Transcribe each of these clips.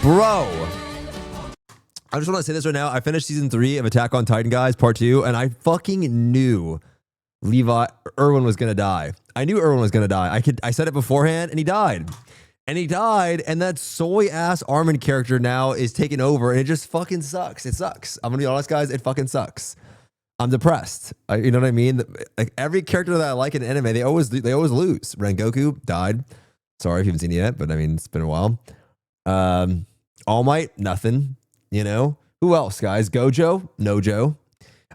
Bro, I just want to say this right now. I finished season 3 of Attack on Titan, guys, part 2, and I fucking knew Erwin was gonna die. I knew Erwin was gonna die. I said it beforehand, and he died. And he died, and that soy-ass Armin character now is taking over, and it just fucking sucks. It sucks. I'm gonna be honest, guys. It fucking sucks. I'm depressed. You know what I mean? Like every character that I like in anime, they always lose. Rengoku died. Sorry if you haven't seen it yet, but I mean, it's been a while. All Might, nothing. You know? Who else, guys? Gojo? Nojo.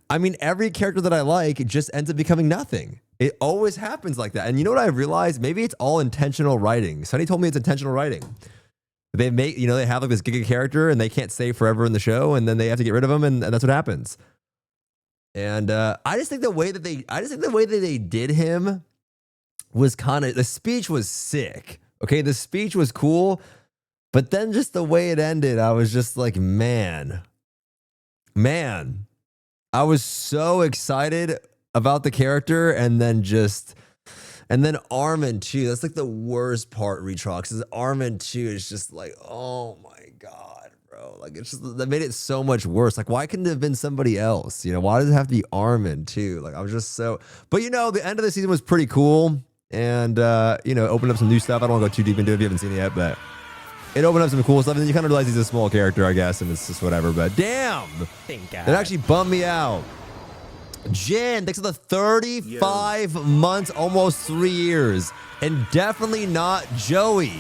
I mean, every character that I like just ends up becoming nothing. It always happens like that. And you know what I realized? Maybe it's all intentional writing. Sonny told me it's intentional writing. They make, you know, they have like this giga character and they can't stay forever in the show, and then they have to get rid of him, and that's what happens. And I just think the way that they did him was kind of, the speech was sick. Okay, the speech was cool, but then just the way it ended, I was just like, man. I was so excited about the character, and then Armin too. That's like the worst part, Retrox, is Armin too is just like, oh my God, bro. Like, it's just, that made it so much worse. Like, why couldn't it have been somebody else? You know, why does it have to be Armin too? Like, I was just so, but you know, the end of the season was pretty cool, and you know, opened up some new stuff. I don't want to go too deep into it if you haven't seen it yet, but it opened up some cool stuff, and then you kind of realize he's a small character, I guess, and it's just whatever. But damn, it actually bummed me out. Jin, thanks for the 35 months, almost 3 years. And definitely not Joey.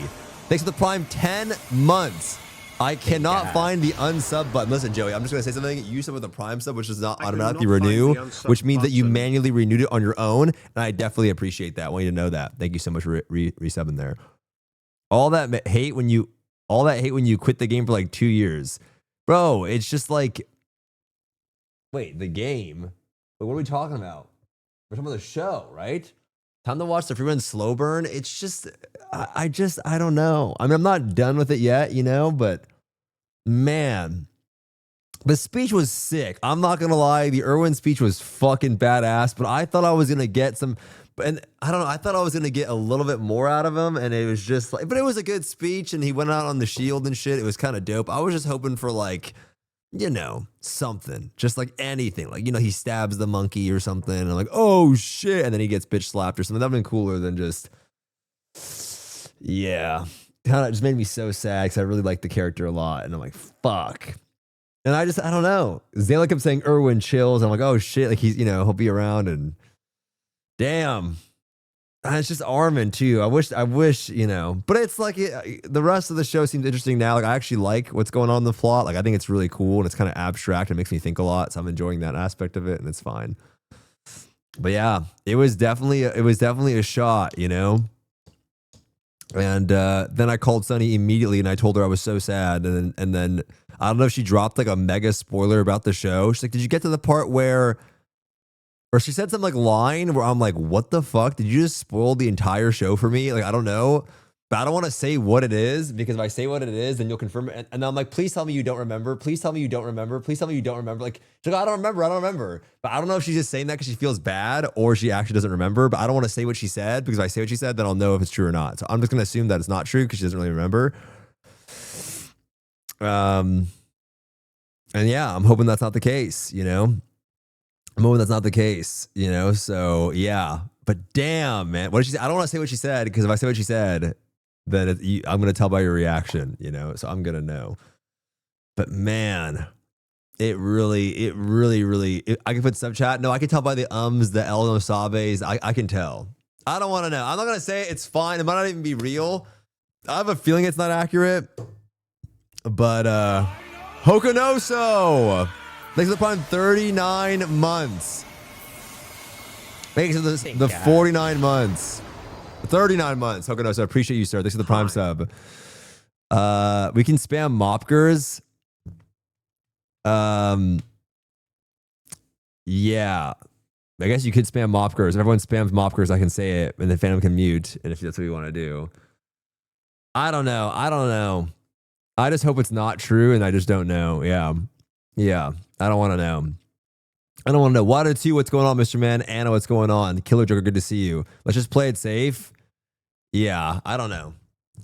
Thanks for the prime 10 months. I cannot find the unsub button. Listen, Joey, I'm just going to say something. You sub with the prime sub, which does not automatically renew, which means that you manually renewed it on your own. And I definitely appreciate that. I want you to know that. Thank you so much for resubbing there. All that hate when you quit the game for like 2 years. Bro, it's just like, wait, the game? But what are we talking about? We're talking about the show, right? Time to watch the free run slow burn. It's just, I don't know. I mean, I'm not done with it yet, you know, but man, the speech was sick. I'm not going to lie. The Erwin speech was fucking badass, but I thought I was going to get some, and I don't know. I thought I was going to get a little bit more out of him, and it was just like, but it was a good speech, and he went out on the shield and shit. It was kind of dope. I was just hoping for like, you know, something, just like anything, like, you know, he stabs the monkey or something, and I'm like, oh shit, and then he gets bitch slapped or something. That'd been cooler than just, yeah, kind of just made me so sad because I really liked the character a lot, and I'm like, fuck. And I don't know. Zayla kept saying Erwin chills. I'm like, oh shit, like he's, you know, he'll be around, and damn. And it's just Armin too. I wish, you know, but it's like the rest of the show seems interesting now. Like, I actually like what's going on in the plot. Like, I think it's really cool, and it's kind of abstract. It makes me think a lot. So I'm enjoying that aspect of it, and it's fine. But yeah, it was definitely a shot, you know? And then I called Sunny immediately, and I told her I was so sad. And then I don't know if she dropped like a mega spoiler about the show. She's like, did you get to the part where, or she said some like line where I'm like, what the fuck? Did you just spoil the entire show for me? Like, I don't know, but I don't want to say what it is, because if I say what it is, then you'll confirm it. And I'm like, please tell me you don't remember. Please tell me you don't remember. Please tell me you don't remember. Like, she's like, I don't remember. But I don't know if she's just saying that because she feels bad, or she actually doesn't remember. But I don't want to say what she said, because if I say what she said, then I'll know if it's true or not. So I'm just going to assume that it's not true because she doesn't really remember. And yeah, I'm hoping that's not the case, you know? I'm hoping that's not the case, you know? So yeah, but damn, man. What did she say? I don't want to say what she said, because if I say what she said, then I'm going to tell by your reaction, you know? So I'm going to know. But man, it really, I can put sub chat. No, I can tell by the ums, the El no sabes. I can tell. I don't want to know. I'm not going to say it. It's fine. It might not even be real. I have a feeling it's not accurate. But Hokunoso, thanks for the prime 39 months. Thanks for the 49 months. 39 months. Hokunoso, appreciate you, sir. Thanks for the prime sub. We can spam Mopgers. Yeah. I guess you could spam Mopgers. If everyone spams Mopgers, I can say it, and the Phantom can mute, and if that's what you want to do. I don't know. I just hope it's not true, and I just don't know. Yeah. I don't want to know. Water 2, what's going on, Mr. Man? Anna, what's going on? Killer Joker, good to see you. Let's just play it safe. Yeah, I don't know.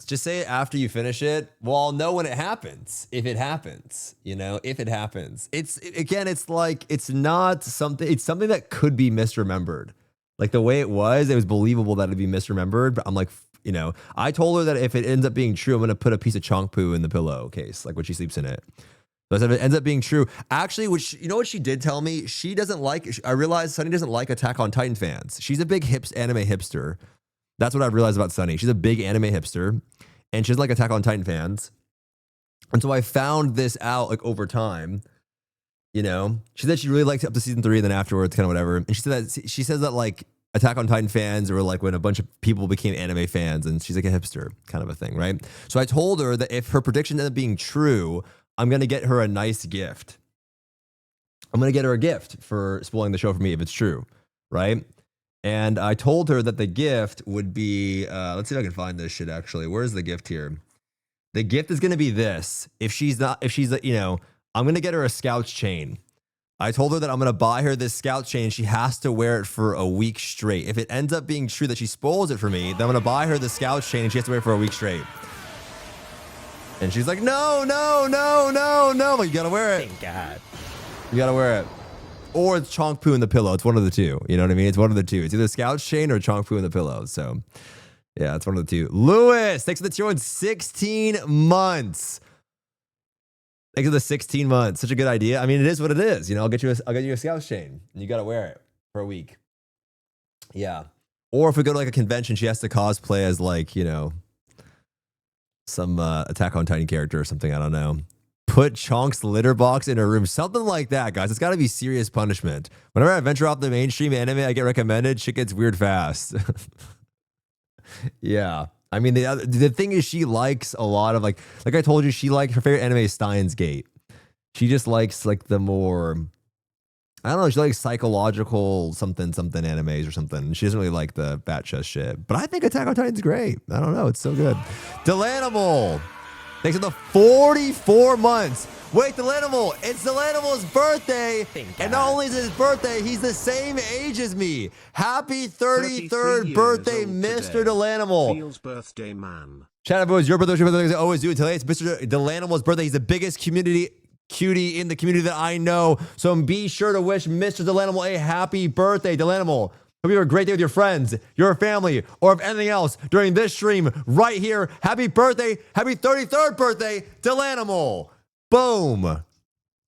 Just say it after you finish it. Well, I'll know when it happens. If it happens, you know, if it happens. Again, it's like, it's not something, it's something that could be misremembered. Like the way it was believable that it'd be misremembered. But I'm like, you know, I told her that if it ends up being true, I'm going to put a piece of chonk poo in the pillowcase, like when she sleeps in it. So if it ends up being true, actually, which, you know what she did tell me? She doesn't like, I realized Sunny doesn't like Attack on Titan fans. She's a big anime hipster. That's what I've realized about Sunny. She's a big anime hipster, and she's like Attack on Titan fans. And so I found this out like over time. You know, she said she really liked it up to season 3, and then afterwards, kind of whatever. And she says that like Attack on Titan fans were like when a bunch of people became anime fans, and she's like a hipster kind of a thing, right? So I told her that if her prediction ended up being true, I'm gonna get her a nice gift. I'm gonna get her a gift for spoiling the show for me if it's true, right? And I told her that the gift would be, let's see if I can find this shit actually. Where's the gift here? The gift is going to be this. If she's, you know, I'm going to get her a Scouts chain. I told her that I'm going to buy her this Scout chain. She has to wear it for a week straight. If it ends up being true that she spoils it for me, then I'm going to buy her the Scout chain and she has to wear it for a week straight. And she's like, no, no, no, no, no. Well, you got to wear it. Thank God. You got to wear it. Or it's chonk poo in the pillow. It's one of the two. You know what I mean? It's one of the two. It's either Scout's chain or chonk poo in the pillow. So, yeah, it's one of the two. Lewis, thanks for the show in 16 months. Thanks for the 16 months. Such a good idea. I mean, it is what it is. You know, I'll get you a Scout's chain, and you got to wear it for a week. Yeah. Or if we go to like a convention, she has to cosplay as like, you know, some Attack on Titan character or something. I don't know. Put Chonk's litter box in her room. Something like that, guys. It's got to be serious punishment. Whenever I venture off the mainstream anime I get recommended, shit gets weird fast. Yeah. I mean, the thing is she likes a lot of like I told you, she likes her favorite anime is Steins Gate. She just likes like the more, I don't know, she likes psychological something animes or something. She doesn't really like the bat chest shit. But I think Attack on Titan's great. I don't know. It's so good. Delanimal. Thanks for the 44 months. Wait, Delanimal, it's Delanimal's birthday. And not only is it his birthday, he's the same age as me. Happy 33rd birthday, Mr. Delanimal. Feels birthday, man. Shout out, boys. Your birthday, I always do. Today it's Mr. Delanimal's birthday. He's the biggest cutie in the community that I know. So be sure to wish Mr. Delanimal a happy birthday, Delanimal. Hope you have a great day with your friends, your family, or if anything else during this stream right here. Happy birthday. Happy 33rd birthday, Delanimal. Boom.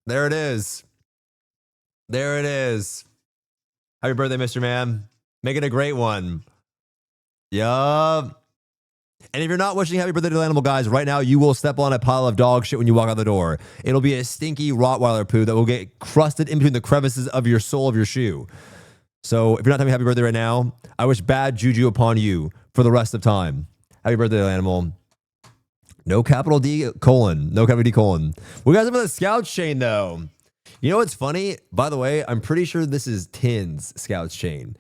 There it is. There it is. Happy birthday, Mr. Man. Make it a great one. Yup. And if you're not wishing happy birthday to Delanimal, guys, right now you will step on a pile of dog shit when you walk out the door. It'll be a stinky Rottweiler poo that will get crusted in between the crevices of your sole of your shoe. So if you're not telling me happy birthday right now, I wish bad juju upon you for the rest of time. Happy birthday, Animal. No capital D colon. No capital D colon. We got some of the Scout chain though. You know what's funny? By the way, I'm pretty sure this is Tin's Scout's chain.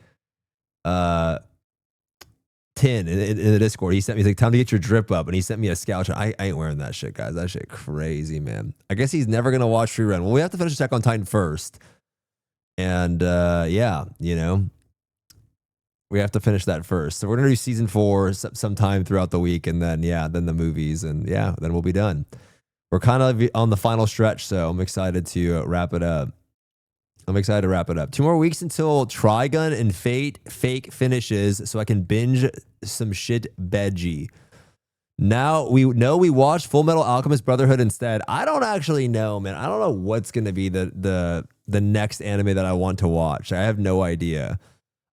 Tin in the Discord. He sent me, he's like, time to get your drip up. And he sent me a Scout chain. I ain't wearing that shit, guys. That shit crazy, man. I guess he's never going to watch Free Run. Well, we have to finish Attack on Titan first. And yeah, you know, we have to finish that first. So we're going to do season 4 sometime throughout the week. And then, yeah, then the movies. And yeah, then we'll be done. We're kind of on the final stretch. So I'm excited to wrap it up. 2 more weeks until Trigun and Fate Fake finishes so I can binge some shit veggie. Now we know we watched Full Metal Alchemist Brotherhood instead. I don't actually know, man. I don't know what's going to be the next anime that I want to watch. I have no idea.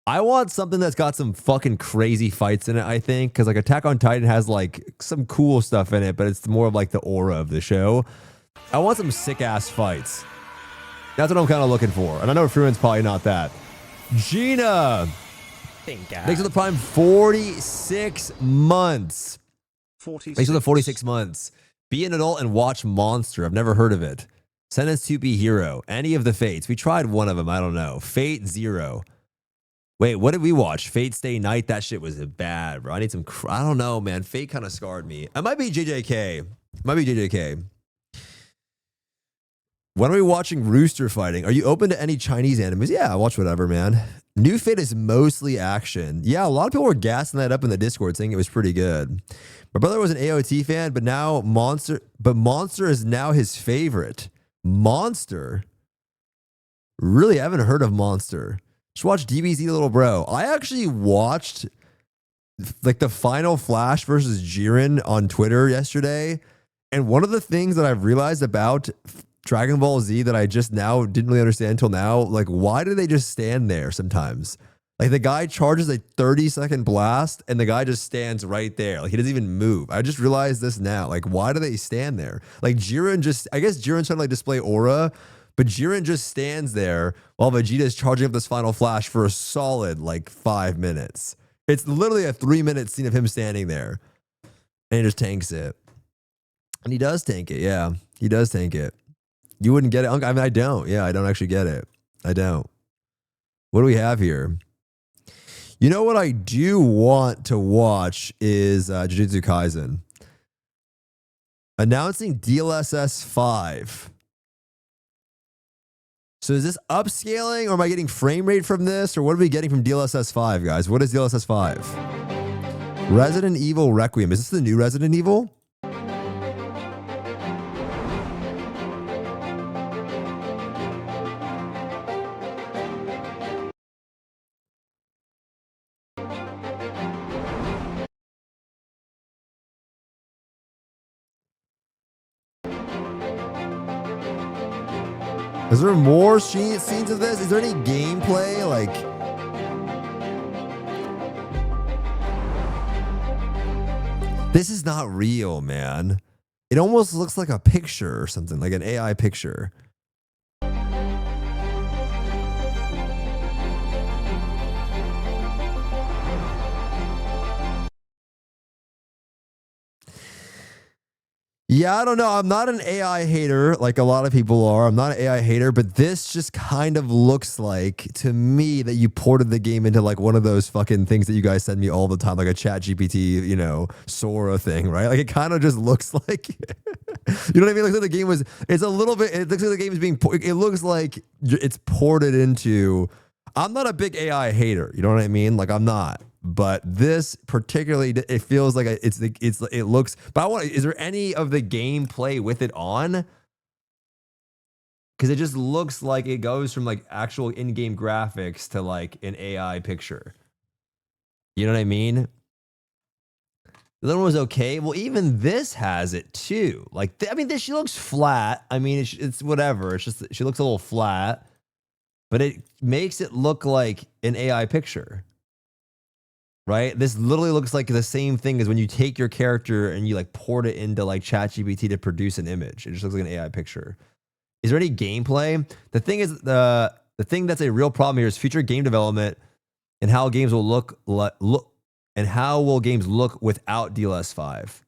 I want something that's got some fucking crazy fights in it, I think, because like Attack on Titan has like some cool stuff in it, but it's more of like the aura of the show. I want some sick ass fights. That's what I'm kind of looking for. And I know Fruin's probably not that. Gina. Thanks for the Prime 46 months. 46. Thanks for the 46 months. Be an adult and watch Monster. I've never heard of it. Sentence to be Hero. Any of the Fates. We tried one of them. I don't know. Fate Zero. Wait, what did we watch? Fate Stay Night. That shit was bad, bro. I need some. I don't know, man. Fate kind of scarred me. It might be JJK. It might be JJK. When are we watching Rooster fighting? Are you open to any Chinese animes? Yeah, I watch whatever, man. New Fit is mostly action. Yeah, a lot of people were gassing that up in the Discord saying it was pretty good. My brother was an AOT fan, but Monster is now his favorite. Monster? Really, I haven't heard of Monster. Just watch DBZ, little bro. I actually watched like the final Flash versus Jiren on Twitter yesterday. And one of the things that I've realized about Dragon Ball Z that I just now didn't really understand until now, like, why do they just stand there sometimes? Like, the guy charges a 30-second blast and the guy just stands right there. Like, he doesn't even move. I just realized this now. Like, why do they stand there? Like, Jiren just, I guess Jiren's trying to like display aura, but Jiren just stands there while Vegeta is charging up this final Flash for a solid like 5 minutes. It's literally a 3-minute scene of him standing there and he just tanks it. And he does tank it. Yeah, he does tank it. You wouldn't get it. I mean, I don't. Yeah, I don't actually get it. I don't. What do we have here? You know what I do want to watch is Jujutsu Kaisen. Announcing DLSS 5. So is this upscaling or am I getting frame rate from this? Or what are we getting from DLSS 5, guys? What is DLSS 5? Resident Evil Requiem. Is this the new Resident Evil? Is there more scenes of this? Is there any gameplay? Like, this is not real, man. It almost looks like a picture or something, like an AI picture. Yeah, I don't know. I'm not an AI hater like a lot of people are. I'm not an AI hater, but this just kind of looks like, to me, that you ported the game into like one of those fucking things that you guys send me all the time, like a chat GPT, you know, Sora thing, right? Like it kind of just looks like, you know what I mean? Like the game was, it's a little bit, it looks like the game is being, it looks like it's ported into, I'm not a big AI hater, you know what I mean? Like I'm not. But this particularly, it feels like it looks. But I want. Is there any of the gameplay with it on? Because it just looks like it goes from like actual in-game graphics to like an AI picture. You know what I mean? The other one was okay. Well, even this has it too. Like, I mean, she looks flat. I mean, it's whatever. It's just she looks a little flat, but it makes it look like an AI picture. Right? This literally looks like the same thing as when you take your character and you like port it into like ChatGPT to produce an image. It just looks like an AI picture. Is there any gameplay? The thing is, the thing that's a real problem here is future game development and how games will look and how will games look without DLS 5.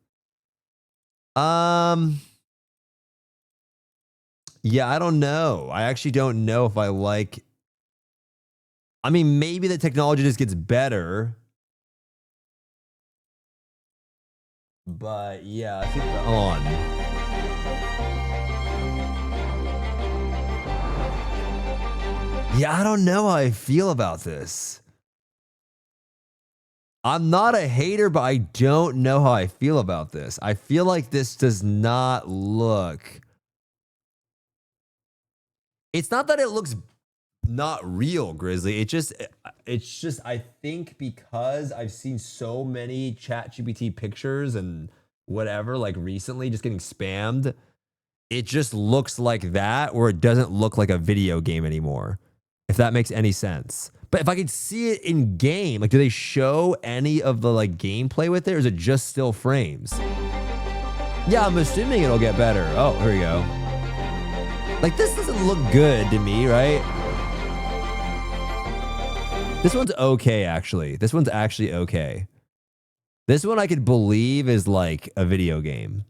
Yeah, I don't know. I actually don't know if I like. I mean, maybe the technology just gets better. But yeah, I think on. Yeah, I don't know how I feel about this. I'm not a hater, but I don't know how I feel about this. I feel like this does not look. It's not that it looks not real, Grizzly. It's just I think because I've seen so many ChatGPT pictures and whatever like recently just getting spammed, it just looks like that, or it doesn't look like a video game anymore, if that makes any sense. But if I could see it in game, like do they show any of the like gameplay with it, or is it just still frames? Yeah, I'm assuming it'll get better. Oh, here we go. Like this doesn't look good to me, right? This one's okay, actually. This one's actually okay. This one I could believe is like a video game.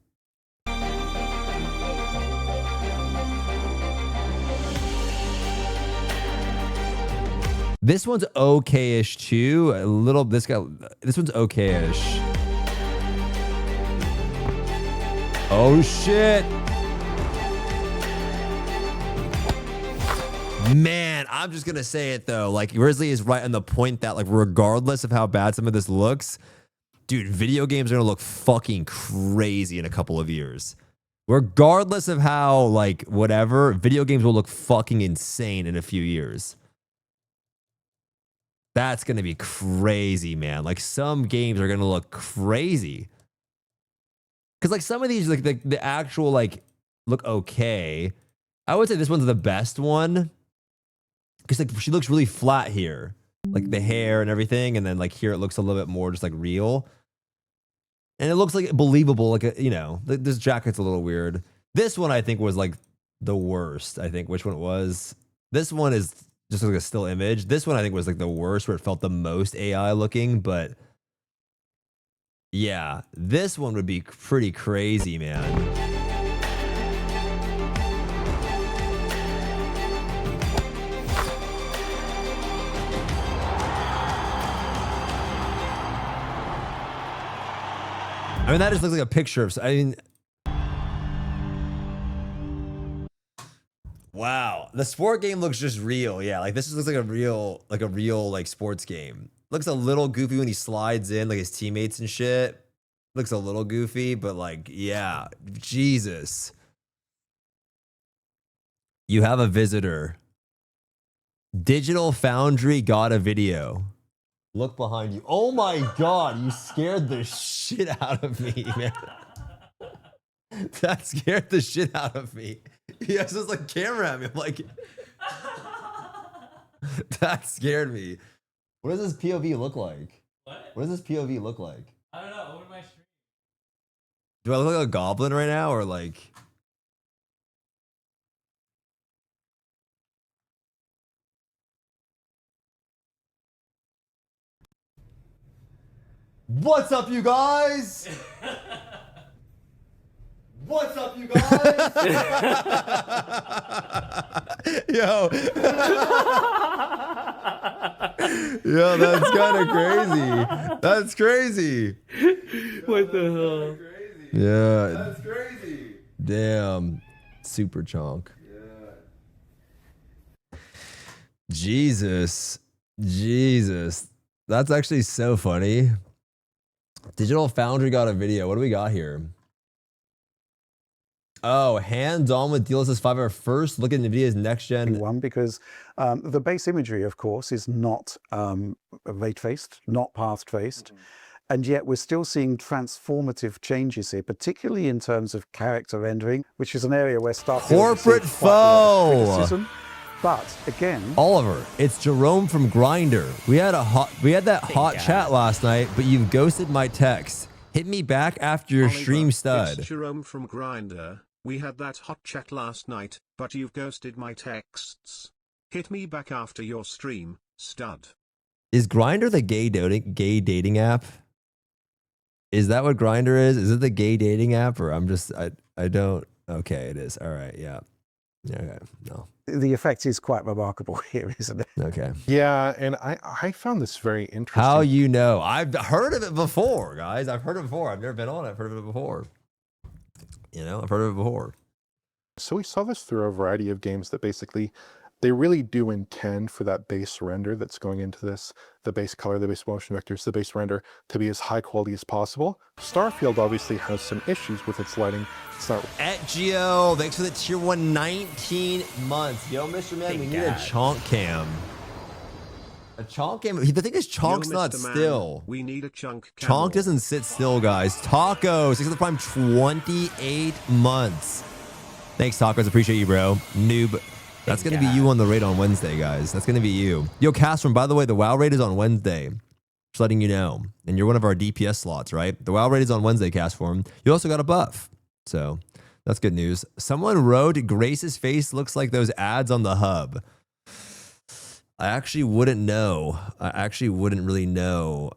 This one's okay-ish too. A little, this one's okay-ish. Oh shit. Man, I'm just gonna say it though. Like Grizzly is right on the point that like regardless of how bad some of this looks, dude, video games are gonna look fucking crazy in a couple of years. Regardless of how like whatever, video games will look fucking insane in a few years. That's gonna be crazy, man. Like some games are gonna look crazy. Cause like some of these, like the actual like look okay. I would say this one's the best one. Cause like she looks really flat here. Like the hair and everything. And then like here it looks a little bit more just like real. And it looks like believable. Like, you know, this jacket's a little weird. This one I think was like the worst. I think which one it was. This one is just like a still image. This one I think was like the worst where it felt the most AI looking. But yeah, this one would be pretty crazy, man. I mean, that just looks like a picture of, I mean, wow. The sport game looks just real. Yeah, like this looks like a real like sports game. Looks a little goofy when he slides in, like his teammates and shit. Looks a little goofy, but like, yeah, Jesus. You have a visitor. Digital Foundry got a video. Look behind you. Oh my God, you scared the shit out of me, man. That scared the shit out of me. He has this like camera at me. I'm like, that scared me. What does this POV look like? What does this POV look like? I don't know. Open my stream. Do I look like a goblin right now or like? What's up, you guys? What's up, you guys? Yo. Yo, that's kind of crazy. That's crazy. What the hell? Yeah. That's crazy. Damn. Super chonk. Yeah. Jesus. That's actually so funny. Digital Foundry got a video. What do we got here? Oh, hands-on with DLSS 5. Our first look at NVIDIA's next-gen one because the base imagery, of course, is not rate-faced, not path-faced. And yet we're still seeing transformative changes here, particularly in terms of character rendering, which is an area where Starfield corporate received quite a lot of foe. criticism. But again, Oliver, it's Jerome from Grinder. We had that hot chat last night, but you've ghosted my text. Hit me back after your Oliver, stream stud. It's Jerome from Grinder. We had that hot chat last night, but you've ghosted my texts. Hit me back after your stream, stud. Is Grinder the gay dating app? Is that what Grinder is? Is it the gay dating app, or I don't? Okay, it is. All right, yeah. Okay, no. the effect is quite remarkable here, isn't it? Okay. Yeah, and I found this very interesting. How you know? I've heard of it before, guys. I've heard of it before. I've never been on it. I've heard of it before. You know, I've heard of it before. So we saw this through a variety of games that basically they really do intend for that base render that's going into this, the base color, the base motion vectors, the base render to be as high quality as possible. Starfield obviously has some issues with its lighting. It's not. Geo, thanks for the tier 1 19 months. Yo, Mr. Man, we need a chonk cam. A chonk cam. The thing is, chonk's Yo, not Mr. Man, still. we need a chunk Chonk camel. doesn't sit still, guys. Taco, 6 of the prime, 28 months. Thanks, Tacos. Appreciate you, bro. Noob. That's going to be you on the raid on Wednesday, guys. That's going to be you. Yo, Castron, by the way, the WoW raid is on Wednesday. Just letting you know. And you're one of our DPS slots, right? The WoW raid is on Wednesday, Castform. You also got a buff. So that's good news. Someone wrote, Grace's face looks like those ads on the hub. I actually wouldn't know. I actually wouldn't really know.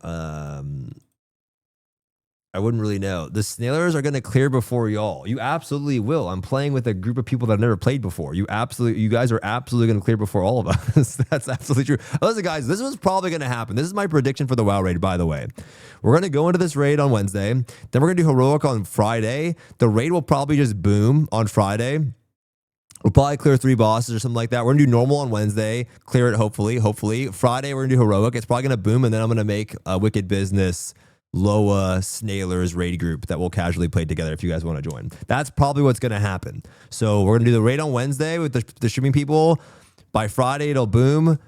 I wouldn't really know. The Snailers are going to clear before y'all. You absolutely will. I'm playing with a group of people that have never played before. You guys are absolutely going to clear before all of us. That's absolutely true. Listen, guys, this was probably going to happen. This is my prediction for the WoW raid, by the way. We're going to go into this raid on Wednesday. Then we're going to do Heroic on Friday. The raid will probably just boom on Friday. We'll probably clear 3 bosses or something like that. We're gonna do normal on Wednesday, clear it hopefully. Friday we're gonna do heroic. It's probably gonna boom, and then I'm gonna make a Wicked Business LOA Snailers raid group that we'll casually play together if you guys want to join. That's probably what's gonna happen. So we're gonna do the raid on Wednesday with the streaming people. By Friday it'll boom.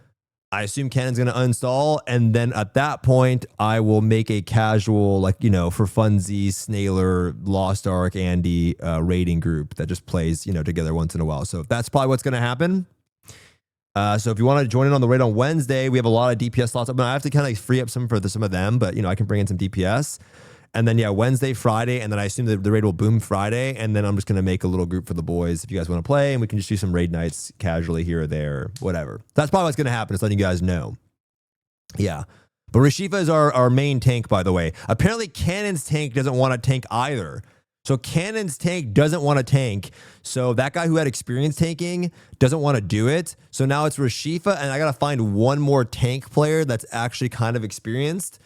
I assume Cannon's going to uninstall, and then at that point, I will make a casual, like, you know, for funsies, Snailer, Lost Ark, Andy raiding group that just plays, you know, together once in a while. So that's probably what's going to happen. So if you want to join in on the raid on Wednesday, we have a lot of DPS slots. I mean, I have to kind of free up some for some of them, but, you know, I can bring in some DPS. And then, yeah, Wednesday, Friday, and then I assume that the raid will boom Friday, and then I'm just going to make a little group for the boys if you guys want to play, and we can just do some raid nights casually here or there, whatever. That's probably what's going to happen, just letting you guys know. Yeah. But Rashifa is our main tank, by the way. Apparently, Cannon's tank doesn't want to tank either. So Cannon's tank doesn't want to tank. So that guy who had experience tanking doesn't want to do it. So now it's Rashifa, and I got to find one more tank player that's actually kind of experienced.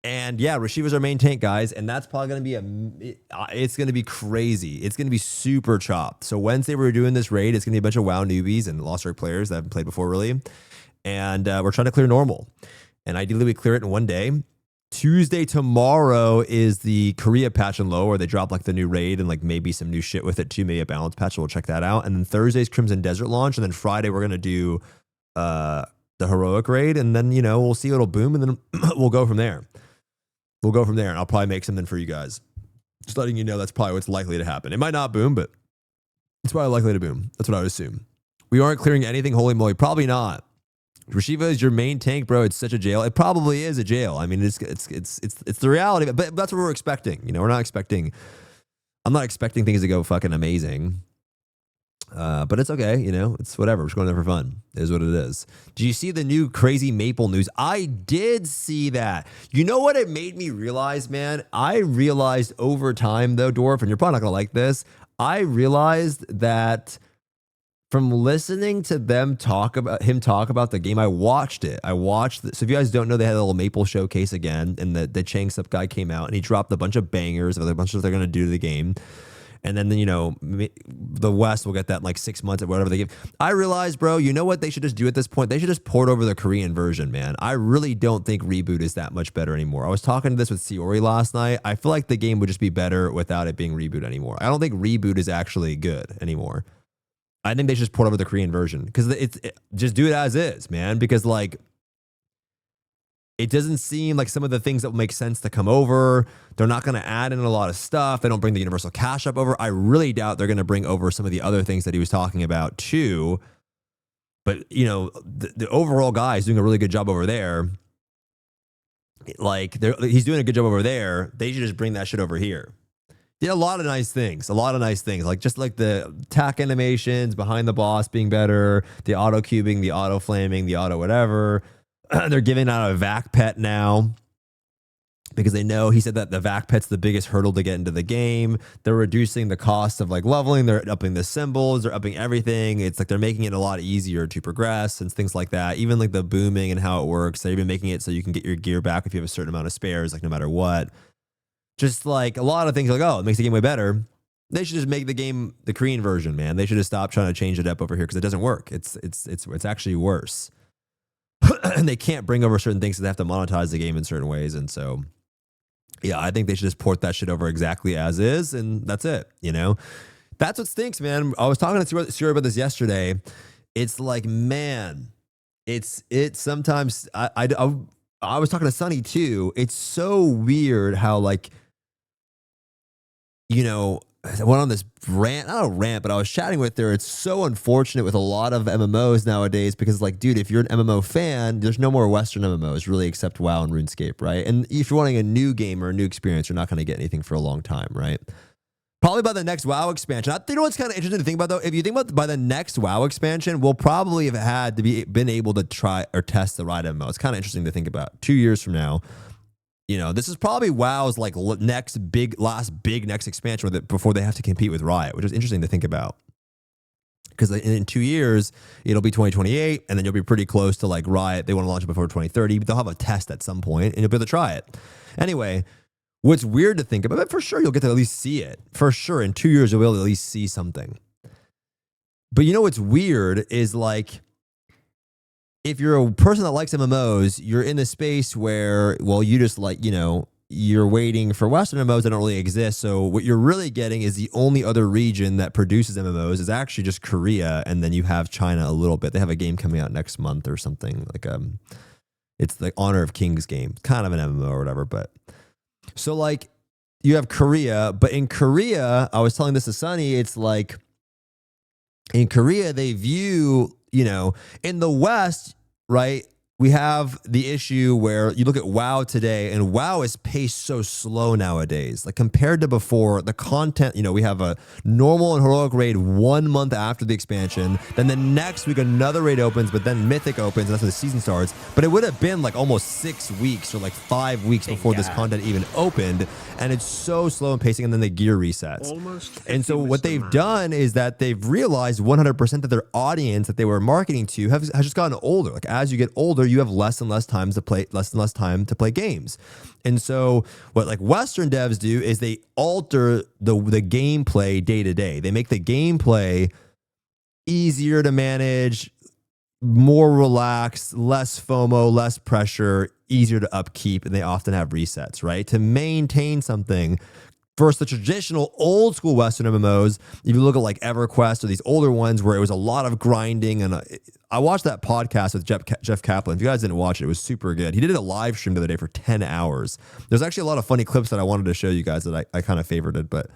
And yeah, Rashiva's our main tank, guys, and that's probably going to be it's going to be crazy. It's going to be super chopped. So Wednesday we're doing this raid. It's going to be a bunch of WoW newbies and Lost Ark players that haven't played before, really. And we're trying to clear normal. And ideally we clear it in one day. Tuesday tomorrow is the Korea patch and LOA, where they drop like the new raid and like maybe some new shit with it too, maybe a balance patch. We'll check that out. And then Thursday's Crimson Desert launch, and then Friday we're going to do the heroic raid, and then, you know, we'll see it'll boom, and then we'll go from there. We'll go from there, and I'll probably make something for you guys. Just letting you know that's probably what's likely to happen. It might not boom, but it's probably likely to boom. That's what I would assume. We aren't clearing anything, holy moly. Probably not. Rashiva is your main tank, bro. It's such a jail. It probably is a jail. I mean, it's the reality, but that's what we're expecting. You know, I'm not expecting things to go fucking amazing. But it's okay, you know, it's whatever. We're just going there for fun. It is what it is. Do you see the new crazy Maple news? I did see that. You know what it made me realize, man? I realized over time, though, Dwarf, and you're probably not going to like this, I realized that from listening to him talk about the game, I watched it. So if you guys don't know, they had a little Maple showcase again, and the Chang Sup guy came out, and he dropped a bunch of bangers of a bunch of stuff they're going to do to the game. And then, you know, the West will get that in like 6 months or whatever they give. I realized, bro, you know what they should just do at this point? They should just port over the Korean version, man. I really don't think Reboot is that much better anymore. I was talking to this with Siori last night. I feel like the game would just be better without it being Reboot anymore. I don't think Reboot is actually good anymore. I think they should just port over the Korean version, because just do it as is, man. Because like, it doesn't seem like some of the things that will make sense to come over. They're not going to add in a lot of stuff. They don't bring the universal cash up over. I really doubt they're going to bring over some of the other things that he was talking about too. But, you know, the overall guy is doing a really good job over there. Like, he's doing a good job over there. They should just bring that shit over here. Did a lot of nice things. Like, just like the attack animations, behind the boss being better, the auto cubing, the auto flaming, the auto whatever. They're giving out a vac pet now because they know, he said that the vac pet's the biggest hurdle to get into the game. They're reducing the cost of like leveling. They're upping the symbols. They're upping everything. It's like they're making it a lot easier to progress and things like that. Even like the booming and how it works. They've been making it so you can get your gear back if you have a certain amount of spares, like no matter what. Just like a lot of things, like, oh, it makes the game way better. They should just make the game the Korean version, man. They should just stop trying to change it up over here because it doesn't work. It's actually worse. And they can't bring over certain things, so they have to monetize the game in certain ways. And so, yeah, I think they should just port that shit over exactly as is, and that's it, you know? That's what stinks, man. I was talking to Siri about this yesterday. It's like, man, it's sometimes, I was talking to Sunny too. It's so weird how, like, you know, I went on this rant, not a rant, but I was chatting with her. It's so unfortunate with a lot of MMOs nowadays because, like, dude, if you're an MMO fan, there's no more Western MMOs really except WoW and RuneScape, right? And if you're wanting a new game or a new experience, you're not going to get anything for a long time, right? Probably by the next WoW expansion. You know what's kind of interesting to think about, though? If you think about by the next WoW expansion, we'll probably have had to been able to try or test the right MMO. It's kind of interesting to think about. 2 years from now, you know, this is probably WoW's like last big next expansion with it before they have to compete with Riot, which is interesting to think about. Because in 2 years, it'll be 2028, and then you'll be pretty close to like Riot. They want to launch it before 2030, but they'll have a test at some point, and you'll be able to try it. Anyway, what's weird to think about, but for sure you'll get to at least see it. For sure, in 2 years, you'll be able to at least see something. But you know what's weird is like, if you're a person that likes MMOs, you're in the space where, well, you just like, you're waiting for Western MMOs that don't really exist. So what you're really getting is the only other region that produces MMOs is actually just Korea, and then you have China a little bit. They have a game coming out next month or something, like it's the Honor of Kings game, kind of an MMO or whatever. But so like you have Korea, but in Korea, I was telling this to Sunny, it's like in Korea they view, in the West, right? We have the issue where you look at WoW today, and WoW is paced so slow nowadays. Like compared to before, the content, we have a normal and heroic raid 1 month after the expansion. Then the next week, another raid opens, but then Mythic opens, and that's when the season starts. But it would have been like almost 6 weeks or like 5 weeks before this content even opened. And it's so slow in pacing, and then the gear resets. And so what they've done is that they've realized 100% that their audience that they were marketing to has just gotten older. Like as you get older, you have less and less time to play games. And so what like Western devs do is they alter the gameplay day to day. They make the gameplay easier to manage, more relaxed, less FOMO, less pressure, easier to upkeep, and they often have resets, right? To maintain something. Versus the traditional old school Western MMOs, if you look at like EverQuest or these older ones where it was a lot of grinding, and I watched that podcast with Jeff Kaplan. If you guys didn't watch it, it was super good. He did a live stream the other day for 10 hours. There's actually a lot of funny clips that I wanted to show you guys that I kind of favorited. But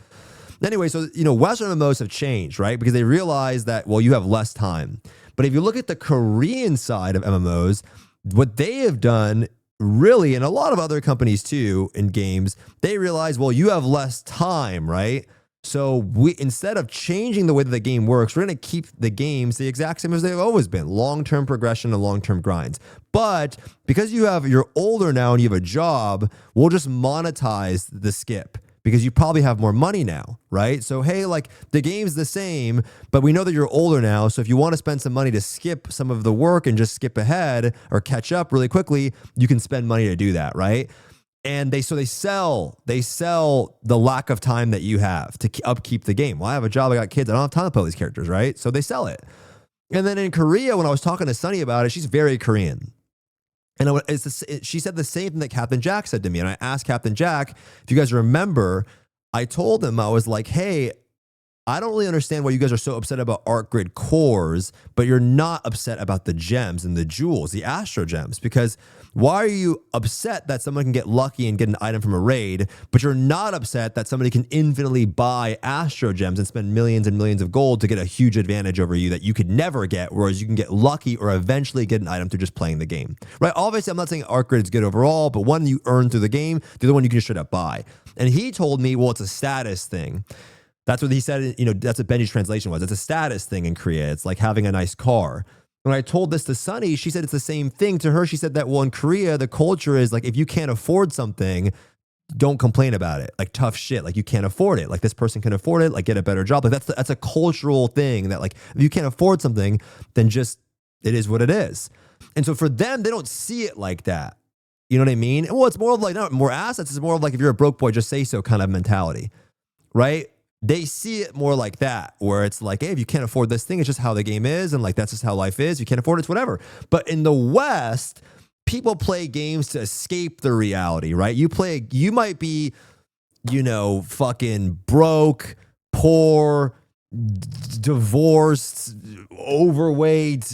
anyway, so, Western MMOs have changed, right? Because they realize that, well, you have less time. But if you look at the Korean side of MMOs, what they have done really, and a lot of other companies too in games, they realize, well, you have less time, right? So instead of changing the way that the game works, we're going to keep the games the exact same as they've always been, long-term progression and long-term grinds. But because you're older now and you have a job, we'll just monetize the skip, because you probably have more money now, right? So, hey, like the game's the same, but we know that you're older now. So if you want to spend some money to skip some of the work and just skip ahead or catch up really quickly, you can spend money to do that, right? And they sell the lack of time that you have to upkeep the game. Well, I have a job, I got kids, I don't have time to play these characters, right? So they sell it. And then in Korea, when I was talking to Sunny about it, she's very Korean. And she said the same thing that Captain Jack said to me. And I asked Captain Jack, if you guys remember, I told him, I was like, hey, I don't really understand why you guys are so upset about Arc Grid cores, but you're not upset about the gems and the jewels, the Astro gems, because why are you upset that someone can get lucky and get an item from a raid, but you're not upset that somebody can infinitely buy Astro gems and spend millions and millions of gold to get a huge advantage over you that you could never get, whereas you can get lucky or eventually get an item through just playing the game, right? Obviously, I'm not saying Arc Grid is good overall, but one you earn through the game, the other one you can straight up buy. And he told me, well, it's a status thing. That's what he said, that's what Benji's translation was. It's a status thing in Korea. It's like having a nice car. When I told this to Sunny, she said it's the same thing. To her, she said that, well, in Korea, the culture is like, if you can't afford something, don't complain about it. Like tough shit. Like you can't afford it. Like this person can afford it. Like get a better job. Like that's a cultural thing that like, if you can't afford something, then just, it is what it is. And so for them, they don't see it like that. You know what I mean? Well, it's more of like, not more assets. It's more of like, if you're a broke boy, just say so kind of mentality, right? They see it more like that, where it's like, hey, if you can't afford this thing, it's just how the game is. And like, that's just how life is. You can't afford it, it's whatever. But in the West, people play games to escape the reality, right? You might be, fucking broke, poor, divorced, overweight,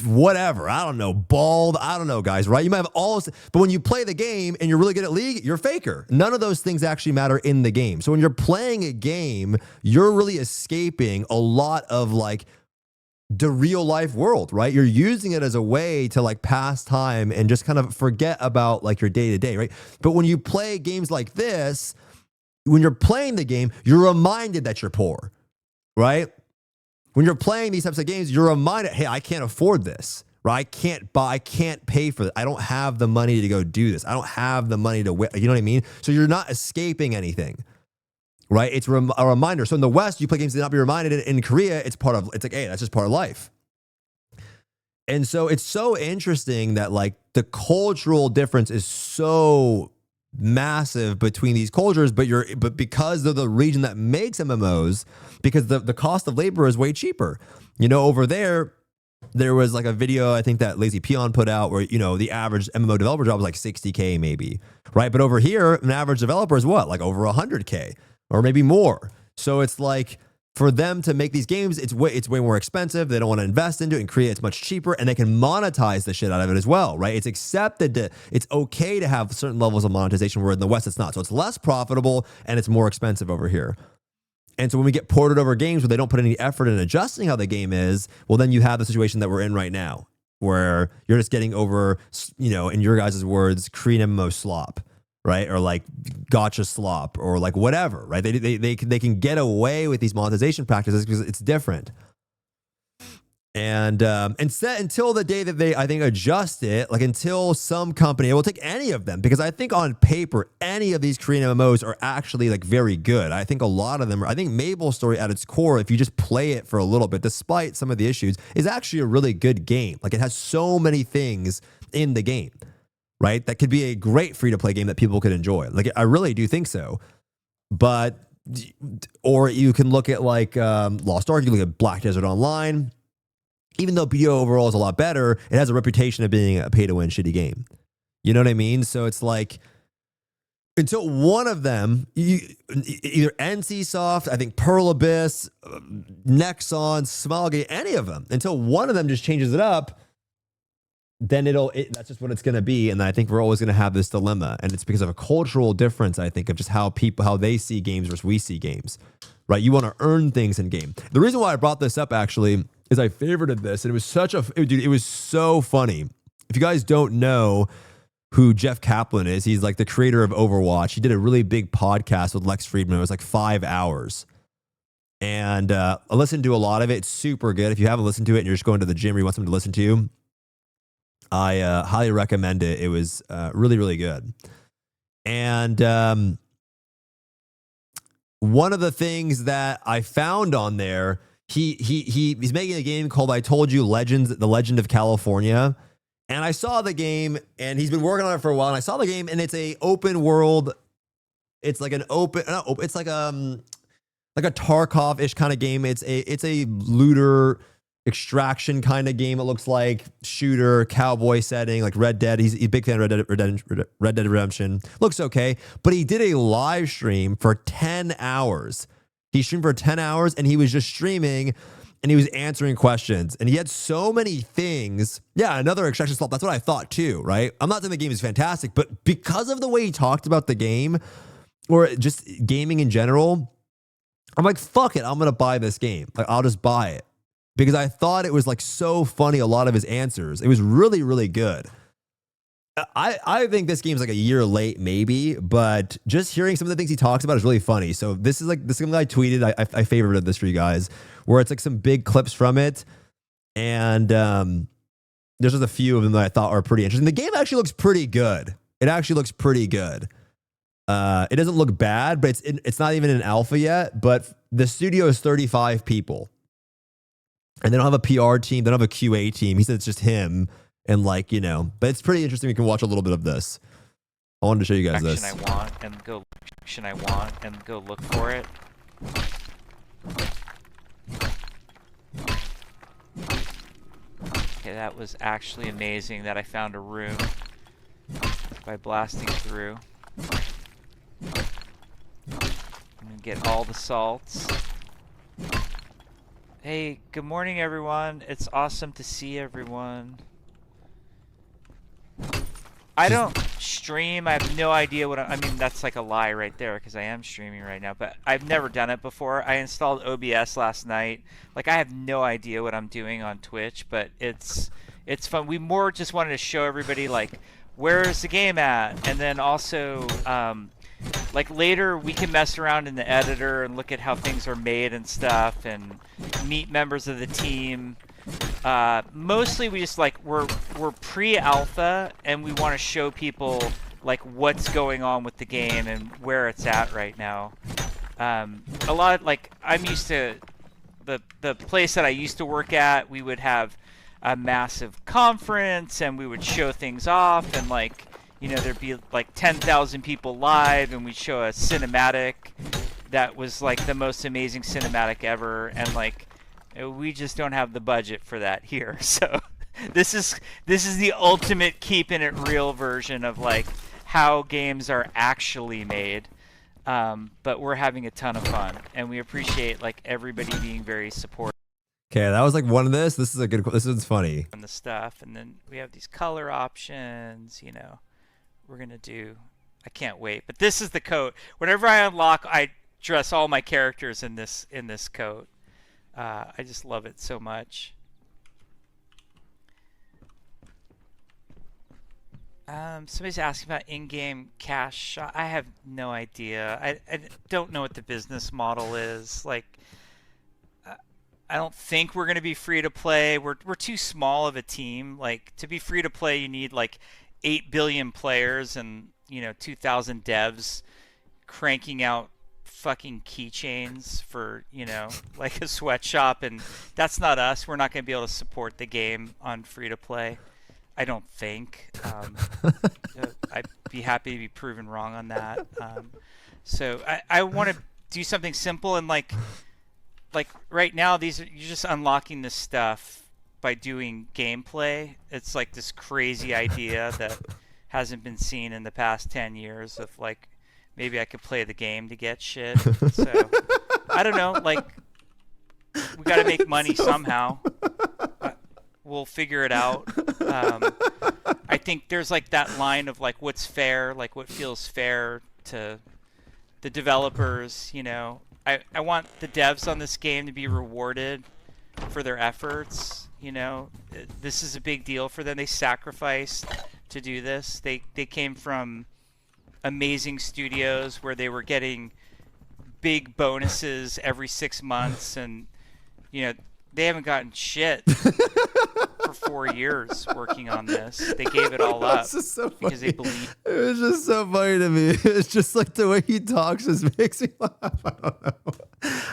whatever. I don't know, bald. I don't know, guys, right? You might have all, but when you play the game and you're really good at League, you're faker. None of those things actually matter in the game. So when you're playing a game, you're really escaping a lot of like the real life world, right? You're using it as a way to like pass time and just kind of forget about like your day to day, right? But when you play games like this, when you're playing the game, you're reminded that you're poor. Right? When you're playing these types of games, you're reminded, hey, I can't afford this, right? I can't pay for this. I don't have the money to go do this. I don't have the money to, you know what I mean? So you're not escaping anything, right? It's a reminder. So in the West, you play games to not be reminded. In Korea, it's like, hey, that's just part of life. And so it's so interesting that like the cultural difference is so massive between these cultures, but because of the region that makes MMOs, because the cost of labor is way cheaper. You know, over there was like a video I think that Lazy Peon put out where, you know, the average MMO developer job was like 60K maybe, right? But over here, an average developer is what, like over 100K or maybe more. So it's like, for them to make these games, it's way more expensive. They don't want to invest into it and create it. It's much cheaper, and they can monetize the shit out of it as well, right? It's accepted that it's okay to have certain levels of monetization, where in the West it's not. So it's less profitable and it's more expensive over here. And so when we get ported over games where they don't put any effort in adjusting how the game is, well, then you have the situation that we're in right now, where you're just getting over, you know, in your guys' words, Korean MMO slop. Right? Or like gotcha slop or like whatever, right? They can get away with these monetization practices because it's different. And until the day that they, I think, adjust it, like until some company, it will take any of them, because I think on paper, any of these Korean MMOs are actually like very good. I think a lot of them I think Mabel's Story at its core, if you just play it for a little bit, despite some of the issues, is actually a really good game. Like it has so many things in the game. Right? That could be a great free-to-play game that people could enjoy. Like, I really do think so. But, or you can look at like Lost Ark, you look at Black Desert Online. Even though BDO overall is a lot better, it has a reputation of being a pay-to-win shitty game. You know what I mean? So it's like, until one of them, either NCSoft, I think Pearl Abyss, Nexon, Smilegate, any of them, until one of them just changes it up, then that's just what it's going to be. And I think we're always going to have this dilemma. And it's because of a cultural difference, I think, of just how they see games versus we see games, right? You want to earn things in game. The reason why I brought this up actually is I favorited this, and it was it was so funny. If you guys don't know who Jeff Kaplan is, he's like the creator of Overwatch. He did a really big podcast with Lex Friedman. It was like 5 hours. And I listened to a lot of it. It's super good. If you haven't listened to it and you're just going to the gym or you want something to listen to, I highly recommend it. It was really, really good. And one of the things that I found on there, he's making a game called I Told You The Legend of California. And I saw the game, and he's been working on it for a while. And I saw the game, and it's a open world. It's like it's like a Tarkov-ish kind of game. It's a looter extraction kind of game. It looks like shooter, cowboy setting, like Red Dead. He's a big fan of Red Dead Redemption. Looks okay, but he did a live stream for 10 hours. He streamed for 10 hours, and he was just streaming, and he was answering questions, and he had so many things. Yeah, another extraction slot. That's what I thought too, right? I'm not saying the game is fantastic, but because of the way he talked about the game, or just gaming in general, I'm like, fuck it, I'm gonna buy this game. Like, I'll just buy it. Because I thought it was like so funny, a lot of his answers. It was really, really good. I think this game's like a year late, maybe, but just hearing some of the things he talks about is really funny. So this is something I tweeted. I favorited this for you guys, where it's like some big clips from it. And there's just a few of them that I thought were pretty interesting. The game actually looks pretty good. It actually looks pretty good. It doesn't look bad, but it's not even in alpha yet. But the studio is 35 people. And they don't have a PR team. They don't have a QA team. He said it's just him. And like, you know, but it's pretty interesting. We can watch a little bit of this. I wanted to show you guys this. I want and go look for it. Okay, that was actually amazing that I found a room by blasting through. I'm gonna get all the salts. Hey, good morning, everyone. It's awesome to see everyone. I don't stream. I have no idea what I mean, that's like a lie right there, because I am streaming right now, but I've never done it before. I installed OBS last night. Like, I have no idea what I'm doing on Twitch, but it's fun. We more just wanted to show everybody, like, where's the game at? And then also, like, later we can mess around in the editor and look at how things are made and stuff, and meet members of the team. Mostly we just like we're pre-alpha, and we want to show people like what's going on with the game and where it's at right now. A lot, like, I'm used to the place that I used to work at. We would have a massive conference, and we would show things off, and like, you know, there'd be like 10,000 people live, and we'd show a cinematic that was like the most amazing cinematic ever, and like we just don't have the budget for that here. So this is the ultimate keeping it real version of like how games are actually made. But we're having a ton of fun, and we appreciate like everybody being very supportive. Okay, that was like one of this. This is a good. This one's funny. And the stuff, and then we have these color options. You know, we're gonna do. I can't wait. But this is the coat. Whenever I unlock, I dress all my characters in this coat. I just love it so much. Somebody's asking about in-game cash. I have no idea. I don't know what the business model is. Like, I don't think we're going to be free to play. We're too small of a team. Like, to be free to play, you need like 8 billion players and, you know, 2,000 devs cranking out fucking keychains for, you know, like a sweatshop, and that's not us. We're not going to be able to support the game on free to play. I don't think. I'd be happy to be proven wrong on that. So I want to do something simple, and like right now, you're just unlocking this stuff by doing gameplay. It's like this crazy idea that hasn't been seen in the past 10 years of like maybe I could play the game to get shit. So I don't know. Like we got to make money somehow. We'll figure it out. I think there's like that line of like what's fair, like what feels fair to the developers. You know, I want the devs on this game to be rewarded for their efforts. You know, this is a big deal for them. They sacrificed to do this. They came from amazing studios where they were getting big bonuses every 6 months, and you know, they haven't gotten shit for 4 years working on this. They gave it all up So because they believe. It was just so funny to me. It's just like the way he talks just makes me laugh.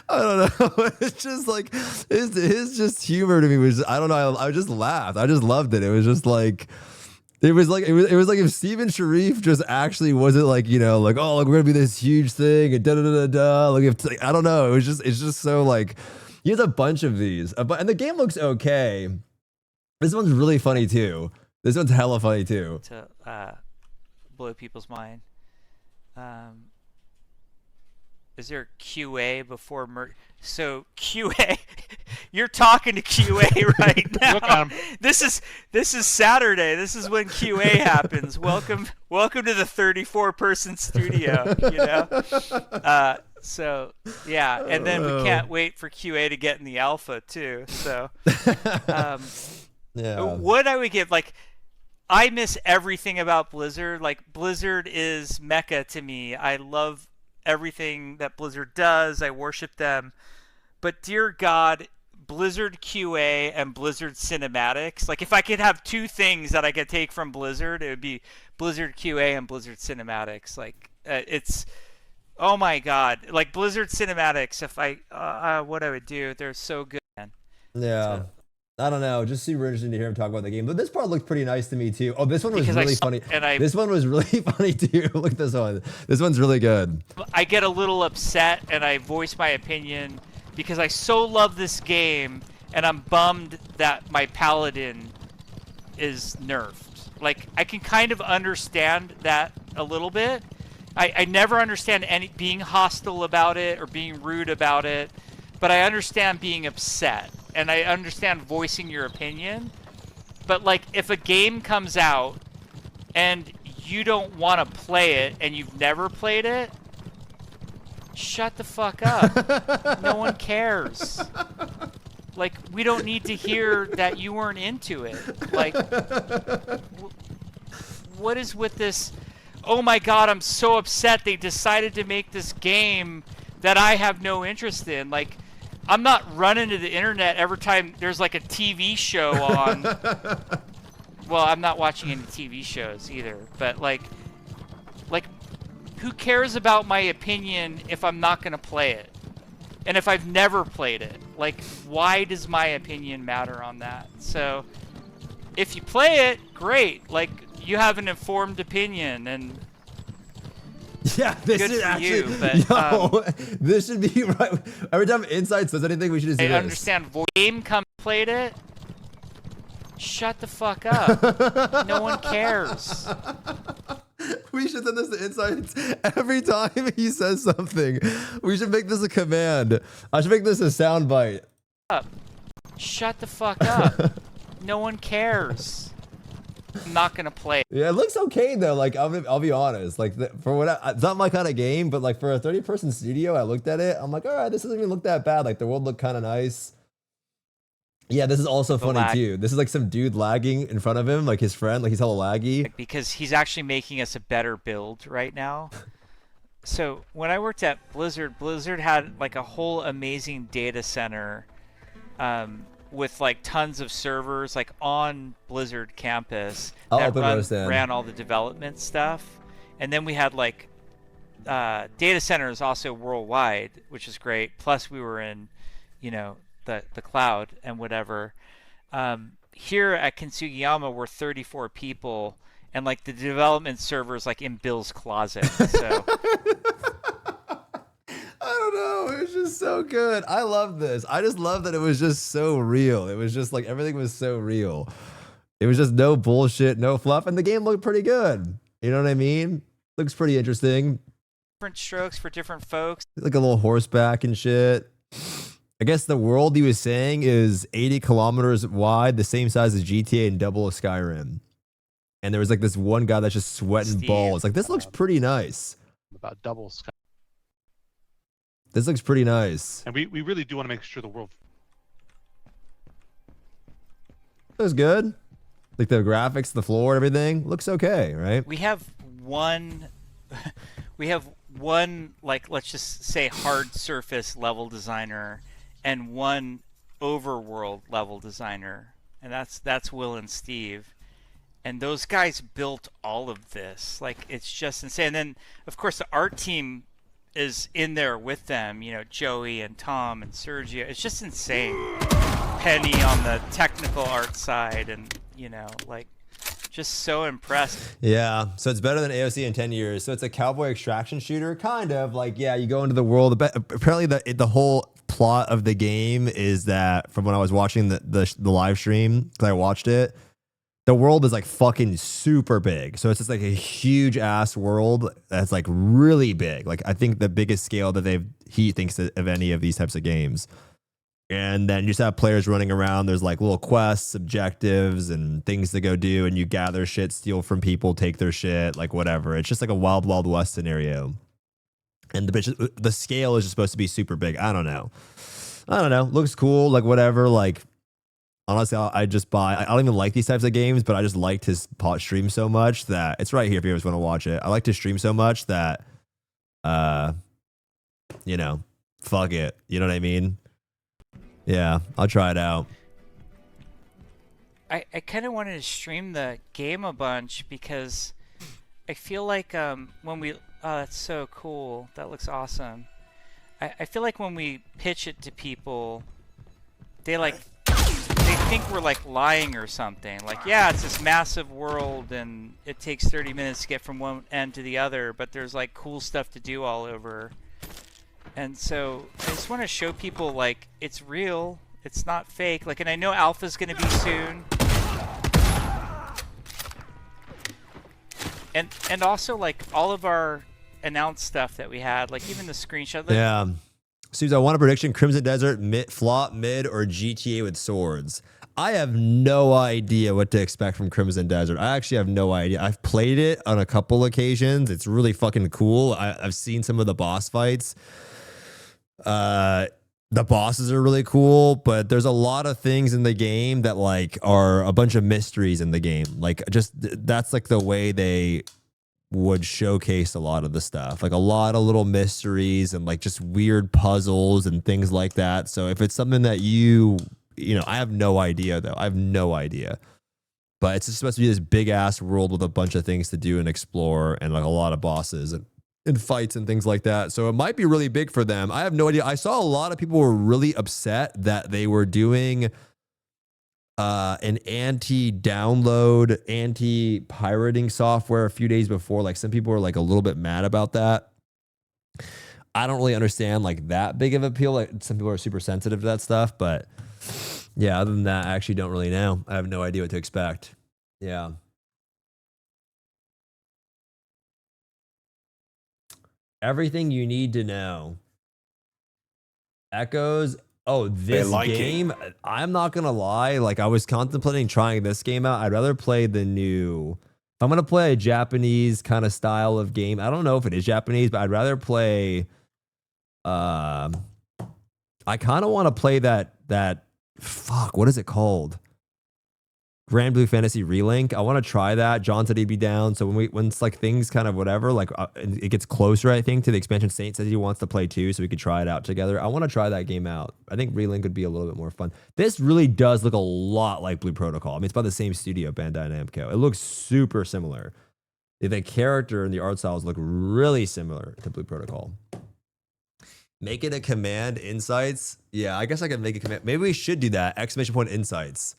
I don't know. It's just like his just humor to me was, I don't know. I just laughed. I just loved it. It was just like. It was like if Steven Sharif just actually wasn't like, you know, like, oh, like we're gonna be this huge thing and da da da da. Like if I don't know. It's just so like he has a bunch of these, and the game looks okay. This one's really funny too. This one's hella funny too. To blow people's mind. Is there QA before So QA, you're talking to QA right now. This is Saturday. This is when QA happens. Welcome to the 34-person studio. You know. So yeah, and then we can't wait for QA to get in the alpha too. So yeah. What I would give, like, I miss everything about Blizzard. Like Blizzard is Mecca to me. I love everything that Blizzard does. I worship them. But dear God, Blizzard QA and Blizzard Cinematics. Like if I could have two things that I could take from Blizzard, it would be Blizzard QA and Blizzard Cinematics. Like it's, oh my God, like Blizzard Cinematics. If what I would do, they're so good. Man. Yeah. So, I don't know. Just super interesting to hear him talk about the game. But this part looked pretty nice to me too. Oh, this one was really funny. This one was really funny too. Look at this one. This one's really good. I get a little upset and I voice my opinion because I so love this game and I'm bummed that my paladin is nerfed. Like I can kind of understand that a little bit. I never understand being hostile about it or being rude about it, but I understand being upset. And I understand voicing your opinion, but like if a game comes out and you don't want to play it and you've never played it, shut the fuck up. No one cares. Like we don't need to hear that you weren't into it. Like what is with this? Oh my God, I'm so upset they decided to make this game that I have no interest in. Like I'm not running to the internet every time there's like a TV show on. Well, I'm not watching any TV shows either, but like who cares about my opinion if I'm not going to play it? And if I've never played it, like why does my opinion matter on that? So if you play it, great. Like you have an informed opinion, and Yeah, this good is for actually. you, but, This should be right. Every time Insight says anything, we should just do I this. understand. Game come played it. Shut the fuck up. No one cares. We should send this to Insights every time he says something. We should make this a command. I should make this a soundbite. Shut the fuck up. No one cares. I'm not gonna play. Yeah, it looks okay though. Like I'll be honest. Like for what it's not my kind of game, but like for a 30-person studio, I looked at it. I'm like, all right, this doesn't even look that bad. Like the world looked kind of nice. Yeah, this is also funny too. This is like some dude lagging in front of him, like his friend, like he's hella laggy. Because he's actually making us a better build right now. So when I worked at Blizzard, Blizzard had like a whole amazing data center with like tons of servers like on Blizzard campus that ran all the development stuff. And then we had like data centers also worldwide, which is great. Plus we were in, you know, the cloud and whatever. Here at Kensugiyama we're 34 people, and like the development servers like in Bill's closet. So I don't know. It was just so good. I love this. I just love that it was just so real. It was just like everything was so real. It was just no bullshit, no fluff, and the game looked pretty good. You know what I mean? Looks pretty interesting. Different strokes for different folks. Like a little horseback and shit. I guess the world he was saying is 80 kilometers wide, the same size as GTA and double of Skyrim. And there was like this one guy that's just sweating balls. Like, this looks pretty nice. About double Sky. This looks pretty nice. And we really do want to make sure the world. It was good. Like the graphics, the floor, everything looks okay, right? We have one like, let's just say hard surface level designer and one overworld level designer, and that's Will and Steve, and those guys built all of this. Like, it's just insane. And then of course the art team is in there with them, you know, Joey and Tom and Sergio. It's just insane. Penny on the technical art side, and you know, like, just so impressed. Yeah, so it's better than AOC in 10 years. So it's a cowboy extraction shooter, kind of. Like, yeah, you go into the world. Apparently the whole plot of the game is that, from when I was watching the live stream, because I watched it, the world is like fucking super big. So it's just like a huge ass world that's like really big. Like, I think the biggest scale that he thinks of any of these types of games. And then you just have players running around. There's like little quests, objectives, and things to go do. And you gather shit, steal from people, take their shit, like whatever. It's just like a Wild Wild West scenario. And the scale is just supposed to be super big. I don't know. Looks cool, like whatever. Like, honestly, I don't even like these types of games, but I just liked his pot stream so much that it's right here if you guys want to watch it. I liked his stream so much that, you know, fuck it. You know what I mean? Yeah, I'll try it out. I kind of wanted to stream the game a bunch because I feel like when we... Oh, that's so cool. That looks awesome. I feel like when we pitch it to people, they think we're like lying or something. Like, yeah, it's this massive world and it takes 30 minutes to get from one end to the other, but there's like cool stuff to do all over. And so I just want to show people, like, it's real. It's not fake. Like, and I know alpha's going to be soon. And also, like, all of our announced stuff that we had, like even the screenshot. Yeah. Stoopzz, I want a prediction. Crimson Desert, flop, mid, or GTA with swords. I have no idea what to expect from Crimson Desert. I actually have no idea. I've played it on a couple occasions. It's really fucking cool. I've seen some of the boss fights. The bosses are really cool, but there's a lot of things in the game that like are a bunch of mysteries in the game. Like, just that's like the way they would showcase a lot of the stuff, like a lot of little mysteries and like just weird puzzles and things like that. So if it's something that you know, I have no idea though. I have no idea. But it's just supposed to be this big ass world with a bunch of things to do and explore and like a lot of bosses and fights and things like that. So it might be really big for them. I have no idea. I saw a lot of people were really upset that they were doing an anti-download, anti-pirating software a few days before. Like some people were like a little bit mad about that. I don't really understand like that big of appeal. Like some people are super sensitive to that stuff, but yeah, other than that, I actually don't really know. I have no idea what to expect. Yeah. Everything you need to know. Echoes. Oh, this game. I'm not going to lie. Like I was contemplating trying this game out. I'd rather play the new. If I'm going to play a Japanese kind of style of game, I don't know if it is Japanese, but I'd rather play. I kind of want to play that. Fuck, what is it called? Grand Blue Fantasy Relink. I want to try that. John said he'd be down. So when it's like things kind of whatever, like it gets closer, I think, to the expansion. Saint says he wants to play too, so we could try it out together. I want to try that game out. I think Relink would be a little bit more fun. This really does look a lot like Blue Protocol. I mean, it's by the same studio, Bandai Namco. It looks super similar. The character and the art styles look really similar to Blue Protocol. Make it a command insights. Yeah, I guess I could make a command. Maybe we should do that. Exclamation point insights.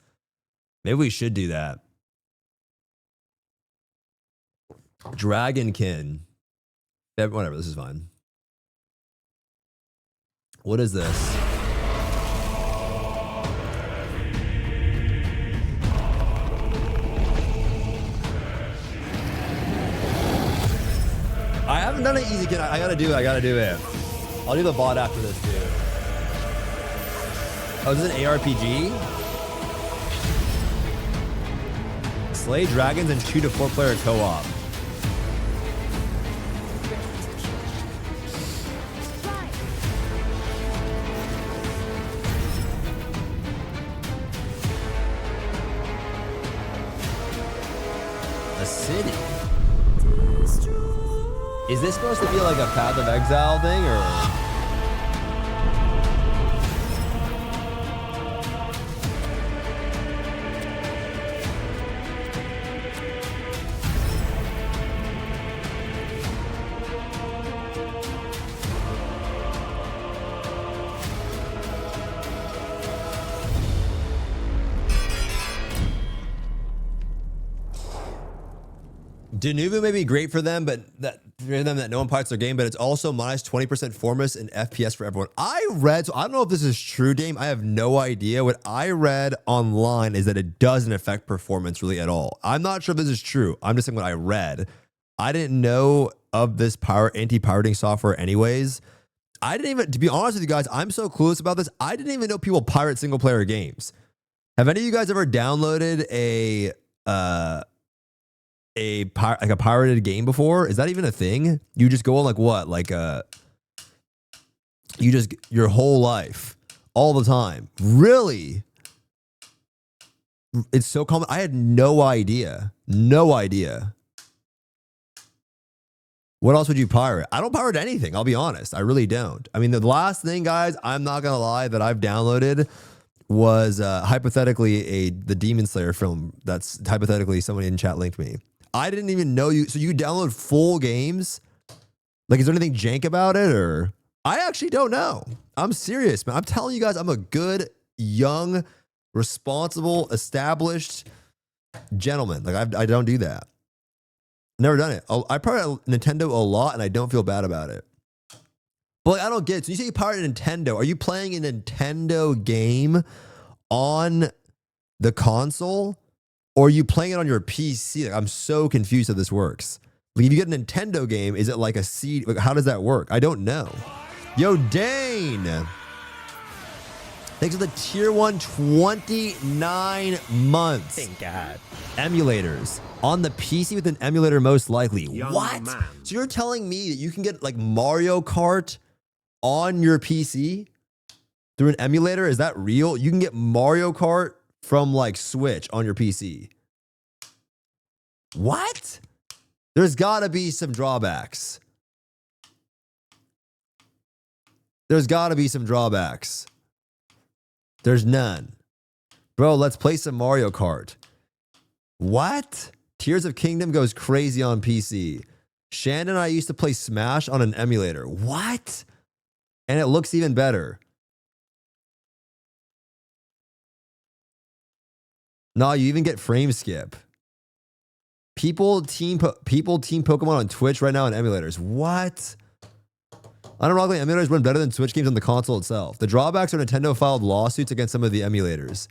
Maybe we should do that. Dragonkin. Whatever, this is fine. What is this? I haven't done it easy, kid. I gotta do it. I'll do the VOD after this, dude. Oh, is this an ARPG? Slay dragons and 2 to 4 player co-op. A city. Is this supposed to be like a Path of Exile thing or? Denuvo may be great for them, but that no one pirates their game, but it's also minus 20% performance and FPS for everyone. I read, so I don't know if this is true, Dame. I have no idea. What I read online is that it doesn't affect performance really at all. I'm not sure if this is true. I'm just saying what I read. I didn't know of this anti-pirating software anyways. I didn't even, to be honest with you guys, I'm so clueless about this. I didn't even know people pirate single player games. Have any of you guys ever downloaded a pirated game before? Is that even a thing? You just go on like what? Like you just your whole life, all the time. Really? It's so common. I had no idea. No idea. What else would you pirate? I don't pirate anything. I'll be honest. I really don't. I mean, the last thing, guys, I'm not gonna lie, that I've downloaded was hypothetically the Demon Slayer film. That's hypothetically somebody in chat linked me. I didn't even know you. So you download full games? Like, is there anything jank about it? Or I actually don't know. I'm serious, man. I'm telling you guys, I'm a good, young, responsible, established gentleman. Like, I don't do that. Never done it. I pirate Nintendo a lot, and I don't feel bad about it. But like, I don't get it. So you say you pirate Nintendo. Are you playing a Nintendo game on the console? Or are you playing it on your PC? Like, I'm so confused how this works. Like, if you get a Nintendo game, is it like a CD? Like, how does that work? I don't know. Yo, Dane. Thanks for the tier 1 29 months. Thank God. Emulators. On the PC with an emulator, most likely. What? Man. So you're telling me that you can get like Mario Kart on your PC through an emulator? Is that real? You can get Mario Kart from like Switch on your PC. What? There's gotta be some drawbacks. There's gotta be some drawbacks. There's none. Bro, let's play some Mario Kart. What? Tears of Kingdom goes crazy on PC. Shannon and I used to play Smash on an emulator. What? And it looks even better. No, you even get frame skip. People team Pokemon on Twitch right now in emulators. What? Unironically, emulators run better than Switch games on the console itself. The drawbacks are Nintendo filed lawsuits against some of the emulators.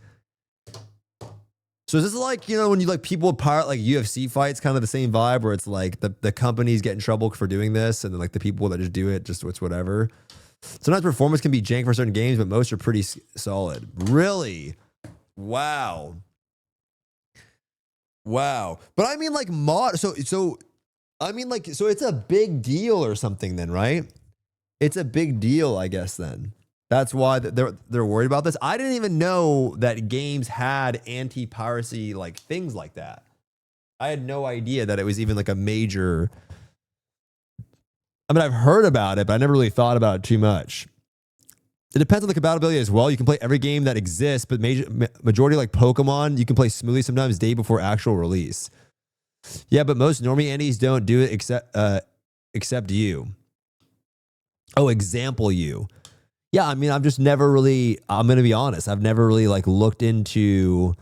So is this like, you know, when you like people pirate like UFC fights, kind of the same vibe where it's like the companies get in trouble for doing this and then like the people that just do it, just it's whatever. Sometimes performance can be jank for certain games, but most are pretty solid. Really? Wow. Wow. But I mean like so I mean like, so it's a big deal or something then, right? It's a big deal, I guess then. That's why they're worried about this. I didn't even know that games had anti-piracy like things like that. I had no idea that it was even like a major. I mean, I've heard about it, but I never really thought about it too much. It depends on the compatibility as well. You can play every game that exists, but majority like Pokemon, you can play smoothly sometimes day before actual release. Yeah, but most normie Andes don't do it except you. Oh, example you. Yeah, I mean, I've just never really, I'm going to be honest, I've never really like looked into,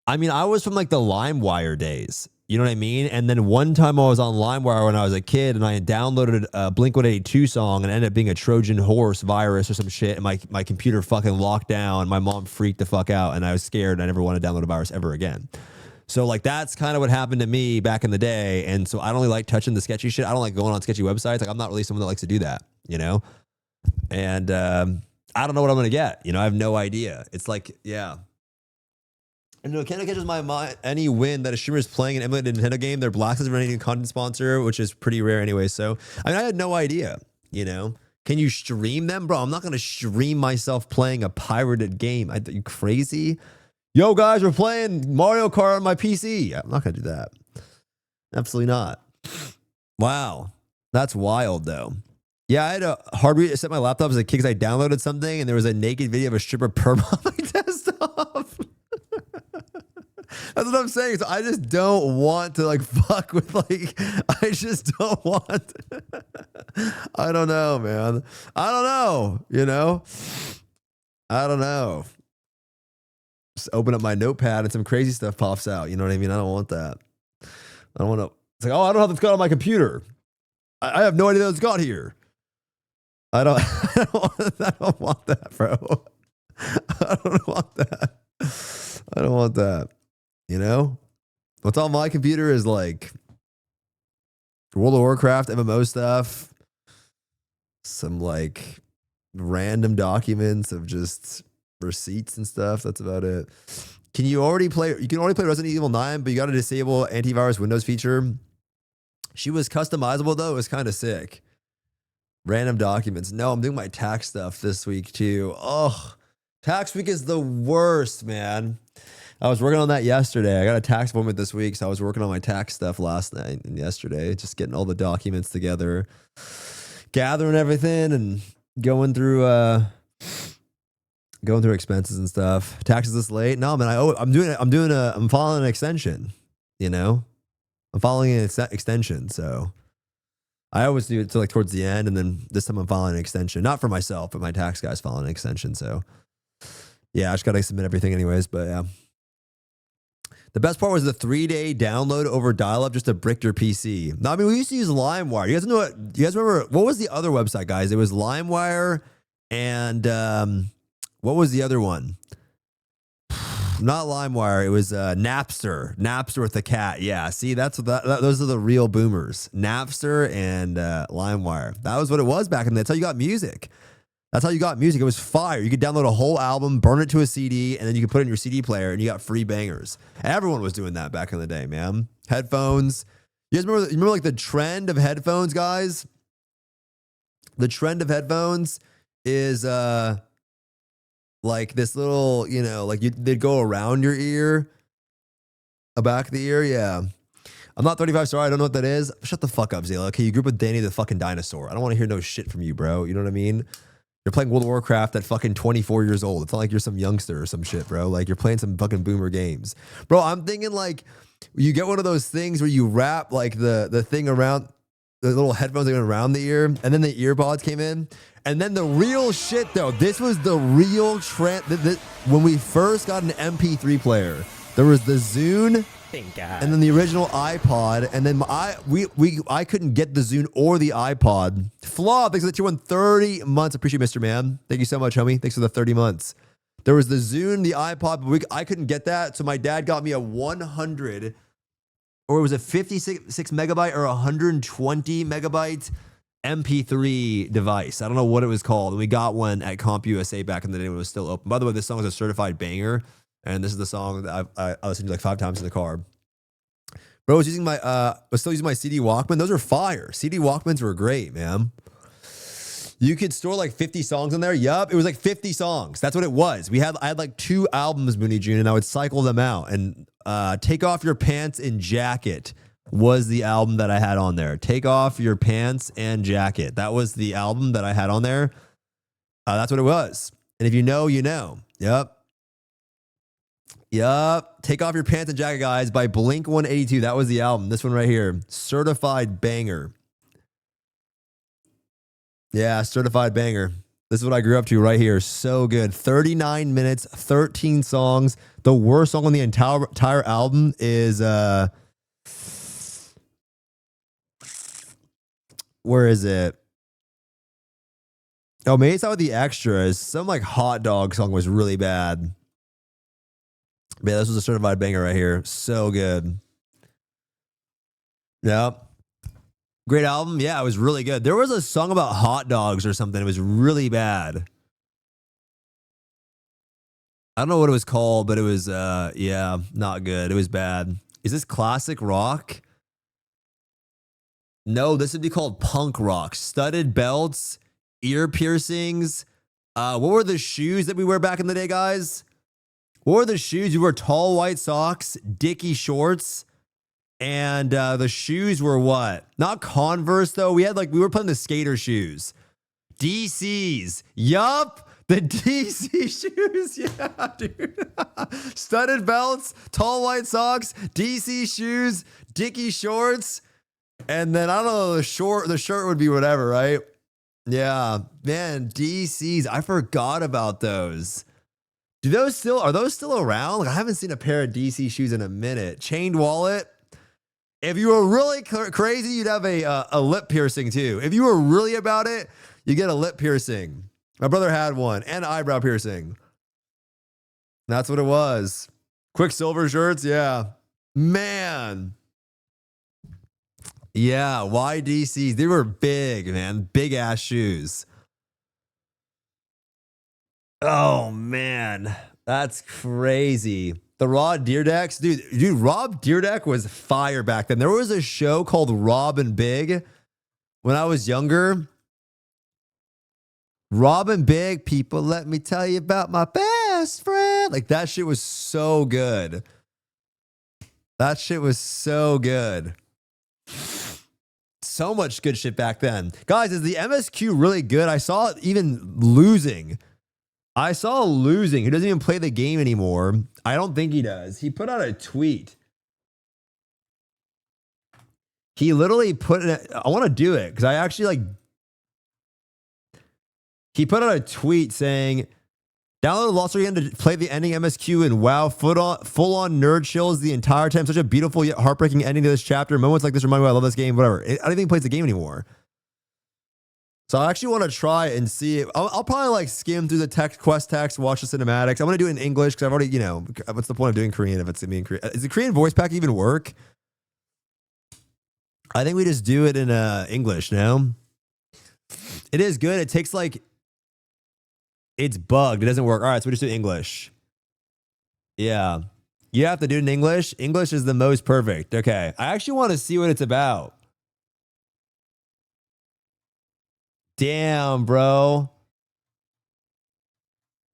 I mean, I was from like the LimeWire days, you know what I mean? And then one time I was on LimeWire when I was a kid and I had downloaded a Blink-182 song and it ended up being a Trojan horse virus or some shit. And my computer fucking locked down. My mom freaked the fuck out and I was scared. I never want to download a virus ever again. So like, that's kind of what happened to me back in the day. And so I don't really like touching the sketchy shit. I don't like going on sketchy websites. Like I'm not really someone that likes to do that, you know? And I don't know what I'm going to get. You know, I have no idea. It's like, yeah. And it kind of catches my mind, any win that a streamer is playing an emulated Nintendo game, they're blacklisted for any content sponsor, which is pretty rare anyway. So, I mean, I had no idea, you know. Can you stream them? Bro, I'm not going to stream myself playing a pirated game. Are you crazy? Yo, guys, we're playing Mario Kart on my PC. I'm not going to do that. Absolutely not. Wow. That's wild, though. Yeah, I had a hard reset my laptop as a kid because I downloaded something and there was a naked video of a stripper perm on my desktop. That's what I'm saying. So I just don't want to like fuck with like, I just don't want. I don't know, man. I don't know, you know? I don't know. Just open up my notepad and some crazy stuff pops out. You know what I mean? I don't want that. I don't want to. It's like, oh, I don't know how this got on my computer. I have no idea how it's got here. I don't want that, bro. I don't want that. I don't want that. You know? What's on my computer is like World of Warcraft, MMO stuff, some like random documents of just receipts and stuff. That's about it. Can you already play? You can already play Resident Evil 9, but you got to disable antivirus Windows feature. She was customizable though. It was kind of sick. Random documents. No, I'm doing my tax stuff this week too. Oh, tax week is the worst, man. I was working on that yesterday. I got a tax appointment this week, so I was working on my tax stuff last night and yesterday, just getting all the documents together, gathering everything, and going through expenses and stuff. Taxes this late? No, man. I'm following an extension. You know, I'm following an extension, so. I always do it to like towards the end, and then this time I'm following an extension. Not for myself, but my tax guy's following an extension. So yeah, I just gotta submit everything anyways. But yeah. The best part was the 3-day download over dial-up just to brick your PC. No, I mean, we used to use LimeWire. You guys remember what was the other website, guys? It was LimeWire and what was the other one? Not LimeWire. It was Napster. Napster with the cat. Yeah. See, those are the real boomers. Napster and LimeWire. That was what it was back in the day. That's how you got music. That's how you got music. It was fire. You could download a whole album, burn it to a CD, and then you could put it in your CD player, and you got free bangers. Everyone was doing that back in the day, man. Headphones. You guys remember like the trend of headphones, guys? The trend of headphones is like this little, you know, like they'd go around your ear, back of the ear. Yeah. I'm not 35, sorry. I don't know what that is. Shut the fuck up, Zayla. Okay, you grew up with Danny the fucking dinosaur. I don't want to hear no shit from you, bro. You know what I mean? You're playing World of Warcraft at fucking 24 years old. It's not like you're some youngster or some shit, bro. Like you're playing some fucking boomer games. Bro, I'm thinking like you get one of those things where you wrap like the thing around, the little headphones that go around the ear, and then the earpods came in. And then the real shit though, this was the real trend. When we first got an MP3 player, There was the Zune, and then the original iPod, and then I couldn't get the Zune or the iPod. Flaw, thanks for the 230 months. Appreciate Mr. Man. Thank you so much, homie. Thanks for the 30 months. There was the Zune, the iPod, but I couldn't get that, so my dad got me a 100, or it was a 56 megabyte or 120 megabyte MP3 device. I don't know what it was called. And we got one at CompUSA back in the day when it was still open. By the way, this song is a certified banger, and this is the song that I listened to like 5 times in the car. Bro, was still using my CD Walkman. Those are fire. CD Walkmans were great, man. You could store like 50 songs in there. Yup, it was like 50 songs. That's what it was. I had like 2 albums, Mooney June, and I would cycle them out. And Take Off Your Pants and Jacket was the album that I had on there. Take Off Your Pants and Jacket. That was the album that I had on there. That's what it was. And if you know, you know. Yep. Take Off Your Pants and Jacket, guys, by Blink 182. That was the album. This one right here. Certified banger. Yeah, certified banger. This is what I grew up to right here. So good. 39 minutes, 13 songs. The worst song on the entire album is where is it? Oh, maybe it's out with the extras. Some like hot dog song was really bad. Man, this was a certified banger right here. So good. Yep. Great album. Yeah, it was really good. There was a song about hot dogs or something. It was really bad. I don't know what it was called, but it was, yeah, not good. It was bad. Is this classic rock? No, this would be called punk rock. Studded belts, ear piercings. What were the shoes that we wear back in the day, guys? What were the shoes? You wore tall white socks, Dickie shorts, and the shoes were what? Not Converse, though. We were putting the skater shoes. DCs. Yup. The DC shoes. Yeah, dude. Studded belts, tall white socks, DC shoes, Dickie shorts. And then, I don't know, the shirt would be whatever, right? Yeah. Man, DCs. I forgot about those. Are those still around? Like, I haven't seen a pair of DC shoes in a minute. Chained wallet. If you were really crazy, you'd have a lip piercing too. If you were really about it, you get a lip piercing. My brother had one, and eyebrow piercing. That's what it was. Quicksilver shirts, yeah. Man. Yeah, YDCs. They were big, man. Big ass shoes. Oh, man. That's crazy. The Raw Deer Decks. Dude, Rob Deerdeck was fire back then. There was a show called Rob and Big when I was younger. Rob and Big, people, let me tell you about my best friend. Like, that shit was so good. That shit was so good. So much good shit back then. Guys, is the MSQ really good? I saw it even losing. He doesn't even play the game anymore. I don't think he does. He put out a tweet. He literally put it. I want to do it because I actually He put out a tweet saying, download Lost Again to play the ending MSQ and wow, full on nerd chills the entire time. Such a beautiful yet heartbreaking ending to this chapter. Moments like this remind me I love this game, whatever. I don't even play the game anymore. So I actually want to try and see it. I'll probably skim through the quest text, watch the cinematics. I'm going to do it in English because I've already, what's the point of doing Korean if it's going to be in Korean? Does the Korean voice pack even work? I think we just do it in English now. It is good. It takes it's bugged. It doesn't work. All right, so we just do English. Yeah. You have to do it in English. English is the most perfect. Okay. I actually want to see what it's about. Damn, bro.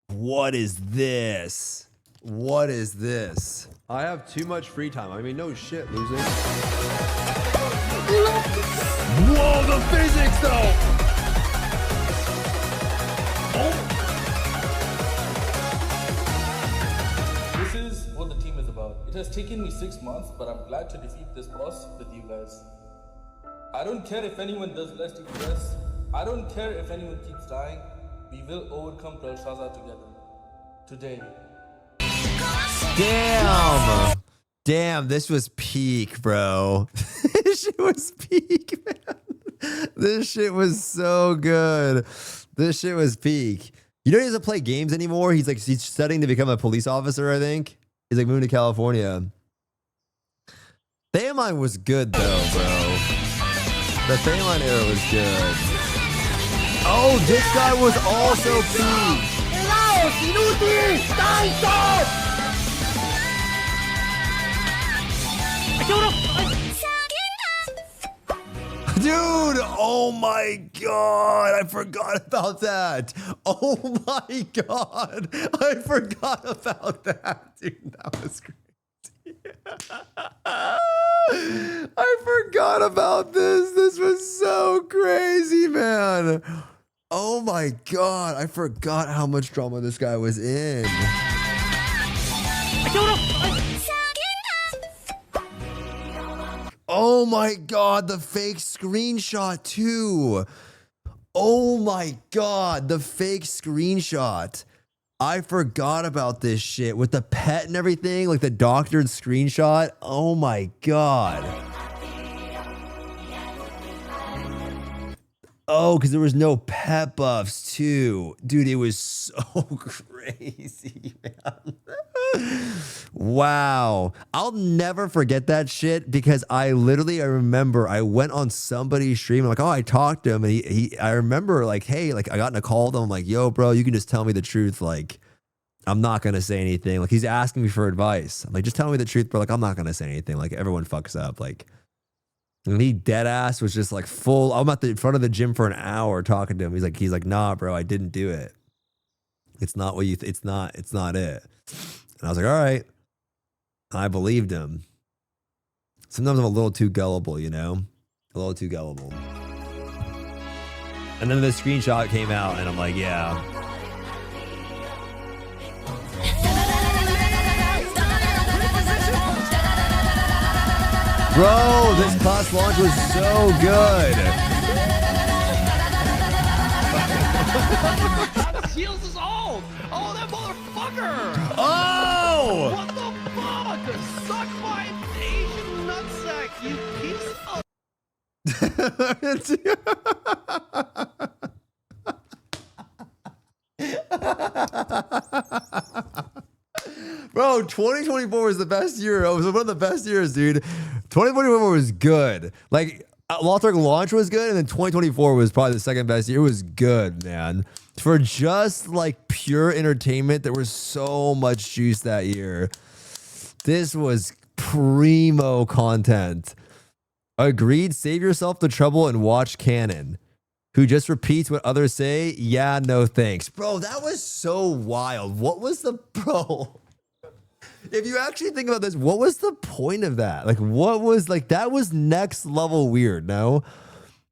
What is this? What is this? I have too much free time. I mean, no shit, losing. Whoa, the physics, though. Oh. This is what the team is about. It has taken me 6 months, but I'm glad to defeat this boss with you guys. I don't care if anyone does less to progress. I don't care if anyone keeps dying. We will overcome Belshazzar together. Today. Damn. Damn, this was peak, bro. This shit was peak, man. This shit was so good. This shit was peak. You know he doesn't play games anymore. He's studying to become a police officer, I think. He's like moving to California. Phalanx was good though, bro. The Phalanx era was good. Oh, this guy was also peak. Dude, oh my god, I forgot about that. Oh my god, I forgot about that. Dude, that was crazy. I forgot about this. This was so crazy, man. Oh my god, I forgot how much drama this guy was in. Oh my god, the fake screenshot too. Oh my god, the fake screenshot. I forgot about this shit with the pet and everything, like the doctored screenshot. Oh my god. Oh, because there was no pet buffs too. Dude, it was so crazy, man. Wow. I'll never forget that shit because I remember I went on somebody's stream and like, oh, I talked to him and I remember like, hey, like I got in a call with him. I'm like, yo, bro, you can just tell me the truth. Like, I'm not going to say anything. Like he's asking me for advice. I'm like, just tell me the truth, bro. Like, I'm not going to say anything. Like everyone fucks up. Like, and he dead ass was just like full. I'm at the front of the gym for an hour talking to him. He's like, nah, bro, I didn't do it. It's not what you. It's not it. And I was like, all right. And I believed him. Sometimes I'm a little too gullible, you know, a little too gullible. And then the screenshot came out, and I'm like, yeah. Bro, this class launch was so good. That seals us all. Oh, that motherfucker. Oh! What the fuck? Suck my Asian nutsack, you piece of... Bro, 2024 was the best year. It was one of the best years, dude. 2024 was good. Like, Lost Ark launch was good, and then 2024 was probably the second best year. It was good, man. For just like pure entertainment, there was so much juice that year. This was primo content. Agreed, save yourself the trouble and watch Canon, who just repeats what others say. Yeah, no thanks. Bro, that was so wild. What was the, bro? If you actually think about this, what was the point of that? Like, what was, like, that was next level weird, no?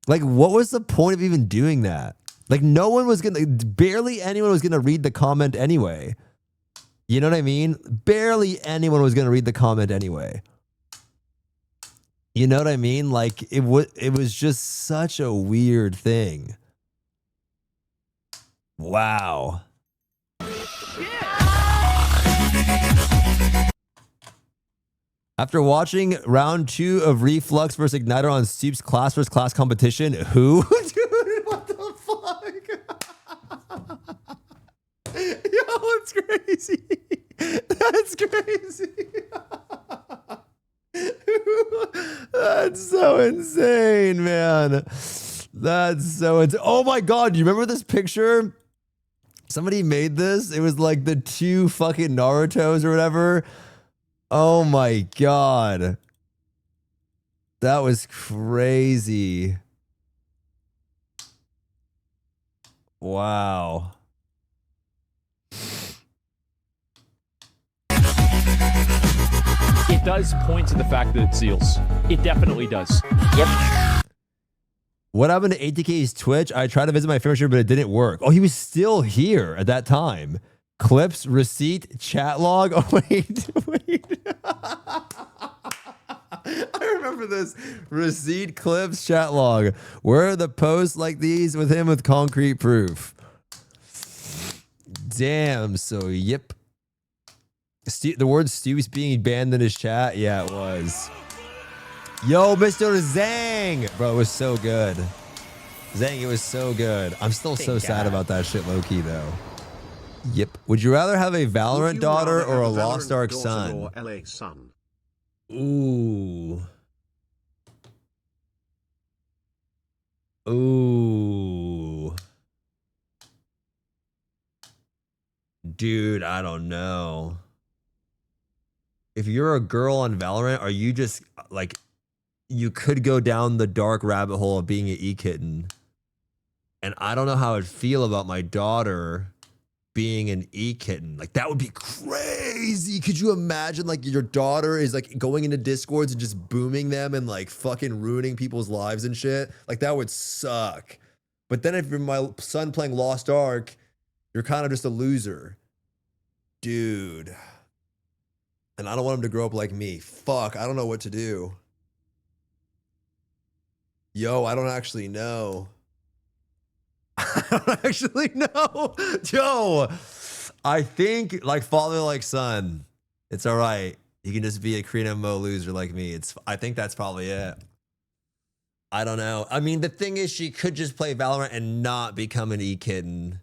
Like, what was the point of even doing that? Like, no one was gonna, barely anyone was gonna read the comment anyway. You know what I mean? Barely anyone was gonna read the comment anyway. You know what I mean? Like, it was just such a weird thing. Wow. After watching round 2 of Reflux versus Igniter on Stoopzz class versus class competition, who? Dude, what the fuck? Yo, it's crazy. That's crazy. That's so insane, man. That's so insane. Oh my God, do you remember this picture? Somebody made this. It was like the 2 fucking Narutos or whatever. Oh my God. That was crazy. Wow. It does point to the fact that it seals. It definitely does. Yep. What happened to ATK's Twitch? I tried to visit my finisher, but it didn't work. Oh, he was still here at that time. Clips, receipt, chat log. Oh, wait. I remember this. Receipt, clips, chat log. Where are the posts like these with him with concrete proof? Damn, so yep. The word Stoopzz being banned in his chat? Yeah, it was. Yo, Mr. Zang! Bro, it was so good. Zang, it was so good. I'm still so sad about that shit low-key, though. Yep. Would you rather have a Valorant daughter or a Lost Ark son? Or LA son? Ooh. Ooh. Dude, I don't know. If you're a girl on Valorant, are you just like, you could go down the dark rabbit hole of being an e-kitten. And I don't know how I'd feel about my daughter being an e-kitten. Like, that would be crazy. Could you imagine, like, your daughter is like going into Discords and just booming them and like fucking ruining people's lives and shit? Like, that would suck. But then if you're my son playing Lost Ark, you're kind of just a loser. Dude. And I don't want him to grow up like me. Fuck, I don't know what to do. Yo, I don't actually know. I don't actually know. Yo, I think like father, like son. It's all right. You can just be a Korean MMO loser like me. I think that's probably it. I don't know. I mean, the thing is, she could just play Valorant and not become an e-kitten.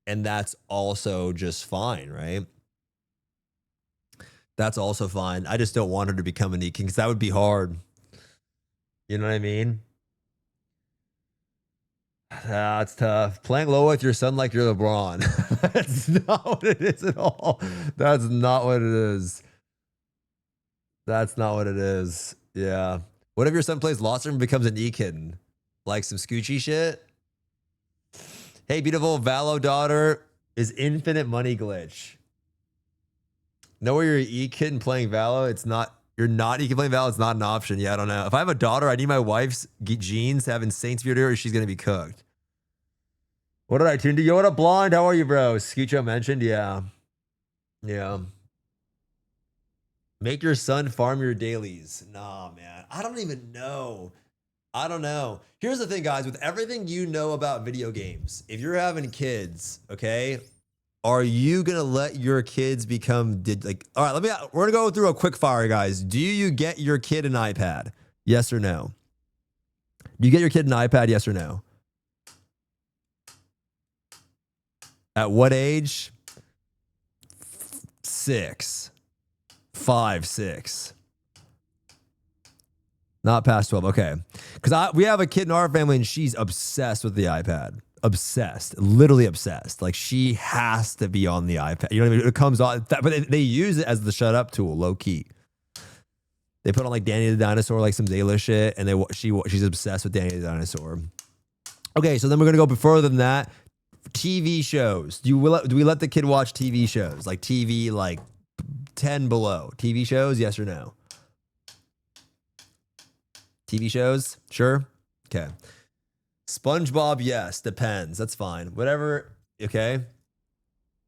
And that's also just fine, right? That's also fine. I just don't want her to become an e-kitten because that would be hard. You know what I mean? That's tough. Playing low with your son like you're LeBron. That's not what it is at all. That's not what it is. That's not what it is. Yeah. What if your son plays Lost Ark and becomes an e-kitten? Like some Scoochie shit? Hey, beautiful Valo daughter is infinite money glitch. Know where you're e-kitten playing Valo? It's not. You're not e-kitten playing Valo. It's not an option. Yeah, I don't know. If I have a daughter, I need my wife's genes to have insane spirit or she's gonna be cooked. What did I tune to? Yo, what up, Blonde? How are you, bro? Scoocho mentioned. Yeah. Yeah. Make your son farm your dailies. Nah, man. I don't even know. I don't know. Here's the thing, guys. With everything you know about video games, if you're having kids, okay, are you gonna let your kids become like? All right, we're gonna go through a quick fire, guys. Do you get your kid an iPad? Yes or no? Do you get your kid an iPad? Yes or no? At what age? 6. 5, 6. Not past 12. Okay. Because we have a kid in our family and she's obsessed with the iPad. Obsessed. Literally obsessed. Like, she has to be on the iPad. You know what I mean? It comes on. But they use it as the shut up tool, low key. They put on like Danny the Dinosaur, like some Zayla shit, and she's obsessed with Danny the Dinosaur. Okay, so then we're going to go further than that. TV shows. Do we let the kid watch TV shows? Like TV, like 10 below. TV shows, yes or no? TV shows? Sure? Okay. SpongeBob, yes. Depends. That's fine. Whatever. Okay.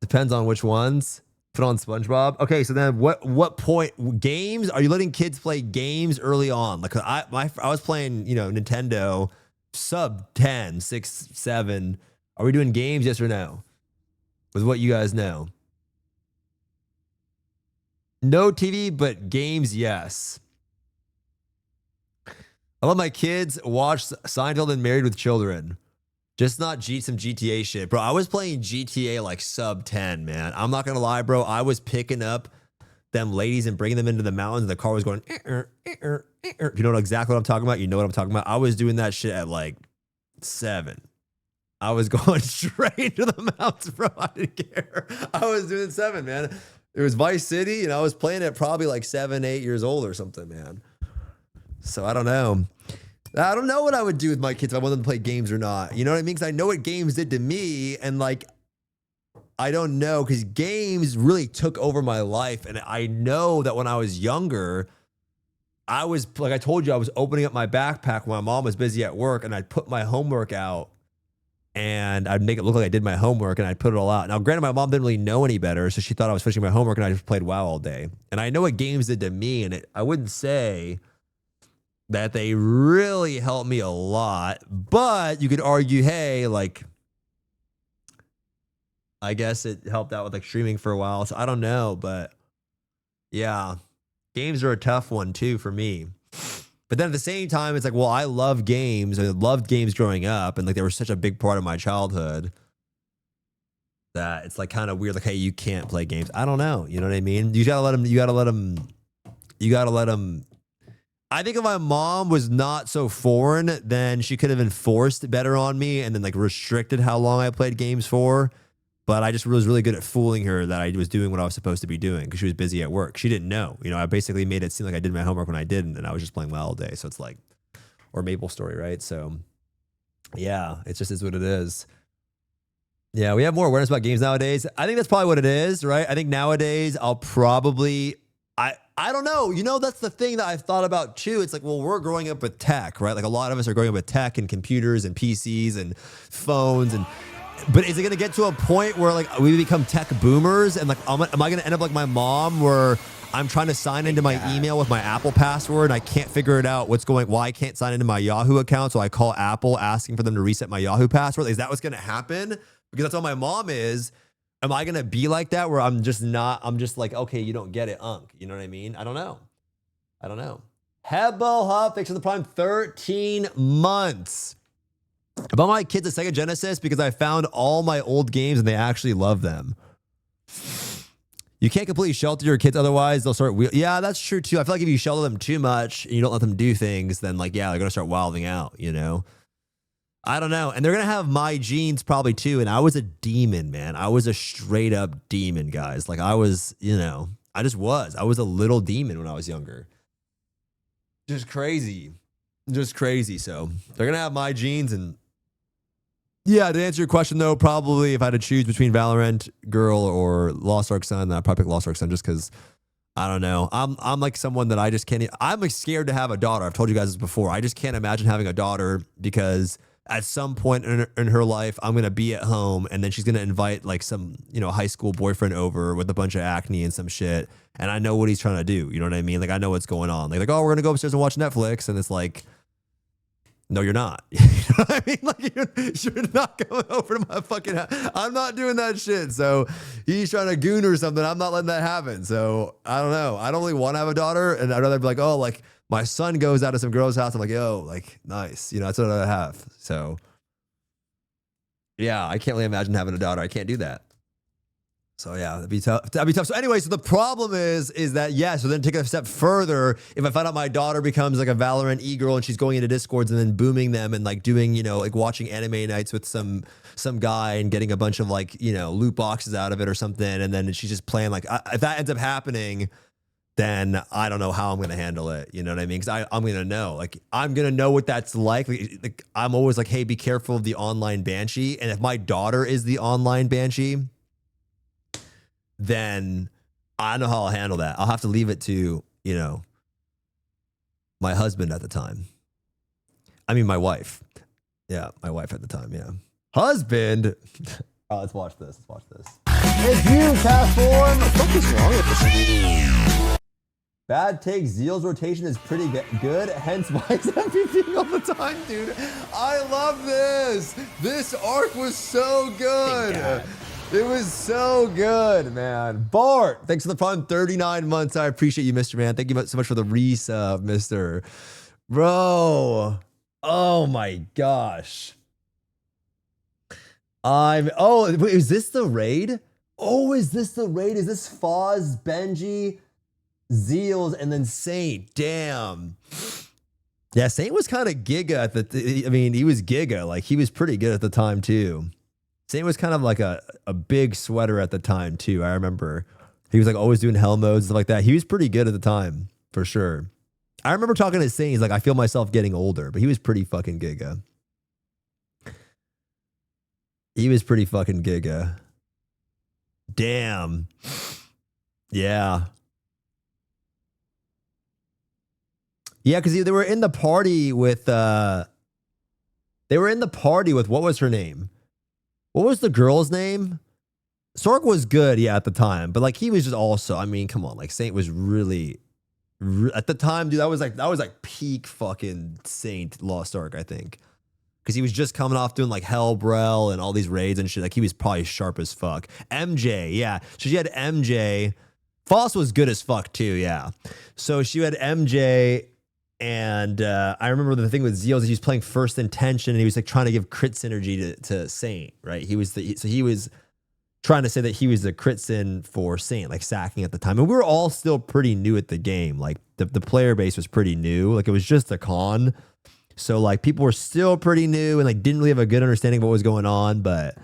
Depends on which ones. Put on SpongeBob. Okay, so then what point? Games? Are you letting kids play games early on? Like I was playing, Nintendo sub 10, 6, 7. Are we doing games? Yes or no? With what you guys know. No TV, but games, yes. I let my kids watch Seinfeld and Married with Children. Just not some GTA shit. Bro, I was playing GTA like sub 10, man. I'm not going to lie, bro. I was picking up them ladies and bringing them into the mountains. And the car was going, If you know exactly what I'm talking about, you know what I'm talking about. I was doing that shit at like 7. I was going straight to the mountains, bro. I didn't care. I was doing 7, man. It was Vice City, and I was playing it probably like 7, 8 years old or something, man. So I don't know. I don't know what I would do with my kids if I wanted them to play games or not. You know what I mean? Because I know what games did to me, and like, I don't know, because games really took over my life. And I know that when I was younger, I was, like I told you, I was opening up my backpack when my mom was busy at work, and I'd put my homework out, and I'd make it look like I did my homework, and I'd put it all out. Now, granted, my mom didn't really know any better, so she thought I was finishing my homework, and I just played WoW all day. And I know what games did to me, and I wouldn't say that they really helped me a lot, but you could argue, hey, like, I guess it helped out with like streaming for a while. So I don't know, but Yeah. Games are a tough one too for me. But then at the same time, it's like, well, I love games. I loved games growing up, and like they were such a big part of my childhood that it's like kind of weird. Like, hey, you can't play games. I don't know. You know what I mean? You gotta let them. You gotta let them. You gotta let them. I think if my mom was not so foreign, then she could have enforced better on me and then like restricted how long I played games for. But I just was really good at fooling her that I was doing what I was supposed to be doing because she was busy at work. She didn't know. You know, I basically made it seem like I did my homework when I didn't, and I was just playing WoW all day. So it's like, or Maple Story, right? So yeah, it just is what it is. Yeah, we have more awareness about games nowadays. I think that's probably what it is, right? I think nowadays I'll probably, I don't know. You know, that's the thing that I've thought about too. It's like, well, we're growing up with tech, right? Like a lot of us are growing up with tech and computers and PCs and phones and, but is it going to get to a point where like we become tech boomers and like, am I going to end up like my mom where I'm trying to sign into my email with my Apple password and I can't figure it out why I can't sign into my Yahoo account. So I call Apple asking for them to reset my Yahoo password. Is that what's going to happen? Because that's how my mom is. Am I going to be like that where I'm just like, okay, you don't get it, Unk. You know what I mean? I don't know. Hebbo Huff, thanks for the Prime 13 months. I bought my kids a Sega Genesis because I found all my old games and they actually love them. You can't completely shelter your kids, otherwise they'll start. Yeah, that's true too. I feel like if you shelter them too much and you don't let them do things, then like, yeah, they're going to start wilding out, you know? I don't know. And they're going to have my genes probably too. And I was a demon, man. I was a straight up demon, guys. Like I was, you know, I was a little demon when I was younger. Just crazy. So they're going to have my genes. And yeah, to answer your question though, probably if I had to choose between Valorant Girl or Lost Ark Son, I'd probably pick Lost Ark Son just because I don't know. I'm like someone that I just can't, I'm like scared to have a daughter. I've told you guys this before. I just can't imagine having a daughter because at some point in her life, I'm going to be at home and then she's going to invite like some, you know, high school boyfriend over with a bunch of acne and some shit. And I know what he's trying to do. You know what I mean? Like, I know what's going on. Like, oh, we're going to go upstairs and watch Netflix. And it's like, no, you're not. You know what I mean? Like, you're not going over to my fucking house. I'm not doing that shit. So he's trying to goon or something. I'm not letting that happen. So I don't know. I don't really want to have a daughter. And I'd rather be like, oh, like, my son goes out to some girl's house. I'm like, yo, like, nice. You know, that's what I have. So, yeah, I can't really imagine having a daughter. I can't do that. So, yeah, that'd be tough. So, anyway, so the problem is that, yeah, so then take it a step further. If I find out my daughter becomes like a Valorant e-girl and she's going into Discords and then booming them and like doing, you know, like watching anime nights with some guy and getting a bunch of like, you know, loot boxes out of it or something. And then she's just playing like, if that ends up happening, then I don't know how I'm going to handle it. You know what I mean? Because I'm going to know. Like, I'm going to know what that's like. Like. I'm always like, hey, be careful of the online banshee. And if my daughter is the online banshee, then I don't know how I'll handle that. I'll have to leave it to, you know, my husband at the time. I mean, my wife. Yeah, my wife at the time, yeah. Husband? Oh, let's watch this. It's you, Catform. What is wrong with this? Bad take, Zeal's rotation is pretty good, hence why he's MVPing all the time, dude. I love this. This arc was so good. It was so good, man. Bart, thanks for the Prime 39 months. I appreciate you, Mr. Man. Thank you so much for the resub, Mr. Bro. Oh my gosh. Oh, wait, is this the raid? Oh, is this the raid? Is this Foz, Benji, Zeals, and then Saint? Damn. Yeah, Saint was kind of giga at the, I mean, he was giga. Like, he was pretty good at the time, too. Saint was kind of like a big sweater at the time, too. I remember he was like always doing hell modes, stuff like that. He was pretty good at the time, for sure. I remember talking to Saint. He's like, I feel myself getting older, but he was pretty fucking giga. He was pretty fucking giga. Damn. Yeah. Yeah, because they were in the party with, what was her name? What was the girl's name? Sork was good, yeah, at the time. But like, he was just also, I mean, come on. Like, Saint was really, at the time, dude, that was like peak fucking Saint Lost Ark, I think. Because he was just coming off doing like Hellbrell and all these raids and shit. Like, he was probably sharp as fuck. MJ, yeah. So she had MJ Foss was good as fuck too, yeah. So she had MJ, and I remember the thing with Zeal is he was playing first intention, and he was like trying to give crit synergy to Saint, right? He was trying to say that he was the crit sin for Saint, like sacking at the time. And we were all still pretty new at the game. Like the player base was pretty new. Like it was just a con. So like people were still pretty new and like didn't really have a good understanding of what was going on. But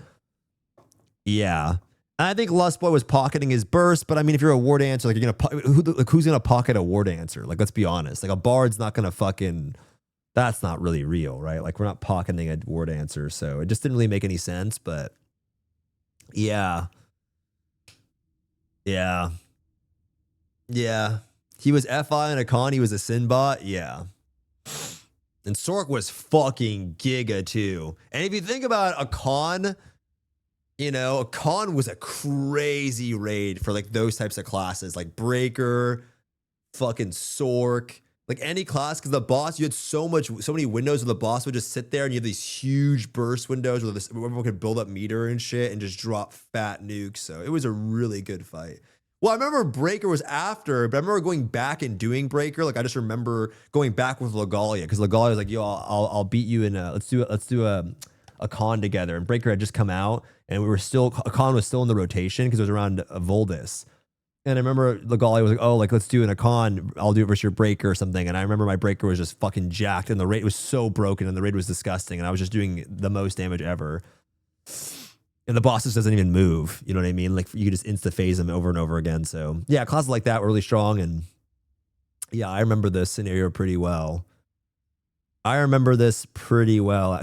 yeah. And I think Lustboy was pocketing his burst, but I mean, if you're a ward answer, like you're gonna who's gonna pocket a ward answer? Like, let's be honest. Like a bard's not gonna fucking. That's not really real, right? Like we're not pocketing a ward answer, so it just didn't really make any sense. But yeah, yeah. He was FI and a con. He was a sin bot. Yeah. And Sork was fucking giga too. And if you think about a con. You know, a con was a crazy raid for like those types of classes, like Breaker, fucking Sork, like any class. Because the boss, you had so many windows where the boss would just sit there, and you have these huge burst windows where everyone could build up meter and shit and just drop fat nukes. So it was a really good fight. Well, I remember Breaker was after, but I remember going back and doing Breaker. Like I just remember going back with Legalia because Legalia was like, "Yo, I'll beat you in let's do a con together." And Breaker had just come out. And a con was still in the rotation because it was around Voldis. And I remember Legalia was like, oh, like, let's do a con. I'll do it versus your Breaker or something. And I remember my Breaker was just fucking jacked and the raid was so broken and the raid was disgusting. And I was just doing the most damage ever. And the boss just doesn't even move. You know what I mean? Like, you could just insta-phase him over and over again. So, yeah, classes like that were really strong. And, yeah, I remember this scenario pretty well. This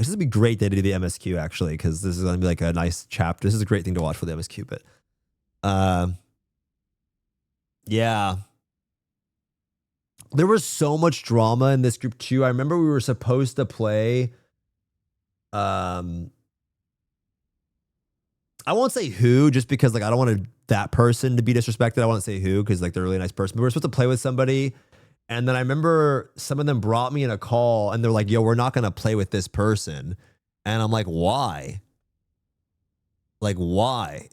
would be great day to do the MSQ, actually, because this is going to be like a nice chapter. This is a great thing to watch for the MSQ, but yeah. There was so much drama in this group too. I remember we were supposed to play I won't say who, just because like I don't want that person to be disrespected. I won't say who because like they're a really nice person. But we were supposed to play with somebody. And then I remember some of them brought me in a call and they're like, yo, we're not going to play with this person. And I'm like, why? Like, why?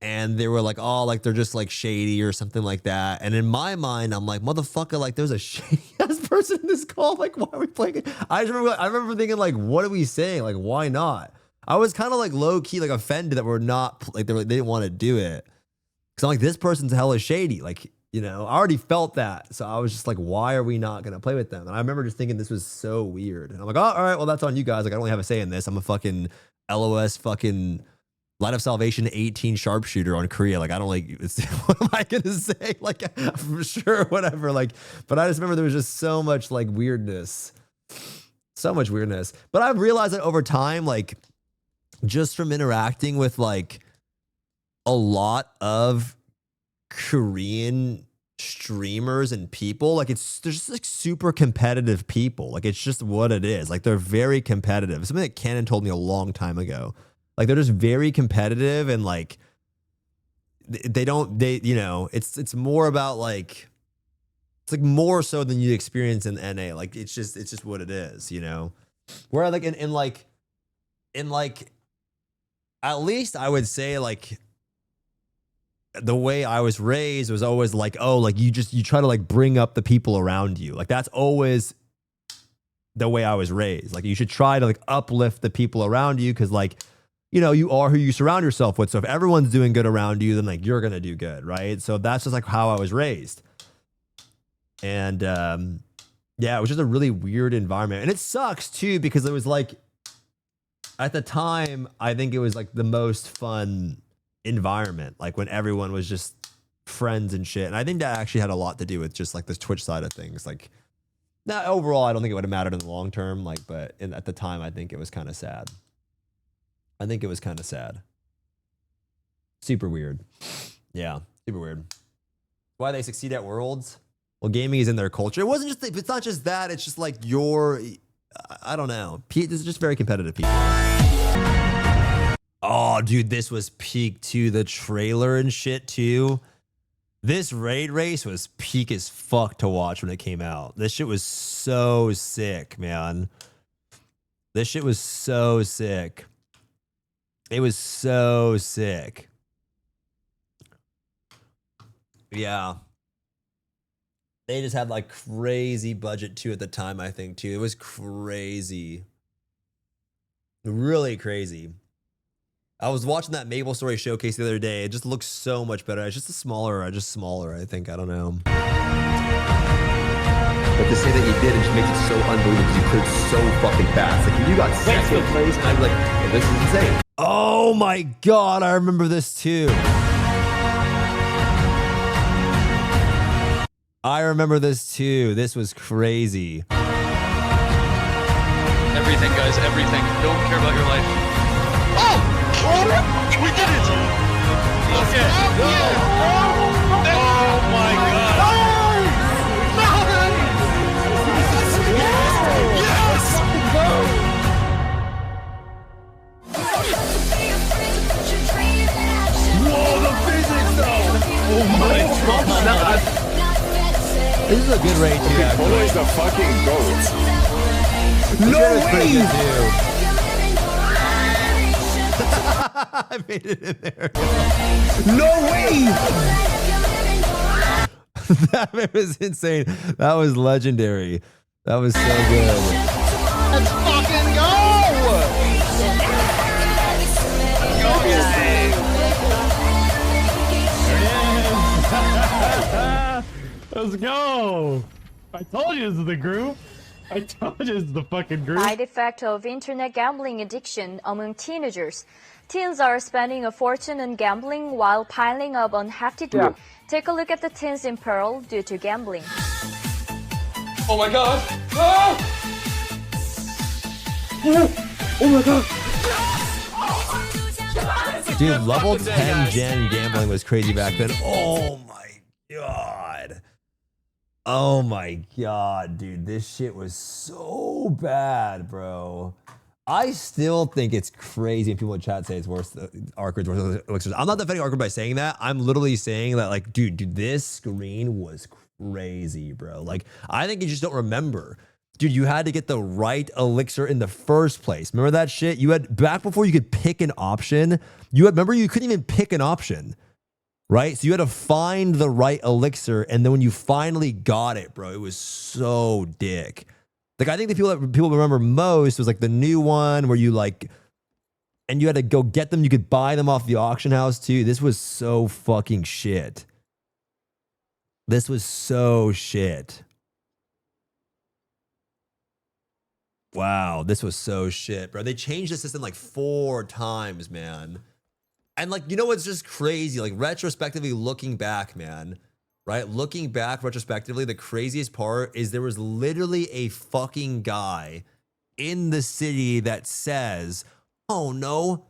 And they were like, oh, like they're just like shady or something like that. And in my mind, I'm like, motherfucker, like there's a shady ass person in this call. Like, why are we playing it? I remember thinking like, what are we saying? Like, why not? I was kind of like low key, like offended that we're not like, they didn't want to do it. Cause I'm like, this person's hella shady. Like, you know, I already felt that. So I was just like, why are we not going to play with them? And I remember just thinking this was so weird. And I'm like, oh, all right, well, that's on you guys. Like, I don't really have a say in this. I'm a fucking LOS fucking Light of Salvation 18 sharpshooter on Korea. Like, I don't like, what am I going to say? Like, I'm sure, whatever. Like, but I just remember there was just so much like weirdness. So much weirdness. But I've realized that over time, like, just from interacting with like a lot of Korean streamers and people, like they're just like super competitive people. Like it's just what it is. Like they're very competitive. Something that Cannon told me a long time ago. Like they're just very competitive and like they you know, it's more about like, it's like more so than you experience in NA. Like it's just what it is, you know? Where like in like at least I would say like the way I was raised was always like, oh, like you try to like bring up the people around you. Like that's always the way I was raised. Like you should try to like uplift the people around you because like, you know, you are who you surround yourself with. So if everyone's doing good around you, then like you're going to do good, right? So that's just like how I was raised. And yeah, it was just a really weird environment. And it sucks too because it was like, at the time, I think it was like the most fun environment, like when everyone was just friends and shit. And I think that actually had a lot to do with just like this Twitch side of things. Like, now overall, I don't think it would have mattered in the long term. Like, but at the time, I think it was kind of sad. Super weird. Yeah, super weird. Why they succeed at Worlds? Well, gaming is in their culture. It wasn't just. It's not just that. It's just like I don't know. This is just very competitive people. Oh, dude, this was peak too. The trailer and shit too. This raid race was peak as fuck to watch when it came out. This shit was so sick, man. This shit was so sick. It was so sick. Yeah. They just had like crazy budget too at the time, I think too. It was crazy. Really crazy. I was watching that Maple Story showcase the other day. It just looks so much better. It's just smaller, I think. I don't know. But to say that you did, it just makes it so unbelievable because you cleared so fucking fast. Like, if you got second place, I'd be like, hey, this is insane. Oh my God, I remember this too. I remember this too. This was crazy. Everything, guys, everything. Don't care about your life. Oh! We did it! Okay. Oh my God! Yes! Whoa, the physics though! Oh my God! This is a good raid too. Polo is the fucking goat. No way! I made it in there. No way! That was insane. That was legendary. That was so good. Let's fucking go! Let's go. I told you this is the group. I told you this is the fucking group. Side effect of internet gambling addiction among teenagers. Teens are spending a fortune on gambling while piling up on hefty debt. Take a look at the teens in peril due to gambling. Oh my God! Ah! Oh my God! Dude, level 10 gen gambling was crazy back then. Oh my God. Oh my God, dude. This shit was so bad, bro. I still think it's crazy and people in chat say it's worse. Arcard's worse elixirs. I'm not defending Arcard by saying that. I'm literally saying that, like, dude, this screen was crazy, bro. Like, I think you just don't remember. Dude, you had to get the right elixir in the first place. Remember that shit? You had, back before you could pick an option, remember you couldn't even pick an option, right? So you had to find the right elixir, and then when you finally got it, bro, it was so dick. Like, I think the people remember most was like the new one where you like, and you had to go get them. You could buy them off the auction house too. This was so fucking shit. This was so shit. Wow, this was so shit, bro. They changed the system like 4 times, man. And like, you know what's just crazy? Like, retrospectively looking back, man, right? Looking back retrospectively, the craziest part is there was literally a fucking guy in the city that says, oh no,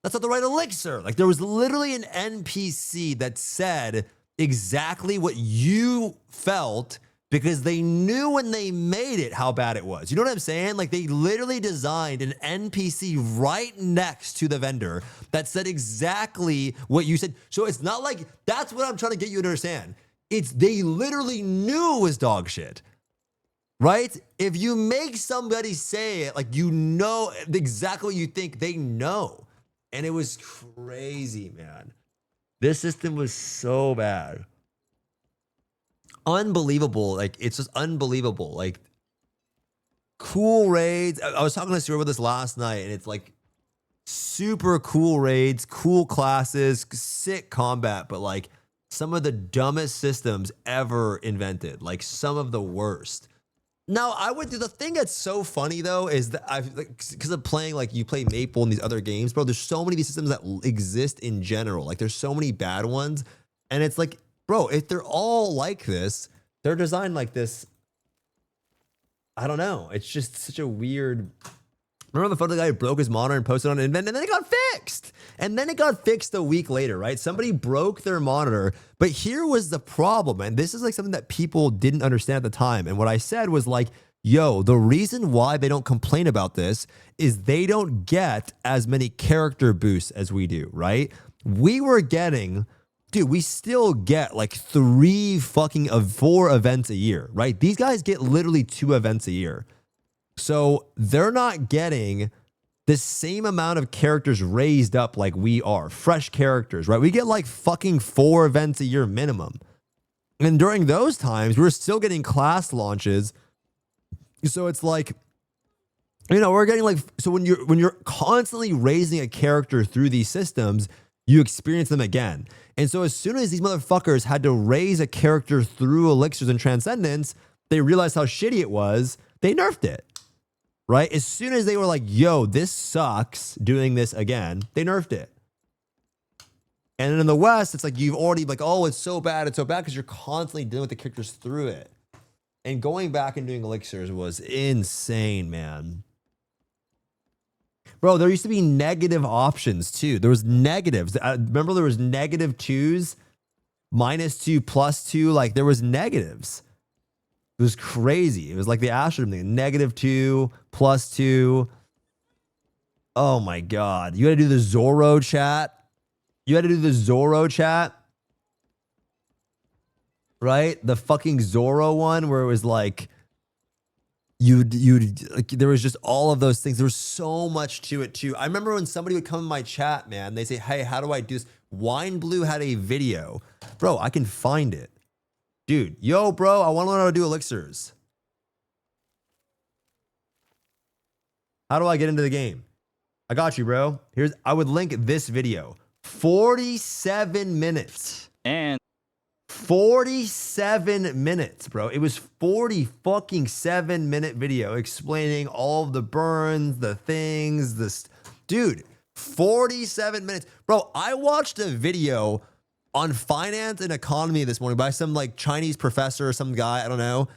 that's not the right elixir. Like, there was literally an NPC that said exactly what you felt because they knew when they made it how bad it was. You know what I'm saying? Like, they literally designed an NPC right next to the vendor that said exactly what you said. So it's not like, that's what I'm trying to get you to understand. It's, they literally knew it was dog shit, right? If you make somebody say it, like, you know exactly what you think, they know. And it was crazy, man. This system was so bad. Unbelievable. Like, it's just unbelievable. Like, cool raids. I was talking to Stuart about this last night, and it's like super cool raids, cool classes, sick combat, but like some of the dumbest systems ever invented. Like, some of the worst. Now, I would do the thing that's so funny though is that I've, like, because of playing, like, you play Maple and these other games, bro. There's so many of these systems that exist in general. Like, there's so many bad ones, and it's like, bro, if they're all like this, they're designed like this. I don't know. It's just such a weird. Remember the photo of the guy who broke his monitor and posted on it, and then it got fixed. And then it got fixed a week later, right? Somebody broke their monitor. But here was the problem, and this is like something that people didn't understand at the time. And what I said was like, yo, the reason why they don't complain about this is they don't get as many character boosts as we do, right? We were getting, dude, we still get like 4 events a year, right? These guys get literally 2 events a year. So they're not getting the same amount of characters raised up like we are. Fresh characters, right? We get like fucking 4 events a year minimum. And during those times, we're still getting class launches. So it's like, you know, we're getting like, so when you're constantly raising a character through these systems, you experience them again. And so as soon as these motherfuckers had to raise a character through elixirs and transcendence, they realized how shitty it was. They nerfed it, right? As soon as they were like, yo, this sucks doing this again, they nerfed it. And then in the West, it's like you've already like, oh, it's so bad because you're constantly dealing with the characters through it. And going back and doing elixirs was insane, man. Bro, there used to be negative options too. There was negatives. Remember there was -2s, -2, +2. Like there was negatives. It was crazy. It was like the Astrodome thing. -2, +2. Oh my God. You had to do the Zorro chat. Right? The fucking Zorro one where it was like, like, there was just all of those things. There was so much to it too. I remember when somebody would come in my chat, man, they say, hey, how do I do this? Wine Blue had a video. Bro, I can find it. Dude, yo, bro, I want to learn how to do elixirs. How do I get into the game? I got you, bro. I would link this video. 47 minutes. And 47 minutes, bro. It was 47-minute video explaining all of the burns, the things, dude, 47 minutes. Bro, I watched a video on finance and economy this morning by some like Chinese professor or some guy, I don't know.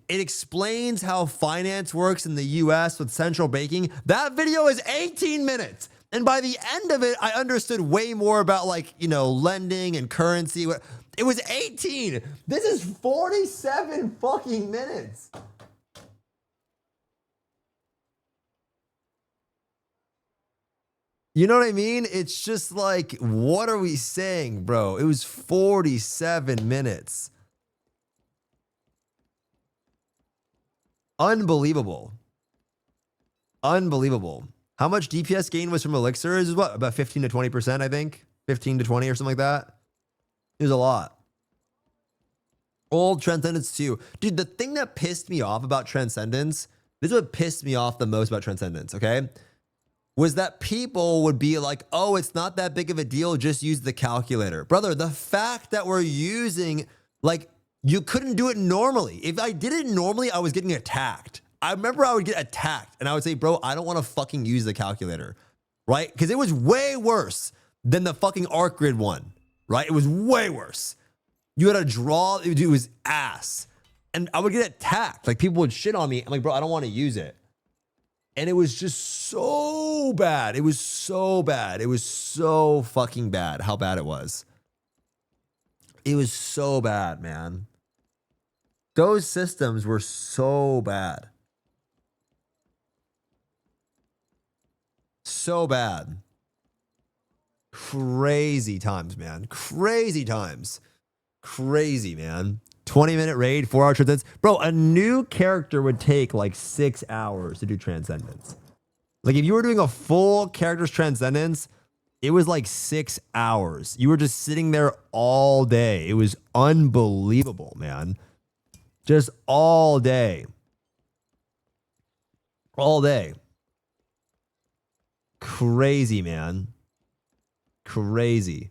It explains how finance works in the US with central banking. That video is 18 minutes. And by the end of it, I understood way more about like, you know, lending and currency. It was 18. This is 47 fucking minutes. You know what I mean? It's just like, what are we saying, bro? It was 47 minutes. Unbelievable. Unbelievable. How much DPS gain was from elixirs? Is what? About 15 to 20%, I think. 15 to 20 or something like that. It was a lot. Old Transcendence 2. Dude, the thing that pissed me off about Transcendence, this is what pissed me off the most about Transcendence, okay? Was that people would be like, oh, it's not that big of a deal, just use the calculator. Brother, the fact that we're using, like, you couldn't do it normally. If I did it normally, I was getting attacked. I remember I would get attacked and I would say, bro, I don't want to fucking use the calculator, right? Because it was way worse than the fucking arc grid one, right? It was way worse. You had to draw, it was ass. And I would get attacked. Like people would shit on me. I'm like, bro, I don't want to use it. And it was just so bad. It was so bad. It was so fucking bad how bad it was. It was so bad, man. Those systems were so bad. So bad. Crazy times, man. Crazy times. Crazy, man. 20-minute raid, 4-hour transcendence. Bro, a new character would take like 6 hours to do transcendence. Like if you were doing a full character's transcendence, it was like 6 hours. You were just sitting there all day. It was unbelievable, man. Just all day. All day. Crazy, man. Crazy.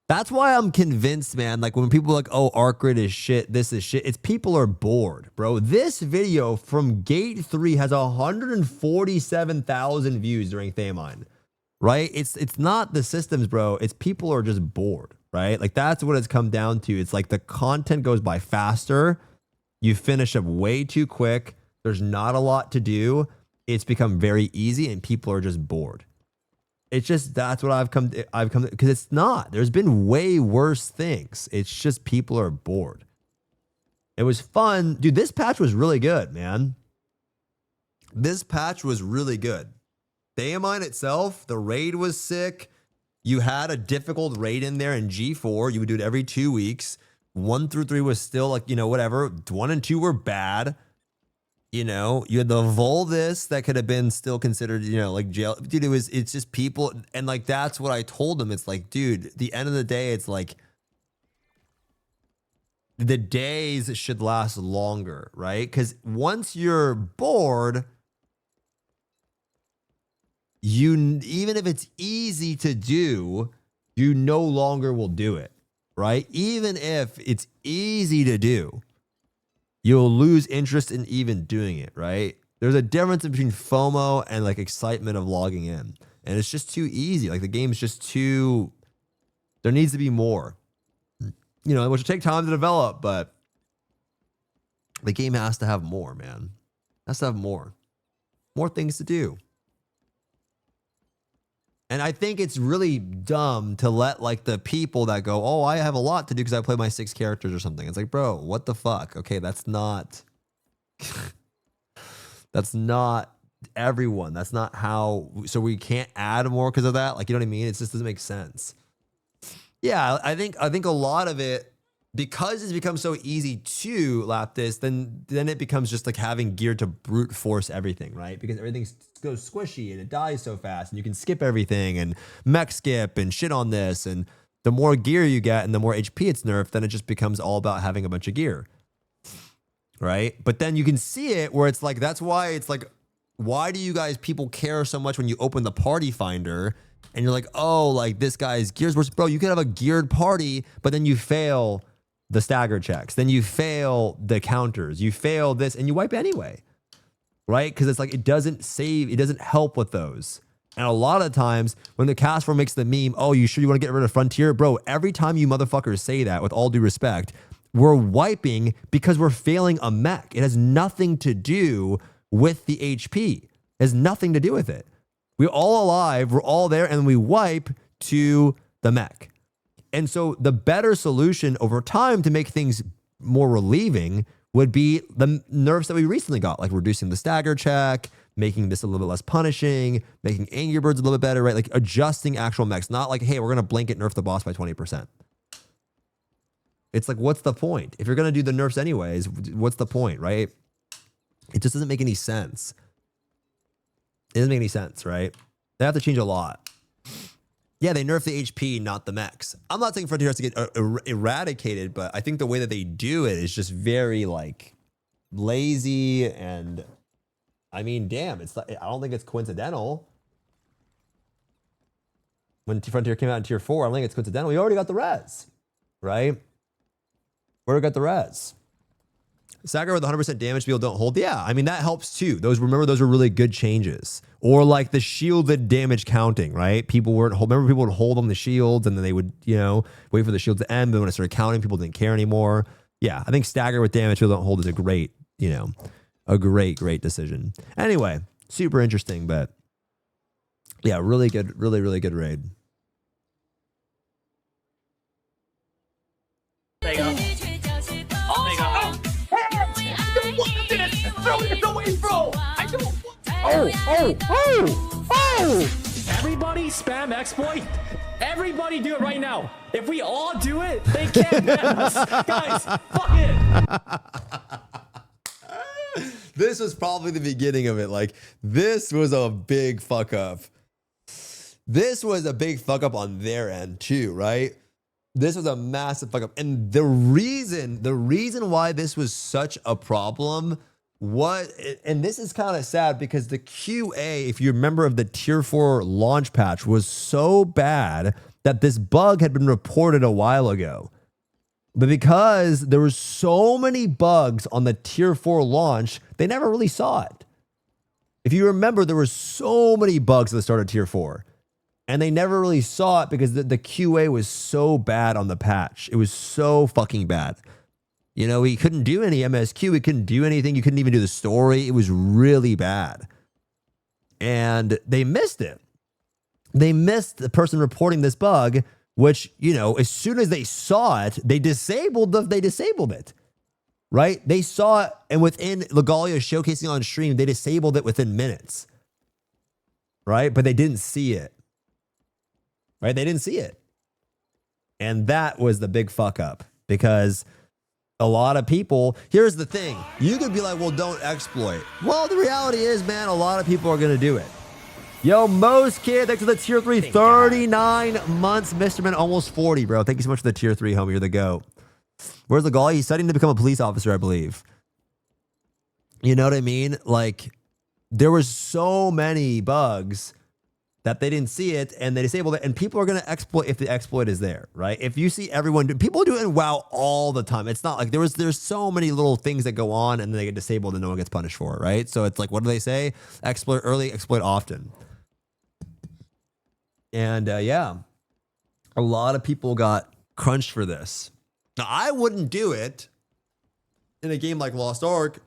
That's why I'm convinced, man, like when people are like, oh, arc grid is shit, this is shit, it's people are bored, bro. This video from Gate 3 has 147,000 views during Thamine, right? It's not the systems, bro. It's people are just bored, right? Like that's what it's come down to. It's like the content goes by faster. You finish up way too quick. There's not a lot to do. It's become very easy and people are just bored. It's just, that's what I've come to, because it's not. There's been way worse things. It's just people are bored. It was fun. Dude, this patch was really good, man. This patch was really good. Thamine itself, the raid was sick. You had a difficult raid in there in G4. You would do it every 2 weeks. 1 through 3 was still like, you know, whatever. 1 and 2 were bad. You know, you had the VODs that could have been still considered, you know, like jail. Dude, it's just people. And like, that's what I told them. It's like, dude, at the end of the day, it's like, the days should last longer, right? Because once you're bored, even if it's easy to do, you no longer will do it, right? Even if it's easy to do, you'll lose interest in even doing it, right? There's a difference between FOMO and like excitement of logging in. And it's just too easy. Like the game's just too, there needs to be more. You know, which will take time to develop, but the game has to have more, man. It has to have more. More things to do. And I think it's really dumb to let like the people that go, oh, I have a lot to do because I play my 6 characters or something. It's like, bro, what the fuck? Okay, that's not that's not everyone. That's not how, so we can't add more because of that. Like, you know what I mean? It just doesn't make sense. Yeah, I think a lot of it, because it's become so easy to lap this, then it becomes just like having gear to brute force everything, right? Because everything goes squishy and it dies so fast and you can skip everything and mech skip and shit on this. And the more gear you get and the more HP it's nerfed, then it just becomes all about having a bunch of gear, right? But then you can see it where it's like, that's why it's like, why do you guys, people care so much when you open the party finder and you're like, oh, like this guy's gears worse. Bro, you could have a geared party, but then you fail the stagger checks. Then you fail the counters. You fail this and you wipe anyway, right? Because it's like, it doesn't save, it doesn't help with those. And a lot of times when the cast form makes the meme, oh, you sure you want to get rid of Frontier? Bro, every time you motherfuckers say that, with all due respect, we're wiping because we're failing a mech. It has nothing to do with the HP. It has nothing to do with it. We're all alive, we're all there, and we wipe to the mech. And so the better solution over time to make things more relieving would be the nerfs that we recently got, like reducing the stagger check, making this a little bit less punishing, making Angry Birds a little bit better, right? Like adjusting actual mechs, not like, hey, we're going to blanket nerf the boss by 20%. It's like, what's the point? If you're going to do the nerfs anyways, what's the point, right? It just doesn't make any sense. It doesn't make any sense, right? They have to change a lot. Yeah, they nerf the HP, not the mechs. I'm not saying Frontier has to get eradicated, but I think the way that they do it is just very like lazy. And I mean, damn, it's like, I don't think it's coincidental. When Frontier came out in tier 4, I don't think it's coincidental. We already got the res, right? We already got the res. Stagger with 100% damage people don't hold. Yeah, I mean, that helps too. Remember, those were really good changes. Or like the shielded damage counting, right? People weren't, remember people would hold on the shields and then they would, you know, wait for the shield to end. But when it started counting, people didn't care anymore. Yeah, I think stagger with damage people don't hold is a great, you know, a great decision. Anyway, super interesting, but yeah, really good, really good raid. There you go. Throw it away, bro! I don't. Oh! Everybody spam exploit. Everybody do it right now. If we all do it, they can't ban us. Guys, fuck it. This was probably the beginning of it. Like, this was a big fuck up. This was a big fuck up on their end too, right? This was a massive fuck up. And the reason why this was such a problem, and this is kind of sad because the QA, if you remember, of the tier 4 launch patch was so bad that this bug had been reported a while ago. But because there were so many bugs on the tier 4 launch, they never really saw it. If you remember, there were so many bugs at the start of tier 4. And they never really saw it because the QA was so bad on the patch. It was so fucking bad. You know, we couldn't do any MSQ. We couldn't do anything. You couldn't even do the story. It was really bad. And they missed it. They missed the person reporting this bug, which, you know, as soon as they saw it, they disabled it. Right? They saw it, and within Legalia showcasing on stream, they disabled it within minutes. Right? But they didn't see it. Right? They didn't see it. And that was the big fuck up, because a lot of people, here's the thing. You could be like, well, don't exploit. Well, the reality is, man, a lot of people are going to do it. Yo, Most Kid, thanks for the tier 3, 39 months. Mr. Man, almost 40, bro. Thank you so much for the tier 3, homie. You're the GOAT. Where's the goal? He's studying to become a police officer, I believe. You know what I mean? Like, there was so many bugs that they didn't see it and they disabled it, and people are going to exploit if the exploit is there, right? If you see everyone people do it in WoW all the time. It's not like there's so many little things that go on and then they get disabled and no one gets punished for it, right? So it's like, what do they say? Exploit early, exploit often. And yeah, a lot of people got crunched for this. Now, I wouldn't do it in a game like Lost Ark,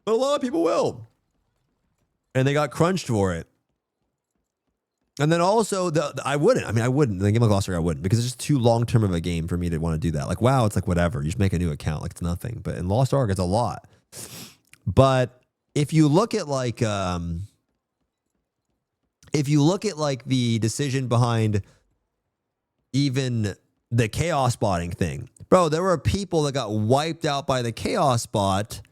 but a lot of people will. And they got crunched for it. And then also, I wouldn't. I mean, I wouldn't. In a game like Lost Ark, I wouldn't, because it's just too long-term of a game for me to want to do that. Like, WoW, it's like whatever. You just make a new account. Like, it's nothing. But in Lost Ark, it's a lot. But if you look at like, the decision behind even the chaos botting thing, bro, there were people that got wiped out by the chaos bot,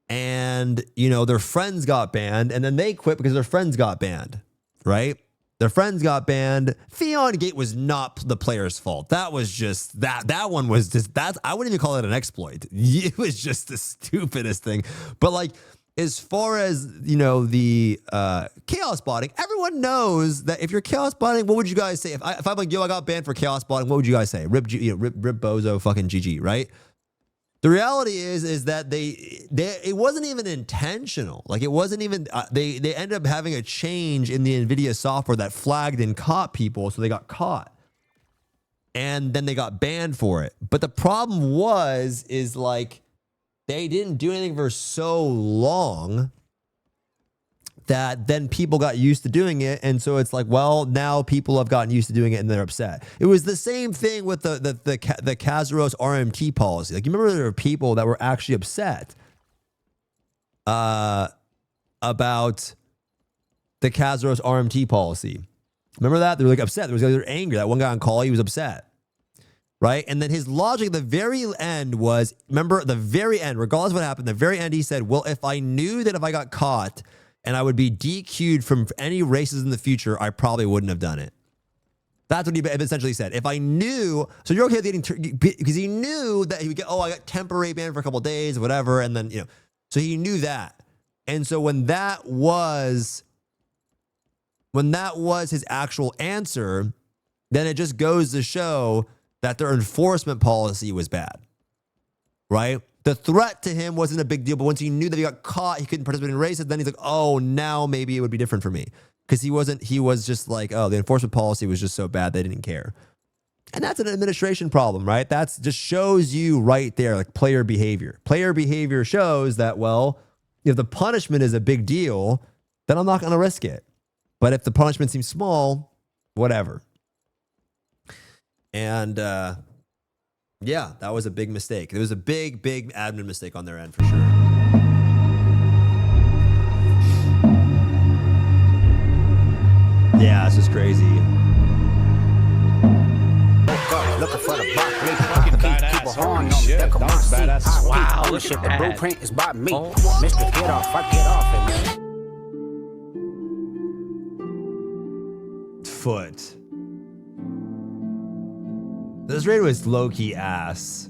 and you know their friends got banned, and then they quit because their friends got banned, right? Their friends got banned. Theon Gate was not the player's fault. That was just that one was just I wouldn't even call it an exploit. It was just the stupidest thing. But like, as far as, you know, the chaos botting, everyone knows that if you're chaos botting, what would you guys say? If I'm like, yo, I got banned for chaos botting, what would you guys say? Rip bozo fucking GG, right? The reality is that it wasn't even intentional. Like, it wasn't even they ended up having a change in the NVIDIA software that flagged and caught people, so they got caught. And then they got banned for it. But the problem is like, they didn't do anything for so long that then people got used to doing it. And so it's like, well, now people have gotten used to doing it and they're upset. It was the same thing with the Kazaros RMT policy. Like, you remember there were people that were actually upset about the Kazaros RMT policy. Remember that? They were like upset. They were angry. That one guy on call, he was upset. Right? And then his logic at the very end was, remember, the very end, regardless of what happened, the very end, he said, well, if I knew that if I got caught and I would be DQ'd from any races in the future, I probably wouldn't have done it. That's what he essentially said. If I knew, so you're okay with getting, because he knew that he would get, oh, I got temporary banned for a couple of days, whatever. And then, you know, so he knew that. And so when that was his actual answer, then it just goes to show that their enforcement policy was bad, right? The threat to him wasn't a big deal, but once he knew that he got caught, he couldn't participate in races, then he's like, oh, now maybe it would be different for me. Because he was just like, oh, the enforcement policy was just so bad they didn't care. And that's an administration problem, right? That's just shows you right there, like player behavior. Player behavior shows that, well, if the punishment is a big deal, then I'm not going to risk it. But if the punishment seems small, whatever. And yeah, that was a big mistake. It was a big admin mistake on their end for sure. Yeah, this is crazy. Looking for the wow, look at that. The blueprint is by me. Mr. Get Off, I get off it. Foot. This raid was low-key ass.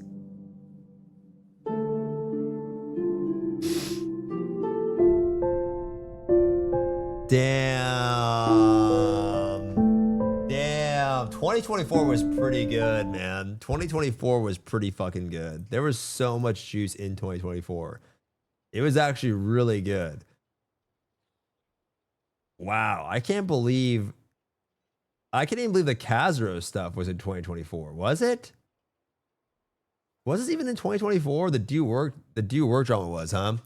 Damn. 2024 was pretty good, man. 2024 was pretty fucking good. There was so much juice in 2024. It was actually really good. Wow. I can't even believe the Kazaros stuff was in 2024. Was it? Was this even in 2024? The Do Work drama was, huh?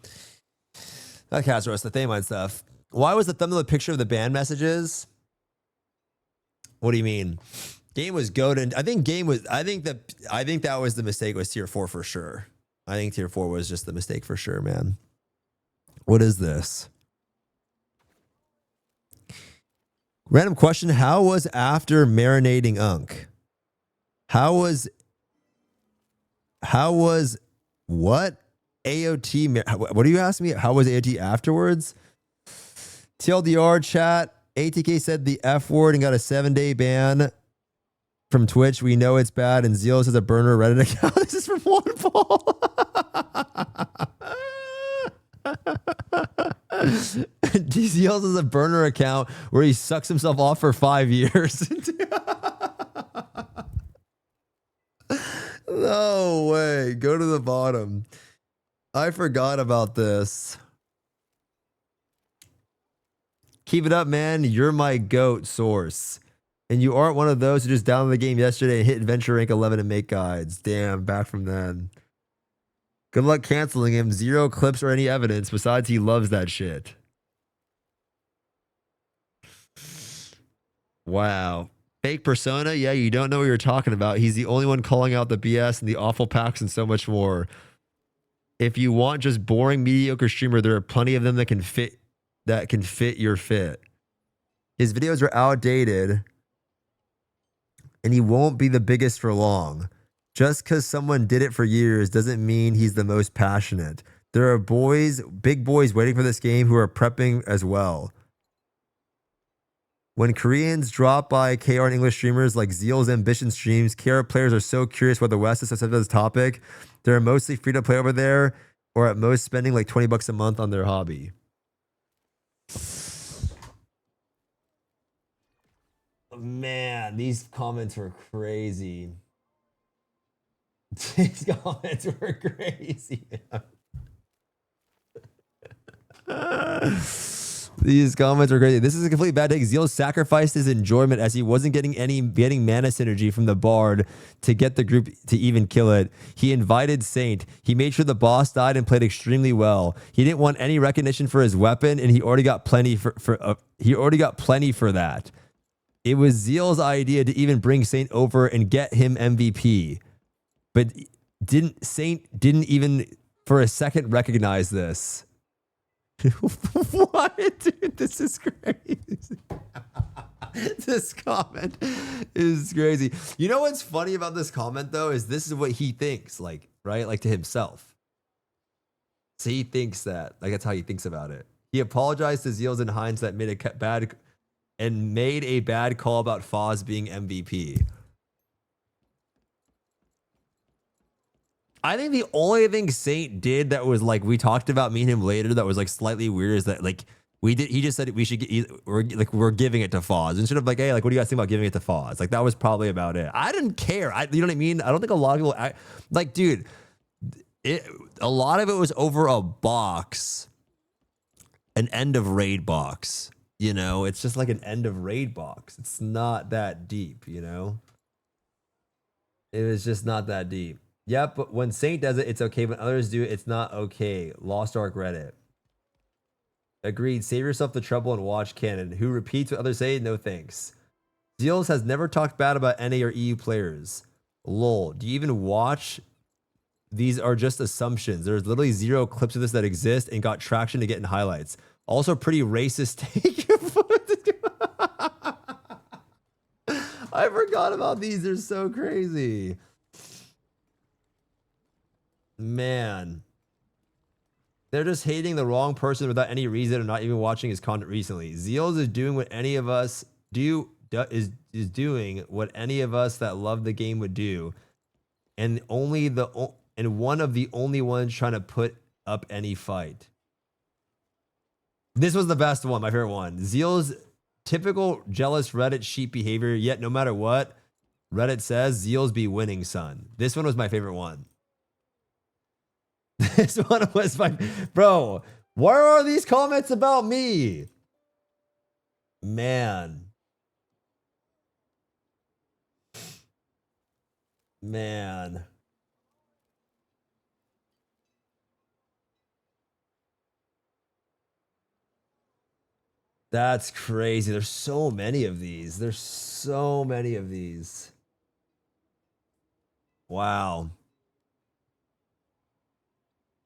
Not Kazaros, the Thamine stuff. Why was the thumbnail a picture of the ban messages? What do you mean? Game was goated. I think that was the mistake, was tier 4 for sure. I think tier 4 was just the mistake for sure, man. What is this? Random question. How was after marinating Unk? How was what? AOT, what are you asking me? How was AOT afterwards? TLDR chat. ATK said the F word and got a 7-day ban. from Twitch. We know it's bad, and Zeals has a burner Reddit account. This is from One Paul. Zeals has a burner account where he sucks himself off for 5 years. No way. Go to the bottom. I forgot about this. Keep it up, man. You're my GOAT source. And you aren't one of those who just downloaded the game yesterday and hit Adventure Rank 11 and make guides. Damn, back from then. Good luck canceling him. 0 clips or any evidence. Besides, he loves that shit. Wow. Fake persona? Yeah, you don't know what you're talking about. He's the only one calling out the BS and the awful packs and so much more. If you want just boring, mediocre streamer, there are plenty of them that can fit your fit. His videos are outdated, and he won't be the biggest for long. Just because someone did it for years doesn't mean he's the most passionate. There are big boys waiting for this game who are prepping as well. When Koreans drop by KR and English streamers like Zeal's Ambition streams, KR players are so curious what the West is to this topic. They're mostly free to play over there, or at most spending like $20 a month on their hobby. Man, these comments were crazy. These comments were crazy. These comments are crazy. This is a complete bad take. Zeal sacrificed his enjoyment as he wasn't getting mana synergy from the Bard to get the group to even kill it. He invited Saint. He made sure the boss died and played extremely well. He didn't want any recognition for his weapon, and he already got plenty for that. It was Zeal's idea to even bring Saint over and get him MVP. But Saint didn't even for a second recognize this. What? Dude, this is crazy. This comment is crazy. You know what's funny about this comment, though, is this is what he thinks, like, right? Like to himself. So he thinks that. Like, that's how he thinks about it. He apologized to Zeals in hindsight, made a bad call about Foz being MVP. I think the only thing Saint did that was like we talked about me and him later that was like slightly weird is that like he just said we should we're giving it to Foz instead of like, hey, like what do you guys think about giving it to Foz? Like that was probably about it. I didn't care. You know what I mean? I don't think a lot of people like, dude, a lot of it was over a box, an end of raid box. You know, it's just like an end of raid box. It's not that deep, you know? It was just not that deep. Yep, but when Saint does it, it's okay. When others do it, it's not okay. Lost Ark Reddit. Agreed. Save yourself the trouble and watch canon. Who repeats what others say? No thanks. Zeals has never talked bad about NA or EU players. Lol. Do you even watch? These are just assumptions. There's literally 0 clips of this that exist and got traction to get in highlights. Also pretty racist take. I forgot about these. They're so crazy. Man, they're just hating the wrong person without any reason and not even watching his content recently. Zeals is doing what any of us is doing what any of us that love the game would do, and one of the only ones trying to put up any fight. This was the best one, my favorite one. Zeal's typical jealous Reddit sheep behavior. Yet no matter what Reddit says, Zeals be winning, son. This one was my favorite one. This one was my... Bro, why are these comments about me? Man. Man. That's crazy. There's so many of these. There's so many of these. Wow.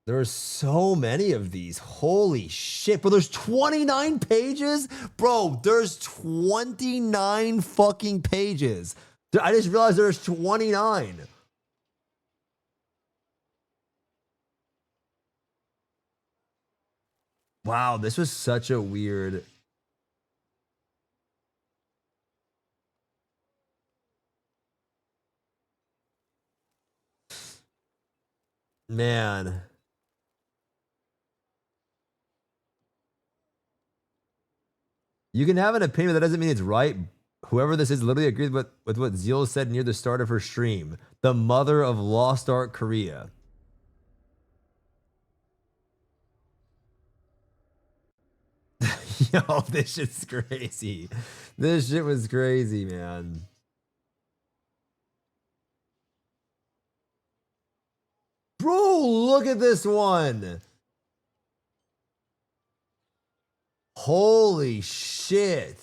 There's so many of these. Holy shit. Bro, there's 29 pages? Bro, there's 29 fucking pages. I just realized there's 29. Wow, this was such a weird... Man. You can have an opinion, but that doesn't mean it's right. Whoever this is literally agrees with what Zeal said near the start of her stream. The mother of Lost Art Korea. Yo, this shit's crazy. This shit was crazy, man. Bro, look at this one. Holy shit.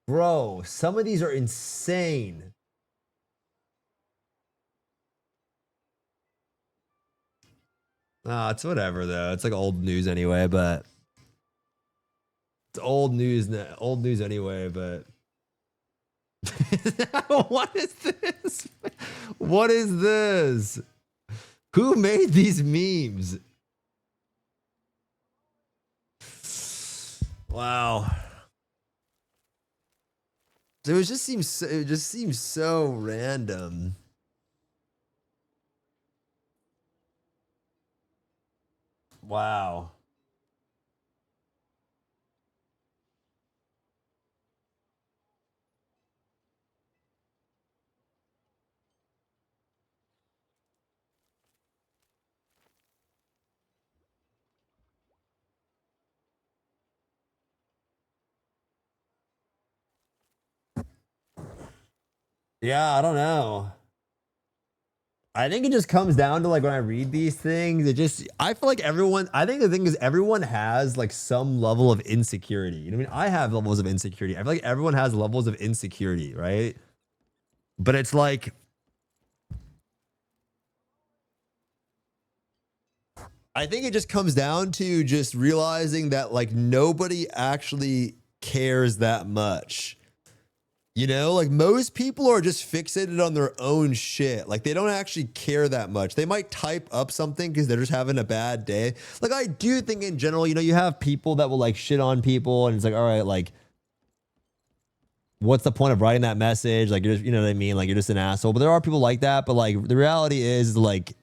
Bro, some of these are insane. It's whatever though. It's like old news anyway, but it's old news anyway, but what is this? What is this? Who made these memes? Wow. It just seems so random. Wow. Yeah, I don't know. I think it just comes down to like when I read these things, I feel like I think the thing is everyone has like some level of insecurity. You know what I mean? I have levels of insecurity. I feel like everyone has levels of insecurity, right? But it's like, I think it just comes down to just realizing that like nobody actually cares that much. You know, like most people are just fixated on their own shit. Like they don't actually care that much. They might type up something because they're just having a bad day. Like I do think in general, you know, you have people that will like shit on people and it's like, all right, like what's the point of writing that message? Like, you're just, you know what I mean? Like you're just an asshole. But there are people like that. But like the reality is like,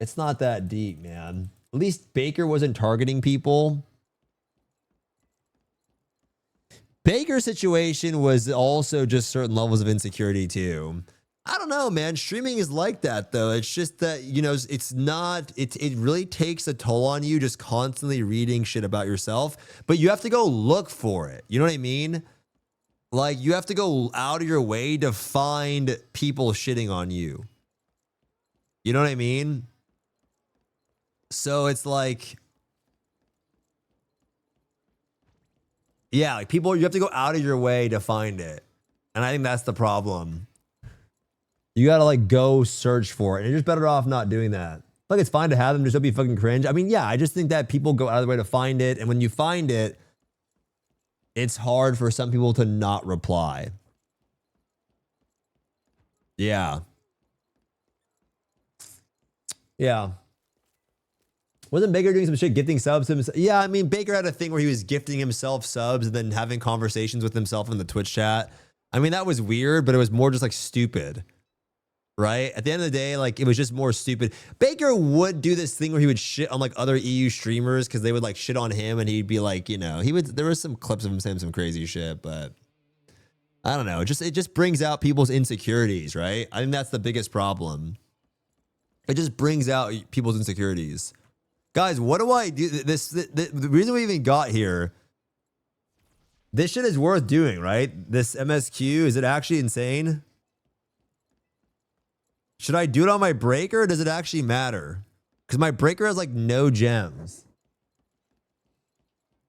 it's not that deep, man. At least Baker wasn't targeting people. Baker's situation was also just certain levels of insecurity too. I don't know, man. Streaming is like that though. It's just that, you know, it's not, it really takes a toll on you just constantly reading shit about yourself, but you have to go look for it. You know what I mean? Like you have to go out of your way to find people shitting on you. You know what I mean? So it's like, yeah, like people, you have to go out of your way to find it. And I think that's the problem. You got to like go search for it. And you're just better off not doing that. Like it's fine to have them, just don't be fucking cringe. I mean, yeah, I just think that people go out of their way to find it. And when you find it, it's hard for some people to not reply. Yeah. Yeah. Wasn't Baker doing some shit, gifting subs to himself? Yeah, I mean, Baker had a thing where he was gifting himself subs and then having conversations with himself in the Twitch chat. I mean, that was weird, but it was more just like stupid, right? At the end of the day, like it was just more stupid. Baker would do this thing where he would shit on like other EU streamers because they would like shit on him and he'd be like, you know, there was some clips of him saying some crazy shit, but I don't know. It just brings out people's insecurities, right? I think that's the biggest problem. It just brings out people's insecurities. Guys, what do I do? The reason we even got here, this shit is worth doing, right? This MSQ, is it actually insane? Should I do it on my breaker or does it actually matter? Because my breaker has like no gems.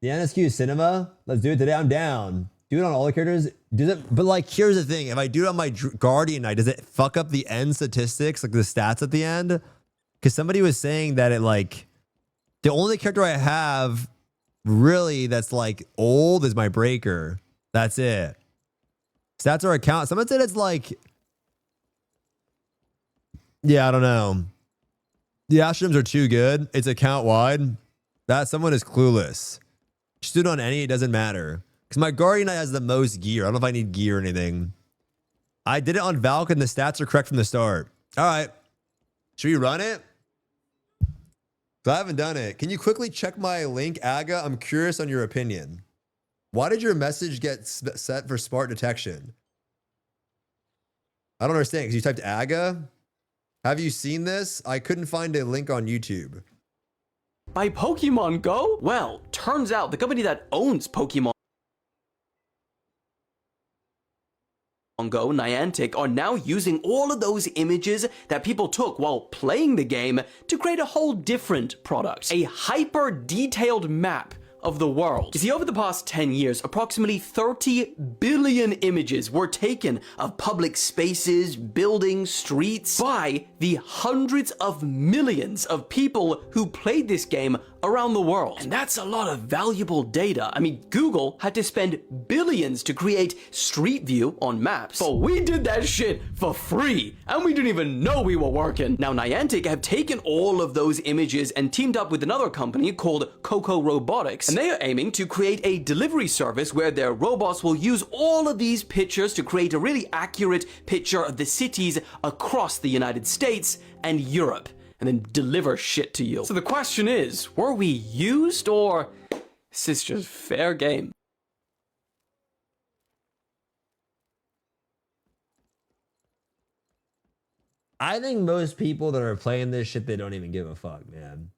The NSQ cinema, let's do it today. I'm down. Do it on all the characters. But like, here's the thing. If I do it on my Guardian Knight, does it fuck up the end statistics, like the stats at the end? Because somebody was saying that it like, the only character I have really that's like old is my breaker. That's it. Stats are account. Someone said it's like, yeah, I don't know. The Astroms are too good. It's account wide. That someone is clueless. Just do it on any, it doesn't matter. Because my Guardian Knight has the most gear. I don't know if I need gear or anything. I did it on Valk and the stats are correct from the start. All right. Should we run it? I haven't done it. Can you quickly check my link, Aga? I'm curious on your opinion. Why did your message get set for smart detection? I don't understand because you typed Aga. Have you seen this? I couldn't find a link on YouTube. By Pokemon Go? Well, turns out the company that owns Pokemon Go, Niantic, are now using all of those images that people took while playing the game to create a whole different product. A hyper-detailed map of the world. You see, over the past 10 years, approximately 30 billion images were taken of public spaces, buildings, streets by the hundreds of millions of people who played this game around the world. And that's a lot of valuable data. I mean, Google had to spend billions to create Street View on maps, but we did that shit for free, and we didn't even know we were working. Now, Niantic have taken all of those images and teamed up with another company called Coco Robotics, and they are aiming to create a delivery service where their robots will use all of these pictures to create a really accurate picture of the cities across the United States and Europe, and then deliver shit to you. So the question is, were we used, or is this just fair game? I think most people that are playing this shit, they don't even give a fuck, man.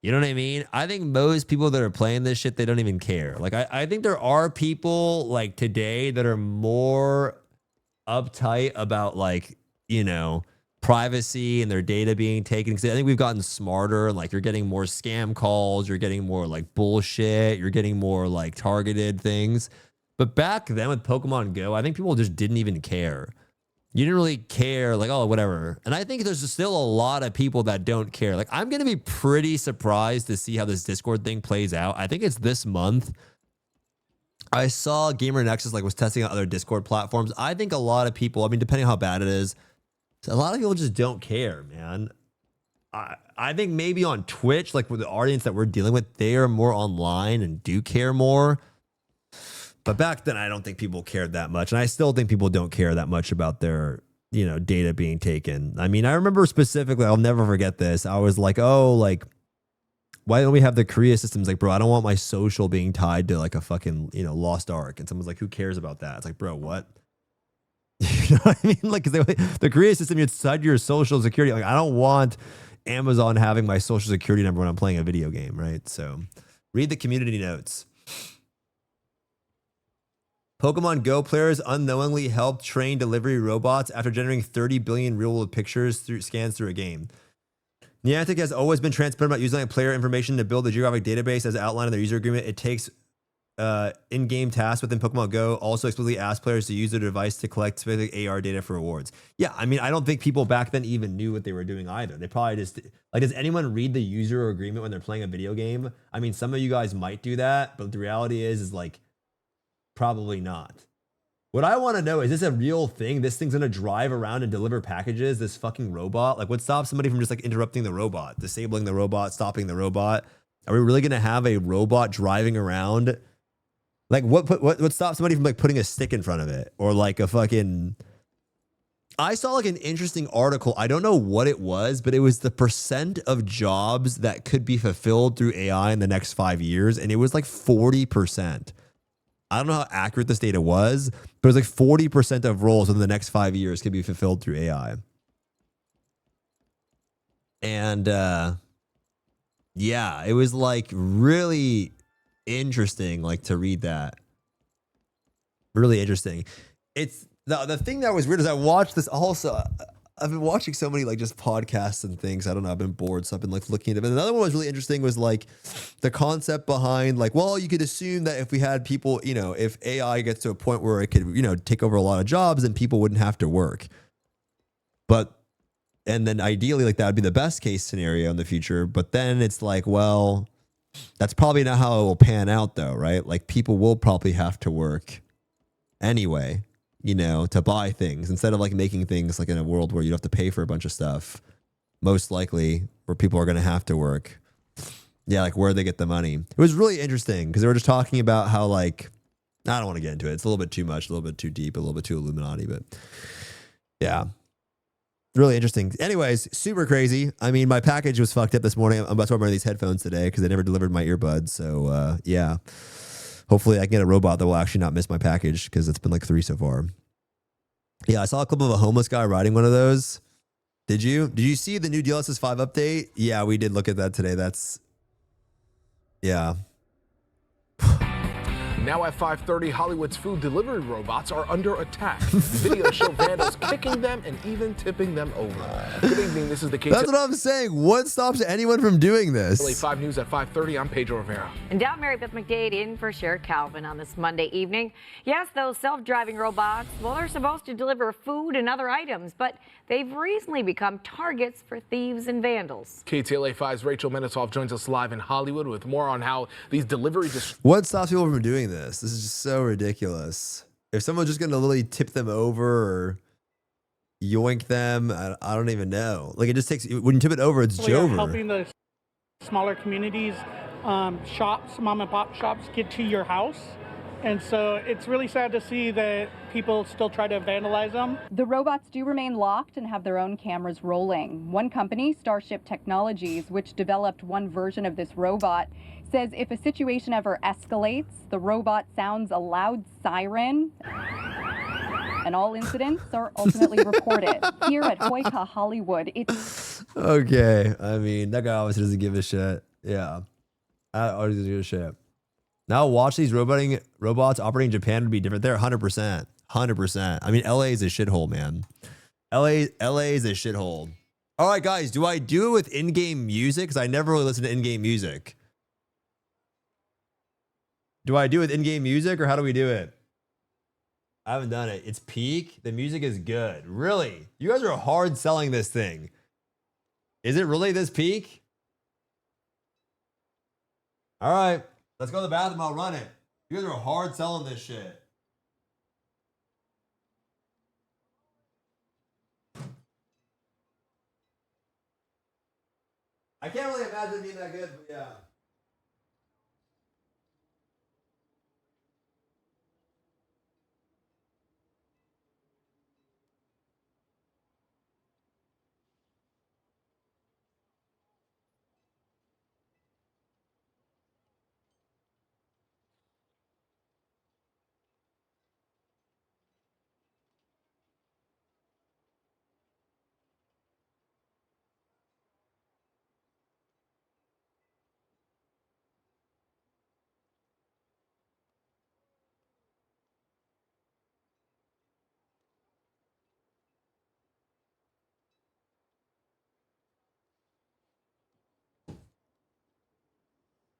You know what I mean? I think most people that are playing this shit, they don't even care. Like, I think there are people like today that are more uptight about, like, you know, privacy and their data being taken. Because I think we've gotten smarter, and like you're getting more scam calls, you're getting more like bullshit, you're getting more like targeted things. But back then with Pokemon Go, I think people just didn't even care. You didn't really care, like, oh, whatever. And I think there's still a lot of people that don't care. Like, I'm going to be pretty surprised to see how this Discord thing plays out. I think it's this month. I saw Gamer Nexus like was testing out other Discord platforms. I think a lot of people, I mean, depending on how bad it is, a lot of people just don't care, man. I think maybe on Twitch, like with the audience that we're dealing with, they are more online and do care more. But back then, I don't think people cared that much. And I still think people don't care that much about their, you know, data being taken. I mean, I remember specifically, I'll never forget this. I was like, oh, like, why don't we have the Korea systems? Like, bro, I don't want my social being tied to like a fucking, you know, Lost Ark. And someone's like, who cares about that? It's like, bro, what? You know what I mean? Like, the Korea system, you tied your social security. Like, I don't want Amazon having my social security number when I'm playing a video game, right? So read the community notes. Pokemon Go players unknowingly helped train delivery robots after generating 30 billion real-world pictures through scans through a game. Niantic has always been transparent about using player information to build a geographic database as outlined in their user agreement. It takes in-game tasks within Pokemon Go. Also explicitly ask players to use their device to collect specific AR data for rewards. Yeah, I mean, I don't think people back then even knew what they were doing either. They probably just, like, does anyone read the user agreement when they're playing a video game? I mean, some of you guys might do that, but the reality is like, probably not. What I want to know, is this a real thing? This thing's going to drive around and deliver packages, this fucking robot? Like, what stops somebody from just like interrupting the robot, disabling the robot, stopping the robot? Are we really going to have a robot driving around? Like, what stops somebody from like putting a stick in front of it? Or like a fucking... I saw like an interesting article. I don't know what it was, but it was the percent of jobs that could be fulfilled through AI in the next 5 years. And it was like 40%. I don't know how accurate this data was, but it was like 40% of roles in the next 5 years could be fulfilled through AI. And yeah, it was like really interesting, like to read that. Really interesting. It's the thing that was weird is I watched this also. I've been watching so many like just podcasts and things. I don't know. I've been bored, so I've been like looking at them. And another one was really interesting was like the concept behind like, well, you could assume that if we had people, you know, if AI gets to a point where it could, you know, take over a lot of jobs, then people wouldn't have to work. But, and then ideally like that would be the best case scenario in the future. But then it's like, well, that's probably not how it will pan out though, right? Like people will probably have to work anyway, you know, to buy things instead of like making things like in a world where you have to pay for a bunch of stuff, most likely where people are going to have to work. Yeah. Like where they get the money. It was really interesting because they were just talking about how like, I don't want to get into it. It's a little bit too much, a little bit too deep, a little bit too Illuminati, but yeah. Really interesting. Anyways, super crazy. I mean, my package was fucked up this morning. I'm about to wear these headphones today because they never delivered my earbuds. So yeah, hopefully I can get a robot that will actually not miss my package because it's been like 3 so far. Yeah, I saw a clip of a homeless guy riding one of those. Did you? Did you see the new DLSS 5 update? Yeah, we did look at that today. That's, yeah. Now at 5:30, Hollywood's food delivery robots are under attack. Videos show vandals kicking them and even tipping them over. Good evening, this is the That's what I'm saying. What stops anyone from doing this? LA 5 News at 5:30. I'm Pedro Rivera. And down Mary Beth McDade in for Sheriff Calvin on this Monday evening. Yes, those self-driving robots, well, they're supposed to deliver food and other items, but they've recently become targets for thieves and vandals. KTLA 5's Rachel Menitoff joins us live in Hollywood with more on how these delivery... What stops people from doing this? This is just so ridiculous. If someone's just gonna literally tip them over or yoink them, I don't even know. Like, it just takes, when you tip it over, it's over. Helping the smaller communities, shops, mom and pop shops get to your house. And so it's really sad to see that people still try to vandalize them. The robots do remain locked and have their own cameras rolling. One company, Starship Technologies, which developed one version of this robot, says if a situation ever escalates, the robot sounds a loud siren, and all incidents are ultimately reported. Here at Hoika Hollywood, it's... Okay, I mean, that guy obviously doesn't give a shit. Yeah, I always doesn't give a shit. Now watch these robots operating in Japan would be different. They're 100%. 100%. I mean, LA is a shithole, man. LA is a shithole. All right, guys, do I do it with in-game music? Because I never really listen to in-game music. Do I do it with in-game music, or how do we do it? I haven't done it. It's peak. The music is good. Really? You guys are hard selling this thing. Is it really this peak? All right. Let's go to the bathroom. I'll run it. You guys are hard selling this shit. I can't really imagine it being that good, but yeah.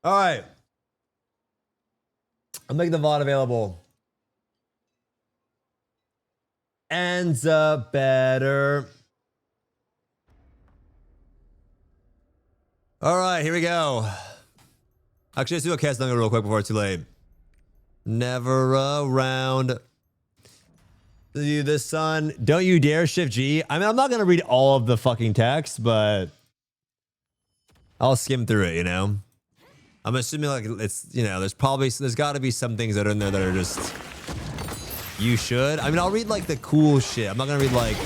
All right. I'll make the VOD available. Ends up better. All right, here we go. Actually, let's do a cast number real quick before it's too late. Never around. You, the sun. Don't you dare shift G. I mean, I'm not going to read all of the fucking text, but I'll skim through it, you know? I'm assuming like it's, you know, there's got to be some things that are in there that are just, you should. I mean, I'll read like the cool shit. I'm not going to read like,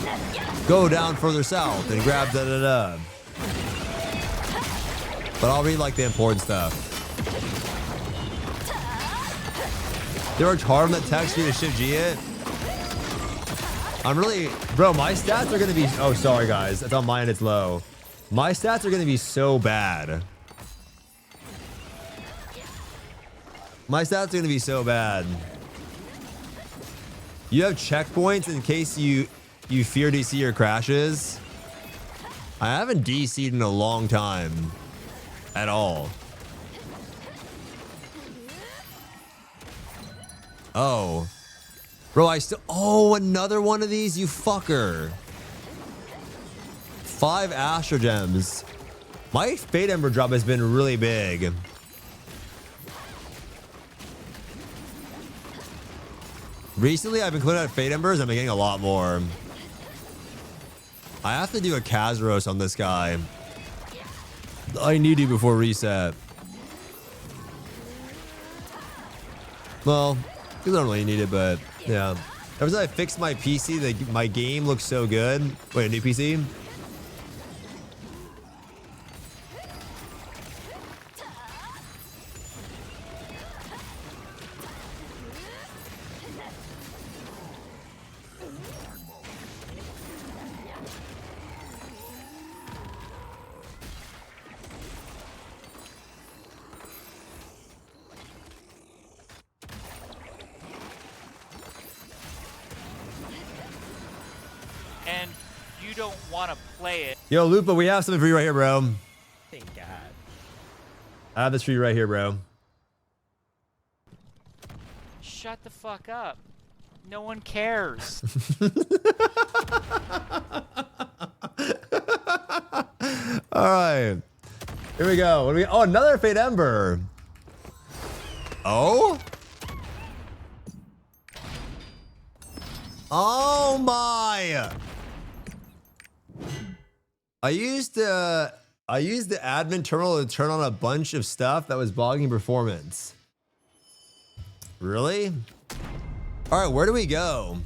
go down further south and grab da-da-da. But I'll read like the important stuff. There are hard on that text you to shift G it. I'm really, bro, my stats are going to be, oh, sorry guys. It's on mine, it's low. My stats are going to be so bad. My stats are going to be so bad. You have checkpoints in case you fear DC or crashes. I haven't DC'd in a long time. At all. Oh. Bro, oh, another one of these, you fucker. 5 Astro Gems. My Fate Ember drop has been really big. Recently, I've been clearing out Fate Embers. I've been getting a lot more. I have to do a Kazros on this guy. I need to before reset. Well, because I don't really need it, but yeah. Ever since I fixed my PC, my game looks so good. Wait, a new PC? And you don't want to play it. Yo, Lupa, we have something for you right here, bro. Thank God. I have this for you right here, bro. Shut the fuck up. No one cares. All right. Here we go. What do we? Oh, another Fate Ember. Oh? Oh my. I used the admin terminal to turn on a bunch of stuff that was bogging performance. Really? All right, where do we go?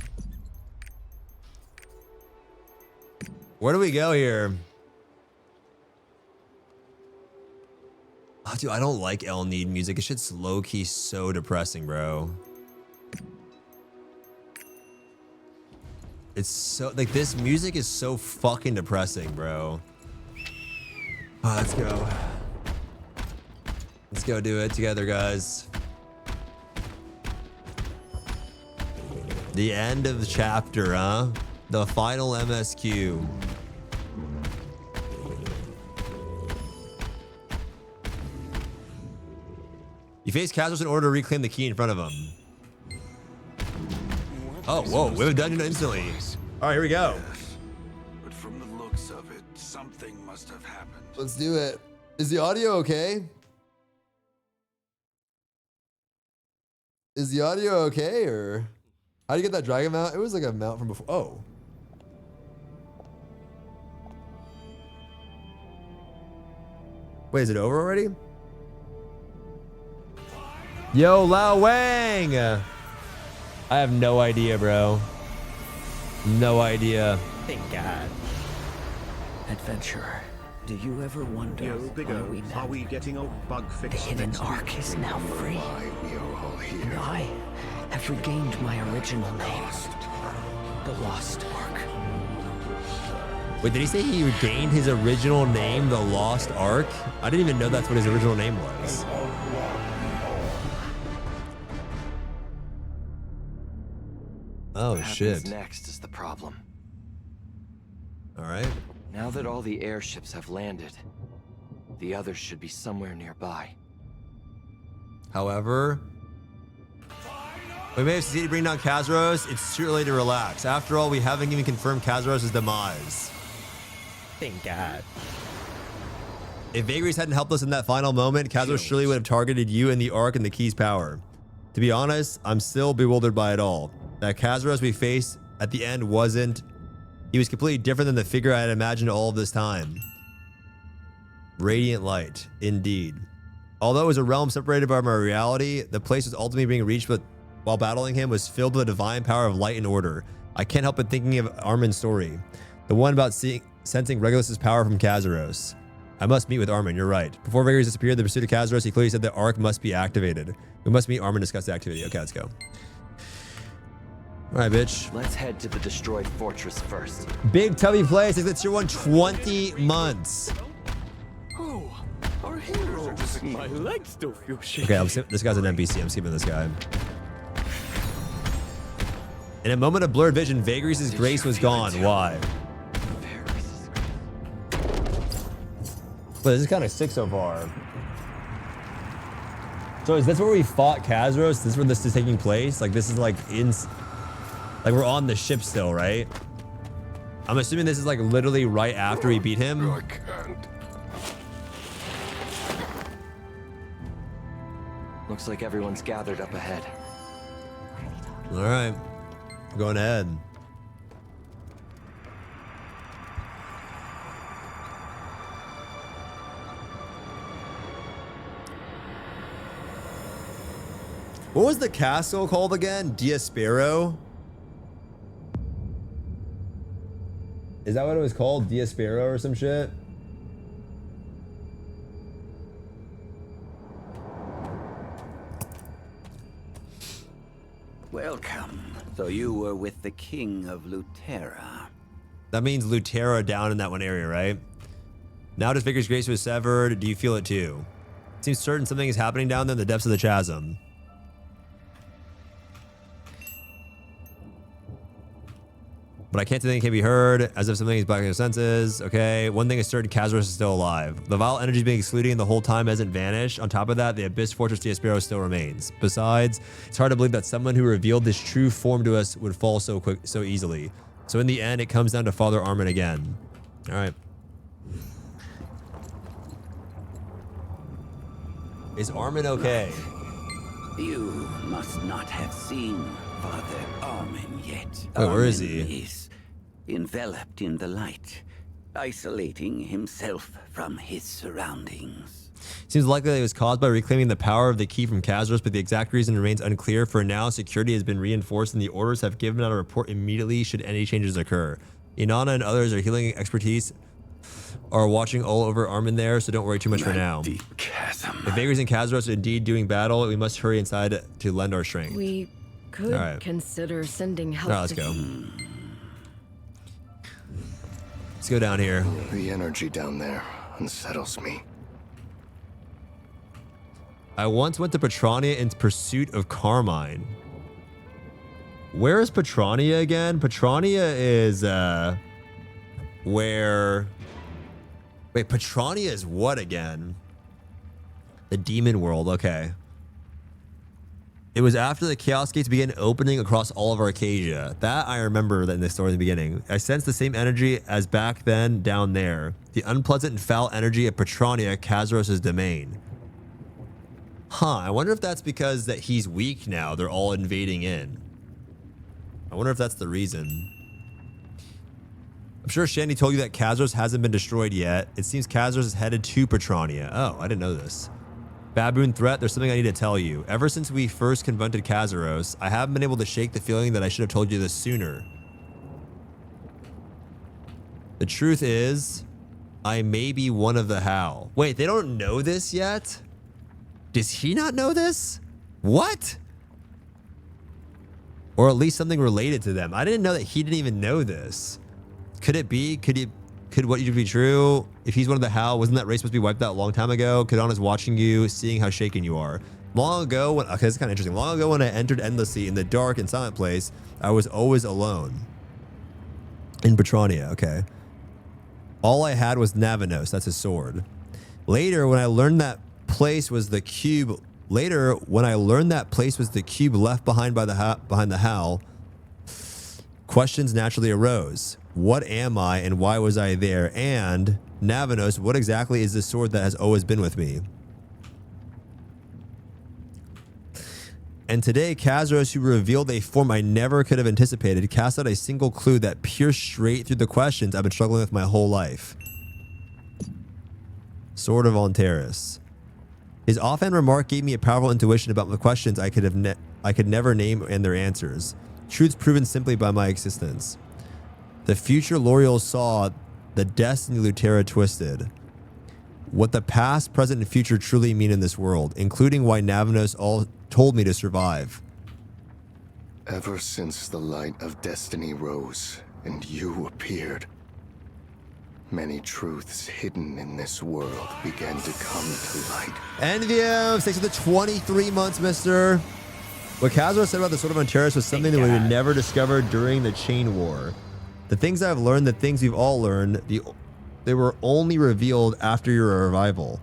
Where do we go here? Oh, dude, I don't like El Need music. This shit's low-key so depressing, bro. It's so, like, this music is so fucking depressing, bro. Oh, let's go. Let's go do it together, guys. The end of the chapter, huh? The final MSQ. You face Kazros in order to reclaim the key in front of him. Oh, whoa, we have done it instantly. All right, here we go. But from the looks of it, something must have happened. Let's do it. Is the audio okay? Is the audio okay, or how do you get that dragon mount? It was like a mount from before. Oh. Wait, is it over already? Yo, Lao Wang! I have no idea, bro. No idea. Thank God. Adventurer, do you ever wonder why are we getting a bug fix? The hidden ark is now free, and I have regained my original name, the Lost Ark. Wait, did he say he regained his original name, the Lost Ark? I didn't even know that's what his original name was. Oh, what shit. happens next is the problem. All right. Now that all the airships have landed, the others should be somewhere nearby. However, we may have succeeded to bring down Kazros. It's too early to relax. After all, we haven't even confirmed Kazros' demise. Thank God. If Vagaries hadn't helped us in that final moment, Kazros surely would have targeted you and the Ark and the Key's power. To be honest, I'm still bewildered by it all. That Kazros we faced at the end wasn't... He was completely different than the figure I had imagined all of this time. Radiant light, indeed. Although it was a realm separated by my reality, the place was ultimately being reached, but while battling him was filled with the divine power of light and order. I can't help but thinking of Armin's story. The one about sensing Regulus's power from Kazros. I must meet with Armin, you're right. Before Vagaries disappeared in the pursuit of Kazros, he clearly said the Ark must be activated. We must meet Armin and discuss the activity. Okay, let's go. All right, bitch. Let's head to the destroyed fortress first. Big Tubby plays. It's your 20 months. Oh, our hero. My legs still feel shaky. Okay, this guy's an NPC. I'm skipping this guy. In a moment of blurred vision, Vagaries' grace was gone. Why? But this is kind of sick so far. So is this where we fought Kazros? Is this where this is taking place? Like this is like like we're on the ship still, right? I'm assuming this is like literally right after we beat him. I can't. Looks like everyone's gathered up ahead. All right, going ahead. What was the castle called again? Diaspero? Is that what it was called? Diaspero or some shit? Welcome. So you were with the King of Lutera. That means Lutera down in that one area, right? Now does Vickers Grace was severed. Do you feel it too? It seems certain something is happening down there in the depths of the chasm. But I can't say anything can be heard, as if something is blocking their senses. Okay, one thing is certain, Kazros is still alive. The vile energy being excluded the whole time hasn't vanished. On top of that, the Abyss Fortress Diaspero still remains. Besides, it's hard to believe that someone who revealed this true form to us would fall so easily. So in the end, it comes down to Father Armin again. All right. Is Armin okay? You must not have seen Father Armin yet. Wait, where is Armin he? is enveloped in the light, isolating himself from his surroundings. Seems likely that it was caused by reclaiming the power of the key from Kazros, but the exact reason remains unclear. For now, security has been reinforced and the orders have given out a report immediately should any changes occur. Inanna and others are healing expertise are watching all over Armin there, so don't worry too much for now. Deep chasm. If Vigors and Kazros are indeed doing battle, we must hurry inside to lend our strength. We could All right. consider sending help. All right, let's go. Let's go down here. The energy down there unsettles me. I once went to Petronia in pursuit of Carmine. Where is Petronia again? Petronia is where... Wait, Petronia is what again? The demon world, okay. It was after the Chaos Gates began opening across all of Arcadia. That I remember that in the story in the beginning. I sensed the same energy as back then down there. The unpleasant and foul energy of Petronia, Kazros' domain. Huh, I wonder if that's because that he's weak now. They're all invading in. I wonder if that's the reason. I'm sure Shandy told you that Kazros hasn't been destroyed yet. It seems Kazros is headed to Petronia. Oh, I didn't know this. Baboon threat, there's something I need to tell you. Ever since we first confronted Kazros, I haven't been able to shake the feeling that I should have told you this sooner. The truth is, I may be one of the Hal. Wait, they don't know this yet? Does he not know this? What? Or at least something related to them. I didn't know that he didn't even know this. Could it be? Could what you do be true? If he's one of the Hal, wasn't that race supposed to be wiped out a long time ago? Kadana's watching you, seeing how shaken you are. Long ago, when okay, this is kind of interesting. Long ago, when I entered endlessly in the dark and silent place, I was always alone. In Petronia, okay. All I had was Navanos. That's his sword. Later, when I learned that place was the cube. Later, when I learned that place was the cube left behind by behind the Hal, questions naturally arose. What am I and why was I there? And Navanos, what exactly is the sword that has always been with me? And today, Kazros, who revealed a form I never could have anticipated, cast out a single clue that pierced straight through the questions I've been struggling with my whole life. Sword of Ontaris. His offhand remark gave me a powerful intuition about the questions I could never name and their answers. Truths proven simply by my existence. The future L'Oreal saw, the destiny Lutera twisted. What the past, present, and future truly mean in this world, including why Navanos all told me to survive. Ever since the light of destiny rose and you appeared, many truths hidden in this world began to come to light. Envium, thanks for the 23 months, mister. What Kazros said about the Sword of Ontaris was something that we would never discover during the Chain War. The things I've learned, the things we've all learned, they were only revealed after your arrival.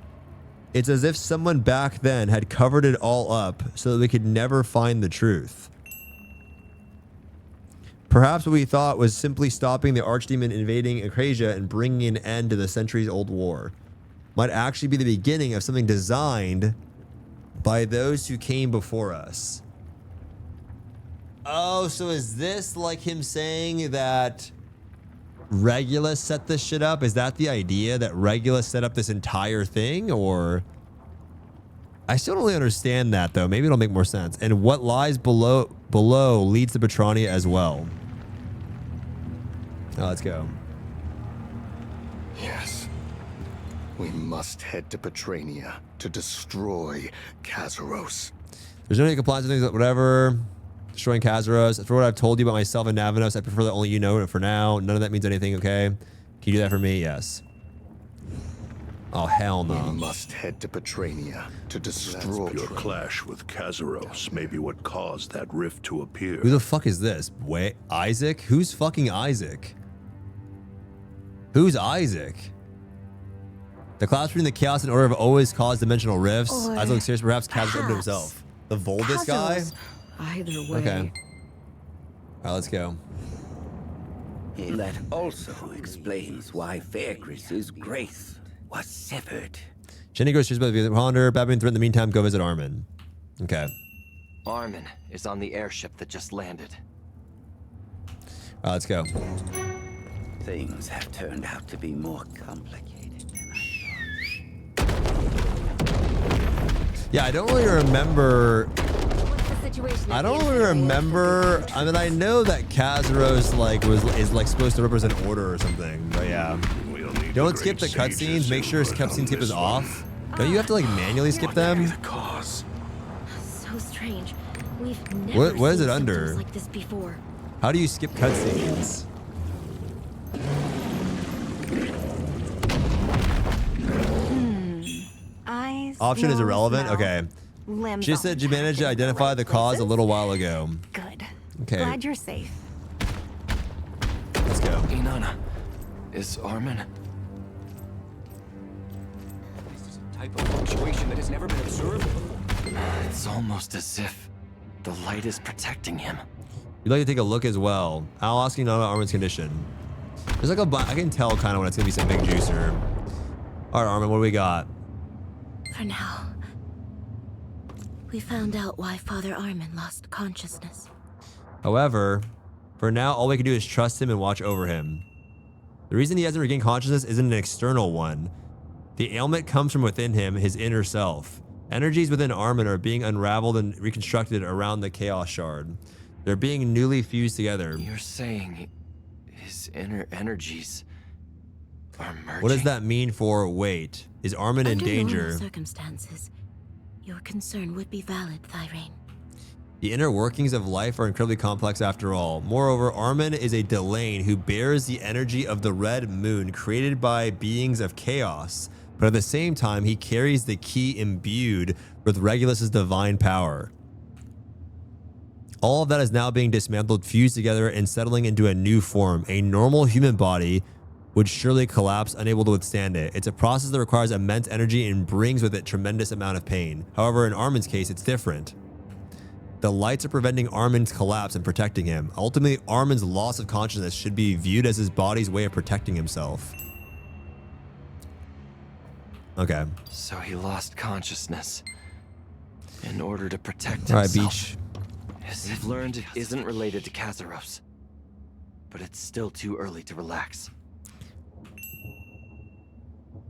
It's as if someone back then had covered it all up so that we could never find the truth. Perhaps what we thought was simply stopping the Archdemon invading Arcadia and bringing an end to the centuries-old war might actually be the beginning of something designed by those who came before us. Oh, so is this like him saying that Regulus set this shit up? Is that the idea, that Regulus set up this entire thing? Or I still don't really understand that, though. Maybe it'll make more sense. And what lies below leads to Petronia as well. Oh, let's go. We must head to Petrania to destroy Kazaros. There's no any compliance with things, whatever. Destroying Kazaros. For what I've told you about myself and Navanos, I prefer that only you know it for now. None of that means anything, okay? Can you do that for me? Yes. Oh, hell no. We must head to Petrania to destroy. Your clash with Kazaros may be what caused that rift to appear. Who the fuck is this? Wait, Isaac? Who's fucking Isaac? Who's Isaac? The clash between the chaos and order have always caused dimensional rifts. Isaac looks serious, perhaps Kazaros opened himself. The Voldis guy? Either way. Okay. Alright, let's go. That also explains why Fairgris's grace was severed. Jenny goes to the Ponder. Babin threat in the meantime, go visit Armin. Okay. Armin is on the airship that just landed. Alright, let's go. Things have turned out to be more complicated than Yeah, I don't really remember. I don't really remember. I mean, I know that Kazaros is supposed to represent order or something. But yeah, don't skip the cutscenes. Make sure cutscene skip is off. Don't you have to like manually skip them? So strange. We've never What is seen it under? symptoms like this before. How do you skip cutscenes? Eyes. Option is nose, irrelevant. mouth. Okay. Limbs She all said you managed to packed in the identify the right cause a places. little while ago. Good. Okay. Glad you're safe. Let's go. Inanna, is Armin? This is a type of fluctuation that has never been observed before. It's almost as if the light is protecting him. You'd like to take a look as well. I'll ask you now about Armin's condition. There's like I can tell kind of when it's gonna be some big juicer. All right, Armin, what do we got? For now, we found out why Father Armin lost consciousness. However, for now, all we can do is trust him and watch over him. The reason he hasn't regained consciousness isn't an external one. The ailment comes from within him, his inner self. Energies within Armin are being unraveled and reconstructed around the Chaos Shard. They're being newly fused together. You're saying his inner energies are merging? What does that mean for wait? Is Armin in Under danger? normal circumstances, your concern would be valid, Thyrane. The inner workings of life are incredibly complex after all. Moreover, Armin is a Delane who bears the energy of the Red Moon created by beings of chaos, but at the same time, he carries the key imbued with Regulus's divine power. All of that is now being dismantled, fused together, and settling into a new form. A normal human body would surely collapse, unable to withstand it. It's a process that requires immense energy and brings with it tremendous amount of pain. However, in Armin's case, it's different. The lights are preventing Armin's collapse and protecting him. Ultimately, Armin's loss of consciousness should be viewed as his body's way of protecting himself. Okay. So he lost consciousness in order to protect All right, himself. Beach. We've learned it isn't related to Kazaros, but it's still too early to relax.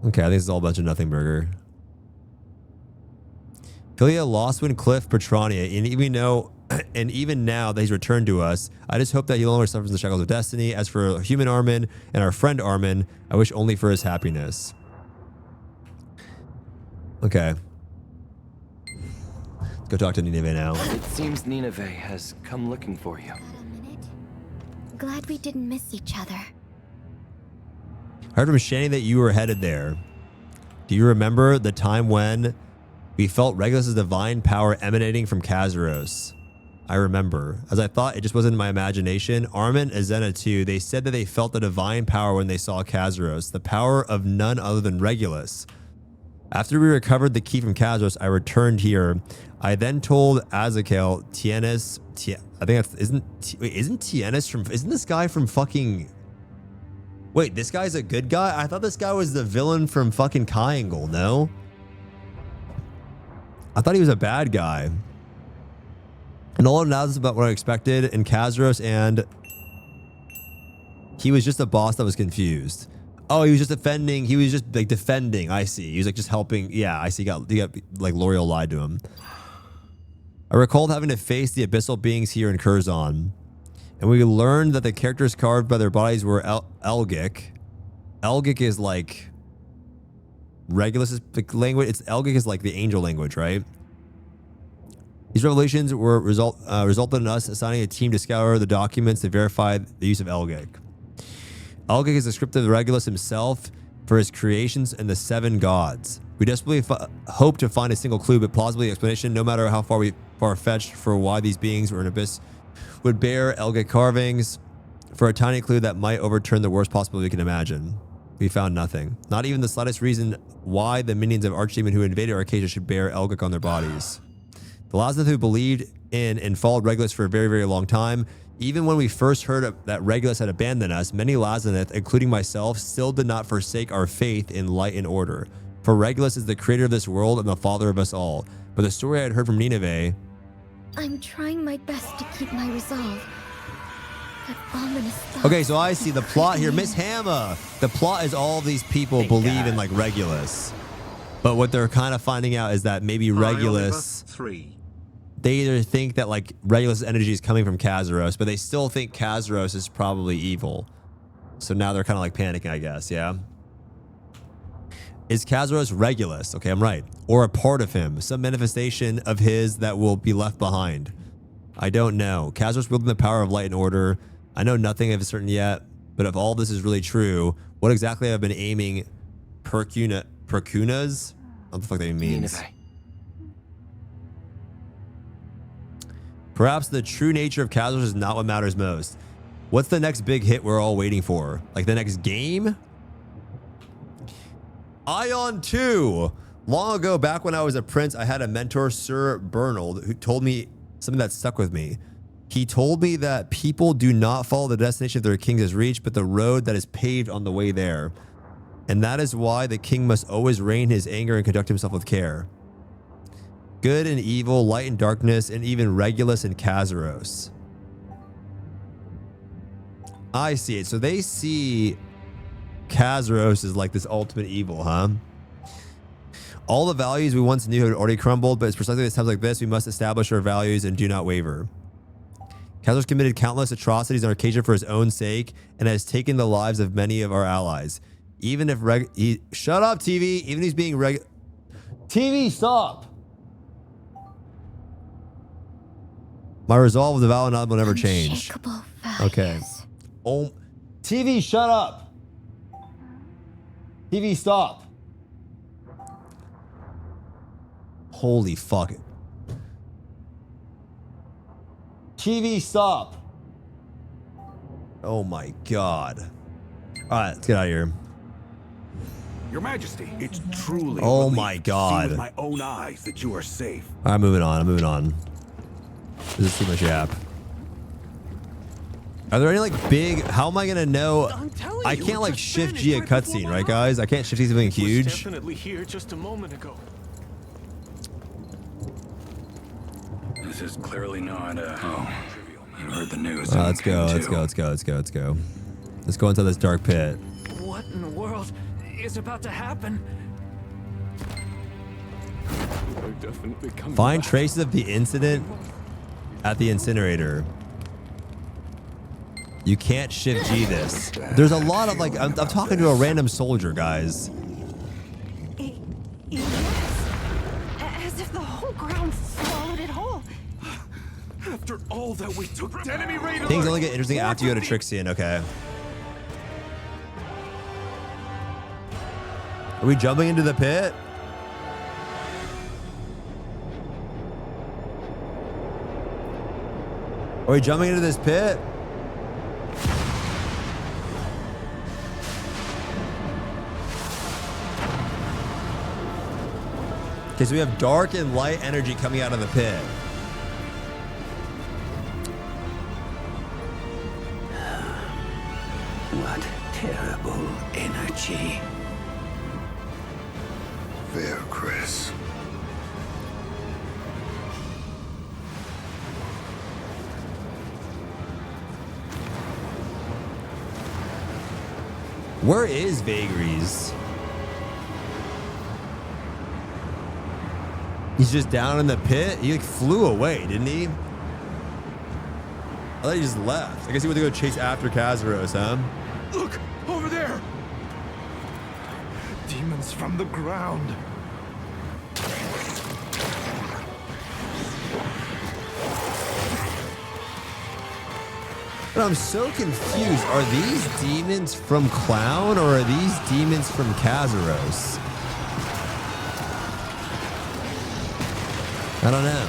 Okay, I think this is all a bunch of nothing burger. Philia, Lostwind, Cliff, Petrania, and even now that he's returned to us, I just hope that he no longer suffers the shackles of destiny. As for human Armin and our friend Armin, I wish only for his happiness. Okay. Let's go talk to Nineveh now. It seems Nineveh has come looking for you. Glad we didn't miss each other. I heard from Shani that you were headed there. Do you remember the time when we felt Regulus's divine power emanating from Kazaros? I remember. As I thought it just wasn't my imagination, Armin, Azena too, they said that they felt the divine power when they saw Kazaros, the power of none other than Regulus. After we recovered the key from Kazaros, I returned here. I then told Azakel, Tienis, I think that's, isn't Tienis from, isn't this guy from fucking, wait, this guy's a good guy? I thought this guy was the villain from fucking Triangle, no? I thought he was a bad guy. And all of that is about what I expected in Kazaros, and he was just a boss that was confused. Oh, he was just defending. He was just like defending. I see. He was like just helping. Yeah, I see. He got like L'Oreal lied to him. I recalled having to face the abyssal beings here in Curzon, and we learned that the characters carved by their bodies were Elgic. Elgic is like Regulus' language. It's Elgic is like the angel language, right? These revelations were resulted in us assigning a team to scour the documents to verify the use of Elgic. Elgic is descriptive of Regulus himself for his creations and the 7 gods. We desperately hope to find a single clue, but plausibly explanation, no matter how far-fetched, for why these beings were in abyss would bear Elgic carvings, for a tiny clue that might overturn the worst possible we can imagine. We found nothing. Not even the slightest reason why the minions of Archdemon who invaded Arcadia should bear Elgic on their bodies. The Lazath who believed in and followed Regulus for a very, very long time, even when we first heard that Regulus had abandoned us, many Lazanith, including myself, still did not forsake our faith in light and order. For Regulus is the creator of this world and the father of us all. But the story I had heard from Nineveh... I'm trying my best to keep my resolve. That ominous thought. Okay, so I see the plot here. Miss Hammer! The plot is all these people believe in, like, Regulus. But what they're kind of finding out is that maybe Regulus... They either think that, like, Regulus' energy is coming from Kazaros, but they still think Kazaros is probably evil. So now they're kind of, like, panicking, I guess, yeah? Is Kazaros Regulus? Okay, I'm right. Or a part of him. Some manifestation of his that will be left behind. I don't know. Kazaros wielding the power of light and order. I know nothing of certain yet, but if all this is really true, what exactly have I been aiming Percunas? What the fuck that even means? Nineveh. Perhaps the true nature of Kazaros is not what matters most. What's the next big hit we're all waiting for? Like the next game? Ion 2. Long ago, back when I was a prince, I had a mentor, Sir Bernald, who told me something that stuck with me. He told me that people do not follow the destination their king has reached, but the road that is paved on the way there. And that is why the king must always rein his anger and conduct himself with care. Good and evil, light and darkness, and even Regulus and Kazaros. I see it. So they see Kazaros as like this ultimate evil, huh? All the values we once knew had already crumbled, but it's precisely at times like this we must establish our values and do not waver. Kazaros committed countless atrocities on Arcadia for his own sake and has taken the lives of many of our allies. Even if shut up, TV. Even if he's being TV, stop. My resolve with the vow and nod will never change. Okay. Oh, TV, shut up. TV, stop. Holy fuck it. TV, stop. Oh my god. All right, let's get out of here. Your Majesty, it's truly oh my to god. see with my own eyes that you are safe. All right, moving on. I'm moving on. This is too much app. Are there any like big? How am I gonna know? I can't like shift G a cutscene, right, guys? I can't shift G something huge. Definitely here just a moment ago. This is clearly not trivial. You heard the news. Let's go. Let's go. Let's go. Let's go. Let's go. Let's go into this dark pit. What in the world is about to happen? Find traces of the incident at the incinerator. You can't shift G this. There's a lot of like, I'm talking to a random soldier, guys. Yes. As if the whole ground swallowed it whole. After all that we took, enemy radar. Things only get interesting after you go to Trixian, okay. Are we jumping into the pit? Are we jumping into this pit? Okay, so we have dark and light energy coming out of the pit. What terrible energy. There, Chris. Where is Vagaries? He's just down in the pit? He like flew away, didn't he? I thought he just left. I guess he went to go chase after Kazaros, huh? Look, over there. demons from the ground. But I'm so confused. Are these demons from Clown or are these demons from Kazaros? I don't know.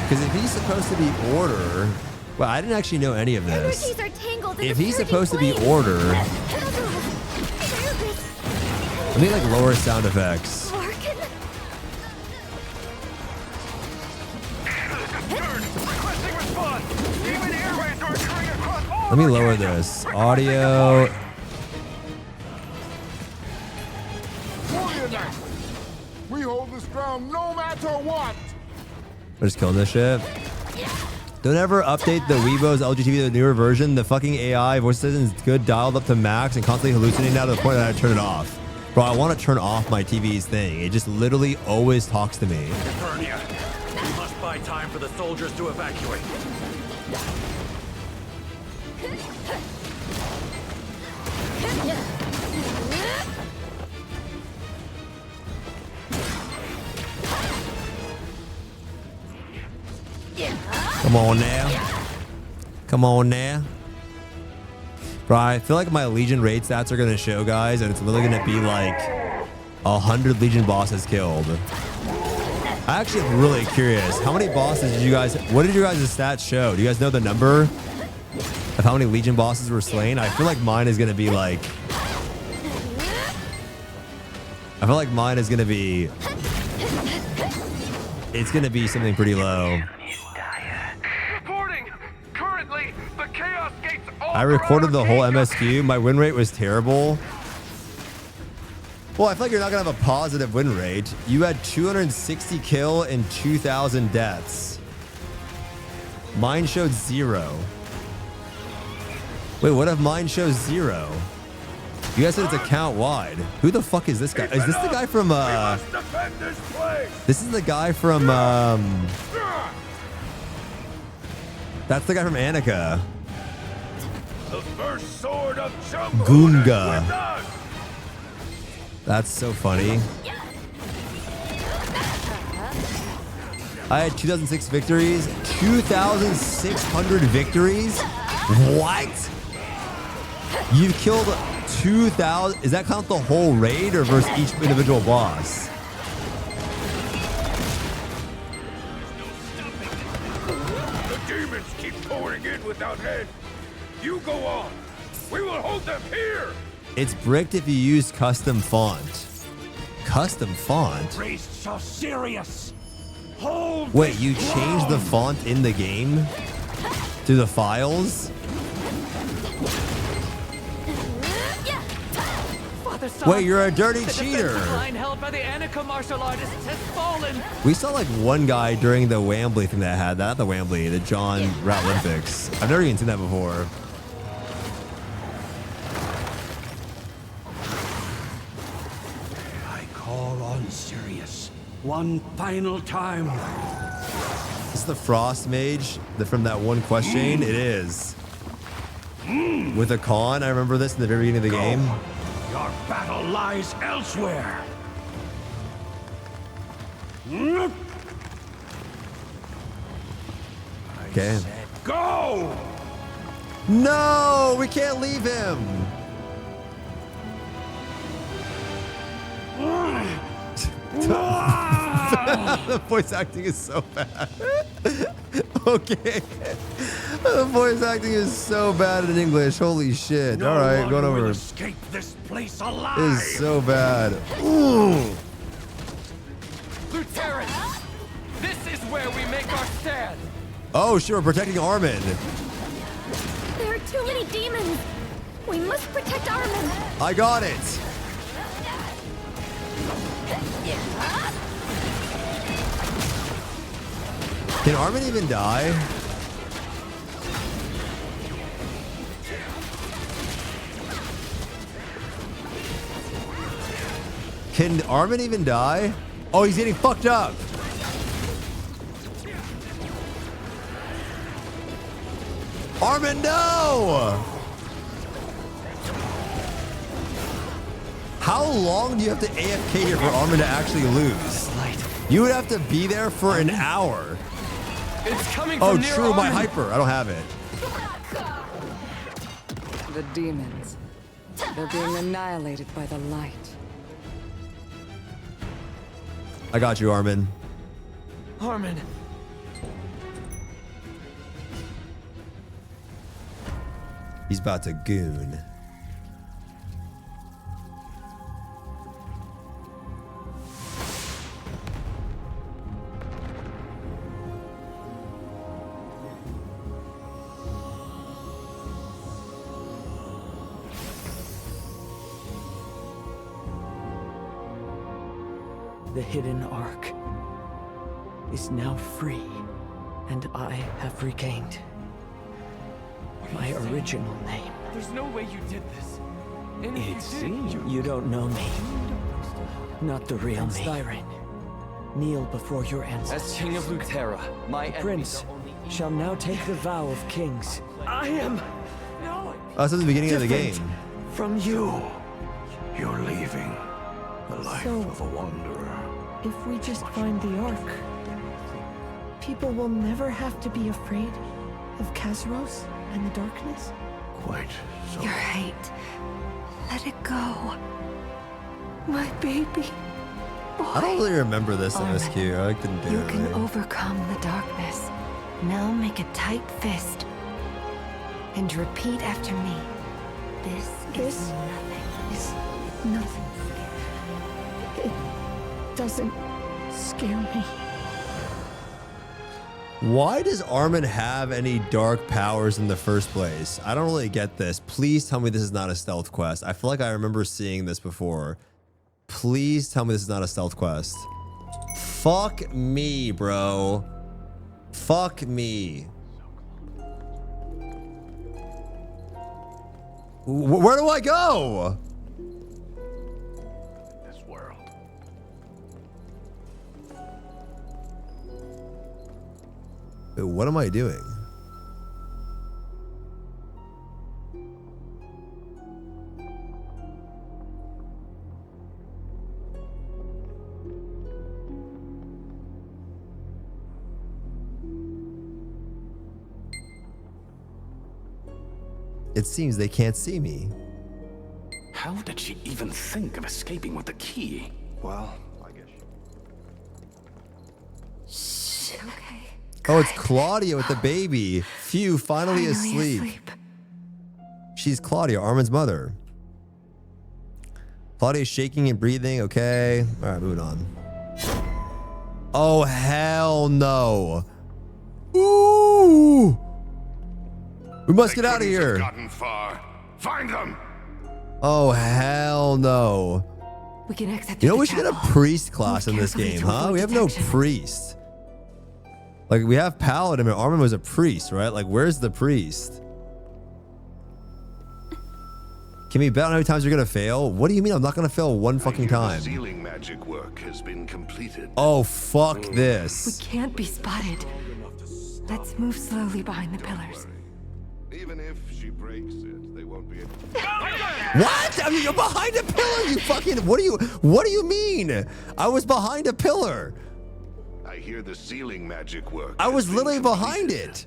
Because if he's supposed to be Order... Well, I didn't actually know any of this. If he's supposed to be Order... Let me like lower sound effects. Let me lower this. Audio. We hold this ground no matter what. We're just killing this shit. Don't ever update the Weibo's LGTV to the newer version. The fucking AI voice assistant is good, dialed up to max and constantly hallucinating now to the point that I turn it off. Bro, I want to turn off my TV's thing. It just literally always talks to me. Eternia, we must buy time for the soldiers to evacuate. Come on now. Come on now. Bro, I feel like my Legion raid stats are going to show, guys, and it's literally going to be like 100 Legion bosses killed. I actually am really curious. How many bosses did you guys... What did you guys' stats show? Do you guys know the number of how many Legion bosses were slain? I feel like mine is going to be like... I feel like mine is going to be... It's going to be something pretty low. I recorded the whole MSQ. My win rate was terrible. Well, I feel like you're not going to have a positive win rate. You had 260 kill and 2,000 deaths. Mine showed 0. Wait, what if mine shows 0? You guys said it's account wide. Who the fuck is this guy? Is this the guy from, This is the guy from, That's the guy from Annika. The first sword of Goonga. That's so funny. I had 2006 victories. 2,600 victories? What? You've killed 2,000. Is that count the whole raid or versus each individual boss? The demons keep pouring in without end. You go on. We will hold them here. It's bricked if you use custom font. Custom font? Raised so serious. Hold. Wait, you changed the font in the game? To the files? Wait, you're a dirty cheater. Held by the Annika martial artists has fallen. We saw like one guy during the Wembley thing that had that. Not the Wembley, the John Rat Olympics. I've never even seen that before. I call on Sirius one final time. This is the Frost Mage from that one quest chain. It is. With a con, I remember this in the very beginning of the game. Your battle lies elsewhere. Okay. Go! No, we can't leave him. The voice acting is so bad. Okay. The voice acting is so bad in English. Holy shit. All right, going over. Escape this place alive. This is so bad. Ooh. Lieutenant, this is where we make our stand. Oh, sure, protecting Armin. There are too many demons. We must protect Armin. I got it. Can Armin even die? Can Armin even die? Oh, he's getting fucked up. Armin, no! How long do you have to AFK here for Armin to actually lose? You would have to be there for an hour. It's coming Oh, from near true, my Armin. hyper. I don't have it. The demons. They're being annihilated by the light. I got you, Armin. Armin. He's about to goon. The hidden ark is now free, and I have regained my original name. There's no way you did this. And It's if you did, you don't know me. Not the real me. Kneel before your ancestors. As King of Luterra, my The prince shall now take the vow of kings. I am. Oh, that's at the beginning of the game. From you. You're leaving the life of a wanderer. If we just find the ark, people will never have to be afraid of Kazaros and the darkness. Quite so. You're right. Let it go. My baby. I don't really remember this in this queue. I couldn't do You it. can Right? overcome the darkness. Now make a tight fist. And repeat after me. This is nothing. It doesn't scare me. Why does Armin have any dark powers in the first place? I don't really get this. Please tell me this is not a stealth quest. I feel like I remember seeing this before. Please tell me this is not a stealth quest. Fuck me, bro. Fuck me. Where do I go? This world. Wait, what am I doing? It seems they can't see me. How did she even think of escaping with the key? Well, I guess. Shh. Okay. Oh, it's Claudia with the baby. Phew, finally asleep. She's Claudia, Armin's mother. Claudia's shaking and breathing. Okay. All right, moving on. Oh, hell no. Ooh. We must get out of here. Gotten far. Find them. Oh, hell no. We can exit. You know, we should get a priest class in this game, huh? We have no priest. Like, we have paladin, but Armin was a priest, right? Like, where's the priest? Can we bet on how many times you're gonna fail? What do you mean I'm not gonna fail one fucking time? Sealing magic work has been completed. Oh, fuck this. We can't be spotted. Let's move slowly behind the pillars. Even if she breaks it, they won't be able to. What? I mean, you're behind a pillar, you fucking... What do you mean? I was behind a pillar. I hear the sealing magic work. I was literally behind it.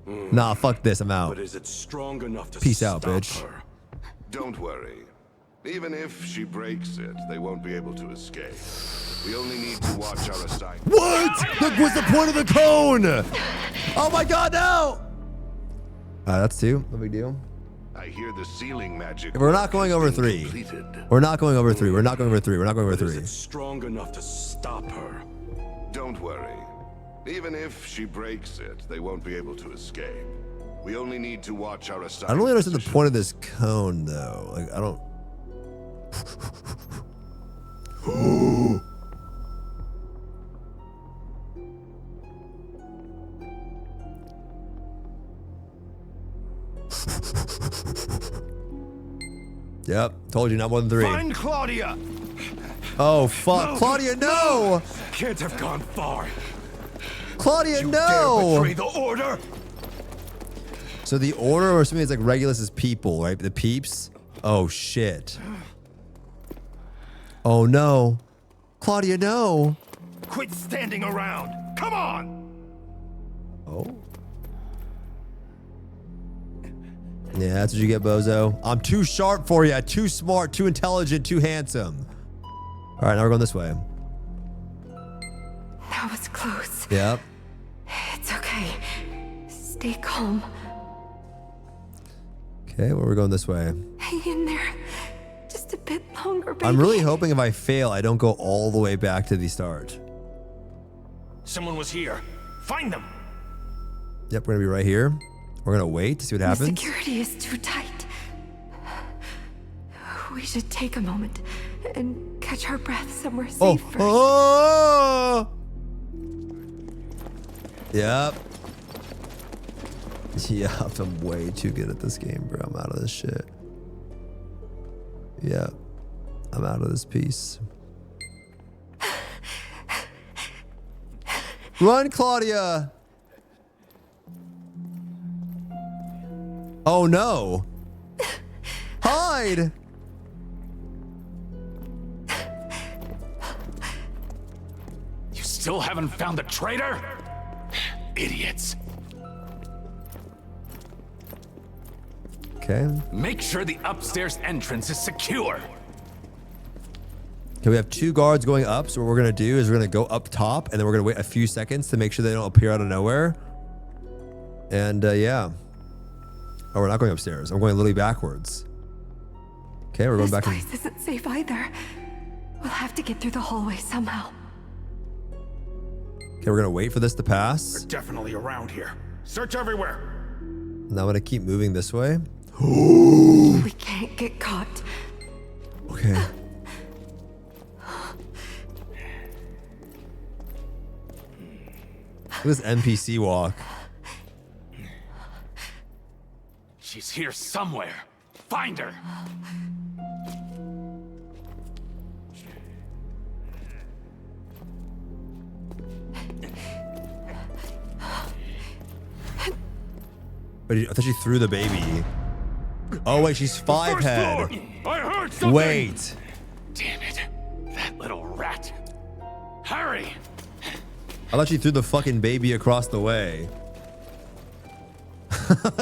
Nah, fuck this. I'm out. But is it strong enough to Peace out, bitch. Don't worry. Even if she breaks it, they won't be able to escape. We only need to watch our assignment. What? That was the point of the cone. Oh my god, no. That's 2. No big deal. I hear the sealing magic. We're not going over 3. We're not going over 3. We're not going over 3. We're not going over 3. Strong enough to stop her. Don't worry. Even if she breaks it, they won't be able to escape. We only need to watch our assignment. I don't really understand the point of this cone, though. Like, I don't... Yep, told you not more than 3. Find Claudia. Oh fuck, Claudia, no! Can't have gone far. Claudia, You no! dare betray the order. So the order, or something is like Regulus's people, right? The peeps. Oh shit. Oh no. Claudia, no. Quit standing around. Come on. Oh. Yeah, that's what you get, bozo. I'm too sharp for you. Too smart, too intelligent, too handsome. All right, now we're going this way. That was close. Yep. It's okay. Stay calm. Okay, where are we going this way? Hang in there. Just a bit longer, baby. I'm really hoping if I fail, I don't go all the way back to the start. Someone was here. Find them. Yep, we're gonna be right here. We're gonna wait to see what The happens. security is too tight. We should take a moment and catch our breath somewhere safe first. Oh! Yep. Yep, I'm way too good at this game, bro. I'm out of this shit. Yep. I'm out of this piece. Run, Claudia! Oh no! Hide! You still haven't found the traitor? Idiots. Okay. Make sure the upstairs entrance is secure. Okay, we have 2 guards going up, so what we're gonna do is we're gonna go up top, and then we're gonna wait a few seconds to make sure they don't appear out of nowhere. And yeah. Oh, we're not going upstairs. I'm going literally backwards. Okay, we're going back. This place isn't safe either. We'll have to get through the hallway somehow. Okay, we're gonna wait for this to pass. They're definitely around here. Search everywhere. Now I'm gonna keep moving this way. We can't get caught. Okay. Look at this NPC walk. She's here somewhere. Find her. But I thought she threw the baby. Oh wait, she's 5 head. I heard something. Wait. Damn it. That little rat. Hurry. I thought she threw the fucking baby across the way.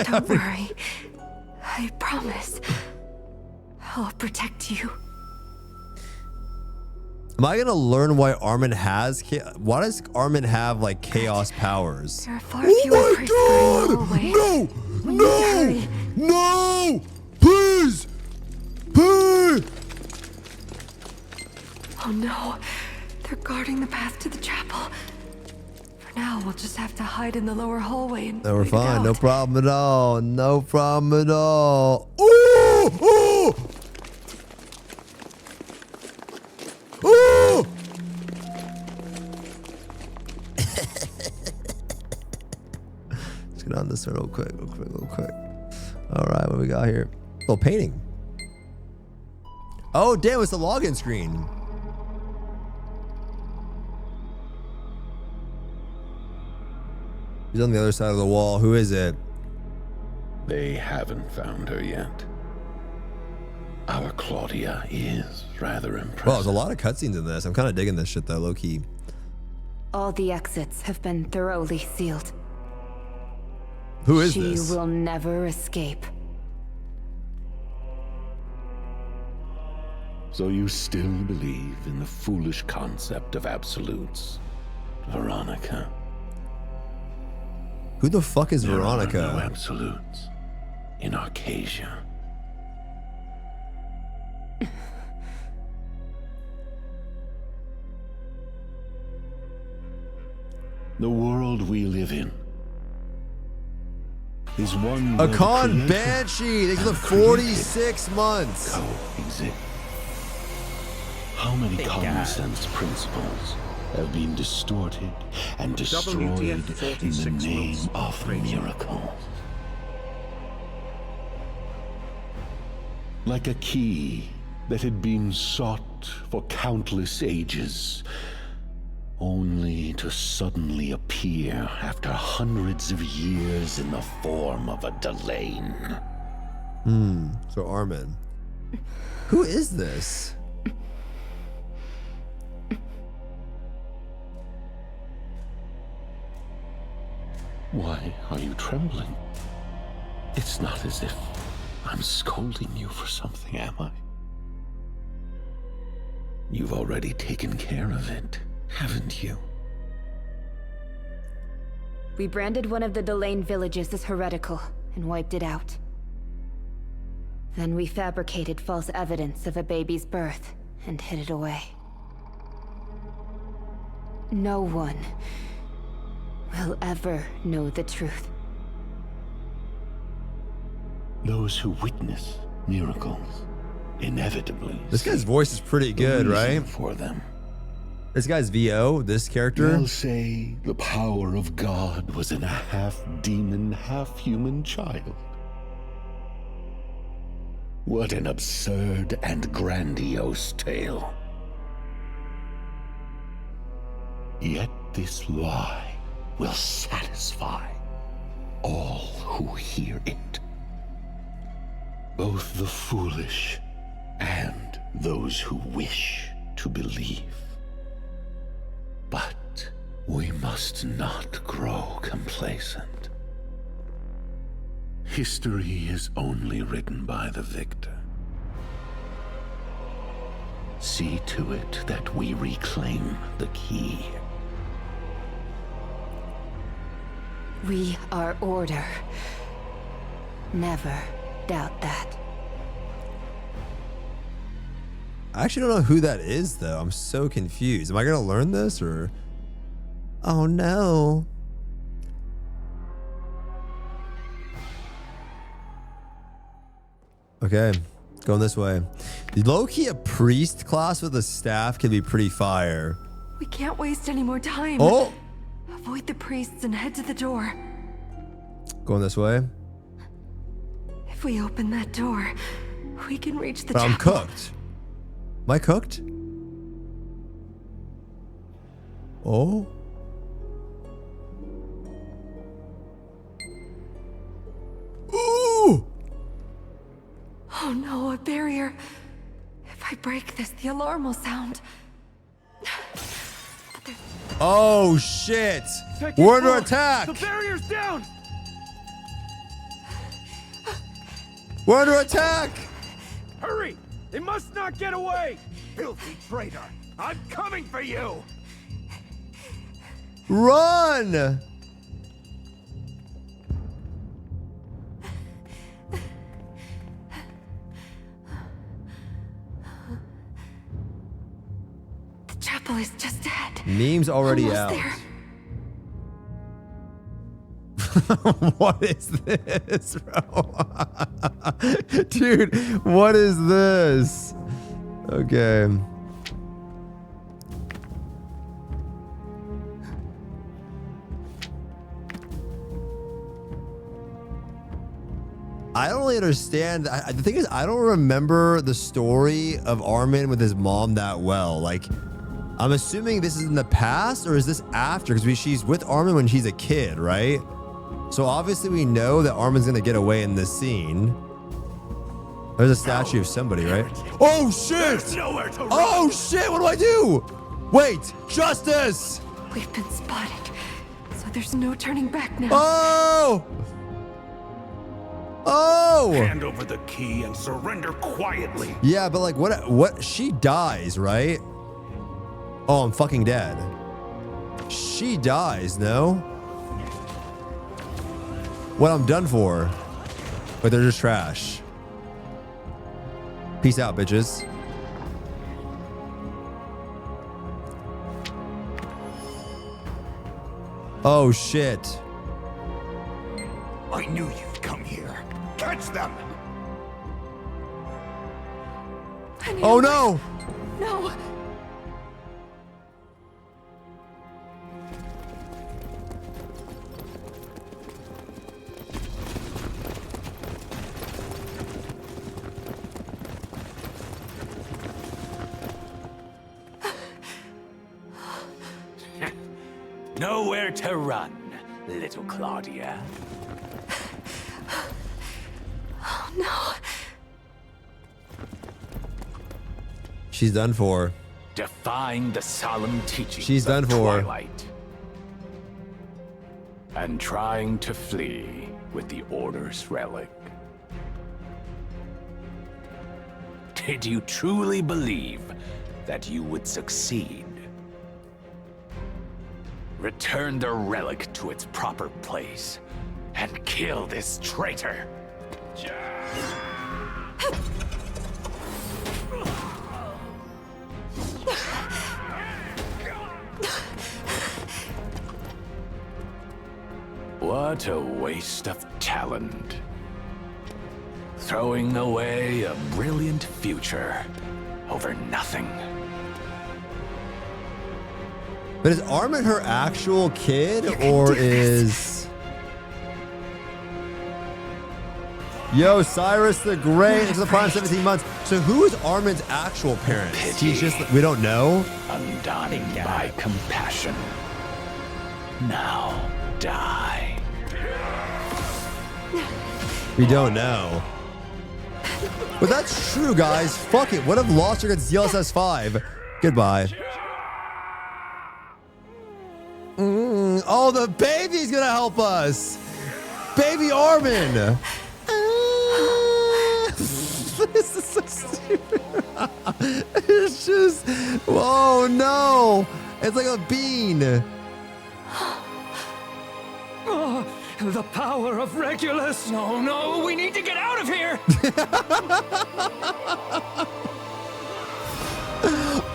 Don't worry. I promise. I'll protect you. Am I gonna learn why Armin has? Why does Armin have like chaos powers? There are far fewer priests guarding the hallway. No! We need to hurry. No! Please! Please! Oh no. They're guarding the path to the chapel. For now, we'll just have to hide in the lower hallway and No, we're wait it fine. No out. problem at all. No problem at all. Ooh! Ooh! Ooh! Let's get on this one real quick. All right, what we got here? Oh, painting. Oh, damn, it's the login screen. He's on the other side of the wall. Who is it? They haven't found her yet. Our Claudia is rather impressive. Well, there's a lot of cutscenes in this. I'm kind of digging this shit though, low key. All the exits have been thoroughly sealed. Who is she this? She will never escape. So you still believe in the foolish concept of absolutes, Veronica? Who the fuck is Veronica? There are no absolutes in Arcasia. The world we live in is one A where con creator banshee. They and live created 46 months. coexist. How many common sense principles have been distorted and destroyed in the name of miracles? Like a key that had been sought for countless ages, only to suddenly appear after hundreds of years in the form of a Delane. So Armin. Who is this? Why are you trembling? It's not as if I'm scolding you for something, am I? You've already taken care of it, haven't you? We branded one of the Delane villages as heretical and wiped it out. Then we fabricated false evidence of a baby's birth and hid it away. No one will ever know the truth. Those who witness miracles inevitably. This guy's voice is pretty good, right? For them. This guy's VO, this character. They'll say the power of God was in a half-demon, half-human child. What an absurd and grandiose tale. Yet this lie will satisfy all who hear it. Both the foolish and those who wish to believe. But we must not grow complacent. History is only written by the victor. See to it that we reclaim the key. We are order. Never doubt that. I actually don't know who that is, though. I'm so confused. Am I going to learn this, or? Oh, no. Okay, going this way. Low-key, a priest class with a staff can be pretty fire. We can't waste any more time. Oh! Avoid the priests and head to the door. Going this way. If we open that door, we can reach the But I'm chapel. cooked. Am I cooked? Oh? Ooh! Oh no, a barrier. If I break this, the alarm will sound. Oh shit! We're under attack! The barrier's down! We're under attack! Hurry! They must not get away! Filthy traitor! I'm coming for you! Run! The chapel is just ahead. Meme's already Almost out. there. What is this, bro? Dude, what is this? Okay. I don't really understand. The thing is, I don't remember the story of Armin with his mom that well. Like, I'm assuming this is in the past, or is this after? Because she's with Armin when she's a kid, right? So obviously we know that Armin's gonna get away in this scene. There's a statue of somebody, right? Oh shit! Oh shit! What do I do? Wait, justice! We've been spotted, so there's no turning back now. Oh! Oh! Hand over the key and surrender quietly. Yeah, but like, what? She dies, right? Oh, I'm fucking dead. She dies, no? Well, I'm done for. But they're just trash. Peace out, bitches. Oh, shit. I knew you'd come here. Catch them! Oh, no! No! Nowhere to run, little Claudia. Oh no! She's done for. Defying the solemn teachings She's done of for. Twilight. and trying to flee with the Order's relic. Did you truly believe that you would succeed? Return the relic to its proper place and kill this traitor. What a waste of talent. Throwing away a brilliant future over nothing. But is Armin her actual kid, or is... Yo, Cyrus the Great, it's the prime 17 months. So who is Armin's actual parents? He's just, we don't know? Undone by compassion. Now die. We don't know. But that's true, guys. Fuck it. What if Lost gets DLSS 5? Goodbye. Oh, the baby's gonna help us. Baby Armin. This is so stupid. It's just, oh no. It's like a bean. Oh, the power of Regulus! No, no, we need to get out of here!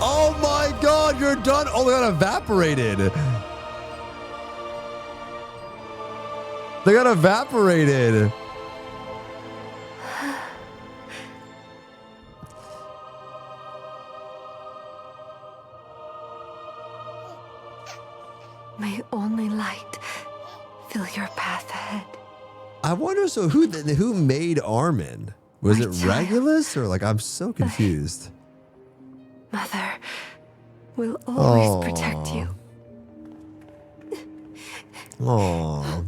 Oh my god, you're done. Oh, they got evaporated. They got evaporated. May only light fill your path ahead. I wonder, so who made Armin? Was it Regulus, or like, I'm so confused. Mother will always protect you. Oh.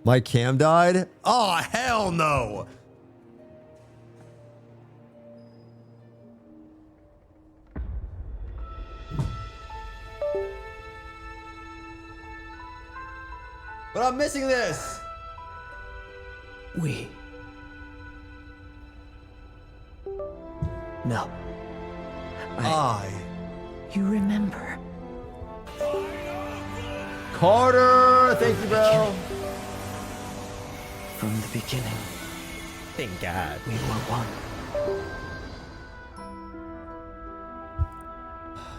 My cam died? Oh, hell no. But I'm missing this. No. You remember. Carter, thank you, bro. From the beginning. Thank God. We were one.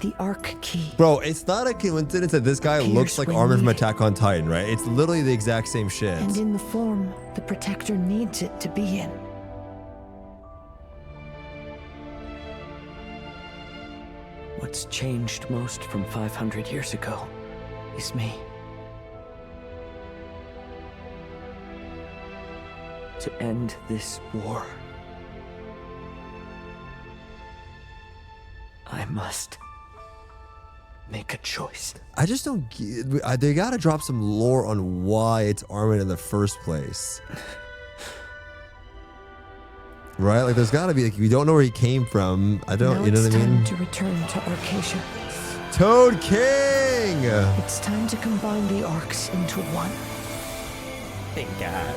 The Arc Key. Bro, it's not a coincidence that this guy looks like Armin from Attack on Titan, right? It's literally the exact same shit. And in the form the Protector needs it to be in. What's changed most from 500 years ago is me. To end this war, I must make a choice. I just don't get, they gotta drop some lore on why it's Armin in the first place. Right? Like, there's gotta be, like, we don't know where he came from. I don't, Now you know what I mean? It's time to return to Arcacia. Toad King! It's time to combine the arcs into one. Thank God.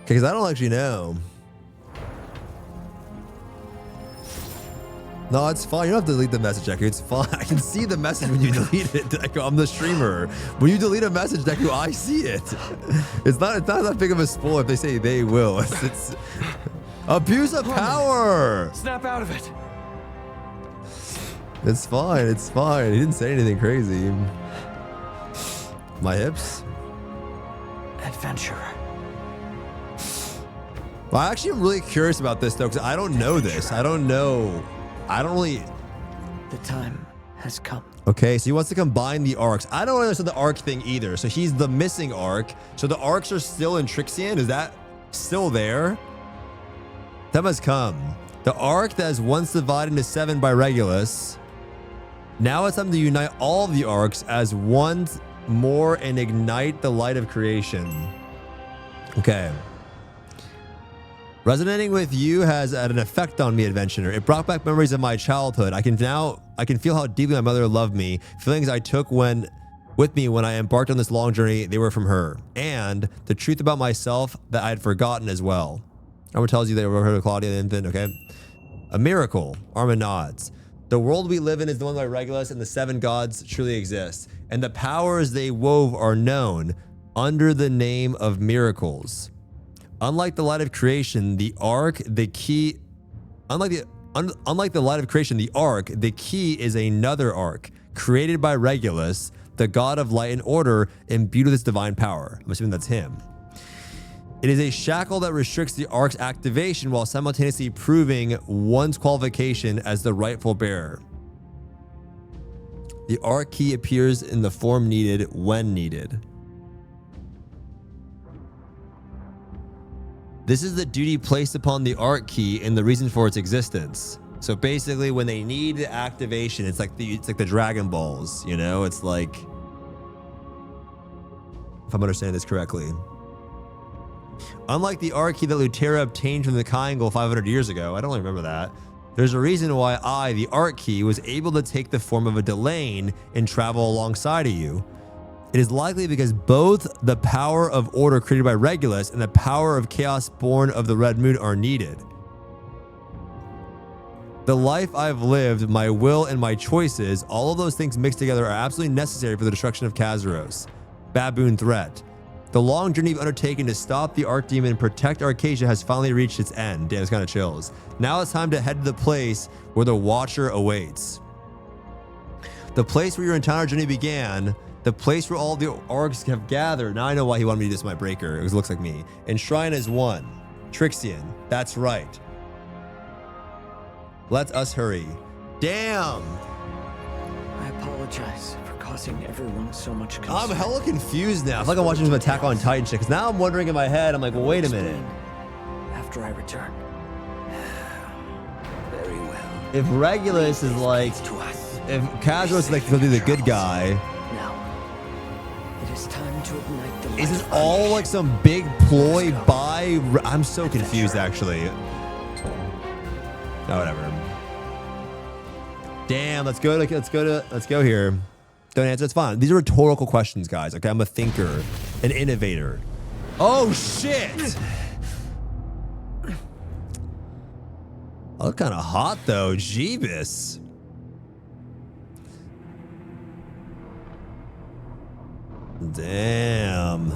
Because I don't actually know. No, it's fine. You don't have to delete the message, Deku. It's fine. I can see the message when you delete it, Deku. I'm the streamer. When you delete a message, Deku, I see it. It's not that big of a spoiler if they say they will. It's abuse of power. Snap out of it. It's fine. It's fine. He didn't say anything crazy. My hips? Adventurer. Well, I actually am really curious about this, though, because I don't know this. I don't know. I don't really... The time has come. Okay, so he wants to combine the arcs. I don't understand the arc thing either. So he's the missing arc. So the arcs are still in Trixian. Is that still there? That must come. The arc that is once divided into 7 by Regulus. Now it's time to unite all of the arcs as one more and ignite the light of creation. Okay. Resonating with you has had an effect on me, adventurer. It brought back memories of my childhood. I can feel how deeply my mother loved me. Feelings I took with me when I embarked on this long journey, they were from her. And the truth about myself that I had forgotten as well. Armin tells you they were her Claudia the infant, okay? A miracle. Armin nods. The world we live in is the one by Regulus, and the 7 gods truly exist. And the powers they wove are known under the name of miracles. Unlike the light of creation, the ark, the key... Unlike the light of creation, the ark, the key is another ark, created by Regulus, the god of light and order, imbued with its divine power. I'm assuming that's him. It is a shackle that restricts the ark's activation while simultaneously proving one's qualification as the rightful bearer. The ark key appears in the form needed when needed. This is the duty placed upon the ark key and the reason for its existence. So basically, when they need the activation, it's like the Dragon Balls, you know? It's like, if I'm understanding this correctly. Unlike the ark key that Lutera obtained from the Triangle 500 years ago, I don't really remember that. There's a reason why I, the ark key, was able to take the form of a Delane and travel alongside of you. It is likely because both the power of order created by Regulus and the power of chaos born of the Red Moon are needed. The life I've lived, my will, and my choices, all of those things mixed together are absolutely necessary for the destruction of Kazaros. Baboon threat. The long journey you've undertaken to stop the Archdemon and protect Arcasia has finally reached its end. Damn, it's kind of chills. Now it's time to head to the place where the Watcher awaits. The place where your entire journey began, the place where all the arcs have gathered. Now I know why he wanted me to do this with my breaker. It looks like me. Enshrine as one. Trixian. That's right. Let us hurry. Damn. I apologize for causing everyone so much concern. I'm hella confused now. I feel like I'm watching some Attack on Titan shit. Because now I'm wondering in my head, I'm like, well, wait a minute. After I return. Very well. If Regulus is like, if Kazaros is like going to be the good guy, It is time to ignite the light. is this all like some big ploy by? I'm so confused actually. Oh, whatever. Damn, let's go here. Don't answer, it's fine. These are rhetorical questions, guys. Okay, I'm a thinker, an innovator. Oh shit! I look kind of hot though, Jeebus. Damn.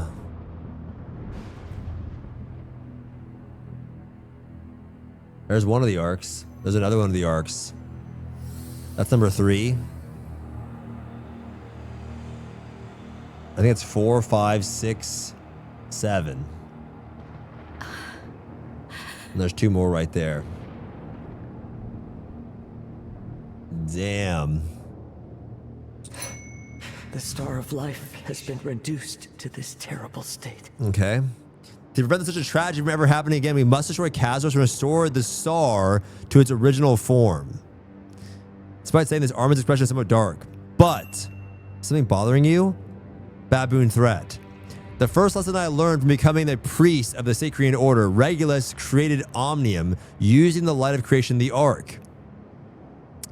There's one of the arcs. There's another one of the arcs. That's number 3. I think it's 4, 5, 6, 7. And there's 2 more right there. Damn. The Star of Life has been reduced to this terrible state. Okay. To prevent such a tragedy from ever happening again, we must destroy Kazaros and restore the star to its original form. Despite saying this, Armin's expression is somewhat dark. But, something bothering you? Baboon threat. The first lesson I learned from becoming the priest of the Sacrian Order, Regulus created Omnium using the light of creation, the Ark.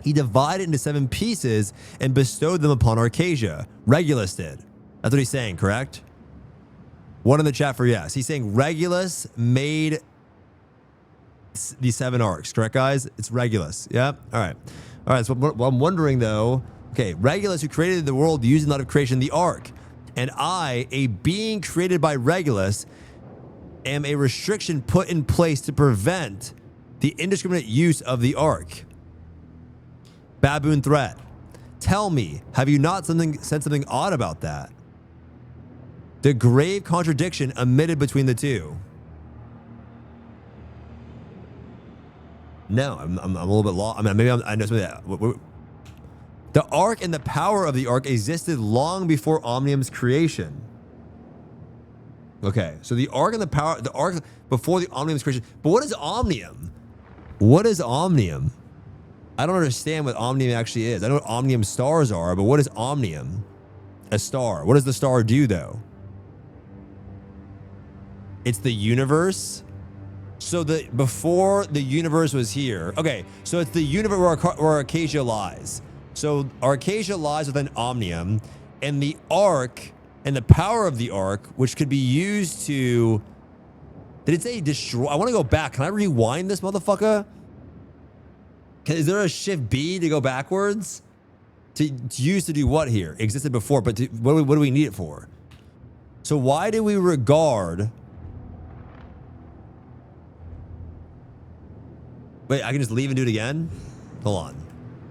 He divided it into 7 pieces and bestowed them upon Arcasia. Regulus did. That's what he's saying, correct? One in the chat for yes. He's saying Regulus made these 7 arcs, correct, guys? It's Regulus. Yeah? All right. All right. So what I'm wondering, though, okay, Regulus, who created the world using the light of creation, the Ark, and I, a being created by Regulus, am a restriction put in place to prevent the indiscriminate use of the Ark. Baboon threat. Tell me, have you not said something odd about that? The grave contradiction emitted between the two. No, I'm a little bit lost. I mean, maybe I know something that. The Ark and the power of the Ark existed long before Omnium's creation. Okay, so the Ark and the Ark before the Omnium's creation. But what is Omnium? What is Omnium? I don't understand what Omnium actually is. I know what Omnium stars are, but what is Omnium? A star. What does the star do, though? It's the universe. So before the universe was here. Okay, so it's the universe where Arcadia lies. So Arcadia lies within Omnium, and the Ark and the power of the Ark, which could be used to... Did it say destroy? I want to go back. Can I rewind this motherfucker? Is there a shift B to go backwards? To use to do what here? Existed before, but what do we need it for? So why do we regard... Wait, I can just leave and do it again? Hold on.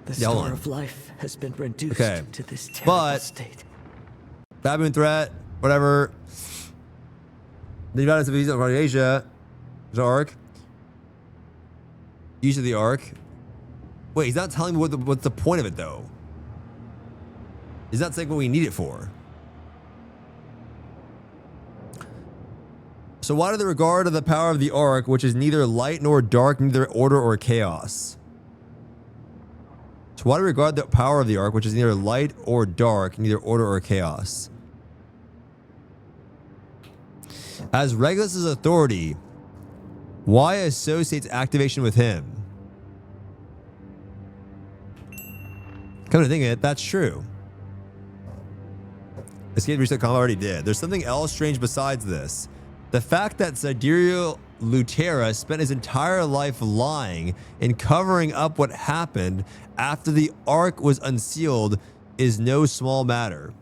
The star of life has been reduced to this terrible state. Baboon threat, whatever. The development of the visa of Asia. The Ark. Use of the Ark. Wait, he's not telling me what's the point of it, though. He's not saying what we need it for. So why do they regard of the power of the Ark, which is neither light nor dark, neither order or chaos? So why do we regard the power of the Ark, which is neither light or dark, neither order or chaos? As Regulus' authority, why associates activation with him? Come to think of it, that's true. Escape Reset Combat already did. There's something else strange besides this. The fact that Sidereal Lutera spent his entire life lying and covering up what happened after the Ark was unsealed is no small matter.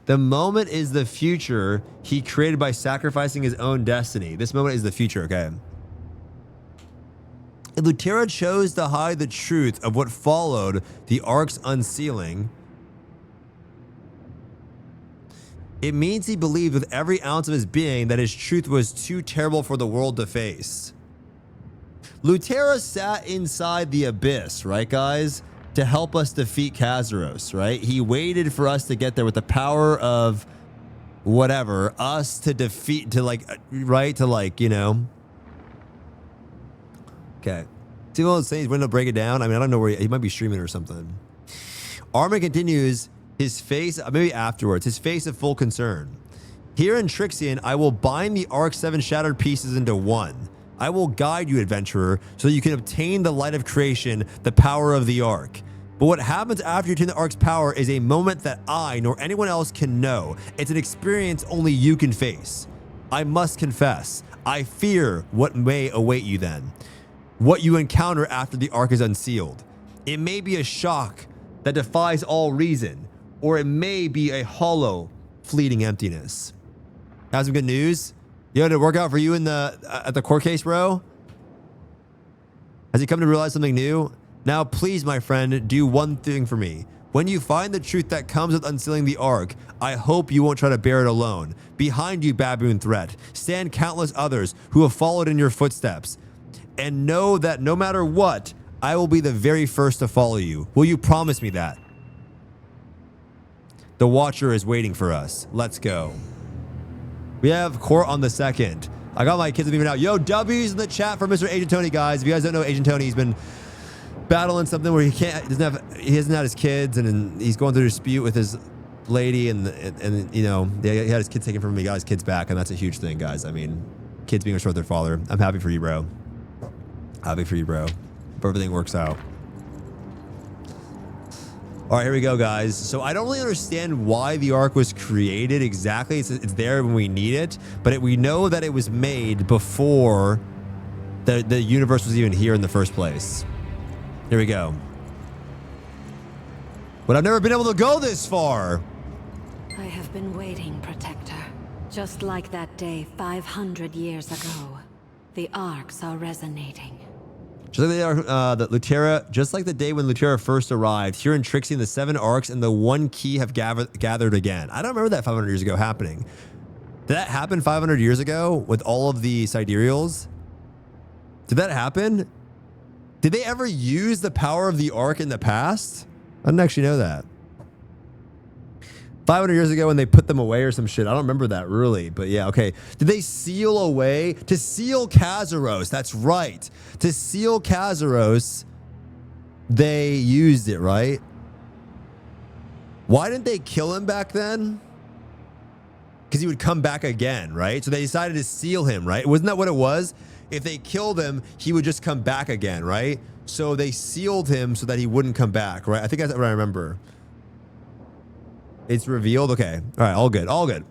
The moment is the future he created by sacrificing his own destiny. This moment is the future, okay? If Lutera chose to hide the truth of what followed the Ark's unsealing, it means he believed with every ounce of his being that his truth was too terrible for the world to face. Lutera sat inside the abyss, right, guys? To help us defeat Kazaros, right? He waited for us to get there with the power of whatever, us to defeat, to like, right? To like, you know. Okay. See what I'm saying? He's going to break it down. I mean, I don't know where he might be streaming or something. Armin continues, his face, maybe afterwards, his face of full concern. Here in Trixion, I will bind the Ark's 7 shattered pieces into one. I will guide you, adventurer, so that you can obtain the light of creation, the power of the Ark. But what happens after you obtain the Ark's power is a moment that I nor anyone else can know. It's an experience only you can face. I must confess, I fear what may await you then. What you encounter after the Ark is unsealed. It may be a shock that defies all reason, or it may be a hollow, fleeting emptiness. Have some good news? Yo, did it work out for you in at the court case, bro? Has he come to realize something new? Now, please, my friend, do one thing for me. When you find the truth that comes with unsealing the Ark, I hope you won't try to bear it alone. Behind you, Baboon Threat, stand countless others who have followed in your footsteps. And know that no matter what, I will be the very first to follow you. Will you promise me that? The Watcher is waiting for us. Let's go. We have court on the 2nd. I got my kids leaving out. Yo, W's in the chat for Mr. Agent Tony, guys. If you guys don't know Agent Tony, he's been battling something where he hasn't had his kids, and he's going through a dispute with his lady, and you know, he had his kids taken from him. He got his kids back, and that's a huge thing, guys. I mean, kids being restored to their father. I'm happy for you, bro. Happy for you, bro. Hope everything works out. All right, here we go, guys. So I don't really understand why the Ark was created exactly. It's there when we need it, but we know that it was made before the universe was even here in the first place. Here we go. But I've never been able to go this far. I have been waiting, Protector. Just like that day 500 years ago. The arcs are resonating. Just like they are, that Lutera, just like the day when Lutera first arrived, here in Trixion, the 7 arcs and the 1 key have gathered again. I don't remember that 500 years ago happening. Did that happen 500 years ago with all of the Sidereals? Did that happen? Did they ever use the power of the Ark in the past? I didn't actually know that. 500 years ago when they put them away or some shit. I don't remember that really, but yeah, okay. Did they seal away? To seal Kazaros, that's right. To seal Kazaros, they used it, right? Why didn't they kill him back then? Because he would come back again, right? So they decided to seal him, right? Wasn't that what it was? If they killed him, he would just come back again, right? So they sealed him so that he wouldn't come back, right? I think that's what I remember. It's revealed. Okay. All right. All good. All good.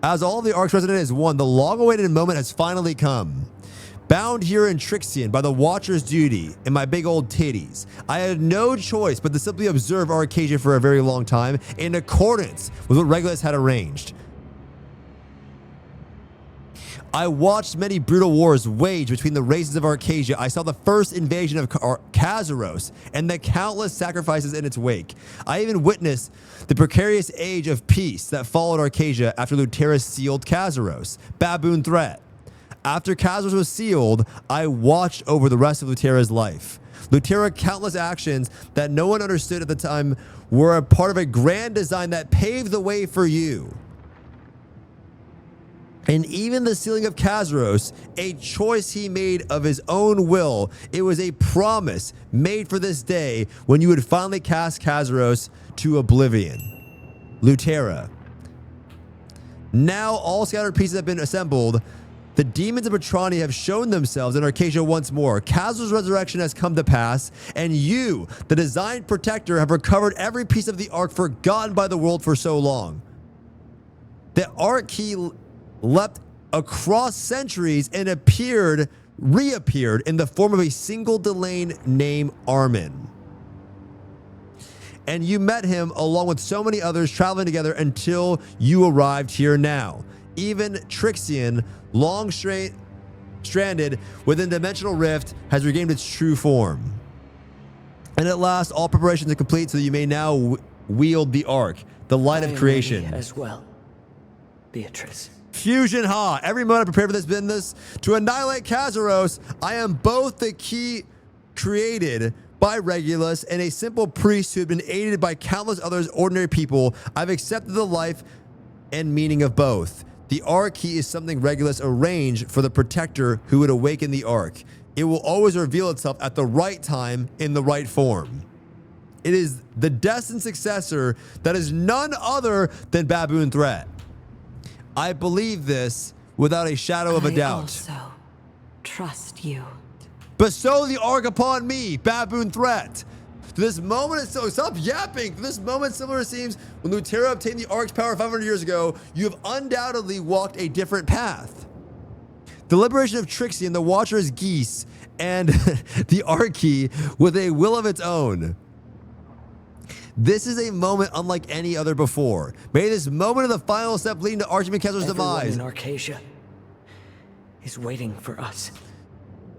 As all of the Ark's resident is one, the long-awaited moment has finally come. Bound here in Trixion by the Watcher's duty and my big old titties, I had no choice but to simply observe Arcadia for a very long time in accordance with what Regulus had arranged. I watched many brutal wars waged between the races of Arcadia. I saw the first invasion of Kazaros and the countless sacrifices in its wake. I even witnessed the precarious age of peace that followed Arcadia after Lutera sealed Kazaros. Baboon threat. After Kazaros was sealed, I watched over the rest of Lutera's life. Lutera's countless actions that no one understood at the time were a part of a grand design that paved the way for you. And even the sealing of Kazaros, a choice he made of his own will, it was a promise made for this day when you would finally cast Kazaros to oblivion. Lutera. Now all scattered pieces have been assembled. The demons of Petrani have shown themselves in Arcadia once more. Kazaros' resurrection has come to pass, and you, the designed protector, have recovered every piece of the Ark forgotten by the world for so long. The Ark key leapt across centuries and reappeared in the form of a single Delane named Armin. And you met him along with so many others traveling together until you arrived here now. Even Trixion, long stranded within Dimensional Rift, has regained its true form. And at last, all preparations are complete so that you may now wield the Ark, the light of creation. As well, Beatrice. Fusion Ha! Every moment I prepared for this business to annihilate Kazaros. I am both the key created by Regulus and a simple priest who had been aided by countless others ordinary people. I've accepted the life and meaning of both. The Ark key is something Regulus arranged for the protector who would awaken the Ark. It will always reveal itself at the right time in the right form. It is the destined successor that is none other than Baboon Threat. I believe this without a shadow of a doubt. I also trust you. Bestow the Ark upon me, Baboon Threat. To this moment, stop yapping. To this moment, similar it seems, when Lutera obtained the Ark's power 500 years ago, you have undoubtedly walked a different path. The liberation of Trixion, the Watcher's geese, and the Ark key with a will of its own. This is a moment unlike any other before. May this moment of the final step leading to Archimage Kazaros' demise. In Arcadia is waiting for us.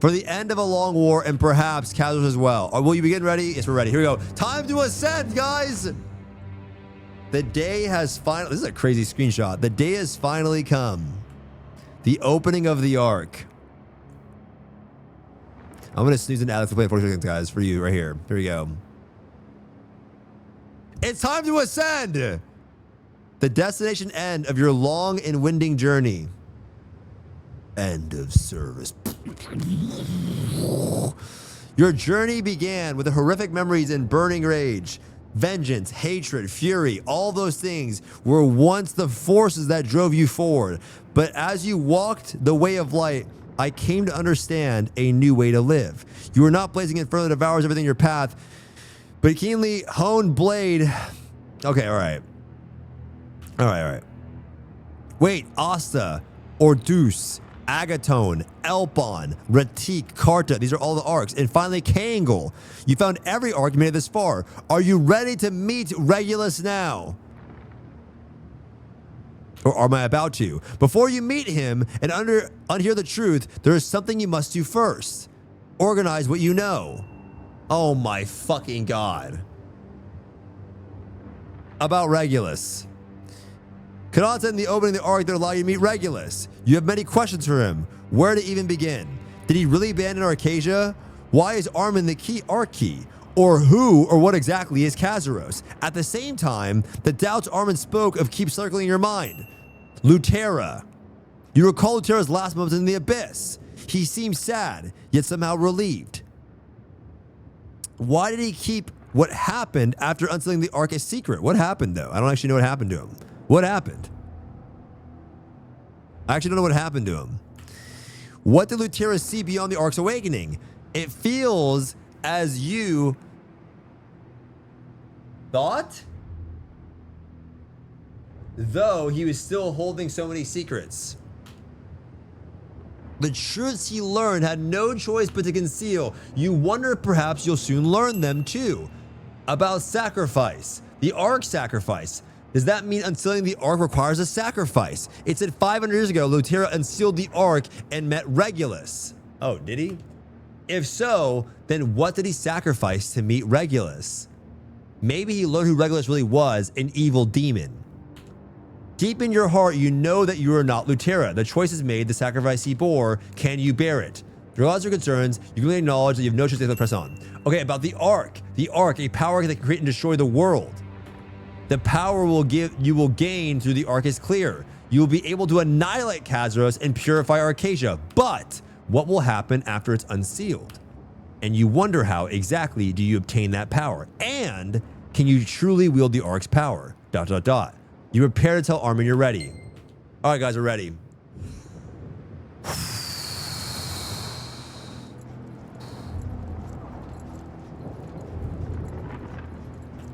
For the end of a long war and perhaps Kazaros as well. Will you be getting ready? Yes, we're ready. Here we go. Time to ascend, guys. The day has finally... This is a crazy screenshot. The day has finally come. The opening of the Ark. I'm going to snooze and add it for 40 seconds, guys, for you right here. Here we go. It's time to ascend. The destination end of your long and winding journey. End of service. Your journey began with the horrific memories and burning rage. Vengeance, hatred, fury, all those things were once the forces that drove you forward. But as you walked the way of light, I came to understand a new way to live. You were not blazing inferno that devours everything in your path, but a keenly honed blade. Okay, all right. All right. Wait, Asta, Ordus, Agaton, Elpon, Ratik, Karta. These are all the arcs. And finally, Kangol. You found every arc made it this far. Are you ready to meet Regulus now? Or am I about to? Before you meet him and unhear the truth, there is something you must do first. Organize what you know. Oh my fucking God. About Regulus. Cannot send the opening of the Ark that allow you to meet Regulus. You have many questions for him. Where to even begin? Did he really abandon Arcadia? Why is Armin the key Ark key? Or who or what exactly is Kazaros? At the same time, the doubts Armin spoke of keep circling your mind. Lutera. You recall Lutera's last moments in the abyss. He seemed sad, yet somehow relieved. Why did he keep what happened after unsealing the Ark is secret. What happened, though? I don't actually know what happened to him. What happened? I actually don't know what happened to him. What did Lutera see beyond the Ark's awakening? It feels as you thought, though he was still holding so many secrets. The truths he learned had no choice but to conceal. You wonder if perhaps you'll soon learn them too. About sacrifice, the Ark sacrifice. Does that mean unsealing the Ark requires a sacrifice? It said 500 years ago, Lutera unsealed the Ark and met Regulus. Oh, did he? If so, then what did he sacrifice to meet Regulus? Maybe he learned who Regulus really was, an evil demon. Deep in your heart, you know that you are not Lutera. The choice is made, the sacrifice he bore. Can you bear it? Regardless of your concerns, you can acknowledge that you have no choice to press on. Okay, about the Ark. The Ark, a power that can create and destroy the world. The power you will gain through the Ark is clear. You will be able to annihilate Kazuros and purify Arcasia. But what will happen after it's unsealed? And you wonder how exactly do you obtain that power? And can you truly wield the Ark's power? ... You prepare to tell Armin you're ready. All right, guys, we're ready.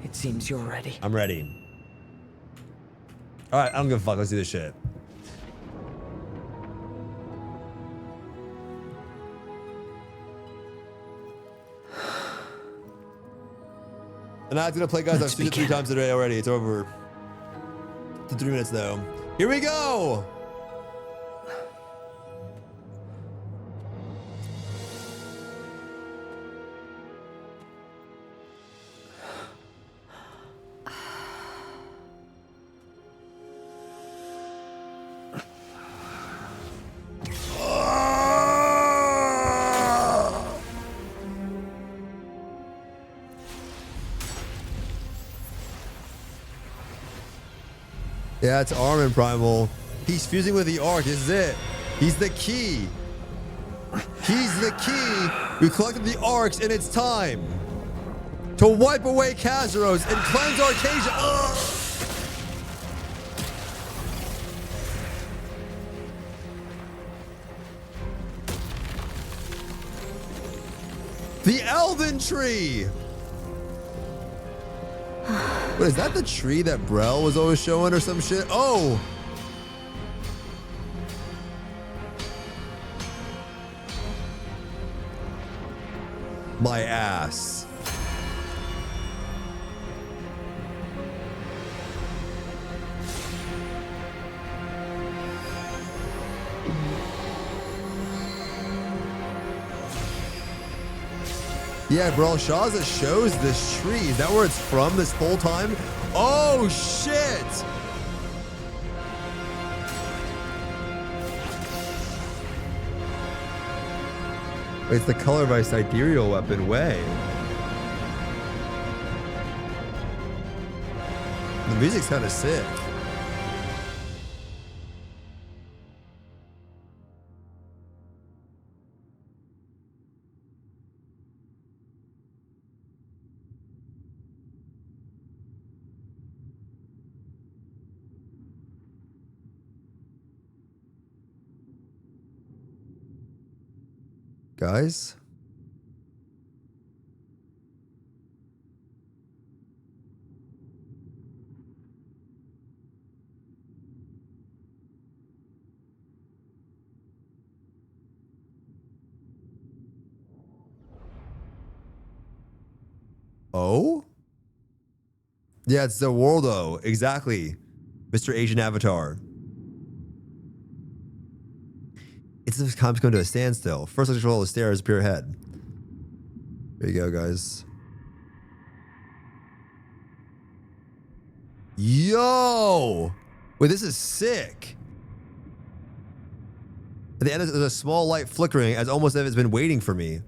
It seems you're ready. I'm ready. All right, I don't give a fuck. Let's do this shit. And I'm gonna play, guys. I've seen it 3 times today already. It's over. To 3 minutes though. Here we go. Yeah, it's Armin Primal. He's fusing with the Ark. This is it. He's the key. He's the key. We collected the Arks, and it's time to wipe away Kazuros and cleanse Arcasia. Ugh. The Elven Tree. What, is that the tree that Brel was always showing or some shit? Oh! My ass. Yeah, bro, Shaza shows this tree. Is that where it's from this whole time? Oh, shit! It's the color of my sidereal weapon. Way. The music's kind of sick. Guys? Oh? Yeah, it's the Worldo. Exactly. Mr. Asian Avatar. It's this comes come to a standstill. First, let's control the stairs, appear ahead. There you go, guys. Yo! Wait, this is sick. At the end, there's a small light flickering, as almost if it's been waiting for me.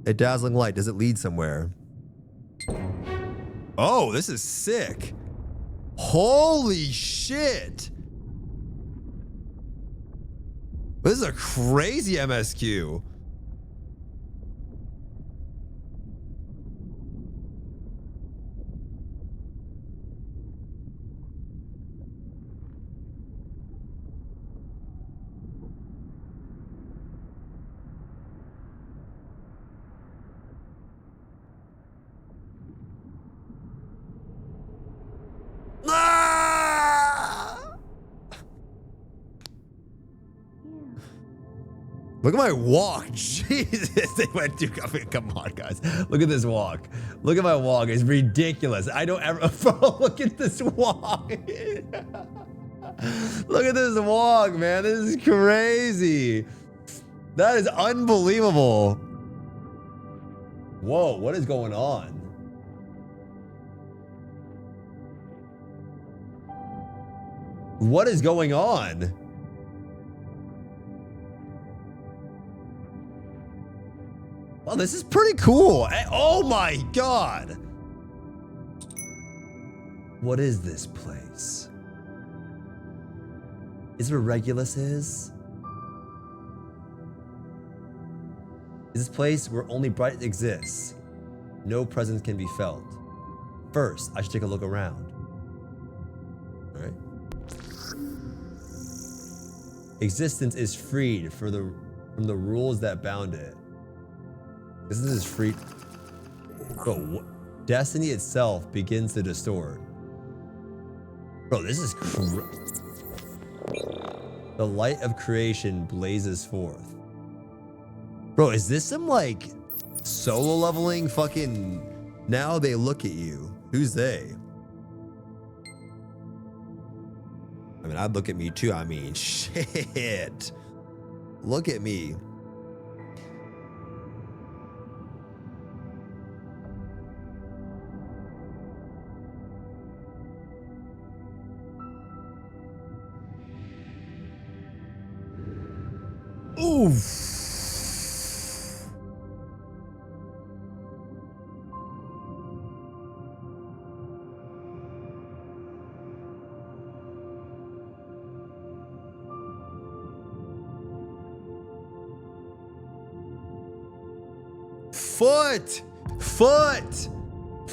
A dazzling light. Does it lead somewhere? Oh, this is sick. Holy shit. This is a crazy MSQ. Look at my walk. Jesus. They went to, I mean, come on, guys. Look at this walk. Look at my walk. It's ridiculous. I don't ever, bro, look at this walk. Look at this walk, man. This is crazy. That is unbelievable. Whoa, what is going on? What is going on? Oh, this is pretty cool. Oh my God. What is this place? Is where Regulus is? Is this place where only bright exists? No presence can be felt. First, I should take a look around. All right. Existence is freed from the rules that bound it. This is free. Bro, destiny itself begins to distort. Bro, this is the light of creation blazes forth. Bro, is this some like solo leveling fucking now they look at you? Who's they? I mean, I'd look at me too. I mean, shit. Look at me. Oof.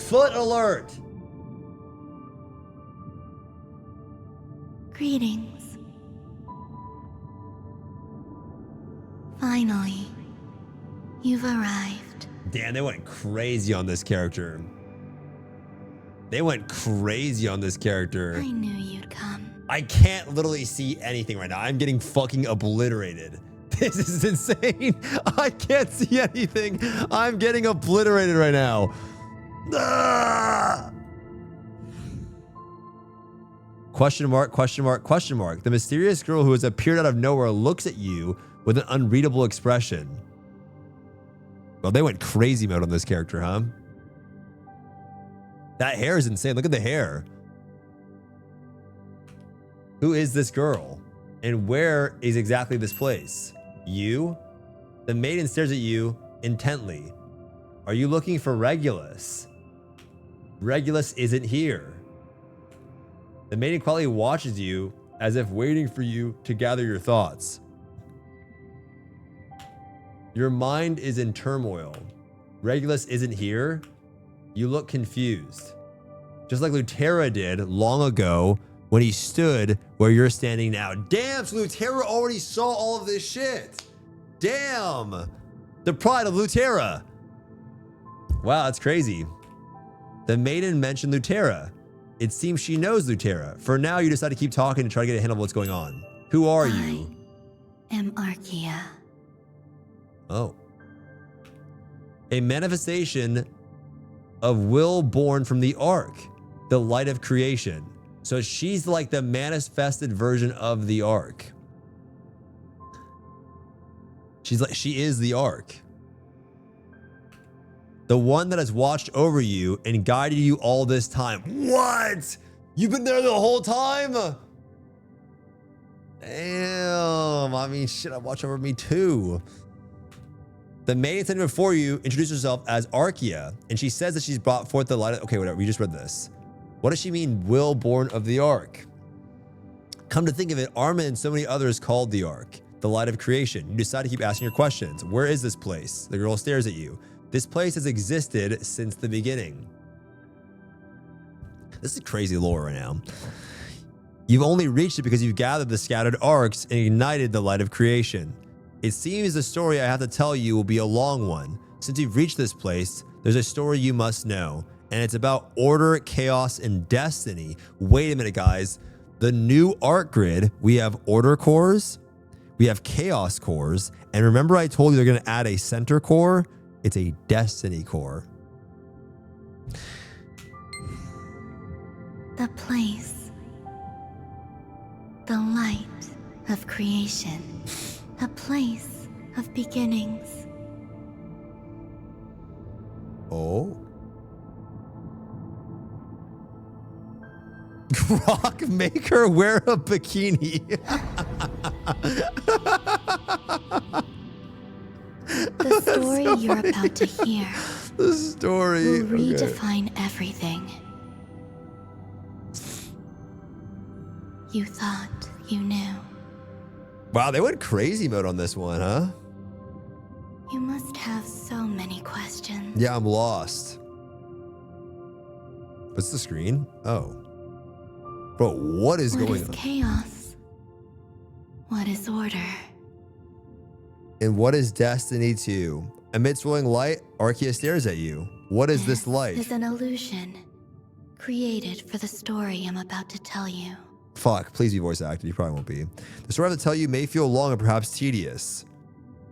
Foot alert. Greetings. Finally, you've arrived. Damn, they went crazy on this character. They went crazy on this character. I knew you'd come. I can't literally see anything right now. I'm getting fucking obliterated. This is insane. I can't see anything. I'm getting obliterated right now. Ah! Question mark, question mark, question mark. The mysterious girl who has appeared out of nowhere looks at you with an unreadable expression. Well, they went crazy mode on this character, huh? That hair is insane. Look at the hair. Who is this girl? And where is exactly this place? You? The maiden stares at you intently. Are you looking for Regulus? Regulus isn't here. The maiden quietly watches you as if waiting for you to gather your thoughts. Your mind is in turmoil. Regulus isn't here. You look confused. Just like Lutera did long ago when he stood where you're standing now. Damn, so Lutera already saw all of this shit. Damn. The pride of Lutera. Wow, that's crazy. The maiden mentioned Lutera. It seems she knows Lutera. For now, you decide to keep talking and try to get a handle on what's going on. Who are you? Am Archaea. Oh. A manifestation of will born from the Ark, the light of creation. So she's like the manifested version of the Ark. She is the Ark. The one that has watched over you and guided you all this time. What? You've been there the whole time? Damn. I mean, shit, I watch over me too. The maiden standing before you introduced herself as Archaea, and she says that she's brought forth the light of, okay, whatever, we just read this. What does she mean, will born of the Ark? Come to think of it, Arma and so many others called the Ark, the light of creation. You decide to keep asking your questions. Where is this place? The girl stares at you. This place has existed since the beginning. This is crazy lore right now. You've only reached it because you've gathered the scattered arcs and ignited the light of creation. It seems the story I have to tell you will be a long one. Since you've reached this place, there's a story you must know. And it's about order, chaos, and destiny. Wait a minute, guys. The new arc grid, we have order cores, We have chaos cores. And remember I told you they're going to add a center core? It's a destiny core. The place. The light of creation. A place of beginnings. Oh. Rock, make her wear a bikini. The story you're about to hear the story will redefine everything. You thought you knew. Wow, they went crazy mode on this one, huh? You must have so many questions. Yeah, I'm lost. What's the screen? Oh. Bro, what is going on? What is chaos? What is order? And what is destiny to? Amidst rolling light, Archaea stares at you. What is this light? This is an illusion created for the story I'm about to tell you. Fuck, please be voice acted. You probably won't be. The story I have to tell you may feel long and perhaps tedious.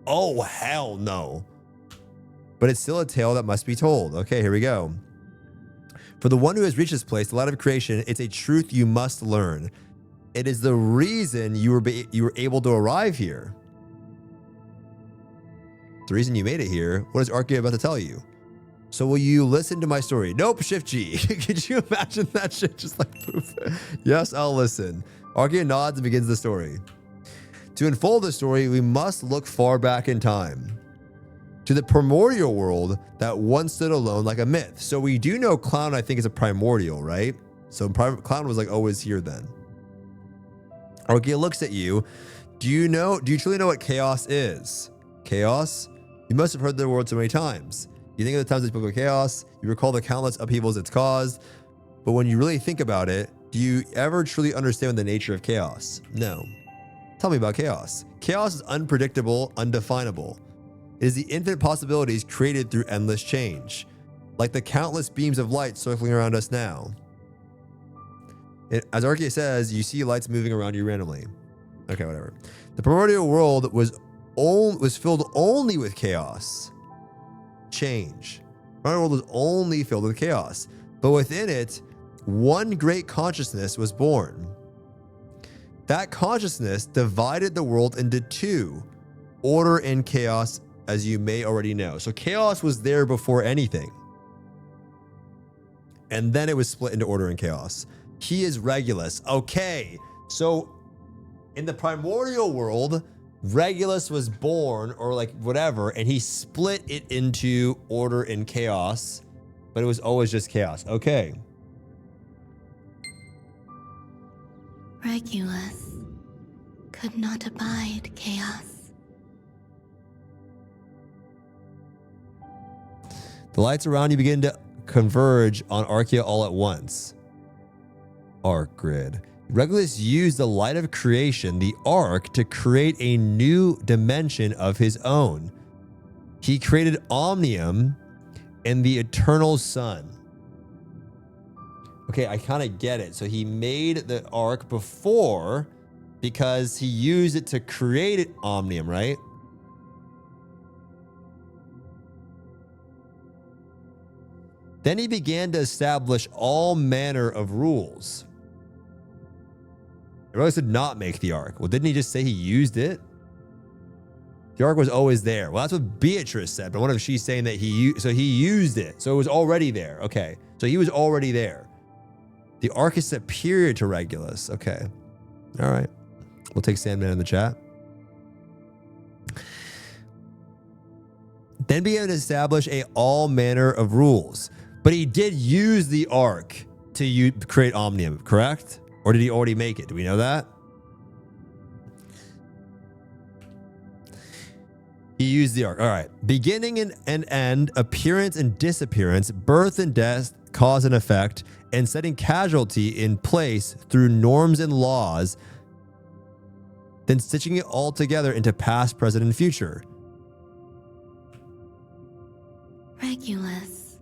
Oh, hell no. But it's still a tale that must be told. Okay, here we go. For the one who has reached this place, the light of creation, it's a truth you must learn. It is the reason you were able to arrive here. The reason you made it here. What is Archaea about to tell you? So will you listen to my story? Nope, Shift G. Could you imagine that shit just like poof? Yes, I'll listen. Archaea nods and begins the story. To unfold the story, we must look far back in time. To the primordial world that once stood alone like a myth. So we do know Clown, I think, is a primordial, right? So Clown was like always here then. Archaea looks at you. Do you truly know what chaos is? Chaos? You must have heard the word so many times. You think of the times that you spoke of chaos, you recall the countless upheavals it's caused, but when you really think about it, do you ever truly understand the nature of chaos? No. Tell me about chaos. Chaos is unpredictable, undefinable. It is the infinite possibilities created through endless change, like the countless beams of light circling around us now. As Archaea says, you see lights moving around you randomly. Okay, whatever. The primordial world was filled only with chaos. Change. The primordial world was only filled with chaos, but within it, one great consciousness was born. That consciousness divided the world into two, order and chaos, as you may already know. So chaos was there before anything. And then it was split into order and chaos. He is Regulus. Okay, so in the primordial world, Regulus was born, or like whatever, and he split it into order and chaos, but it was always just chaos. Okay. Regulus could not abide chaos. The lights around you begin to converge on Archaea all at once. Arc grid. Regulus used the light of creation, the arc, to create a new dimension of his own. He created Omnium and the eternal sun. Okay, I kind of get it. So he made the arc before because he used it to create Omnium, right? Then he began to establish all manner of rules. Regulus did not make the arc. Well, didn't he just say he used it? The arc was always there. Well, that's what Beatrice said, but what if she's saying that he used it? So it was already there. Okay, so he was already there. The arc is superior to Regulus. Okay, all right. We'll take Sandman in the chat. Then began to establish all manner of rules. But he did use the arc to create Omnium, correct? Or did he already make it? Do we know that? He used the arc. All right. Beginning and end, appearance and disappearance, birth and death, cause and effect, and setting casualty in place through norms and laws, then stitching it all together into past, present, and future. Regulus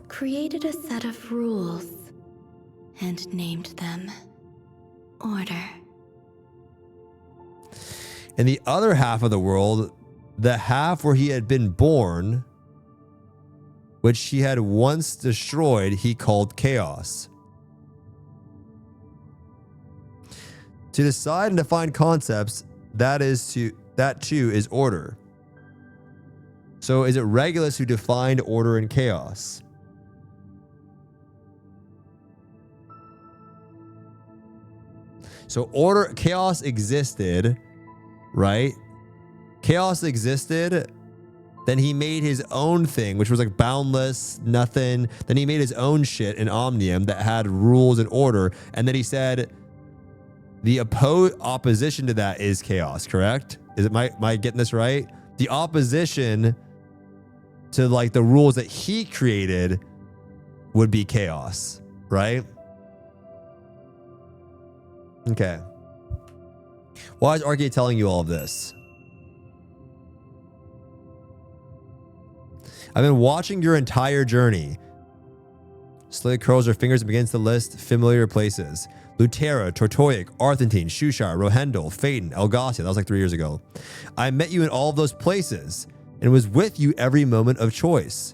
created a set of rules and named them Order. In the other half of the world, the half where he had been born, which he had once destroyed, he called chaos. To decide and define concepts, that too is order. So is it Regulus who defined order and chaos? So chaos existed, right? Chaos existed. Then he made his own thing, which was like boundless, nothing. Then he made his own shit in Omnium that had rules and order. And then he said the opposition to that is chaos, correct? Am I getting this right? The opposition to like the rules that he created would be chaos, right? Okay. Why is Archie telling you all of this? I've been watching your entire journey. Slowly curls her fingers and begins to list familiar places. Lutera, Tortoic, Arthentine, Shushar, Rohendel, Phaeton, Elgasia. That was like 3 years ago. I met you in all of those places and was with you every moment of choice.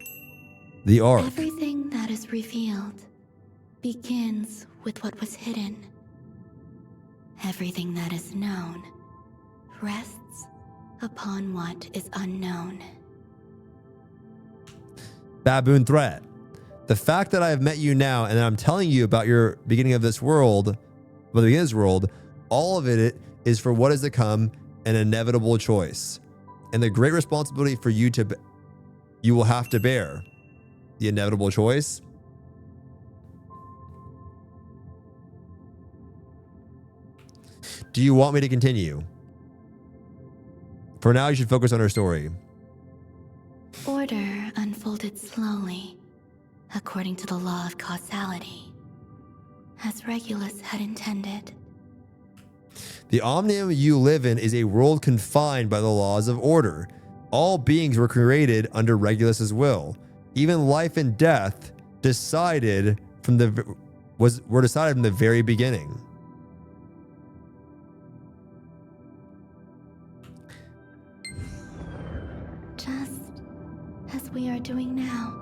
The Ark. Everything that is revealed begins with what was hidden. Everything that is known rests upon what is unknown. Baboon threat. The fact that I have met you now and that I'm telling you about your beginning of this world, about the beginning of this world, all of it is for what is to come, an inevitable choice. And the great responsibility for you will have to bear. The inevitable choice. Do you want me to continue? For now, you should focus on her story. Order unfolded slowly, according to the law of causality, as Regulus had intended. The Omnium you live in is a world confined by the laws of order. All beings were created under Regulus's will. Even life and death were decided from the very beginning. Just as we are doing now,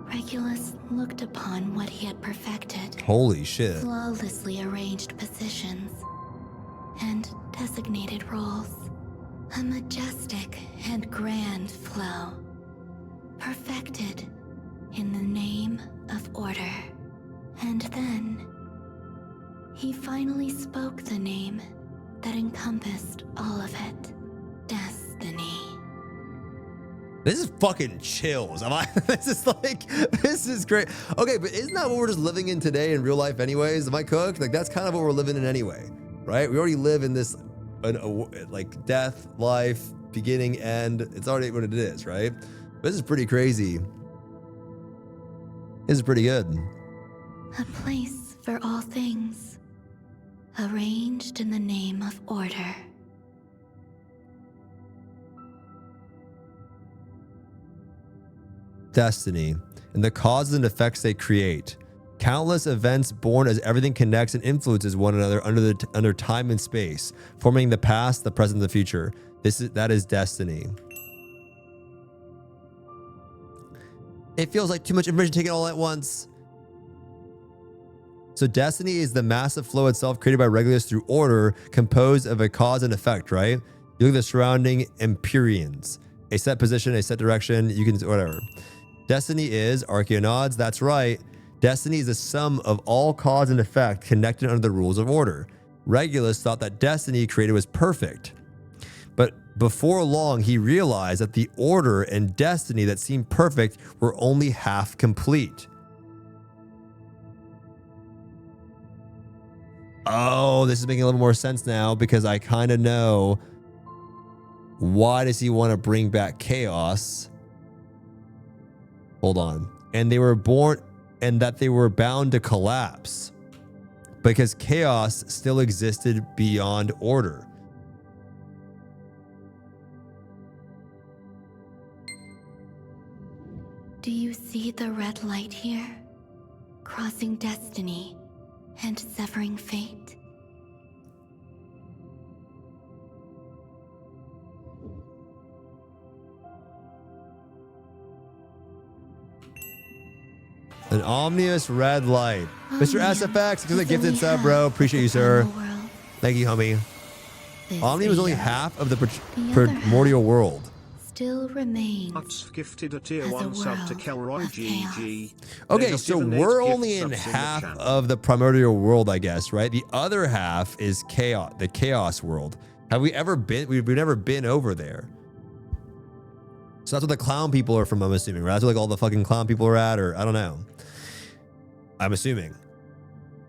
Regulus looked upon what he had perfected. Holy shit. Flawlessly arranged positions and designated roles. A majestic and grand flow, perfected in the name of order. And then, he finally spoke the name that encompassed all of it. Destiny. This is fucking chills. This is great. Okay, but isn't that what we're just living in today in real life anyways? Am I cooked? Like, that's kind of what we're living in anyway, right? We already live in this, like, death, life, beginning, end. It's already what it is, right? This is pretty crazy. This is pretty good. A place for all things, arranged in the name of order. Destiny and the causes and effects they create. Countless events born as everything connects and influences one another under time and space, forming the past, the present, and the future. That is destiny. It feels like too much information taken all at once. So destiny is the massive flow itself created by Regulus through order, composed of a cause and effect, right? You look at the surrounding Empyreans. A set position, a set direction, you can, whatever. Destiny is, Archaeonods, that's right. Destiny is the sum of all cause and effect connected under the rules of order. Regulus thought that destiny created was perfect. But before long, he realized that the order and destiny that seemed perfect were only half complete. Oh, this is making a little more sense now because I kind of know why does he want to bring back chaos. Hold on. And they were born, and that they were bound to collapse because chaos still existed beyond order. Do you see the red light here? Crossing destiny and severing fate. An ominous red light. Mr. SFX, because a gifted only sub, half bro. of Appreciate the you, sir. primal world. Thank you, homie. This Omni was only age, half of the other primordial world. still remains Huts gifted a tier as a 1 sub to world Kelroy of GG. Okay, so we're only in half of the primordial world, I guess, right? The other half is chaos, the chaos world. Have we ever been? We've never been over there. So that's where the clown people are from, I'm assuming, right? That's where like all the fucking clown people are at, or I don't know. I'm assuming.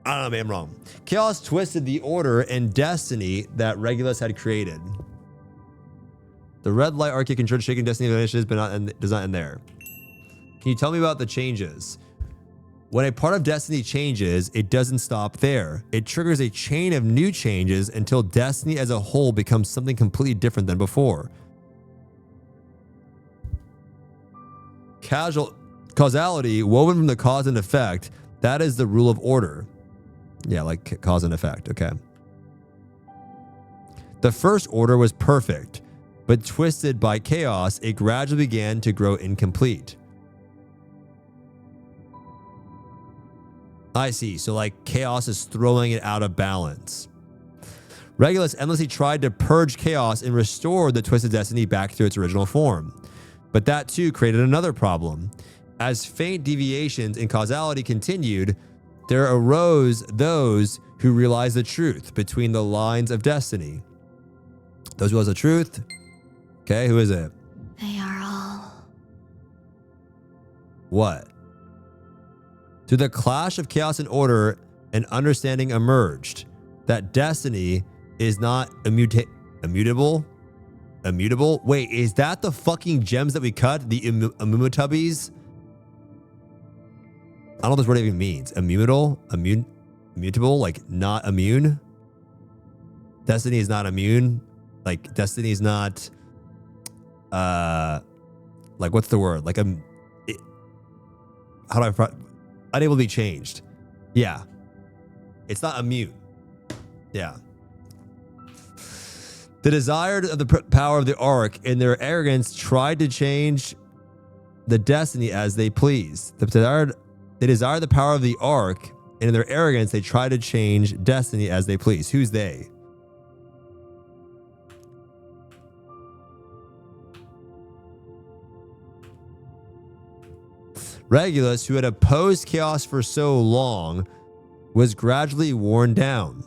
I don't know, maybe I'm wrong. Chaos twisted the order and destiny that Regulus had created. The red light arcade controlled shaking destiny vanishes, but does not end there. Can you tell me about the changes? When a part of destiny changes, it doesn't stop there. It triggers a chain of new changes until destiny as a whole becomes something completely different than before. Causality woven from the cause and effect, that is the rule of order. Yeah, like cause and effect, okay. The first order was perfect, but twisted by chaos, it gradually began to grow incomplete. I see, so like chaos is throwing it out of balance. Regulus endlessly tried to purge chaos and restore the twisted destiny back to its original form. But that too created another problem. As faint deviations in causality continued, there arose those who realized the truth between the lines of destiny. Those who realized the truth? Okay, who is it? They are all. What? Through the clash of chaos and order, an understanding emerged that destiny is not immutable. Immutable? Wait, is that the fucking gems that we cut? The Immutabbies? I don't know what this word even means. Immutable? Immutable? Like not immune? Destiny is not immune? Like destiny is not... like what's the word? Like how do I... Unable to be changed. Yeah. It's not immune. Yeah. The desire of the power of the Ark in their arrogance tried to change the destiny as they pleased. They desired the power of the Ark, and in their arrogance, they tried to change destiny as they please. Who's they? Regulus, who had opposed chaos for so long, was gradually worn down.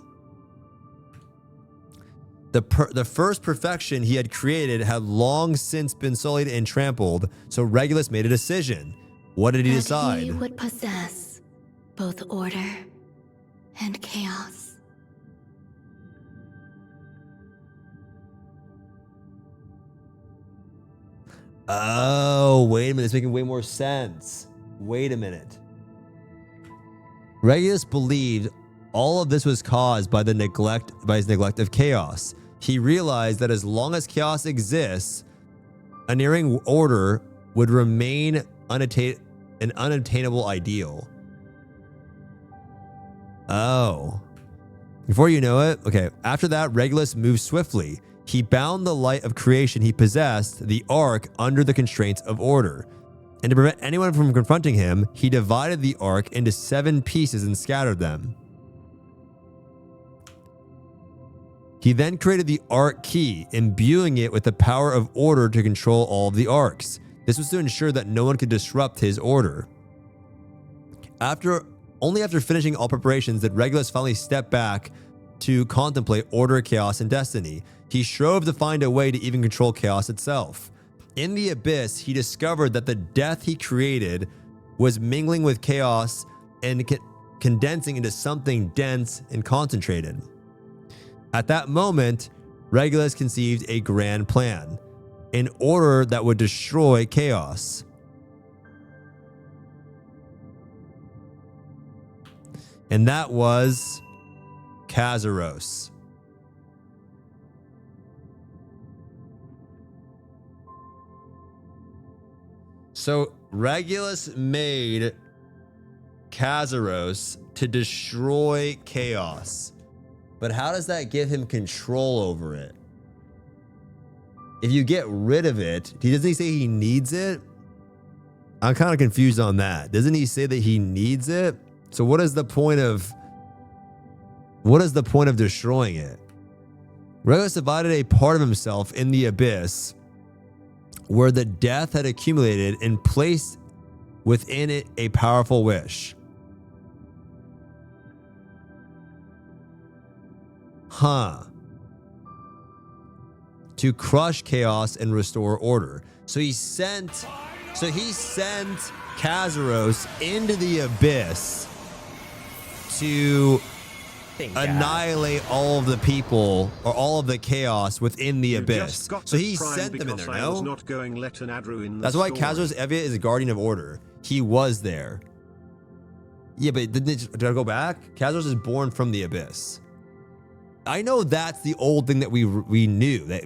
The first perfection he had created had long since been sullied and trampled, so Regulus made a decision. What did he decide? He would possess both order and chaos. Oh, wait a minute. It's making way more sense. Wait a minute. Regulus believed all of this was caused by his neglect of chaos. He realized that as long as chaos exists, unerring order would remain an unattainable ideal. Oh. Before you know it, okay, after that, Regulus moved swiftly. He bound the light of creation he possessed, the Ark, under the constraints of order. And to prevent anyone from confronting him, he divided the Ark into 7 pieces and scattered them. He then created the Ark key, imbuing it with the power of order to control all of the Arks. This was to ensure that no one could disrupt his order. Only after finishing all preparations did Regulus finally step back to contemplate order, chaos, and destiny. He strove to find a way to even control chaos itself. In the abyss, he discovered that the death he created was mingling with chaos and condensing into something dense and concentrated. At that moment, Regulus conceived a grand plan, an order that would destroy chaos. And that was Kazaros. So Regulus made Kazaros to destroy chaos. But how does that give him control over it? If you get rid of it, doesn't he say he needs it? I'm kind of confused on that. Doesn't he say that he needs it? So what is the point of destroying it? Regulus divided a part of himself in the abyss where the death had accumulated and placed within it a powerful wish. To crush chaos and restore order. So he sent Kazaros into the abyss to annihilate all of the people or all of the chaos within the abyss. So he sent them in there, no? That's why Kazaros Evia is a guardian of order. He was there. Yeah, but did I go back? Kazaros is born from the abyss. I know that's the old thing that we knew, that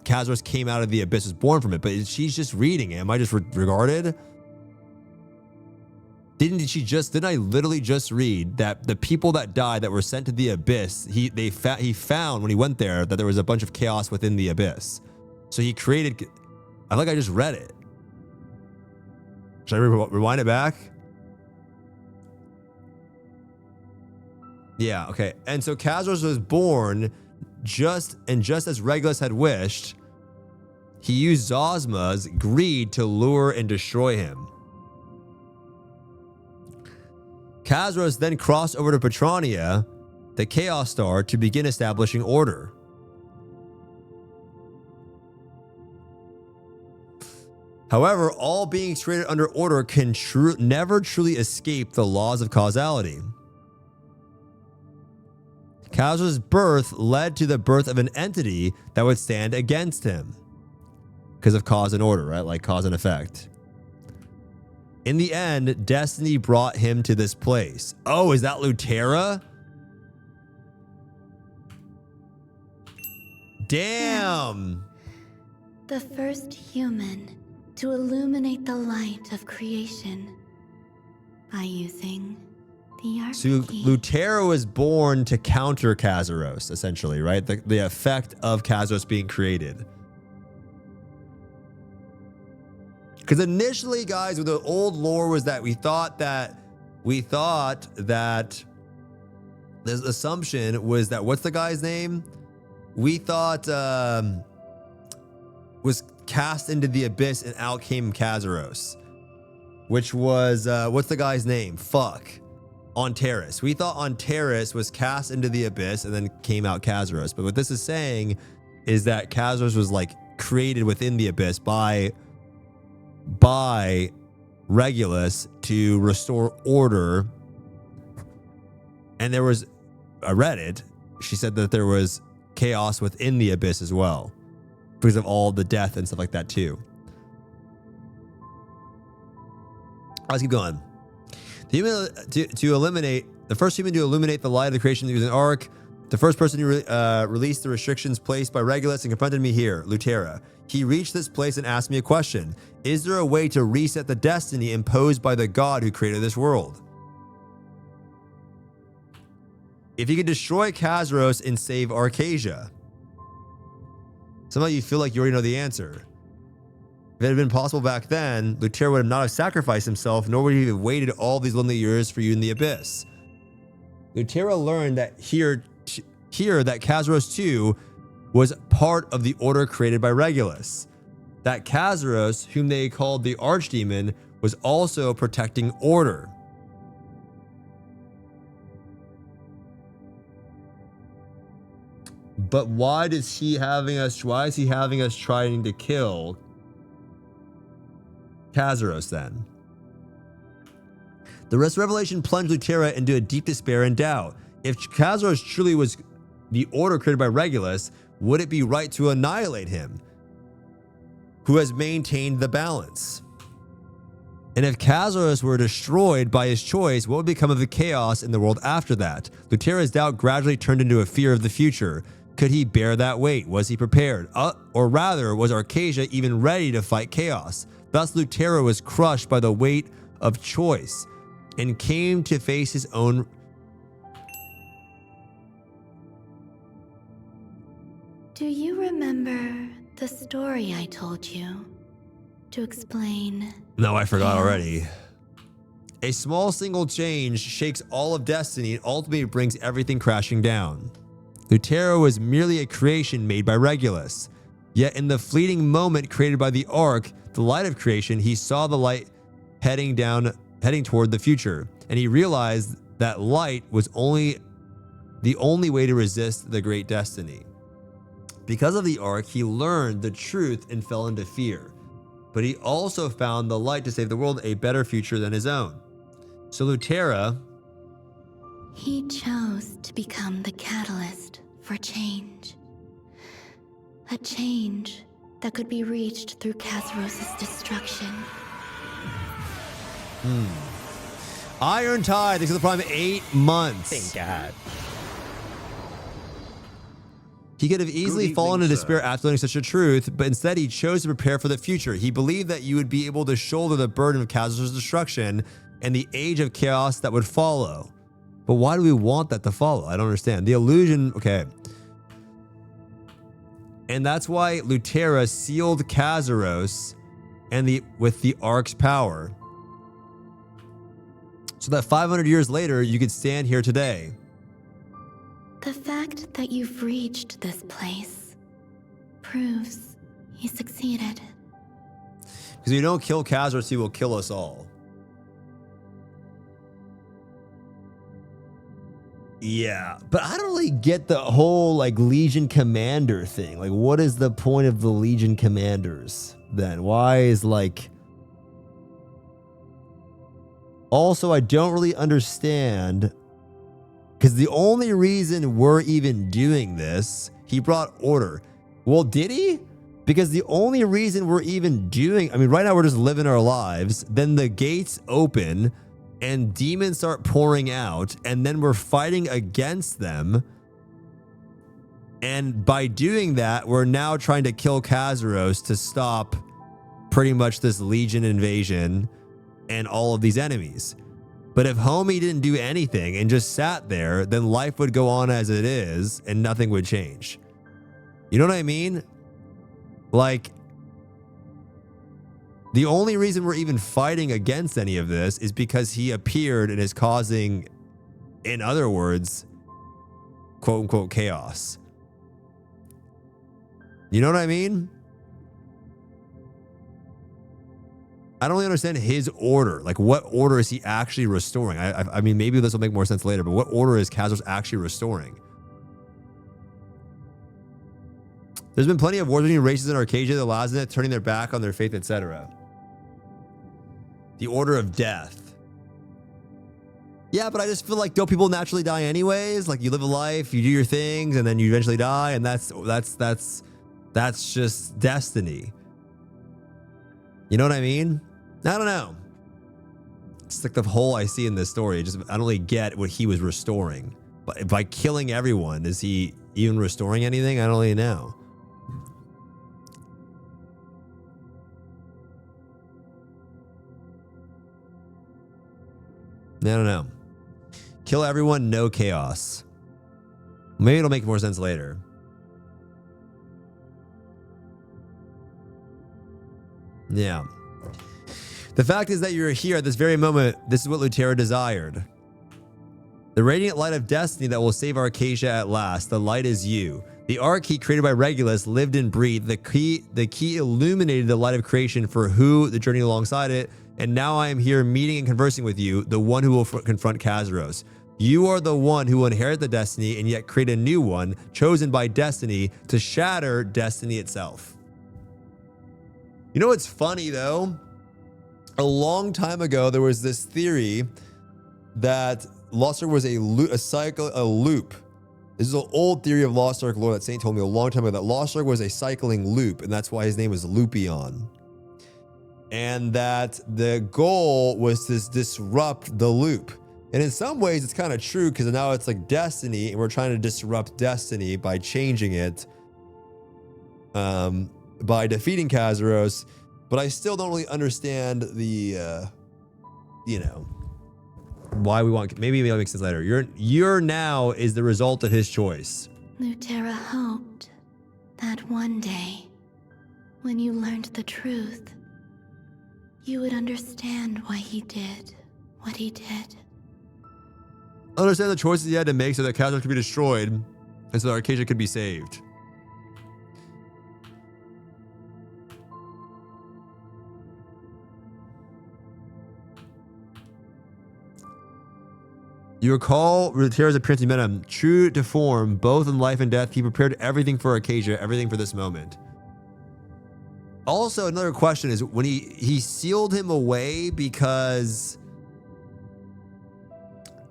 Kazaros came out of the abyss, was born from it, but she's just reading it. Am I just regarded? Didn't I literally just read that the people that died that were sent to the abyss, he found when he went there that there was a bunch of chaos within the abyss. So he created, I think I just read it. Should I rewind it back? Yeah, okay. And so Kazaros was born just as Regulus had wished. He used Zosma's greed to lure and destroy him. Kazaros then crossed over to Petronia, the Chaos Star, to begin establishing order. However, all beings created under order can never truly escape the laws of causality. Kazaros' birth led to the birth of an entity that would stand against him. Because of cause and order, right? Like cause and effect. In the end, destiny brought him to this place. Oh, is that Lutera? Damn. The first human to illuminate the light of creation by using the arc So key. Lutera was born to counter Kazaros, essentially, right? The effect of Kazaros being created. Because initially, guys, with the old lore was that we thought that the assumption was that, what's the guy's name? We thought was cast into the abyss and out came Kazaros, which was what's the guy's name? Antares. We thought Antares was cast into the abyss and then came out Kazaros. But what this is saying is that Kazaros was like created within the abyss by Regulus to restore order. And there was, I read it, she said that there was chaos within the abyss as well because of all the death and stuff like that too. Let's keep going. The first human to illuminate the light of the creation using an arc. The first person who released the restrictions placed by Regulus and confronted me here, Lutera. He reached this place and asked me a question. Is there a way to reset the destiny imposed by the god who created this world? If you could destroy Kazaros and save Arcasia. Somehow you feel like you already know the answer. If it had been possible back then, Lutera would not have sacrificed himself, nor would he have waited all these lonely years for you in the abyss. Lutera learned that here that Kazaros too was part of the order created by Regulus. That Kazaros, whom they called the Archdemon, was also protecting order. But why is he having us trying to kill Kazaros then? The rest of Revelation plunged Lutera into a deep despair and doubt. If Kazaros truly was the order created by Regulus, would it be right to annihilate him, who has maintained the balance? And if Kazaros were destroyed by his choice, what would become of the chaos in the world after that? Lutera's doubt gradually turned into a fear of the future. Could he bear that weight? Was he prepared? Or rather, was Arcasia even ready to fight chaos? Thus, Lutera was crushed by the weight of choice and came to face his own. Do you remember the story I told you to explain. No, I forgot already. A small single change shakes all of destiny and ultimately brings everything crashing down. Lutero was merely a creation made by Regulus. Yet in the fleeting moment created by the Ark, the light of creation, he saw the light heading toward the future. And he realized that light was the only way to resist the great destiny. Because of the Ark, he learned the truth and fell into fear. But he also found the light to save the world a better future than his own. So Lutera, he chose to become the catalyst for change. A change that could be reached through Kazuros' destruction. Iron Tide, thanks for the prime 8 months. Thank God. He could have easily fallen into despair after learning such a truth, but instead he chose to prepare for the future. He believed that you would be able to shoulder the burden of Kazuros' destruction and the age of chaos that would follow. But why do we want that to follow? I don't understand. The illusion, okay. And that's why Lutera sealed Kazuros with the Ark's power. So that 500 years later, you could stand here today. The fact that you've reached this place proves you succeeded. Because if you don't kill Kazuros, he will kill us all. Yeah, but I don't really get the whole like Legion Commander thing. Like, what is the point of the Legion Commanders then? Why is like... Also, I don't really understand, because the only reason we're even doing this, he brought order. Well, did he? Because the only reason we're even doing, I mean, right now we're just living our lives, then the gates open and demons start pouring out, and then we're fighting against them. And by doing that, we're now trying to kill Kazuros to stop pretty much this Legion invasion and all of these enemies. But if homie didn't do anything and just sat there, then life would go on as it is and nothing would change. You know what I mean? Like, the only reason we're even fighting against any of this is because he appeared and is causing, in other words, quote unquote chaos. You know what I mean? I don't really understand his order. Like, what order is he actually restoring? I mean, maybe this will make more sense later, but what order is Kazuros actually restoring? There's been plenty of wars between races in Arcadia, the Lazanet, turning their back on their faith, etc. The order of death. Yeah, but I just feel like, don't people naturally die anyways? Like, you live a life, you do your things, and then you eventually die, and that's just destiny. You know what I mean? I don't know. It's like the hole I see in this story. I don't really get what he was restoring. But by killing everyone, is he even restoring anything? I don't really know. I don't know. Kill everyone, no chaos. Maybe it'll make more sense later. Yeah. The fact is that you're here at this very moment. This is what Lutero desired. The radiant light of destiny that will save Arcadia at last. The light is you. The Ark he created by Regulus lived and breathed. The key illuminated the light of creation for who the journey alongside it. And now I am here meeting and conversing with you, the one who will confront Kazuros. You are the one who will inherit the destiny and yet create a new one, chosen by destiny to shatter destiny itself. You know what's funny though? A long time ago, there was this theory that Lost Ark was a loop. This is an old theory of Lost Ark lore that Saint told me a long time ago, that Lost Ark was a cycling loop, and that's why his name was Lupion. And that the goal was to disrupt the loop. And in some ways, it's kind of true, because now it's like Destiny, and we're trying to disrupt Destiny by changing it, by defeating Kazuros. But I still don't really understand the, you know, why we want. Maybe it'll make sense later. Your now is the result of his choice. Lutera hoped that one day, when you learned the truth, you would understand why he did what he did. Understand the choices he had to make so that Kazros could be destroyed and so that Arcadia could be saved. You recall Rutero's appearance in Venom. True to form, both in life and death, he prepared everything for Arcadia, everything for this moment. Also, another question is when he sealed him away because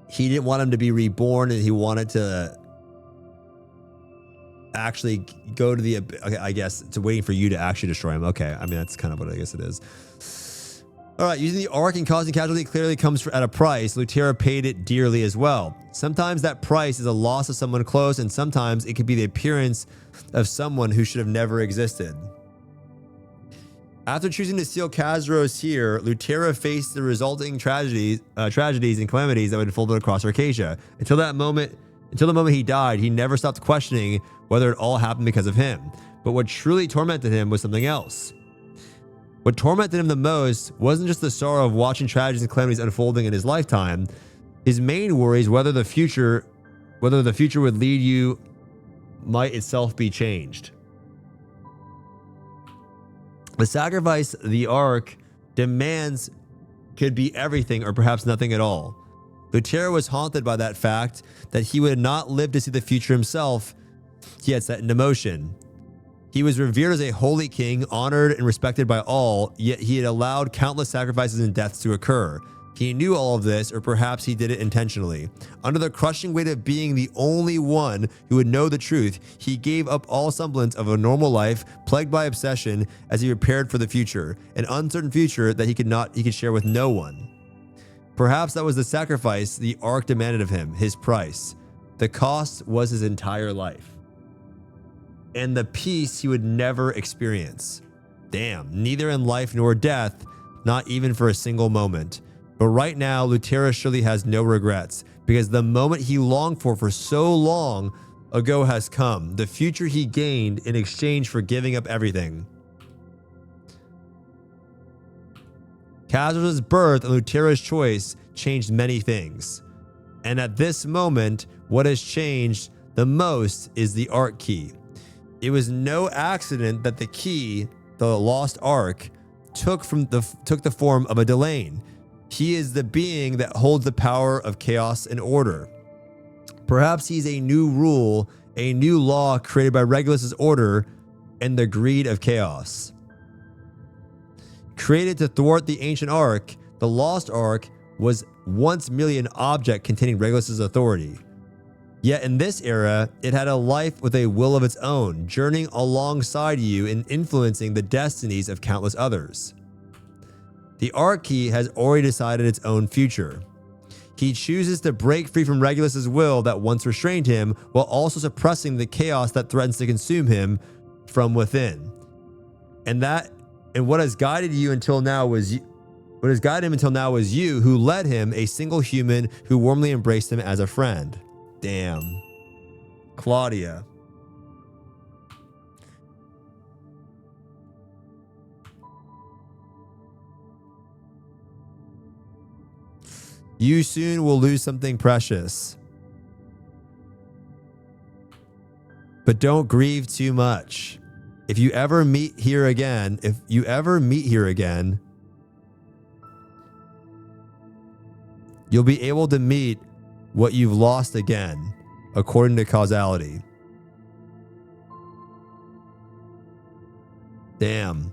he didn't want him to be reborn and he wanted to actually go to the, okay, I guess it's waiting for you to actually destroy him. Okay, I mean, that's kind of what I guess it is. All right, using the arc and causing casualty clearly comes at a price. Lutera paid it dearly as well. Sometimes that price is a loss of someone close, and sometimes it could be the appearance of someone who should have never existed. After choosing to seal Kazros here, Lutera faced the resulting tragedies and calamities that would unfold across Arcadia. Until the moment he died, he never stopped questioning whether it all happened because of him. But what truly tormented him was something else. What tormented him the most wasn't just the sorrow of watching tragedies and calamities unfolding in his lifetime. His main worry is whether the future would lead you might itself be changed. The sacrifice the Ark demands could be everything or perhaps nothing at all. Lutera was haunted by that fact that he would not live to see the future himself. He had set into motion. He was revered as a holy king, honored and respected by all, yet he had allowed countless sacrifices and deaths to occur. He knew all of this, or perhaps he did it intentionally. Under the crushing weight of being the only one who would know the truth, he gave up all semblance of a normal life, plagued by obsession, as he prepared for the future, an uncertain future that he could share with no one. Perhaps that was the sacrifice the Ark demanded of him, his price. The cost was his entire life. And the peace he would never experience. Damn, neither in life nor death, not even for a single moment. But right now, Lutera surely has no regrets, because the moment he longed for so long ago has come, the future he gained in exchange for giving up everything. Kazros' birth and Lutera's choice changed many things. And at this moment, what has changed the most is the Ark key. It was no accident that the key, the lost Ark, took the form of a Delane. He is the being that holds the power of chaos and order. Perhaps he's a new rule, a new law created by Regulus's order and the greed of chaos. Created to thwart the ancient Ark, the lost Ark was once merely an object containing Regulus's authority. Yet in this era, it had a life with a will of its own, journeying alongside you and influencing the destinies of countless others. The Ark key has already decided its own future. He chooses to break free from Regulus's will that once restrained him, while also suppressing the chaos that threatens to consume him from within. And what has guided him until now was you, who led him, a single human who warmly embraced him as a friend. Damn. Claudia. You soon will lose something precious. But don't grieve too much. If you ever meet here again, you'll be able to meet what you've lost again, according to causality. Damn.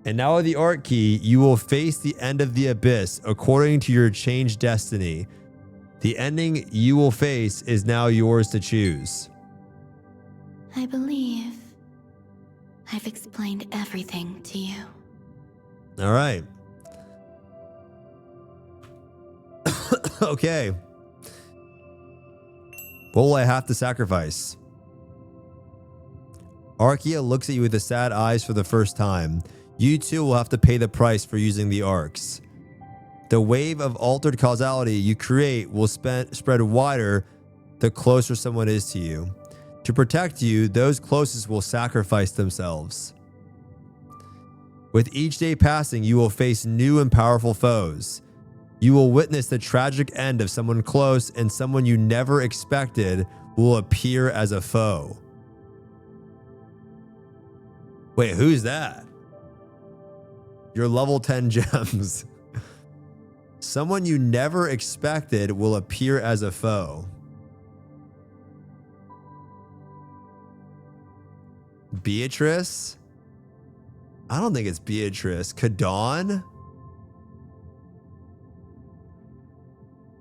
And now with the Ark key, you will face the end of the abyss according to your changed destiny. The ending you will face is now yours to choose. I believe I've explained everything to you. All right. Okay. What will I have to sacrifice? Archaea looks at you with the sad eyes for the first time. You too will have to pay the price for using the arcs. The wave of altered causality you create will spread wider the closer someone is to you. To protect you, those closest will sacrifice themselves. With each day passing, you will face new and powerful foes. You will witness the tragic end of someone close, and someone you never expected will appear as a foe. Wait, who's that? Your level 10 gems. Someone you never expected will appear as a foe. Beatrice? I don't think it's Beatrice. Kadon?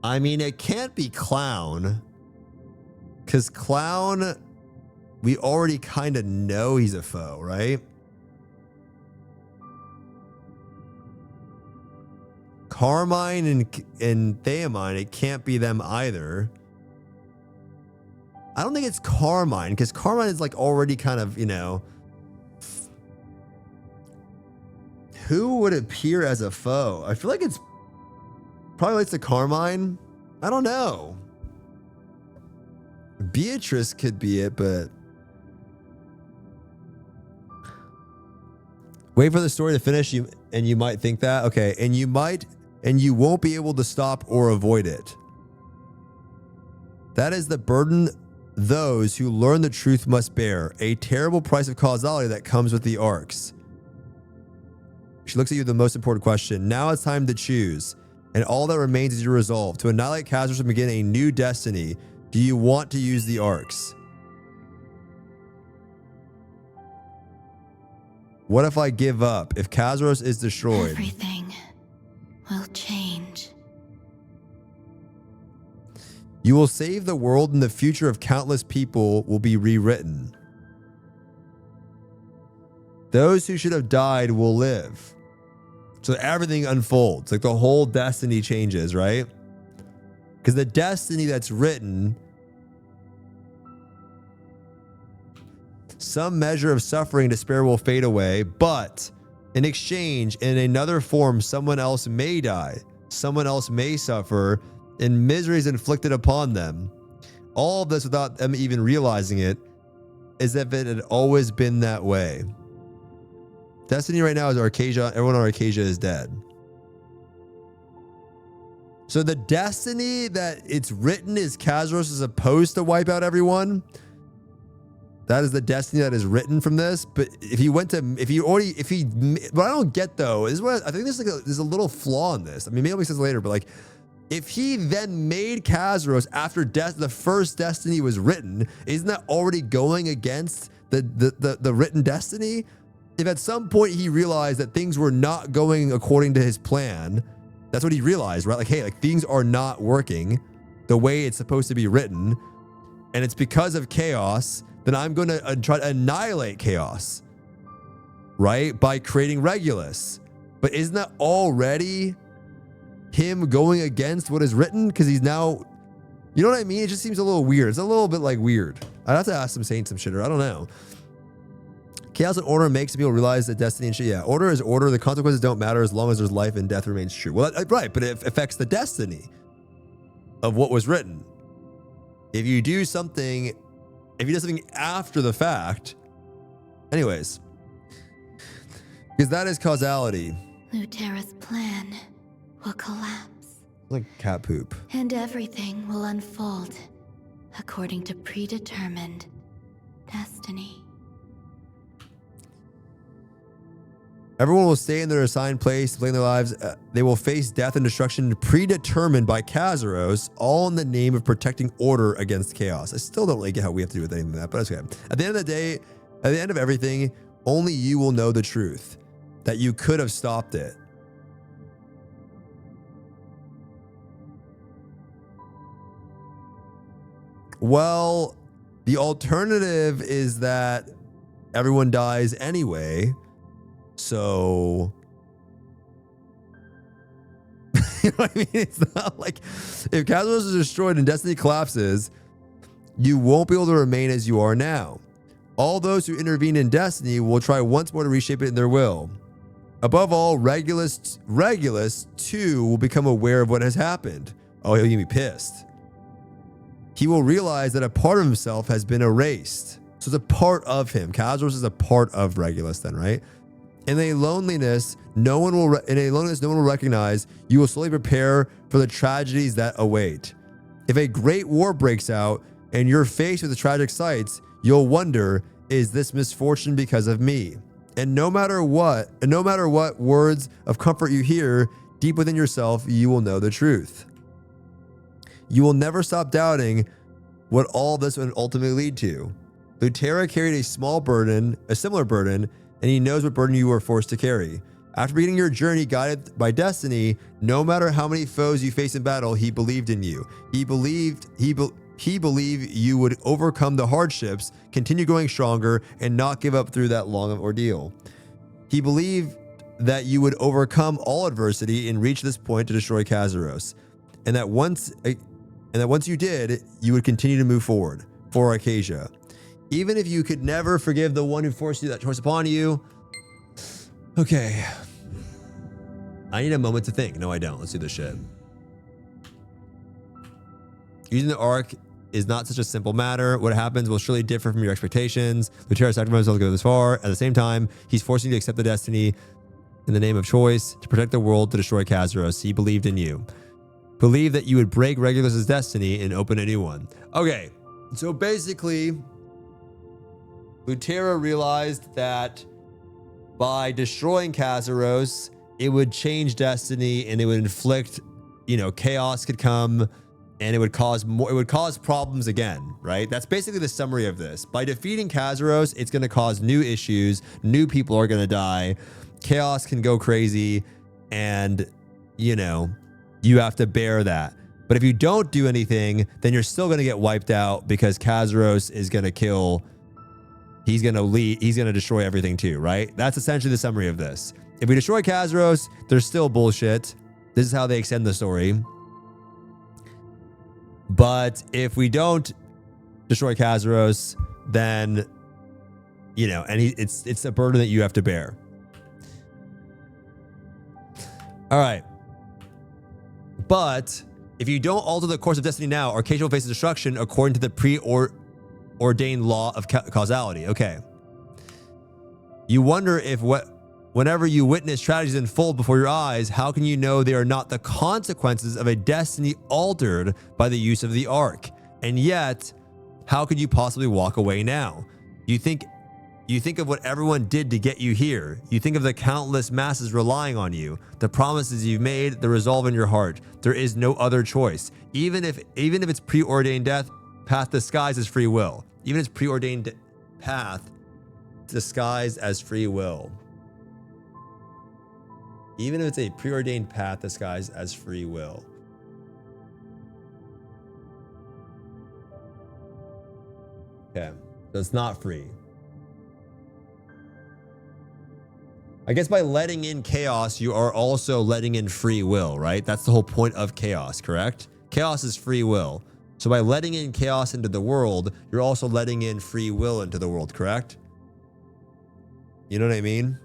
I mean, it can't be Clown. Because Clown, we already kind of know he's a foe, right? Carmine and Theamine, it can't be them either. I don't think it's Carmine, because Carmine is like already kind of, you know. Who would appear as a foe? I feel like it's probably relates to Carmine. I don't know. Beatrice could be it, but wait for the story to finish. You might think that. Okay, and you won't be able to stop or avoid it. That is the burden those who learn the truth must bear, a terrible price of causality that comes with the arcs. She looks at you with the most important question. Now it's time to choose, and all that remains is your resolve to annihilate Kazros and begin a new destiny. Do you want to use the arcs? What if I give up? If Kazros is destroyed, everything will change. You will save the world, and the future of countless people will be rewritten. Those who should have died will live. So everything unfolds, like the whole destiny changes, right? Because the destiny that's written, some measure of suffering and despair will fade away, but in exchange, in another form, someone else may die, someone else may suffer, and misery is inflicted upon them. All of this without them even realizing it, as if it had always been that way. Destiny right now is Arcasia. Everyone on Arcasia is dead. So the destiny that it's written is Kazros is supposed to wipe out everyone. That is the destiny that is written from this. But what I don't get though is what I think there's a little flaw in this. I mean, maybe I'll make sense later, but like, if he then made Kazros after the first destiny was written, isn't that already going against the written destiny? If at some point he realized that things were not going according to his plan, that's what he realized, right? Like, hey, like things are not working the way it's supposed to be written, and it's because of chaos, then I'm going to try to annihilate chaos, right? By creating Regulus. But isn't that already him going against what is written? Because he's now, you know what I mean? It just seems a little weird. It's a little bit like weird. I'd have to ask some saints some shit, or I don't know. Chaos and order makes people realize that destiny and shit. Yeah, order is order. The consequences don't matter as long as there's life and death remains true. Well, right, but it affects the destiny of what was written. If you do something after the fact, anyways, because that is causality. Lutera's plan will collapse. Like cat poop. And everything will unfold according to predetermined destiny. Everyone will stay in their assigned place, playing their lives. They will face death and destruction predetermined by Kazros, all in the name of protecting order against chaos. I still don't really get how we have to do with anything like that, but that's okay. At the end of the day, at the end of everything, only you will know the truth, that you could have stopped it. Well, the alternative is that everyone dies anyway. So, you know what I mean? It's not like if Kazros is destroyed and Destiny collapses, you won't be able to remain as you are now. All those who intervene in Destiny will try once more to reshape it in their will. Above all, Regulus too will become aware of what has happened. Oh, he'll be pissed. He will realize that a part of himself has been erased. So it's a part of him. Kazros is a part of Regulus then, right? In a loneliness no one will recognize, you will slowly prepare for the tragedies that await. If a great war breaks out and you're faced with the tragic sights, you'll wonder, is this misfortune because of me? And no matter what words of comfort you hear, deep within yourself, you will know the truth. You will never stop doubting what all this would ultimately lead to. Lutera carried a similar burden, and he knows what burden you were forced to carry. After beginning your journey guided by destiny, no matter how many foes you face in battle, he believed in you. He believed you would overcome the hardships, continue growing stronger, and not give up through that long ordeal. He believed that you would overcome all adversity and reach this point to destroy Kazuros, and that once you did, you would continue to move forward for Acacia. Even if you could never forgive the one who forced that choice upon you. Okay. I need a moment to think. No, I don't. Let's do this shit. Using the arc is not such a simple matter. What happens will surely differ from your expectations. Lutera sacrificed himself to go this far. At the same time, he's forcing you to accept the destiny in the name of choice to protect the world, to destroy Kazuros. He believed in you. Believed that you would break Regulus's destiny and open a new one. Okay, so basically, Lutera realized that by destroying Kazuros, it would change destiny and it would inflict, chaos could come and it would cause problems again, right? That's basically the summary of this. By defeating Kazuros, it's going to cause new issues, new people are going to die, chaos can go crazy, and you have to bear that. But if you don't do anything, then you're still going to get wiped out because Kazuros is going to kill. He's going to destroy everything too, right? That's essentially the summary of this. If we destroy Kazuros, there's still bullshit. This is how they extend the story. But if we don't destroy Kazuros, then, it's a burden that you have to bear. All right. But if you don't alter the course of destiny now, Acacia will face destruction according to the preordained law of causality. Okay. You wonder if whenever you witness tragedies unfold before your eyes, how can you know they are not the consequences of a destiny altered by the use of the arc? And yet, how could you possibly walk away now? You think of what everyone did to get you here. You think of the countless masses relying on you, the promises you've made, the resolve in your heart. There is no other choice. Even if it's preordained death, path disguised as free will. Even its preordained path disguised as free will. Even if it's a preordained path disguised as free will. Okay, so it's not free. I guess by letting in chaos, you are also letting in free will, right? That's the whole point of chaos, correct? Chaos is free will. So by letting in chaos into the world, you're also letting in free will into the world, correct? You know what I mean?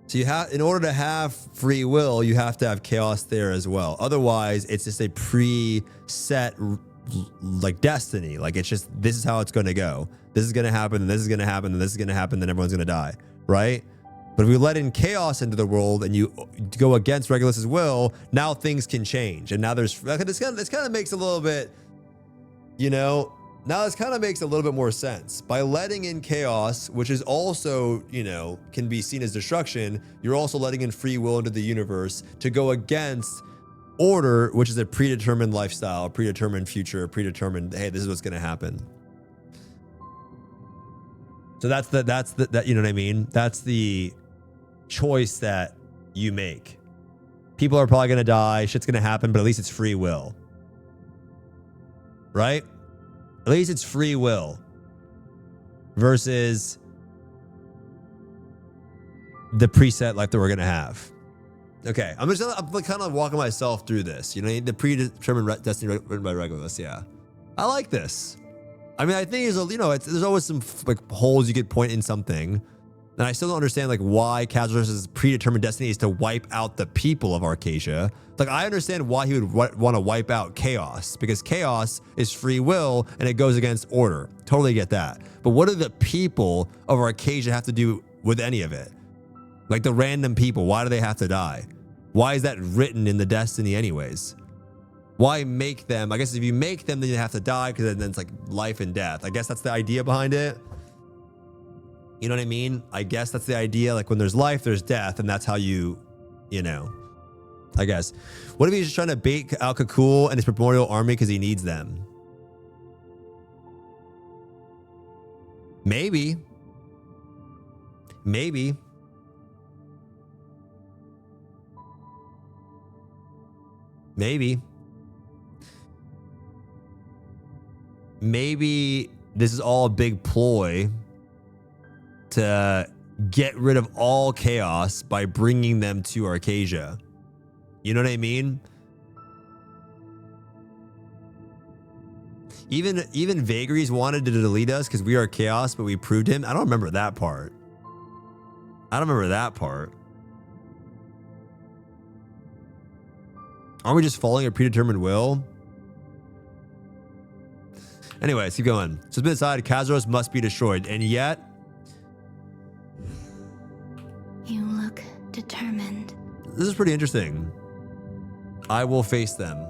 So in order to have free will, you have to have chaos there as well. Otherwise, it's just a preset destiny. It's just, this is how it's going to go. This is going to happen, and this is going to happen, and this is going to happen, then everyone's going to die, right? But if we let in chaos into the world and you go against Regulus's will, now things can change. And now this kind of makes a little bit, now this kind of makes a little bit more sense. By letting in chaos, which is also, can be seen as destruction, you're also letting in free will into the universe to go against order, which is a predetermined lifestyle, predetermined future, predetermined, hey, this is what's going to happen. So that's you know what I mean? That's the choice that you make. People are probably going to die, shit's going to happen, but at least it's free will. Right? At least it's free will versus the preset life that we're going to have. Okay, I'm kind of walking myself through this. The predetermined destiny written by Regulus. Yeah, I like this. I mean, I think there's always some holes you could point in something. And I still don't understand like why Kazuros' predetermined destiny is to wipe out the people of Arcasia. Like I understand why he would want to wipe out chaos, because chaos is free will and it goes against order. Totally get that. But what do the people of Arcasia have to do with any of it? Like the random people, why do they have to die? Why is that written in the destiny anyways? Why make them? I guess if you make them, then you have to die, because then it's like life and death. I guess that's the idea behind it. You know what I mean? I guess that's the idea. Like when there's life, there's death, and that's how you know, I guess. What if he's just trying to bait Al Kakul and his primordial army because he needs them? Maybe. Maybe. Maybe. Maybe this is all a big ploy to get rid of all chaos by bringing them to Arcasia. You know what I mean? Even Vagaries wanted to delete us because we are chaos, but we proved him. I don't remember that part. I don't remember that part. Aren't we just following a predetermined will? Anyways, keep going. So it's been decided Kazuros must be destroyed, and yet you look determined. This is pretty interesting. I will face them.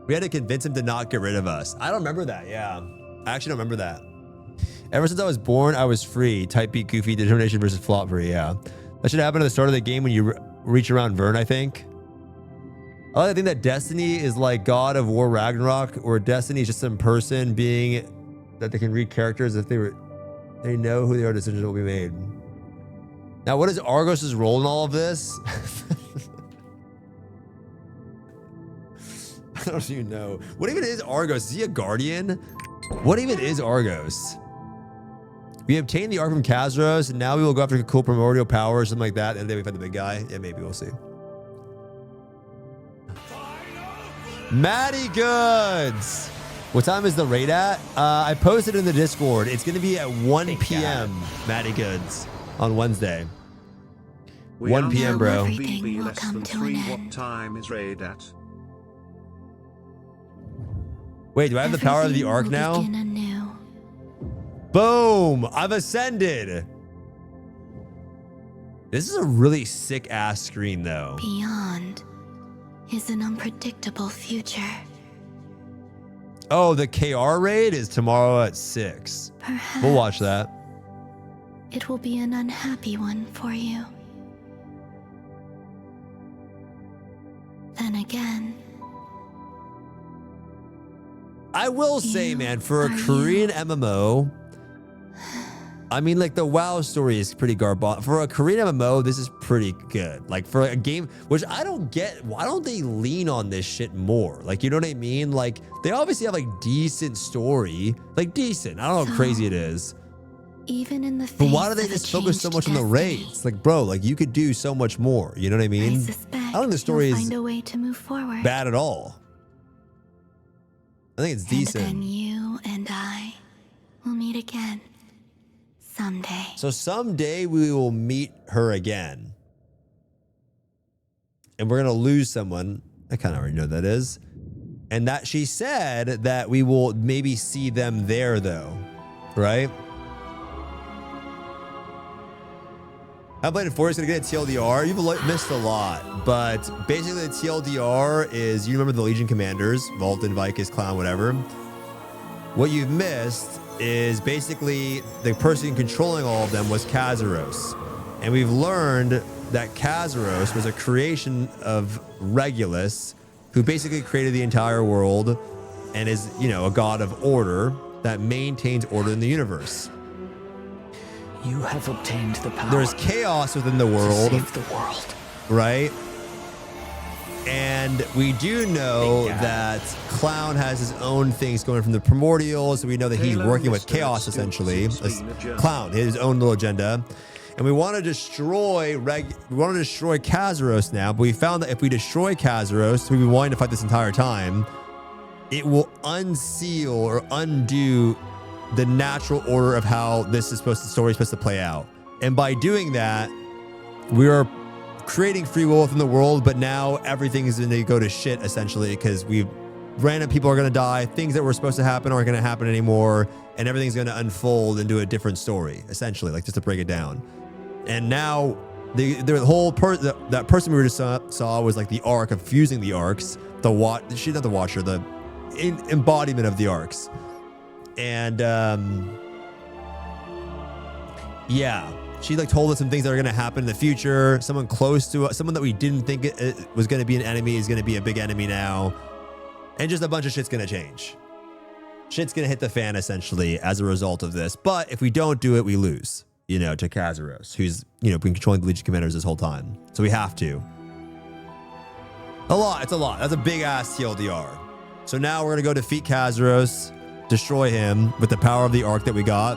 We had to convince him to not get rid of us. I don't remember that. Yeah, I actually don't remember that. Ever since I was born, I was free. Type beat Goofy, determination versus flop free. Yeah, that should happen at the start of the game when you reach around Vern, I think. I think that Destiny is like God of War Ragnarok, or Destiny is just some person being that they can read characters if they know who they are, decisions will be made. Now, what is Argos' role in all of this? I don't even know. What even is Argos? Is he a guardian? What even is Argos? We obtained the Ark from Kazuros, and now we will go after a cool primordial power or something like that, and then we find the big guy. Yeah, maybe we'll see. Matty Goods. What time is the raid at? I posted in the Discord. It's going to be at 1 p.m. Matty Goods on Wednesday. 1 p.m., bro. BB less than 3. What time is raid at? Wait, do I have the power of the Ark now? Boom! I've ascended. This is a really sick ass screen, though. Beyond is an unpredictable future. Oh, the KR raid is tomorrow at 6. Perhaps we'll watch that. It will be an unhappy one for you. Then again, I will say, man, for a Korean MMO, I mean, like the WoW story is pretty garbage. For a Korean MMO, this is pretty good. Like for a game, which I don't get, why don't they lean on this shit more? Like, you know what I mean? Like they obviously have like decent story, like decent. I don't know how crazy it is. Even in the but why do they just focus so much on the raids? Like, bro, like you could do so much more. You know what I mean? I don't think the story is find a way to move forward. Bad at all. I think it's decent. And then you and I will meet again. Someday. So someday we will meet her again. And we're going to lose someone. I kind of already know who that is. And that she said that we will maybe see them there though. Right? I played in Forest going to get a TLDR. You've missed a lot. But basically the TLDR is, you remember the Legion Commanders, Vulcan, Vicus, Clown, whatever. What you've missed is basically the person controlling all of them was Kazuros. And we've learned that Kazuros was a creation of Regulus, who basically created the entire world and is, you know, a god of order that maintains order in the universe. You have obtained the power. There's chaos within the world. To save the world. Right? And we do know that Clown has his own things going from the primordials. So we know that he's working with chaos, essentially. Clown, his own little agenda. And we want to destroy Kazuros now. But we found that if we destroy Kazuros, we've been wanting to fight this entire time, it will unseal or undo the natural order of how the story is supposed to play out. And by doing that, we are creating free will within the world, but now everything is going to go to shit, essentially, because random people are going to die. Things that were supposed to happen aren't going to happen anymore. And everything's going to unfold into a different story, essentially, like just to break it down. And now the whole that person we just saw was like the arc of fusing the arcs. She's not the watcher, the embodiment of the arcs. And yeah, she like told us some things that are going to happen in the future. Someone close to us, someone that we didn't think it was going to be an enemy is going to be a big enemy now. And just a bunch of shit's going to change. Shit's going to hit the fan, essentially, as a result of this. But if we don't do it, we lose, to Kazuros, who's, been controlling the Legion Commanders this whole time. So we have to. It's a lot. That's a big-ass TLDR. So now we're going to go defeat Kazuros, destroy him with the power of the arc that we got.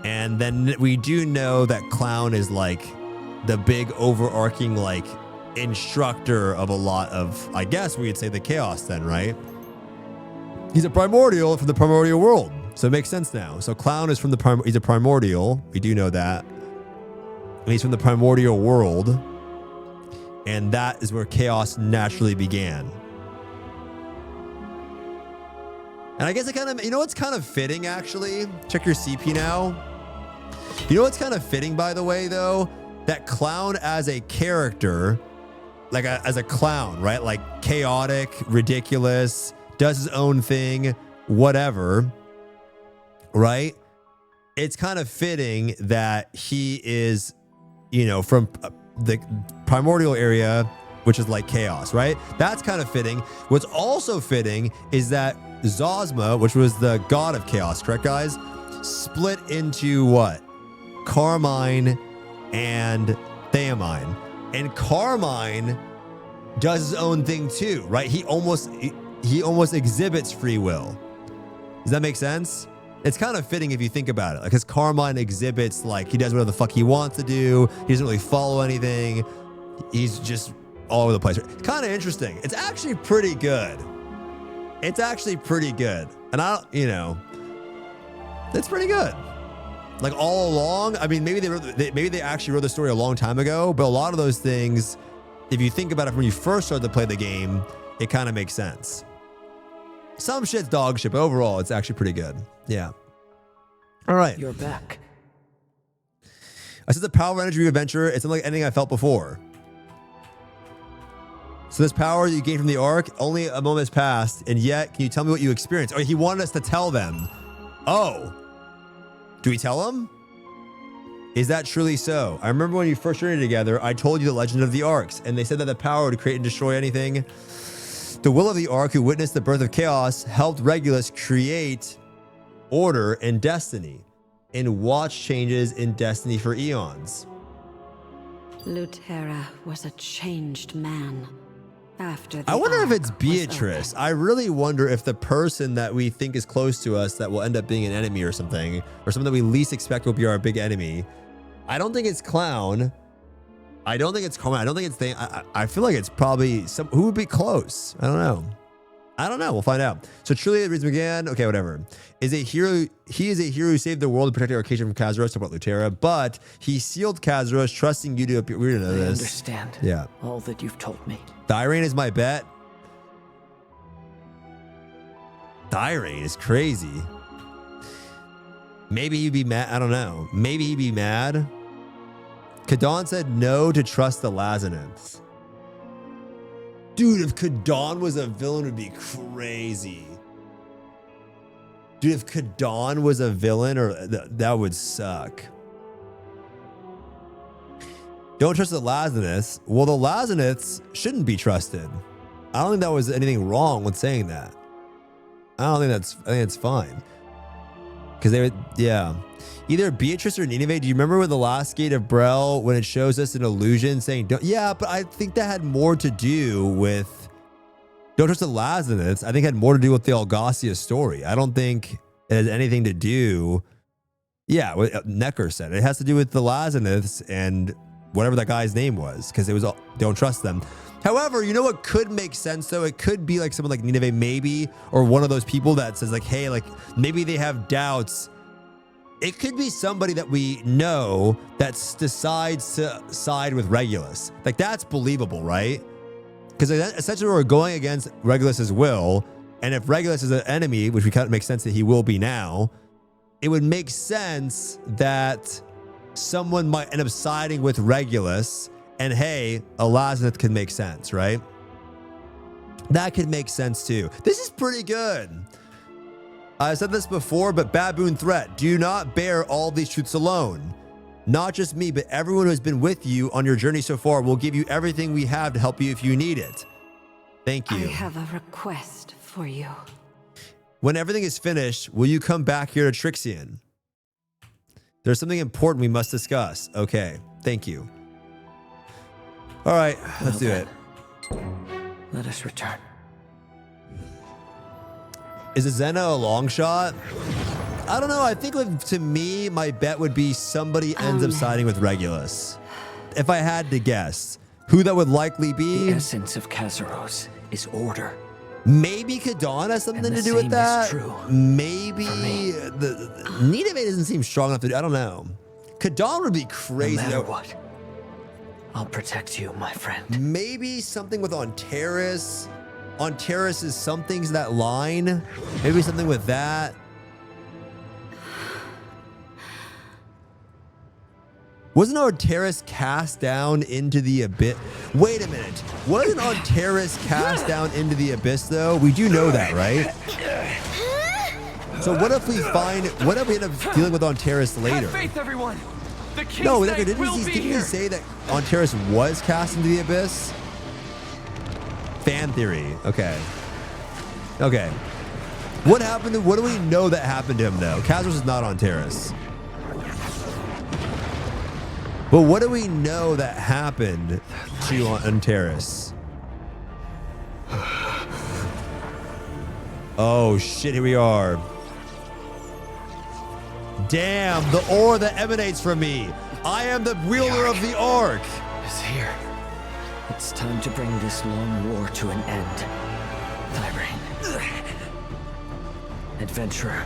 And then we do know that Clown is, like, the big overarching, like, instructor of a lot of, I guess we'd say, the chaos then, right? He's a primordial from the primordial world, so it makes sense now. So Clown is from he's a primordial, we do know that, and he's from the primordial world, and that is where chaos naturally began. And I guess it kind of, what's kind of fitting, actually? Check your CP now. What's kind of fitting, by the way, though? That Clown as a character, like as a clown, right? Like chaotic, ridiculous, does his own thing, whatever, right? It's kind of fitting that he is, from the primordial area, which is like chaos, right? That's kind of fitting. What's also fitting is that Zosma, which was the god of chaos, correct, guys? Split into what? Carmine and Theamine. And Carmine does his own thing too, right? He almost exhibits free will. Does that make sense? It's kind of fitting if you think about it. Like, his Carmine exhibits, like, he does whatever the fuck he wants to do. He doesn't really follow anything. He's just all over the place. It's kind of interesting. It's actually pretty good. And it's pretty good. Like, all along, I mean, maybe they actually wrote the story a long time ago, but a lot of those things, if you think about it from when you first started to play the game, it kind of makes sense. Some shit's dog shit, but overall, it's actually pretty good. Yeah. All right. You're back. I said the power of energy adventure. It's unlike anything I felt before. So this power that you gain from the arc, only a moment has passed, and yet, can you tell me what you experienced? Oh, he wanted us to tell them. Oh. Do we tell them? Is that truly so? I remember when you first journeyed together, I told you the legend of the arcs, and they said that the power to create and destroy anything. The will of the arc, who witnessed the birth of chaos, helped Regulus create order and destiny, and watch changes in destiny for eons. Lutera was a changed man. After the I wonder if arc it's was Beatrice. I really wonder if the person that we think is close to us that will end up being an enemy or something that we least expect will be our big enemy. I don't think it's Clown. I don't think it's Carmine. I don't think it's Thing. I feel like it's probably who would be close. I don't know. We'll find out. So truly the reason began. Okay, whatever. He is a hero who saved the world and protected our Arcadia from Kazuros, about Lutera, but he sealed Kazuros, trusting you to appear. We didn't know this. I understand. Yeah. All that you've told me. Thyrane is my bet. Thyrane is crazy. Maybe he'd be mad. I don't know. Maybe he'd be mad. Kadon said no to trust the Lazaniths. Dude, if Kadon was a villain, it would be crazy. Dude, if Kadon was a villain, that would suck. Don't trust the Lazaniths. Well, the Lazaniths shouldn't be trusted. I don't think that was anything wrong with saying that. I think it's fine. Because they would, yeah. Either Beatrice or Nineveh. Do you remember with the last gate of Brel when it shows us an illusion saying, don't, yeah, but I think that had more to do with, don't trust the Lazaniths. I think it had more to do with the Algacia story. I don't think it has anything to do, yeah, what Necker said. It has to do with the Lazaniths and whatever that guy's name was, because it was, don't trust them. However, you know what could make sense though? It could be like someone like Nineveh maybe, or one of those people that says like, hey, like maybe they have doubts it could be somebody that we know that decides to side with Regulus. Like, that's believable, right? Because essentially we're going against Regulus's will, and if Regulus is an enemy, which we kind of make sense that he will be now, it would make sense that someone might end up siding with Regulus, and hey, Elaznith could make sense, right? That could make sense too. This is pretty good. I said this before, but baboon threat. Do not bear all these truths alone. Not just me, but everyone who has been with you on your journey so far will give you everything we have to help you if you need it. Thank you. I have a request for you. When everything is finished, will you come back here to Trixion? There's something important we must discuss. Okay, thank you. All right, let's do it. Let us return. Is Zena a long shot? I don't know. I think to me, my bet would be somebody ends up siding with Regulus. If I had to guess, who that would likely be? The essence of Kazaros is order. Maybe Kadon has something to do with that. True. Maybe the Nineveh doesn't seem strong enough to do. I don't know. Kadon would be crazy. No matter what, I'll protect you, my friend. Maybe something with Ontaris. Ontaris is something's that line. Maybe something with that. Wasn't Ontaris cast down into the abyss? Wait a minute. Wasn't Ontaris cast down into the abyss though? We do know that, right? So what if we end up dealing with Ontaris later? Have faith, everyone. The King's No, Knight didn't will be he here. say that Ontaris was cast into the abyss? Fan theory. Okay. Okay. What happened? What do we know that happened to him though? Kazaros is not Ontaris. But what do we know that happened to Ontaris? Oh shit, here we are. Damn, the aura that emanates from me. I am the wielder of the Ark. Is here. It's time to bring this long war to an end. Tyrene. Adventurer.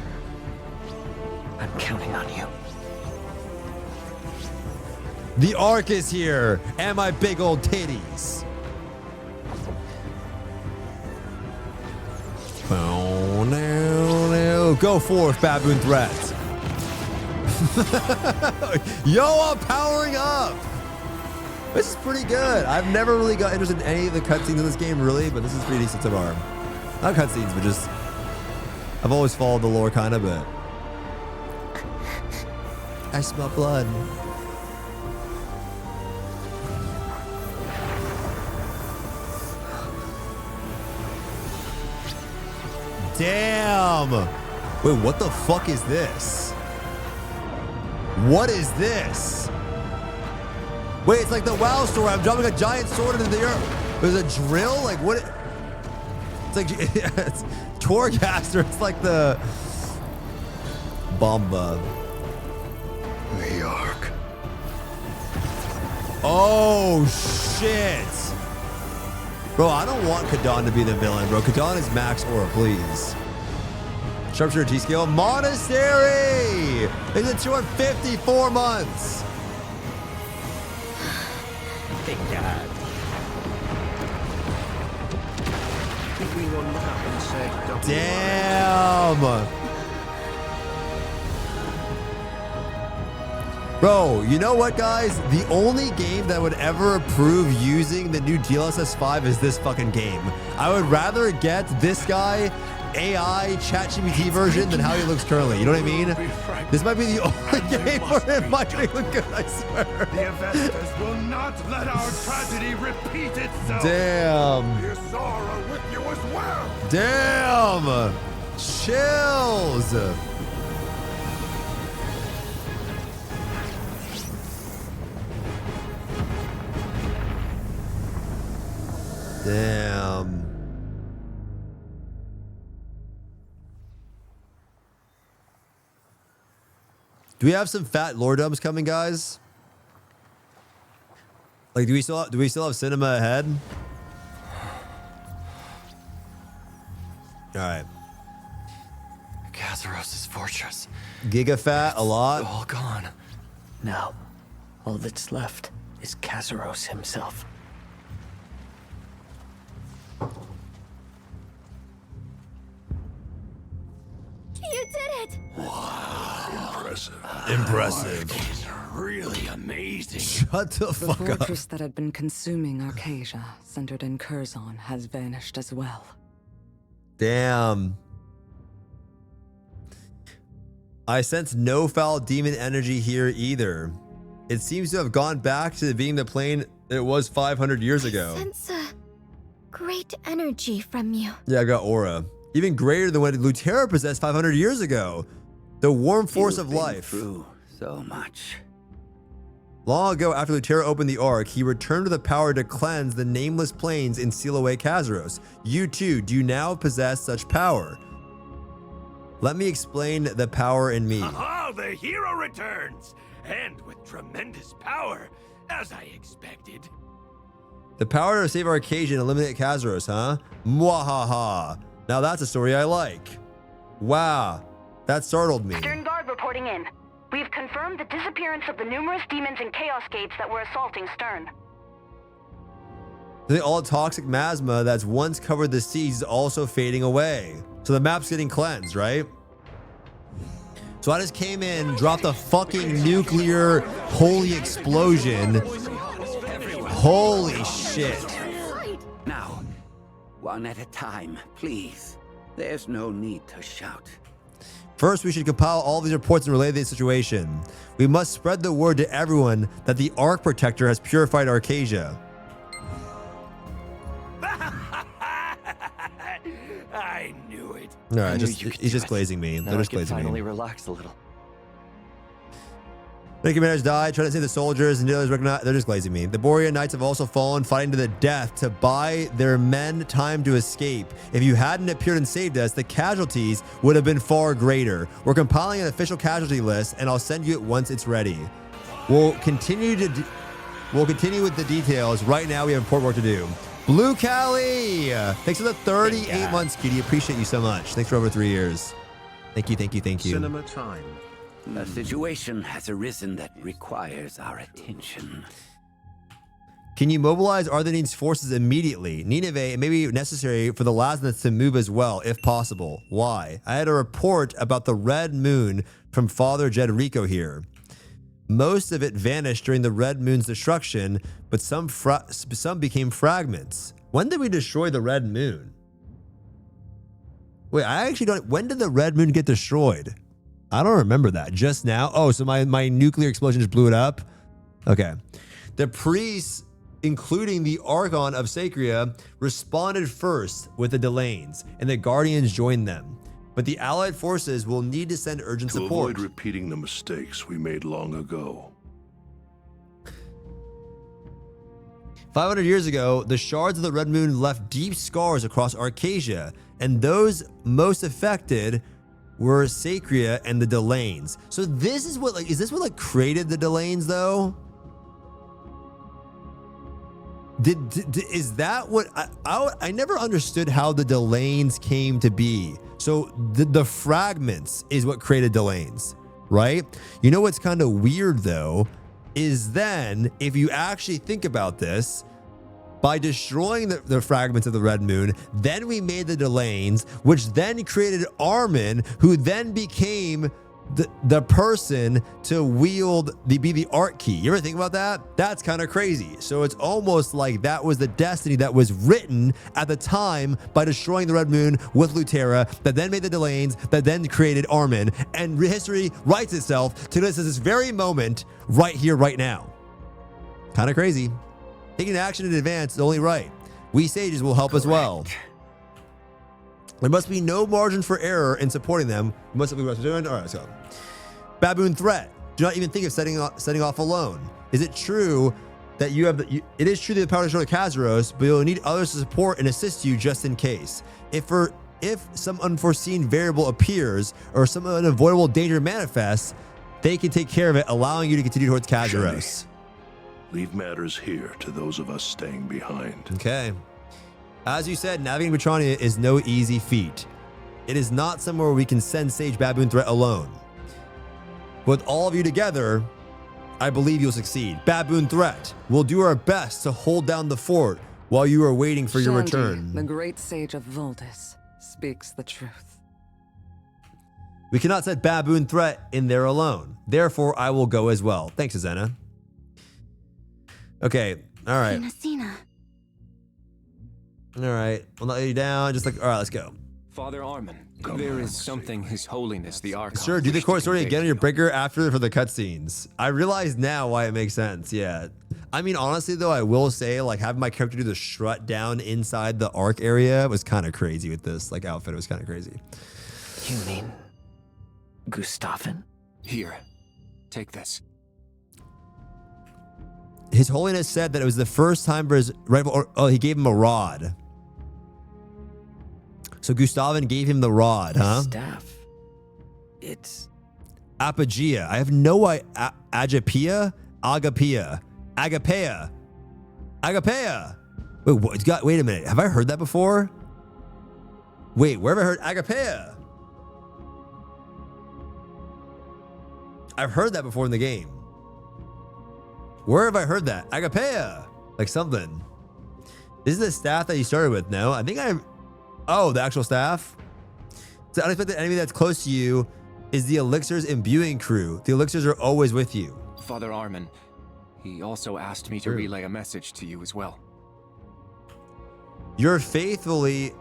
I'm counting on you. The Ark is here, and my big old titties. Oh, no. Go forth, baboon threat. Yo, I'm powering up. This is pretty good. I've never really got interested in any of the cutscenes in this game, really, but this is pretty decent so far. Not cutscenes, but just I've always followed the lore kind of, but I smell blood. Damn! Wait, what the fuck is this? What is this? Wait, it's like the WoW story. I'm dropping a giant sword into the earth. There's a drill? Like, what? It's like, it's Torgaster. It's like the Bomba. The Ark. Oh, shit. Bro, I don't want Kadon to be the villain, bro. Kadon is max aura, please. Sharpshooter T-scale. Monastery! It's in 254 months. Thank God. Give me one tap and say double. Damn. Bro, you know what, guys? The only game that would ever approve using the new DLSS 5 is this fucking game. I would rather get this guy AI ChatGPT version than how he looks currently. You know what I mean? This might be the only game where it might be look good, I swear. The Avestas will not let our tragedy repeat itself. Damn. Your sorrow with you as well. Damn. Chills. Damn. Do we have some fat lore dubs coming, guys? Like, do we still have cinema ahead? All right. Kazaros' fortress. Gigafat, a lot. All gone. Now, all that's left is Kazaros himself. You did it! Impressive. It's really amazing. Shut the fuck The up. fortress that had been consuming Arcasia, centered in Curzon, has vanished as well. Damn. I sense no foul demon energy here either. It seems to have gone back to being the plane it was 500 years ago. I sense a great energy from you. Yeah, I got aura. Even greater than what Lutera possessed 500 years ago. The warm force of life. Through so much. Long ago, after Lutera opened the Ark, he returned to the power to cleanse the nameless plains and seal away Kazaros. You too, do you now possess such power? Let me explain the power in me. Aha, the hero returns! And with tremendous power, as I expected. The power to save Arcasia and eliminate Kazaros, huh? Mwahaha. Now that's a story I like. Wow, that startled me. Stern Guard reporting in. We've confirmed the disappearance of the numerous demons and chaos gates that were assaulting Stern. The all toxic miasma that's once covered the seas is also fading away. So the map's getting cleansed, right? So I just came in, dropped a fucking nuclear holy explosion. Holy shit. Now, one at a time, please. There's no need to shout. First, we should compile all these reports and relay the situation. We must spread the word to everyone that the Ark Protector has purified Arcasia. I knew it. All right, he's just glazing me. They're just glazing finally me. relax a little. Many commanders died, trying to save the soldiers, and the others recognize they're just glazing me. The Borean Knights have also fallen, fighting to the death to buy their men time to escape. If you hadn't appeared and saved us, the casualties would have been far greater. We're compiling an official casualty list, and I'll send you it once it's ready. We'll continue with the details. Right now, we have important work to do. Blue Cali, thanks for the 38 months, Kitty. Appreciate you so much. Thanks for over 3 years. Thank you, thank you, thank you. Cinema time. A situation has arisen that requires our attention. Can you mobilize Arthenine's forces immediately? Nineveh, it may be necessary for the Lasnats to move as well, if possible. Why? I had a report about the Red Moon from Father Jedrico here. Most of it vanished during the Red Moon's destruction, but some became fragments. When did we destroy the Red Moon? Wait, I actually don't... When did the Red Moon get destroyed? I don't remember that. Just now? Oh, so my nuclear explosion just blew it up? Okay. The priests, including the Archon of Sacria, responded first with the Delanes, and the Guardians joined them. But the Allied forces will need to send urgent support. To avoid repeating the mistakes we made long ago. 500 years ago, the shards of the Red Moon left deep scars across Arcasia, and those most affected were Sacria and the Delanes. So this is what, is this what created the Delanes though? Is that what, I never understood how the Delanes came to be. So the fragments is what created Delanes, right? You know what's kind of weird though, is then if you actually think about this, by destroying the fragments of the Red Moon, then we made the Delanes, which then created Armin, who then became the person to be the Ark Key. You ever think about that? That's kind of crazy. So it's almost like that was the destiny that was written at the time by destroying the Red Moon with Lutera, that then made the Delanes, that then created Armin. And history writes itself to this very moment, right here, right now. Kind of crazy. Taking action in advance is only right. We sages will help as well. There must be no margin for error in supporting them. Must be what we're doing. All right, let's go. Baboon threat. Do not even think of setting off alone. Is it true that you have it is true that the power to destroy Kazaros, but you'll need others to support and assist you just in case. If some unforeseen variable appears or some unavoidable danger manifests, they can take care of it, allowing you to continue towards Kazaros. Leave matters here to those of us staying behind. Okay. As you said, navigating Petronia is no easy feat. It is not somewhere we can send Sage Baboon Threat alone. With all of you together, I believe you'll succeed. Baboon Threat, we'll do our best to hold down the fort while you are waiting for your Shandy, return. The great sage of VODs, speaks the truth. We cannot set Baboon Threat in there alone. Therefore, I will go as well. Thanks, Azena. Okay, all right. All right, we'll let you down. Just like, all right, let's go. Father Armin, there is something His Holiness the Archon. Sure, do the wished core to story convey again on to your you. breaker after for the cutscenes. I realize now why it makes sense. Yeah. I mean, honestly, though, I will say, like, having my character do the strut down inside the arc area was kind of crazy with this, like, outfit. It was kind of crazy. You mean Gustavin? Here, take this. His Holiness said that it was the first time for his rifle, or, oh, he gave him a rod. So Gustavin gave him the rod, huh? Staff. It's Apogea. I have no idea. Agapea? Agapea. Agapea. Agapea. Wait, what? Wait a minute. Have I heard that before? Wait, where have I heard Agapea? I've heard that before in the game. Where have I heard that? Agapea. Like something. This is the staff that you started with, no? I think oh, the actual staff? The unexpected enemy that's close to you is the Elixir's imbuing crew. The Elixirs are always with you. Father Armin, he also asked me to relay a message to you as well. You're faithfully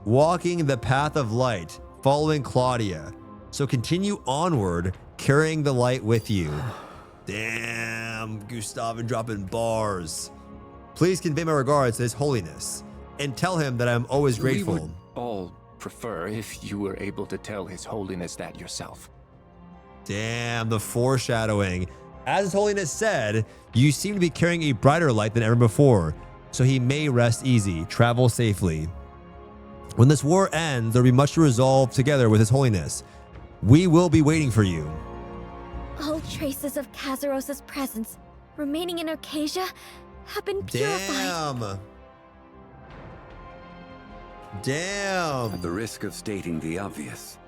walking the path of light, following Claudia. So continue onward, carrying the light with you. Damn, Gustavin dropping bars. Please convey my regards to His Holiness and tell him that I'm always grateful. We would all prefer if you were able to tell His Holiness that yourself. Damn, the foreshadowing. As His Holiness said, you seem to be carrying a brighter light than ever before, so he may rest easy, travel safely. When this war ends, there'll be much to resolve together with His Holiness. We will be waiting for you. All traces of Kazuros' presence remaining in Arcasia have been purified. Damn. At the risk of stating the obvious,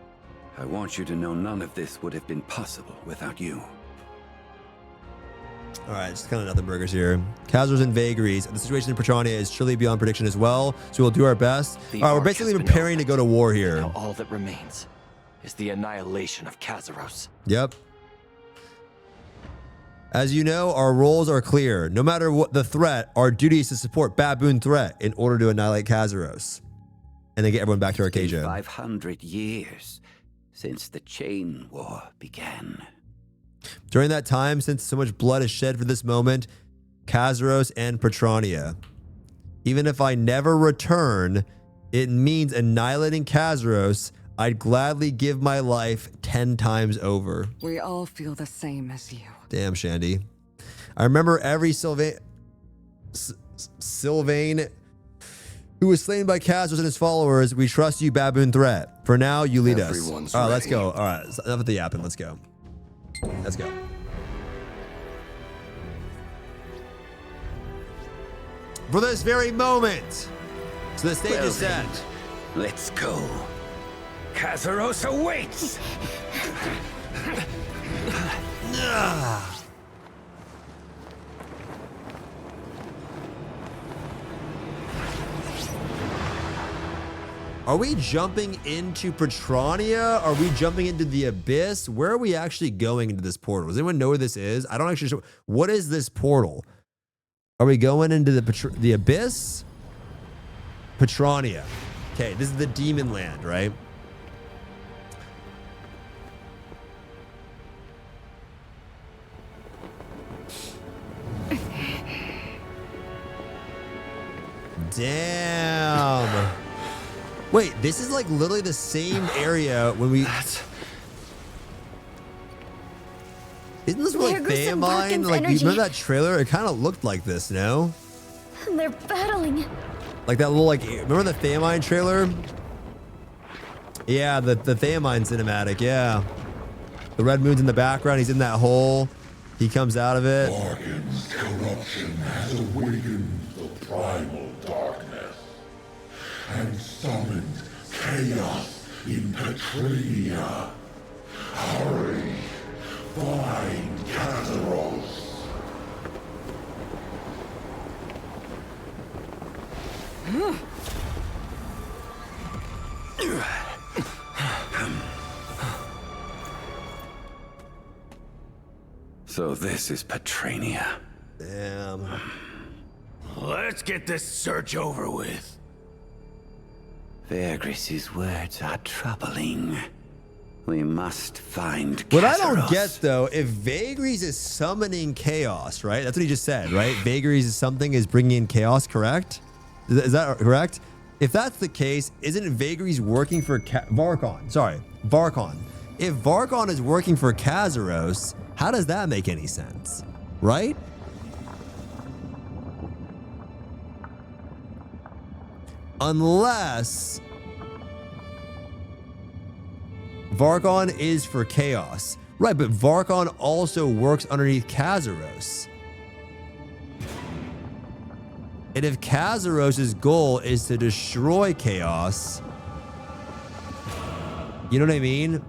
I want you to know none of this would have been possible without you. All right, just kind of nothing burgers here. Kazuros and vagaries. The situation in Petronia is truly beyond prediction as well, so we'll do our best. All right, we're basically preparing to go to war here. Now all that remains is the annihilation of Kazuros. Yep. As you know, our roles are clear. No matter what the threat, our duty is to support Baboon Threat in order to annihilate Kazuros. And then get everyone back to Arcadia. 500 years since the Chain War began. During that time, since so much blood is shed for this moment, Kazuros and Petronia. Even if I never return, it means annihilating Kazuros. I'd gladly give my life 10 times over. We all feel the same as you. Damn, Shandy. I remember every Sylvain who was slain by Kazuros and his followers. We trust you, Baboon Threat. For now, you lead us. All right, let's go. All right, enough with the yapping. Let's go. Let's go. For this very moment. So the stage is set. Let's go. Kazuros awaits. Are we jumping into Petronia? Are we jumping into the Abyss? Where are we actually going into this portal? Does anyone know where this is? I don't actually know. What is this portal? Are we going into the Abyss? Petronia. Okay, this is the Demon Land, right? Damn. Wait, this is like literally the same area when we... Isn't this like Famine? Like, you remember that trailer? It kind of looked like this, no? And they're battling. Like that little, like, remember the Famine trailer? Yeah, the Famine cinematic, yeah. The Red Moon's in the background. He's in that hole. He comes out of it. Bargain's corruption has awakened the primal darkness and summoned chaos in Petrania. Hurry, find Kazaros. So this is Petrania. Damn. Let's get this search over with. Vergris's words are troubling. We must find What I don't Kazaros. get though, if Vagries is summoning chaos, right? That's what he just said, right? Vagries is something is bringing in chaos, correct? Is that correct? If that's the case, isn't Vagries working for Varkon? Sorry, Varkon. If Varkon is working for Kazaros, how does that make any sense, right? Unless Varkon is for chaos. Right, but Varkon also works underneath Kazaros. And if Kazaros' goal is to destroy chaos, you know what I mean?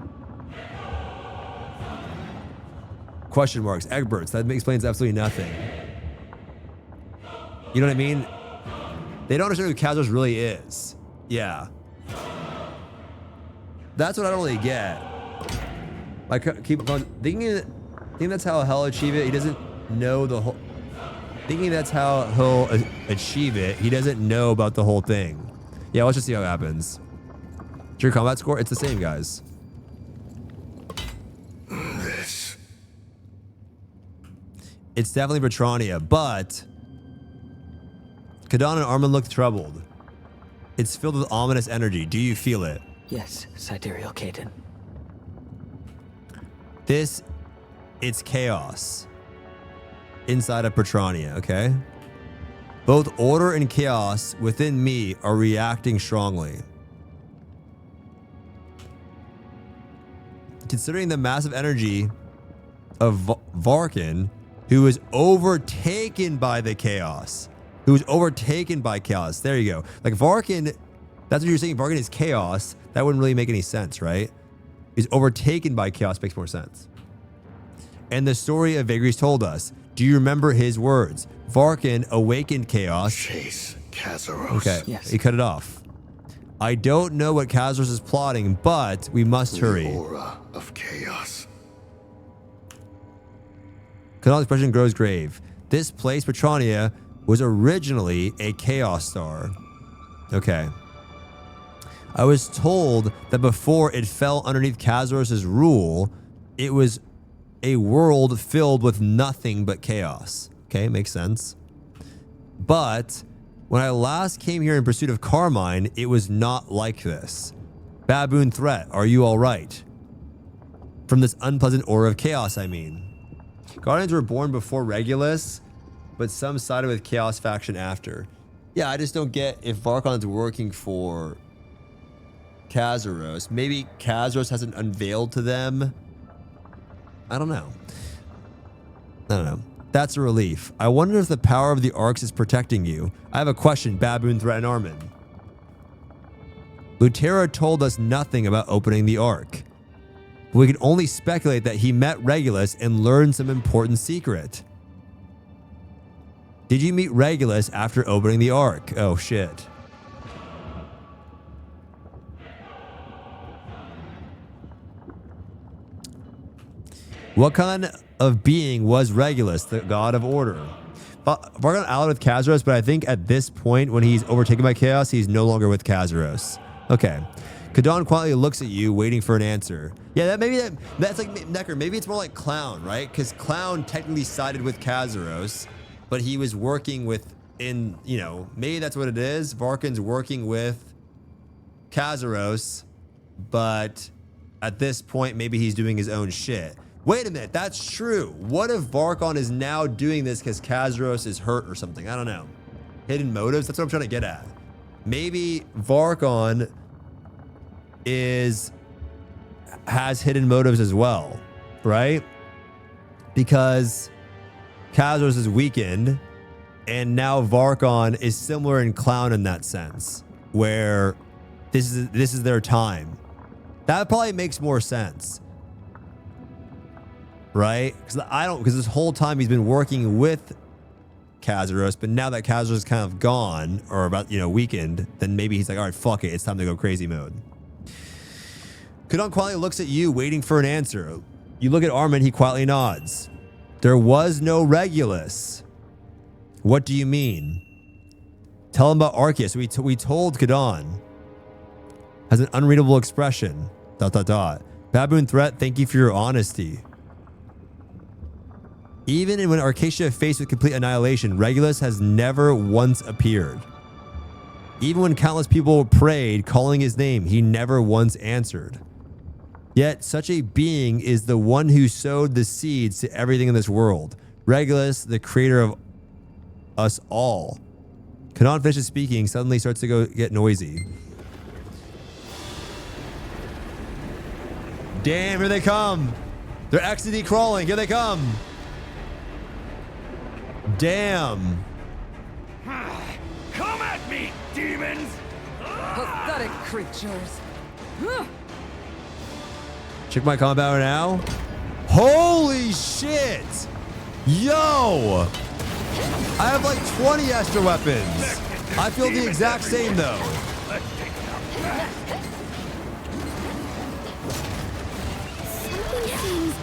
Question marks, Egberts, that explains absolutely nothing. You know what I mean? They don't understand who Kazaros really is. Yeah. That's what I don't really get. Like, keep going. Thinking that's how he'll achieve it. He doesn't know the whole. Thinking that's how he'll achieve it. He doesn't know about the whole thing. Yeah, let's just see how it happens. Your combat score? It's the same, guys. This. It's definitely Petrania, but Kadon and Armin look troubled. It's filled with ominous energy. Do you feel it? Yes, Sidereal Caden. It's chaos inside of Petrania, okay? Both order and chaos within me are reacting strongly. Considering the massive energy of Varkin, who is overtaken by the chaos. Who is overtaken by chaos. There you go. Like Varkin, that's what you're saying. Varkin is chaos. That wouldn't really make any sense, right? He's overtaken by chaos makes more sense. And the story of Vagries told us. Do you remember his words? Varkin awakened chaos. Chase Kazaros. Okay, yes. He cut it off. I don't know what Kazaros is plotting, but we must hurry. The aura of chaos. Kadon's expression grows grave. This place, Petrania, was originally a chaos star. Okay. I was told that before it fell underneath Kazaros' rule, it was a world filled with nothing but chaos. Okay, makes sense. But when I last came here in pursuit of Carmine, it was not like this. Baboon threat, are you all right? From this unpleasant aura of chaos, I mean. Guardians were born before Regulus, but some sided with Chaos faction after. Yeah, I just don't get if Varkon's working for Kazaros. Maybe Kazaros hasn't unveiled to them. I don't know. That's a relief. I wonder if the power of the arcs is protecting you. I have a question, Baboon, Threat, and Armin. Lutera told us nothing about opening the arc. We can only speculate that he met Regulus and learned some important secret. Did you meet Regulus after opening the arc? Oh, shit. What kind of being was Regulus, the god of order? Varkon allied with Kazaros, but I think at this point, when he's overtaken by chaos, he's no longer with Kazaros. Okay. Kadon quietly looks at you, waiting for an answer. Yeah, that's like Necker. Maybe it's more like Clown, right? Because Clown technically sided with Kazaros, but he was working maybe that's what it is. Varkon's working with Kazaros, but at this point, maybe he's doing his own shit. Wait a minute, that's true. What if Varkon is now doing this because Kazaros is hurt or something? I don't know. Hidden motives? That's what I'm trying to get at. Maybe Varkon has hidden motives as well, right? Because Kazaros is weakened, and now Varkon is similar in Clown in that sense, where this is their time. That probably makes more sense. Right? Because this whole time he's been working with Kazuros, but now that Kazuros is kind of gone or about, weakened, then maybe he's like, all right, fuck it. It's time to go crazy mode. Kadon quietly looks at you, waiting for an answer. You look at Armin, he quietly nods. There was no Regulus. What do you mean? Tell him about Arceus. We told Kadon. Has an unreadable expression. ... Baboon threat, thank you for your honesty. Even when Arcacia faced with complete annihilation, Regulus has never once appeared. Even when countless people prayed, calling his name, he never once answered. Yet, such a being is the one who sowed the seeds to everything in this world. Regulus, the creator of us all. Kadon finishes speaking, suddenly starts to get noisy. Damn, here they come. They're XD crawling. Here they come. Damn. Come at me, demons! Pathetic creatures. Check my combat power now. Holy shit. Yo. I have like 20 extra weapons. I feel the exact same though. Something seems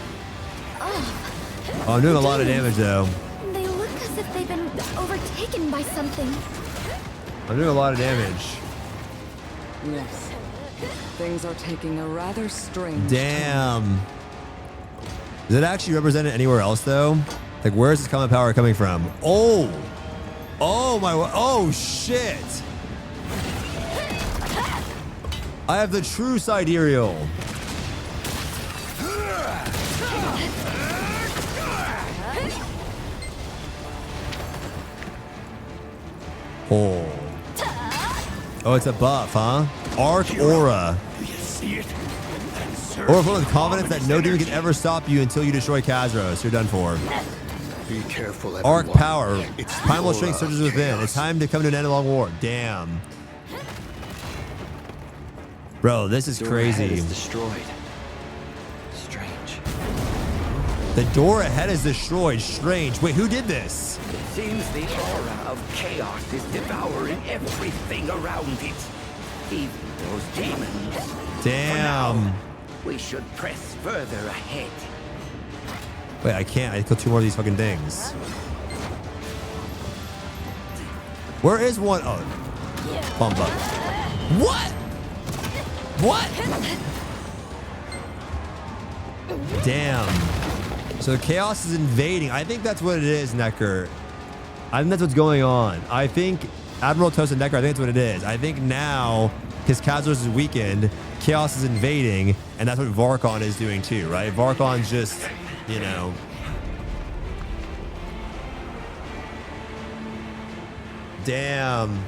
off. Oh, I'm doing a lot of damage though. They look as if they've been overtaken by something. I'm doing a lot of damage. Yes. Things are taking a rather strange Damn. Is it actually represented anywhere else though? Like, where is this combat power coming from? Oh. Oh my. Oh shit. I have the true sidereal. Oh. Oh, it's a buff, huh? Arc Aura. Aura full of confidence that no demon can ever stop you until you destroy Kazuros. You're done for. Be careful, everyone. Arc Power. It's the Primal aura strength surges of within. chaos. It's time to come to an end of long war. Damn. Bro, this is Door crazy. ahead is destroyed. Strange. The door ahead is destroyed. Strange. Wait, who did this? It seems the aura of chaos is devouring everything around it. Even those demons. Damn. We should press further ahead. Wait, I can't. I killed 2 more of these fucking things. Where is one? Oh. Bump up. What? What? Damn. So chaos is invading. I think that's what it is, Necker. I think that's what's going on. I think Admiral Toast and Necker, I think that's what it is. I think now, because Kazuros is weakened, chaos is invading, and that's what Varkon is doing too, right? Varkon's just, you know. Damn.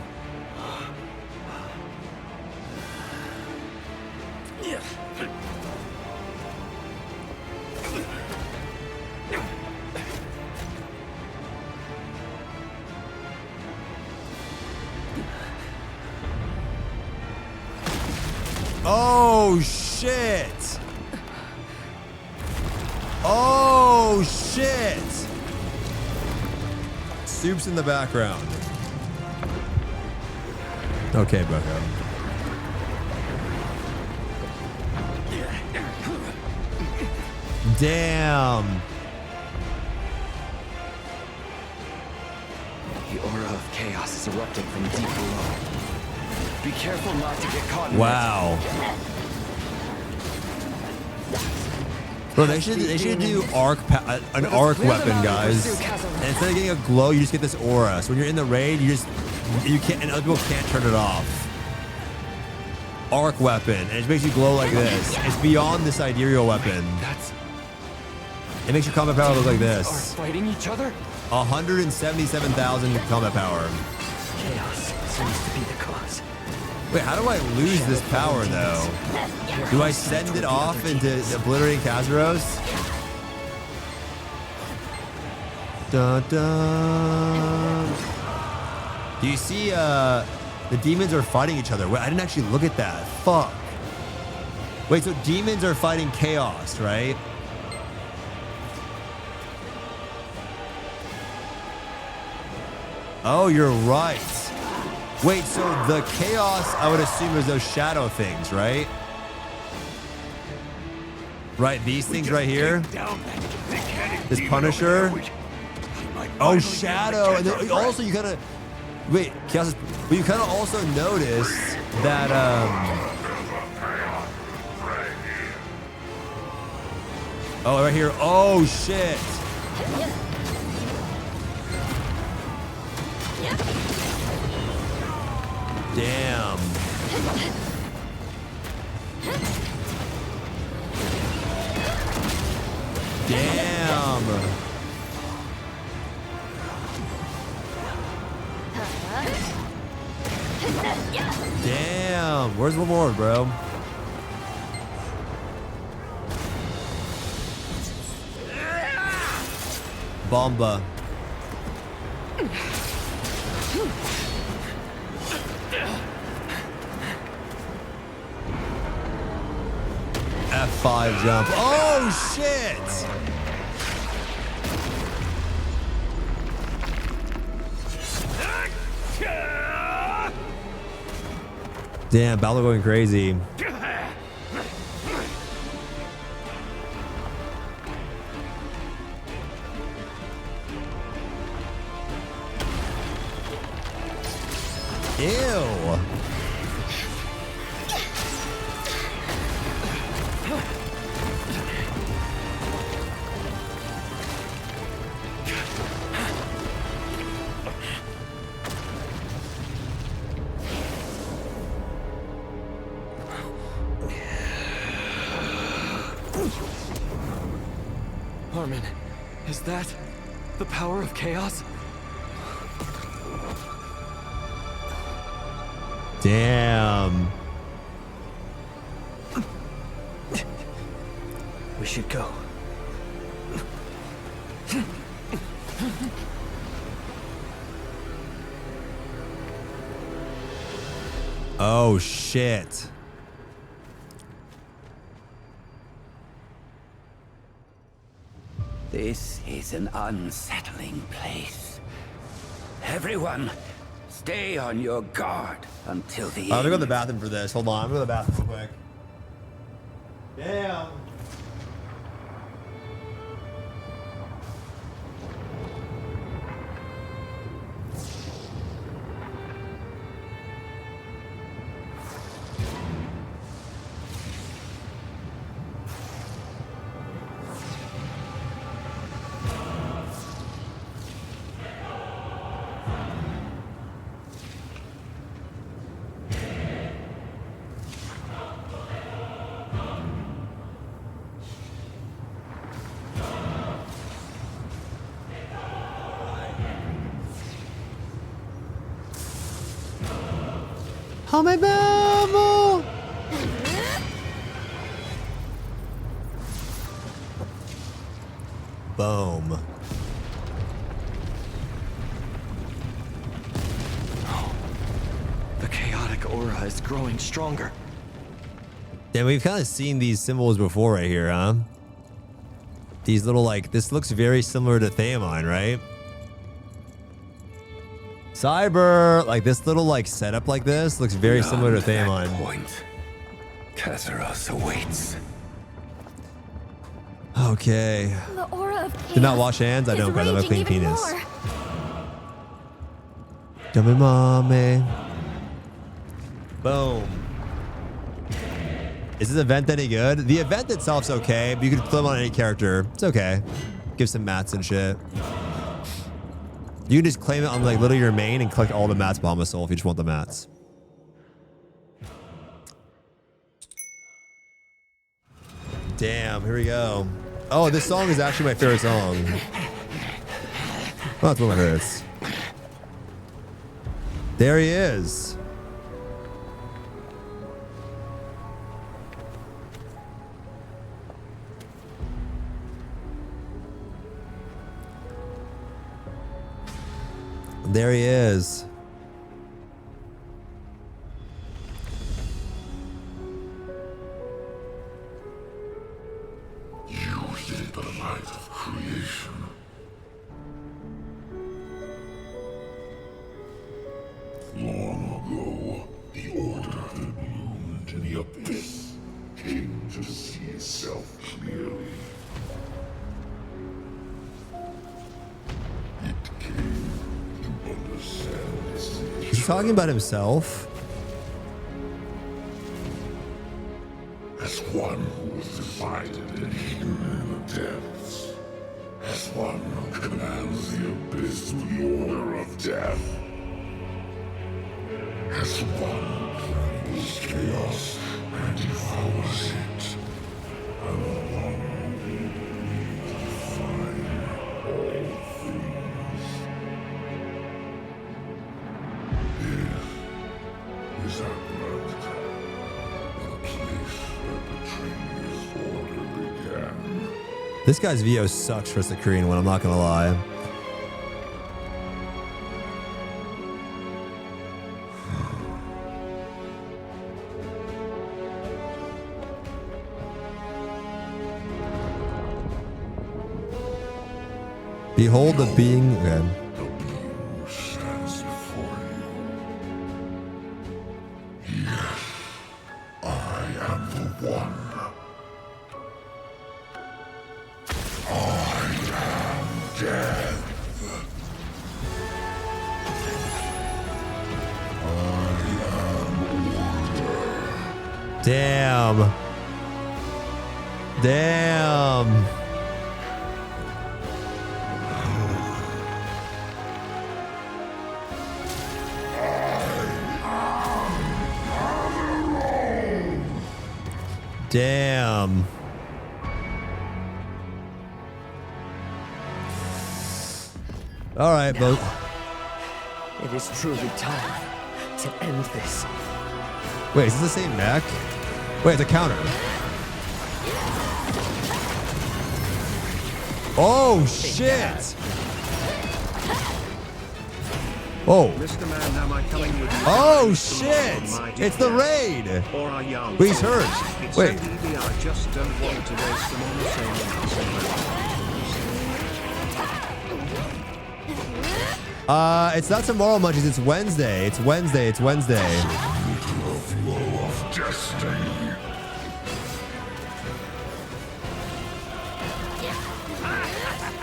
Oh shit! Oh shit! Soup's in the background. Okay, Bucko. Damn. The aura of chaos is erupting from deep below. Be careful not to get caught in Wow. Bro, they should do an arc weapon, guys. And instead of getting a glow, you just get this aura. So when you're in the raid, you can't, and other people can't turn it off. Arc weapon, and it makes you glow like this. It's beyond the sidereal weapon. It makes your combat power look like this. Are fighting each other? 177,000 combat power. Chaos seems to be the cause. Wait, how do I lose this power though? Do I send it off into obliterating Kazuros? Dun, dun. Do you see The demons are fighting each other. Wait, I didn't actually look at that. Fuck. Wait, so demons are fighting chaos, right? Oh, you're right. Wait, so the chaos, I would assume, is those shadow things, right? Right, these things right here. This Punisher. Oh, shadow. And then also, you kind of wait. Chaos is, but you kind of also notice that oh, right here. Oh shit. Damn. Damn. Damn. Where's one more, bro? Bomba. F5 jump. Oh, shit. Damn, Balor going crazy. Ew. Armin, is that the power of chaos? Damn. We should go. Oh, shit. This is an unsettling place. Everyone, stay on your guard until the I'm gonna end. go to the bathroom for this. Hold on, I'm gonna go to the bathroom real quick. Damn. Oh my bubble! Boom. The chaotic aura is growing stronger. Yeah, we've kind of seen these symbols before right here, huh? These little, like, this looks very similar to Theamine, right? Cyber, like this little like setup like this looks very similar to Theamine. Point. Kazaros awaits. Okay. The aura of chaos Did not wash hands? I don't, because I have a clean raging even penis. more. Dummy mommy. Boom. Is this event any good? The event itself's okay, but you can flip on any character. It's okay. Give some mats and shit. You can just claim it on like literally your main and collect all the mats behind soul if you just want the mats. Damn, here we go. Oh, this song is actually my favorite song. Oh, that's one of my favorites. There he is. There he is. myself clearly. It came to understand this. He's talking about himself. As one who was divided and hidden in the depths. As one who commands the abyss with the order of death. As one who tramples chaos and devours it. And the one who will redefine all things. This is Atlantic. The place where Petrinia's order began. This guy's VO sucks for the Korean one, I'm not gonna lie. Behold the being. Okay. The being who stands before you. Yes, I am the one. I am death. Damn. Damn. Damn. All right, both. It is truly time to end this. Wait, is this the same mech? Wait, it's a counter. Oh, shit. Oh. Mr. Man, am I coming with you? Oh, shit. It's the raid. Or are young? Wait, he's hurt. It's Wait. MDB, I just don't want to waste them on the same It's not tomorrow, Munchies. It's Wednesday. It's Wednesday. It's Wednesday. Flow of destiny.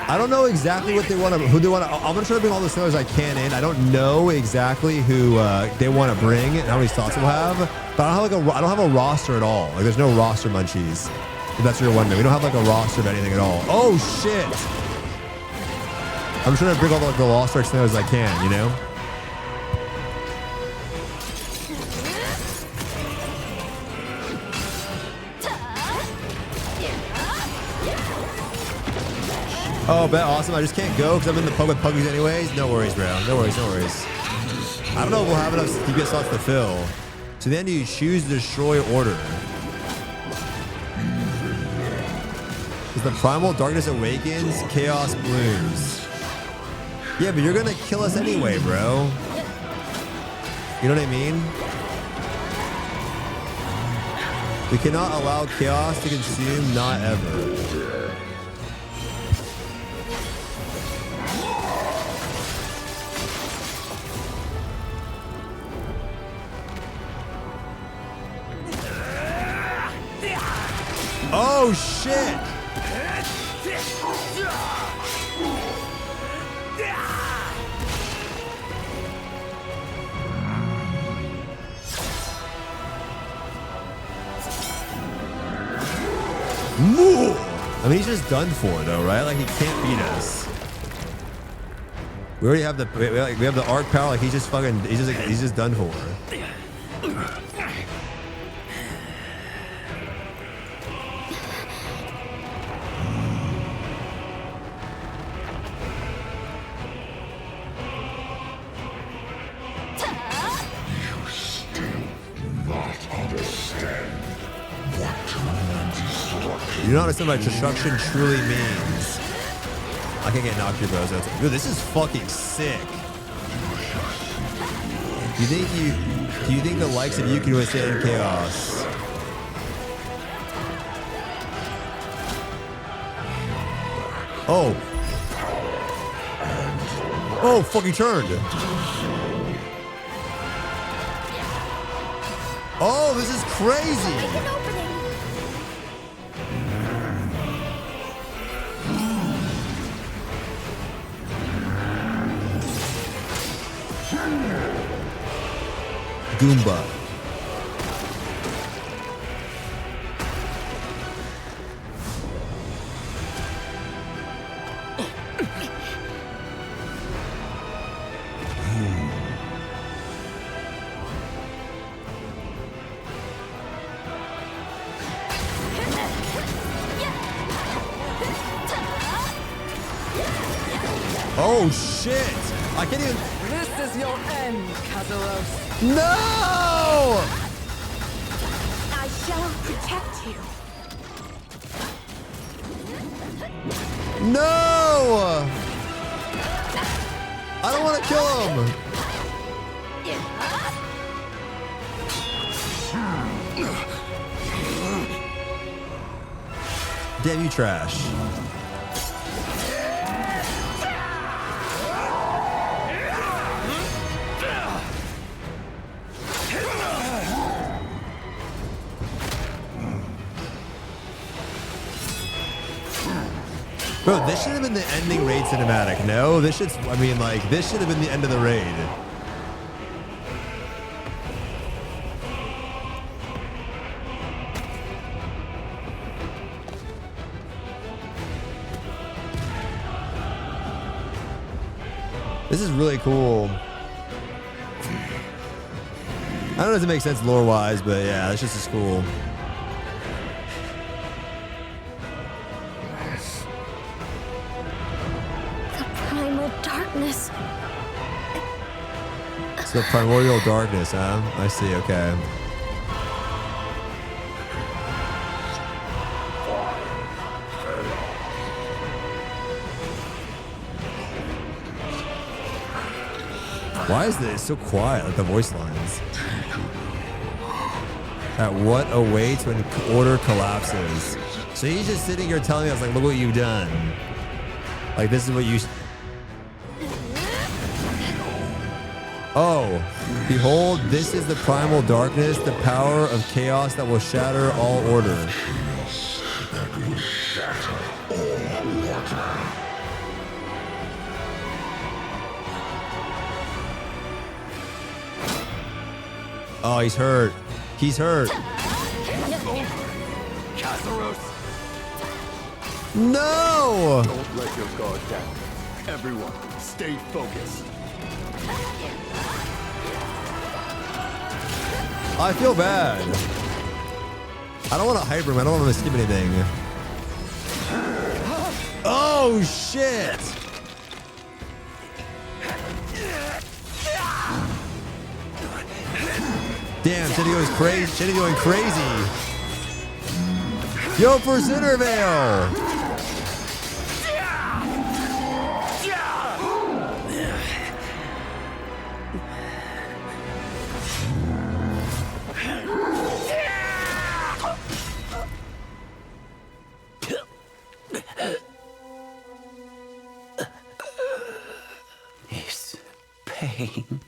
I don't know exactly what they want to, who they want to. I'm gonna try to bring all the sailors I can in. I don't know exactly who they want to bring and how many slots we'll have. But I don't have a roster at all. Like there's no roster, Munchies. If that's what you're wondering, we don't have like a roster of anything at all. Oh shit! I'm trying to bring all the Lost Ark sailors I can, you know. Oh, bet awesome. I just can't go because I'm in the pub with puggies anyways. No worries, bro. No worries, no worries. I don't know if we'll have enough DPS slots to fill. So then you choose destroy order. Is the primal darkness awakens, chaos blooms. Yeah, but you're gonna kill us anyway, bro. You know what I mean? We cannot allow chaos to consume, not ever. Oh shit! I mean, he's just done for though, right? Like he can't beat us. We already have the we have the arc power. Like he's just fucking he's just done for. You don't understand what destruction truly means. I can get knocked your bros out. Dude, this is fucking sick. Do you think the likes of you can withstand chaos? Oh. Oh, fucking turned. Oh, this is crazy. Goomba. Oh shit! I can't even. This is your end, Kazuros. No! I shall protect you. No! I don't want to kill him. Damn you, trash. Bro, this should have been the ending raid cinematic. No, this should, I mean, like, this should have been the end of the raid. This is really cool. I don't know if it makes sense lore-wise, but yeah, this just is cool. Darkness. So primordial darkness, huh? I see, okay. Why is this so quiet, like the voice lines? At what awaits when order collapses. So he's just sitting here telling us, like, look what you've done. Like, this is what you... Oh, behold, this is the primal darkness, the power of chaos that will shatter all order. That will shatter all order. Oh, he's hurt. He's hurt. Kazuros! No! Don't let your guard down. Everyone, stay focused. I feel bad. I don't want to hyper him. I don't want to skip anything. Oh, shit. Damn, Shinny goes crazy. Shinny going crazy. Yo, for Cindervale. Is pain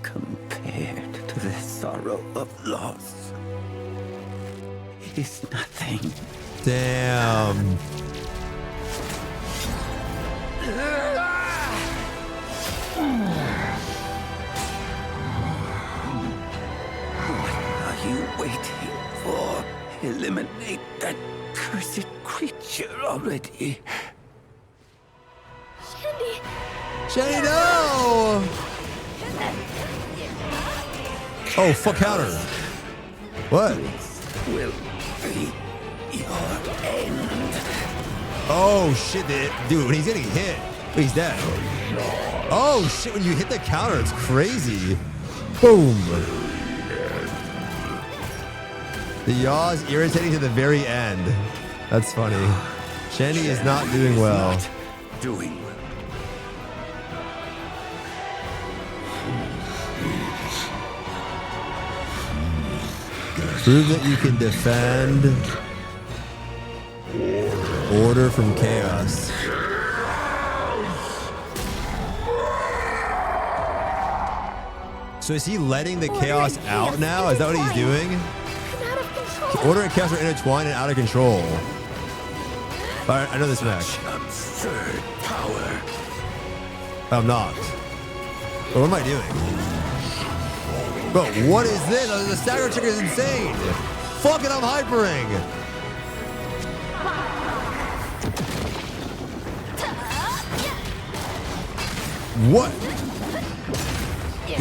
compared to the sorrow of loss is nothing. Damn. What are you waiting for? Eliminate that cursed creature already. Shenny, no! Oh, fuck counter. What? Will be your end. Oh, shit, dude, when he's getting hit, he's dead. Oh, shit, when you hit the counter, it's crazy. Boom. The yaw is irritating to the very end. That's funny. Shenny is not doing well. Doing well. Prove that you can defend order from chaos. So is he letting the chaos out now? Is that what he's doing? Order and chaos are intertwined and out of control. I know this match. Absurd power. I'm not. What am I doing? Bro, what is this? The stagger trick is insane. Fuck it, I'm hypering. What?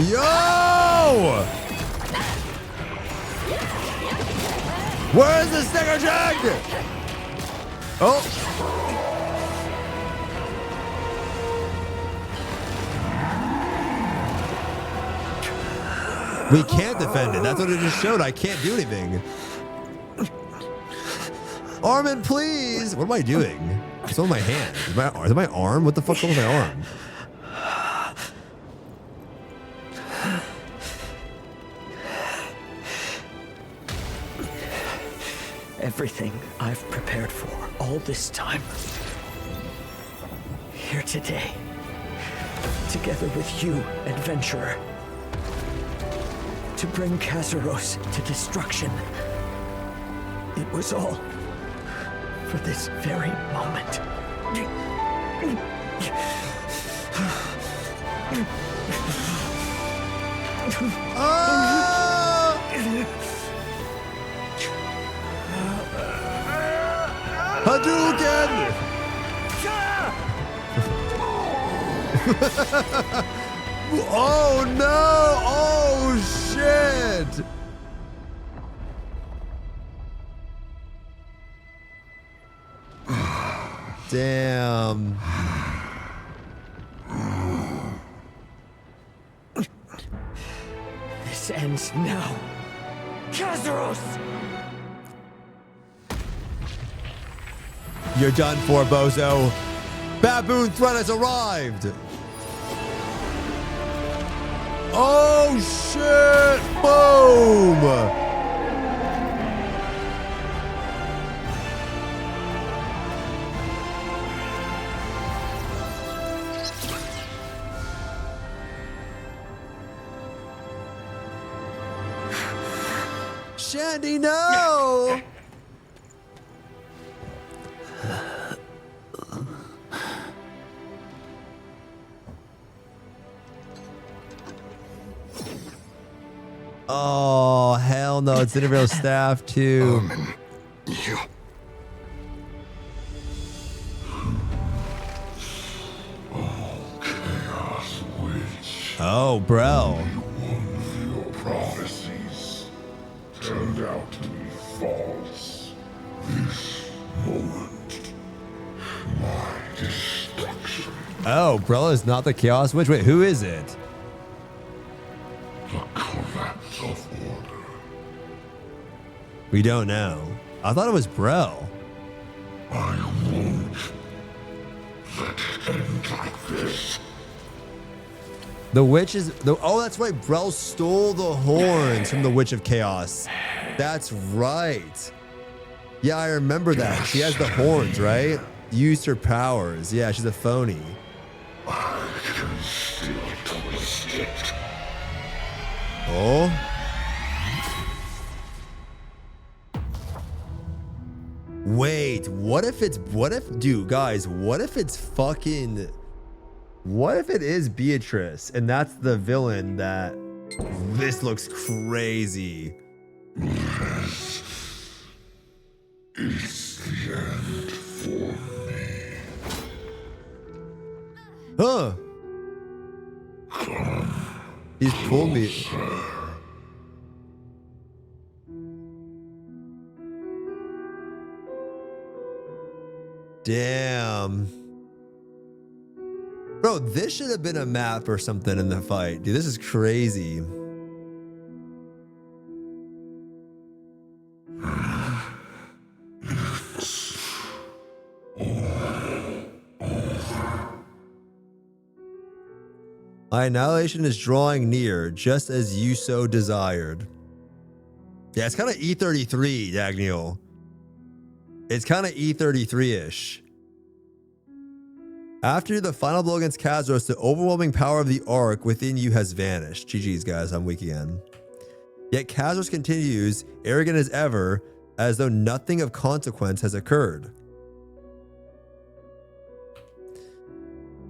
Yo! Where is the stagger trick? Oh. We can't defend it. That's what it just showed. I can't do anything. Armin, please. What am I doing? What's on my hand? Is it my arm? What the fuck's on my arm? Everything I've prepared for all this time. Here today. Together with you, adventurer. To bring Kazuros to destruction. It was all for this very moment. Hadouken! Oh no! Oh shit! Damn. This ends now. Kazuros! You're done for, bozo. Baboon threat has arrived. Oh shit! Boom! Shandy, no! Oh, hell no. It's Intervale staff, too. Armin, you... Chaos Witch. Oh, bro. One of your prophecies turned out to be false. This moment, my destruction. Oh, bro is not the Chaos Witch. Wait, who is it? The collapse of order. We don't know. I thought it was Bro. I won't let it end like this. The witch is... oh, that's right. Brel stole the horns from the Witch of Chaos. That's right. Yeah, I remember that. She has the horns, right? Used her powers. Yeah, she's a phony. I can still twist it. Oh? Wait, what if it's... dude, guys, what if it's fucking... what if it is Beatrice and that's the villain that... this looks crazy. This is the end for me. Huh? He's pulled me. Damn. Bro, this should have been a map or something in the fight. Dude, this is crazy. My annihilation is drawing near, just as you so desired. Yeah, it's kind of E33, Dagniel. It's kind of E33-ish. After the final blow against Kazuros, the overwhelming power of the Ark within you has vanished. GG's, guys. I'm weak again. Yet Kazuros continues, arrogant as ever, as though nothing of consequence has occurred.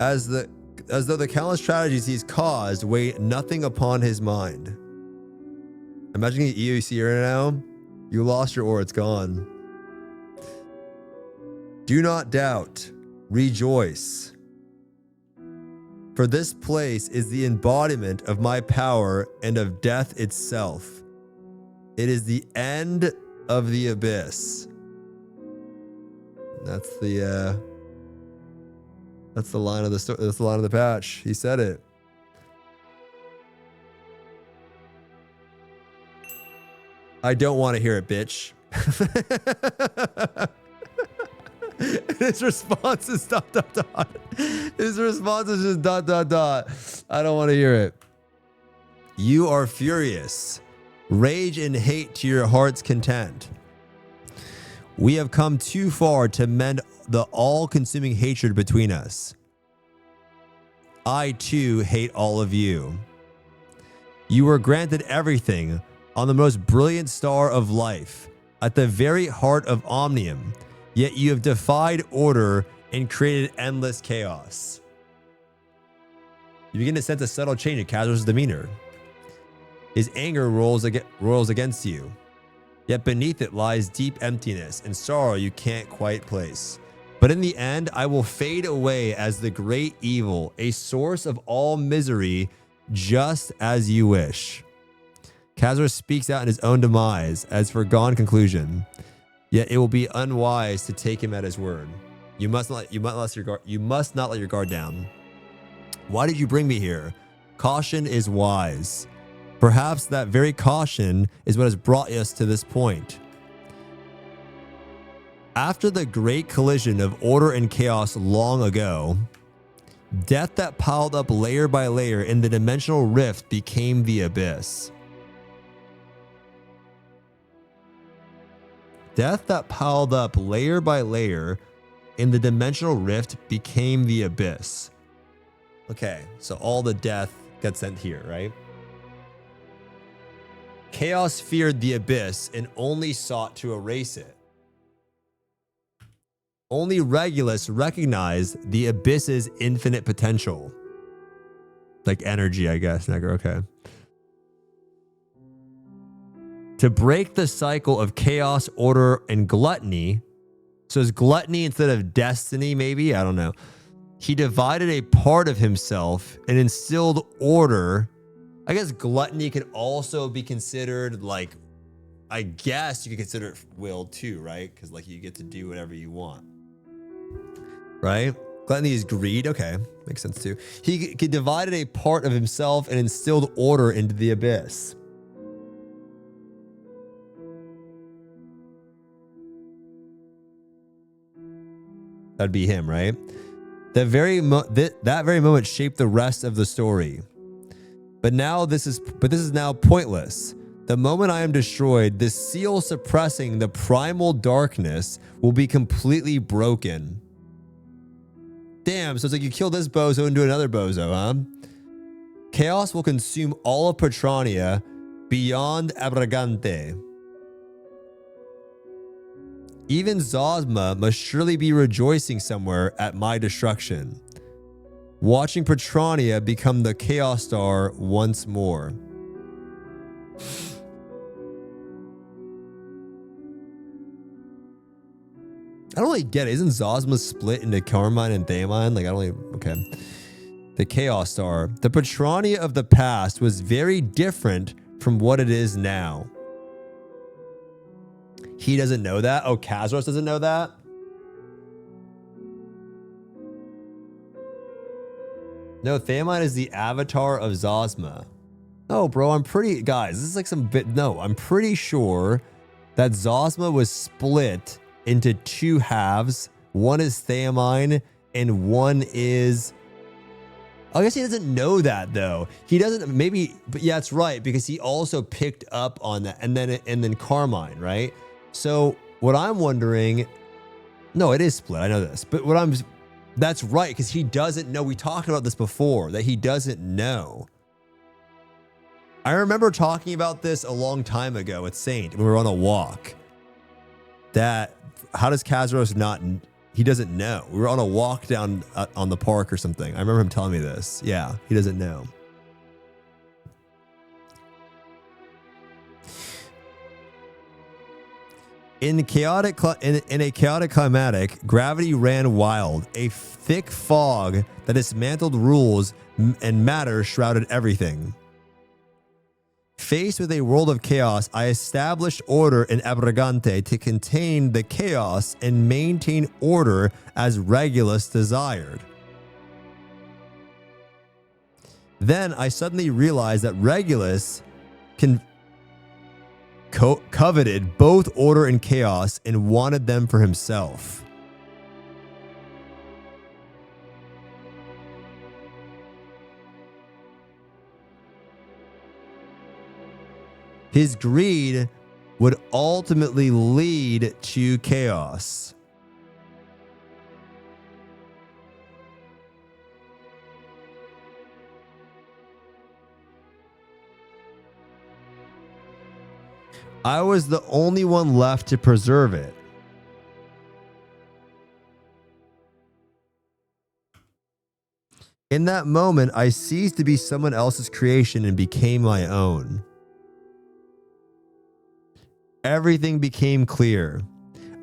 As the as though the countless tragedies he's caused weigh nothing upon his mind. Imagine the EOC right now. You lost your ore, it's gone. Do not doubt, rejoice. For this place is the embodiment of my power and of death itself. It is the end of the abyss. That's the line of the story. That's the line of the patch. He said it. I don't want to hear it, bitch. His response is ... His response is just ... I don't want to hear it. You are furious. Rage and hate to your heart's content. We have come too far to mend the all-consuming hatred between us. I too hate all of you. You were granted everything on the most brilliant star of life, at the very heart of Omnium, yet you have defied order and created endless chaos. You begin to sense a subtle change in Kazros' demeanor. His anger roils against you, yet beneath it lies deep emptiness and sorrow you can't quite place. But in the end, I will fade away as the great evil, a source of all misery, just as you wish. Kazros speaks out in his own demise as foregone conclusion, yet it will be unwise to take him at his word. You must not let your guard down. Why did you bring me here? Caution is wise. Perhaps that very caution is what has brought us to this point. After the great collision of order and chaos long ago, death that piled up layer by layer in the dimensional rift became the abyss. Death that piled up layer by layer in the dimensional rift became the abyss. Okay, so all the death got sent here, right? Chaos feared the abyss and only sought to erase it. Only Regulus recognized the abyss's infinite potential. Like energy, I guess, Neger, okay. To break the cycle of chaos, order, and gluttony. So is gluttony instead of destiny, maybe? I don't know. He divided a part of himself and instilled order. I guess gluttony could also be considered like, I guess you could consider it will too, right? Because like you get to do whatever you want. Right? Gluttony is greed. Okay. Makes sense too. He divided a part of himself and instilled order into the abyss. That'd be him, right? That very moment shaped the rest of the story. But this is now pointless. The moment I am destroyed, the seal suppressing the primal darkness will be completely broken. Damn, so it's like you kill this bozo and do another bozo, huh? Chaos will consume all of Petrania beyond Abragante. Even Zosma must surely be rejoicing somewhere at my destruction, watching Petrania become the Chaos Star once more. I don't really get it. Isn't Zosma split into Carmine and Thamine? Like, I don't really... Okay. The Chaos Star. The Petrania of the past was very different from what it is now. He doesn't know that? Oh, Kazros doesn't know that? No, Thamine is the avatar of Zosma. No, bro, I'm pretty... Guys, this is like some bit... No, I'm pretty sure that Zosma was split into two halves. One is Thamine and one is... I guess he doesn't know that though. He doesn't... Maybe... But yeah, it's right, because he also picked up on that. And then Carmine, right? So what I'm wondering... No, it is split. I know this. But what I'm... That's right, because he doesn't know. We talked about this before, that he doesn't know. I remember talking about this a long time ago with Saint when we were on a walk. That, how does Kazros not... he doesn't know. We were on a walk down on the park or something. I remember him telling me this. Yeah, he doesn't know. In a chaotic climatic, gravity ran wild. A thick fog that dismantled rules and matter shrouded everything. Faced with a world of chaos, I established order in Abrigante to contain the chaos and maintain order as Regulus desired. Then I suddenly realized that Regulus coveted both order and chaos and wanted them for himself. His greed would ultimately lead to chaos. I was the only one left to preserve it. In that moment, I ceased to be someone else's creation and became my own. Everything became clear.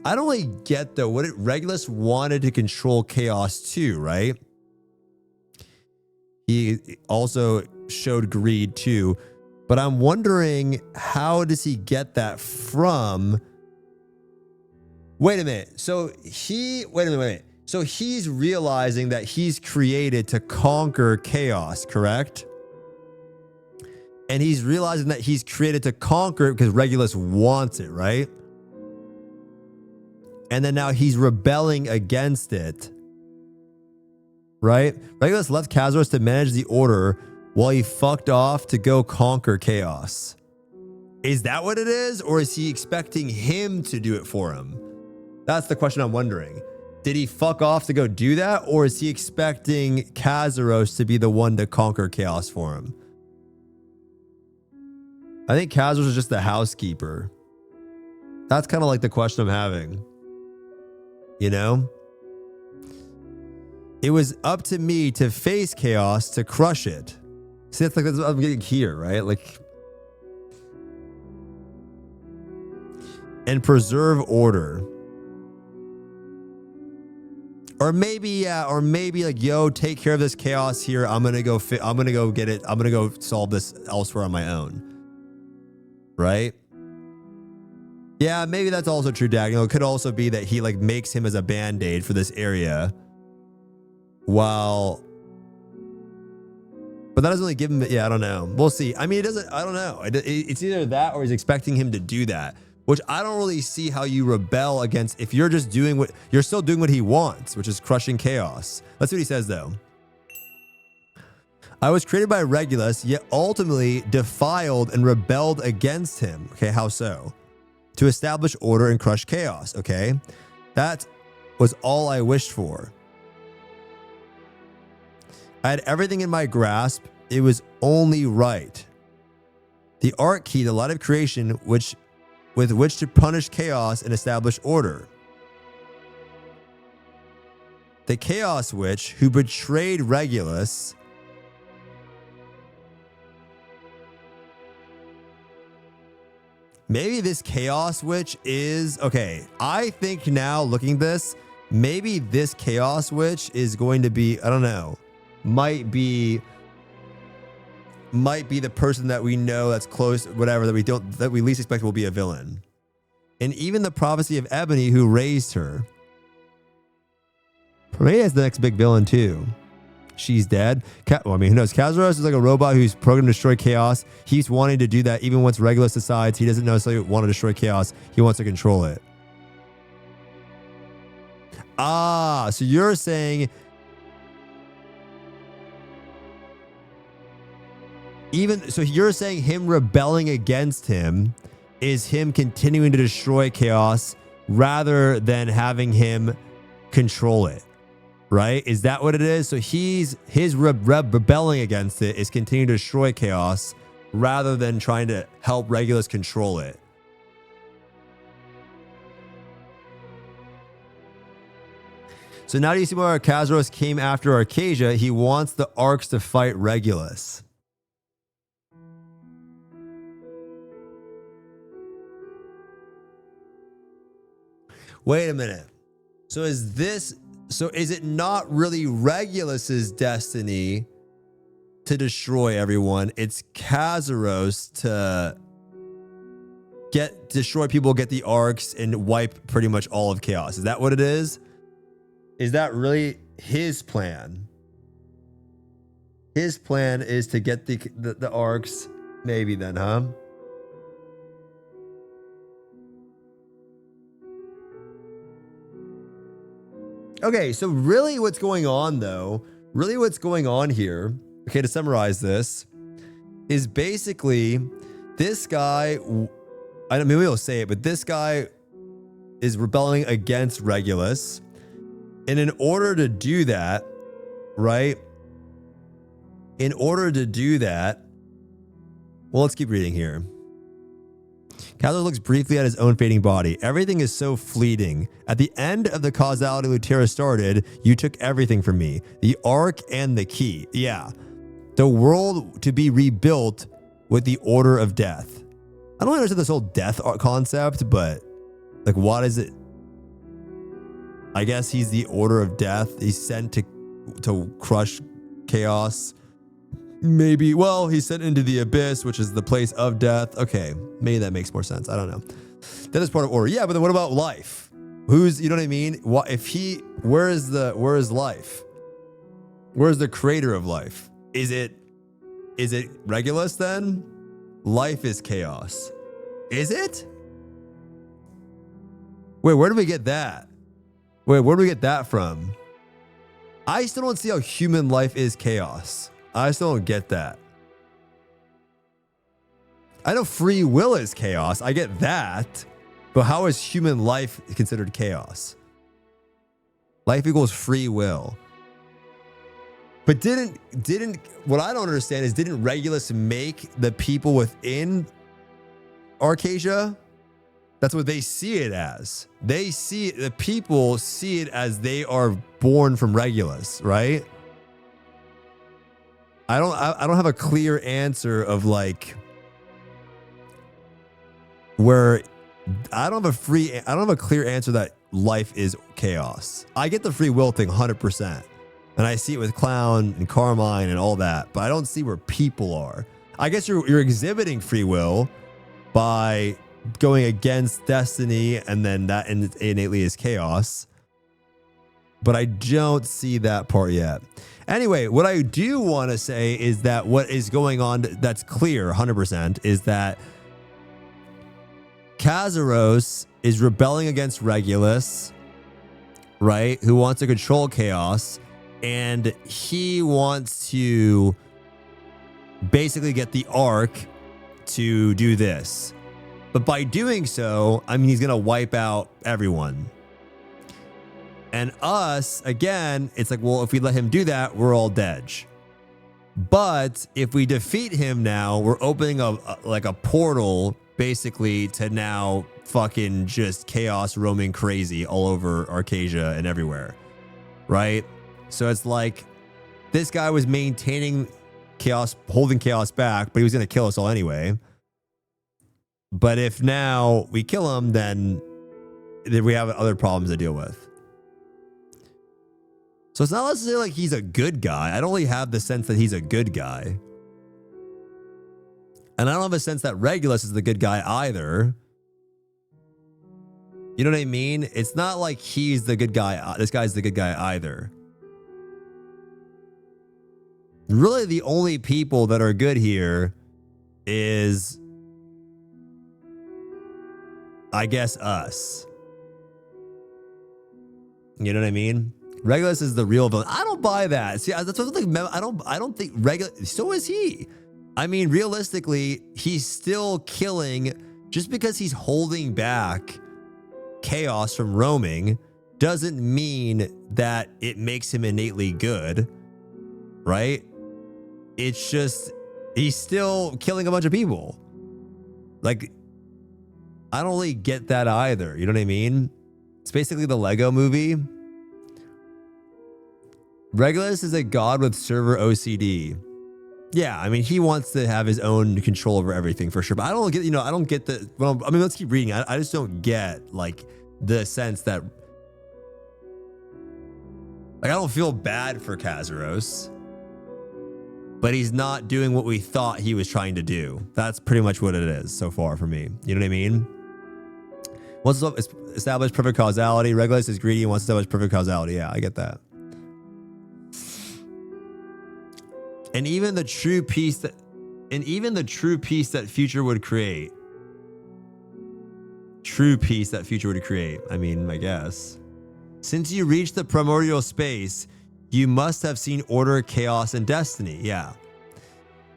I don't really get though what Regulus wanted to control chaos too, right? He also showed greed too, but I'm wondering, how does he get that from? Wait a minute. So wait a minute. So he's realizing that he's created to conquer chaos, correct? And he's realizing that he's created to conquer it because Regulus wants it, right? And then now he's rebelling against it, right? Regulus left Kazuros to manage the order while he fucked off to go conquer chaos. Is that what it is? Or is he expecting him to do it for him? That's the question I'm wondering. Did he fuck off to go do that? Or is he expecting Kazuros to be the one to conquer chaos for him? I think Kazuros is just the housekeeper. That's kind of like the question I'm having. You know? It was up to me to face chaos, to crush it. See, that's what I'm getting here, right? Like, and preserve order. Or maybe, yeah, or maybe like, yo, take care of this chaos here. I'm gonna go get it. I'm gonna go solve this elsewhere on my own. Right? Yeah, maybe that's also true, Daniel. It could also be that he like makes him as a band-aid for this area. But that doesn't really give him, yeah, I don't know. We'll see. I mean, I don't know. It's either that or he's expecting him to do that, which I don't really see how you rebel against if you're just doing you're still doing what he wants, which is crushing chaos. Let's see what he says though. I was created by Regulus, yet ultimately defiled and rebelled against him. Okay, how so? To establish order and crush chaos. Okay, that was all I wished for. I had everything in my grasp. It was only right. The art key, the light of creation, with which to punish chaos and establish order. The Chaos Witch, who betrayed Regulus, maybe this Chaos Witch is, okay, I think now looking at this, maybe this Chaos Witch is going to be, I don't know, might be the person that we know that's close, whatever, that we least expect will be a villain. And even the prophecy of Ebony who raised her. Maybe that's the next big villain too. She's dead. Well, I mean, who knows? Kazuros is like a robot who's programmed to destroy chaos. He's wanting to do that even once Regulus decides he doesn't necessarily want to destroy chaos. He wants to control it. Ah, so you're saying so you're saying him rebelling against him is him continuing to destroy chaos rather than having him control it, right? Is that what it is? So his rebelling against it is continuing to destroy chaos rather than trying to help Regulus control it. So now do you see why Kazuros came after Arcasia? He wants the Arcs to fight Regulus. Wait a minute. So is it not really Regulus's destiny to destroy everyone? It's Kazuros to destroy people, get the Arcs, and wipe pretty much all of Chaos. Is that what it is? Is that really his plan? His plan is to get the Arcs, maybe then, huh? Okay, so really what's going on though, really what's going on here, okay, to summarize this, is basically this guy, I don't mean we'll say it, but this guy is rebelling against Regulus. And in order to do that, right? In order to do that, well, let's keep reading here. Kazuros looks briefly at his own fading body. Everything is so fleeting. At the end of the causality Lutera started, you took everything from me. The Arc and the key. Yeah. The world to be rebuilt with the order of death. I don't understand this whole death concept, but like, what is it? I guess he's the order of death. He's sent to crush chaos. Maybe, well, he's sent into the abyss, which is the place of death. Okay, maybe that makes more sense. I don't know. That is part of order. Yeah, but then what about life? Who's, you know what I mean? What if where is life? Where's the creator of life? Is it Regulus then? Life is chaos. Is it? Wait, where do we get that? Wait, where do we get that from? I still don't see how human life is chaos. I still don't get that. I know free will is chaos. I get that. But how is human life considered chaos? Life equals free will. But didn't what I don't understand is, didn't Regulus make the people within Arcasia? That's what they see it as. The people see it as they are born from Regulus, right? I don't have a clear answer of like where I don't have a clear answer that life is chaos. I get the free will thing 100%. And I see it with Clown and Carmine and all that, but I don't see where people are. I guess you're exhibiting free will by going against destiny, and then that innately is chaos. But I don't see that part yet. Anyway, what I do want to say is that what is going on that's clear 100% is that Kazuros is rebelling against Regulus, right? Who wants to control chaos, and he wants to basically get the Arc to do this. But by doing so, I mean, he's going to wipe out everyone. And us, again, it's like, well, if we let him do that, we're all dead. But if we defeat him now, we're opening a portal basically to now fucking just chaos roaming crazy all over Arcasia and everywhere. Right? So it's like this guy was maintaining chaos, holding chaos back, but he was going to kill us all anyway. But if now we kill him, then we have other problems to deal with. So it's not necessarily like he's a good guy. I don't really have the sense that he's a good guy. And I don't have a sense that Regulus is the good guy either. You know what I mean? It's not like he's the good guy. This guy's the good guy either. Really, the only people that are good here is, I guess, us. You know what I mean? Regulus is the real villain. I don't buy that. See, that's what I don't think Regulus. So is he. I mean, realistically, he's still killing. Just because he's holding back chaos from roaming doesn't mean that it makes him innately good, right? It's just he's still killing a bunch of people. Like, I don't really get that either. You know what I mean? It's basically the Lego movie Regulus is a god with server OCD. Yeah, I mean, he wants to have his own control over everything for sure. But I don't get, I don't get the, well, I mean, let's keep reading. I just don't get like the sense that, like, I don't feel bad for Kazuros, but he's not doing what we thought he was trying to do. That's pretty much what it is so far for me. You know what I mean? Once it's established perfect causality, Regulus is greedy and wants to establish perfect causality. Yeah, I get that. And even the true peace that future would create. True peace that future would create. I mean, I guess. Since you reached the primordial space, you must have seen order, chaos, and destiny. Yeah.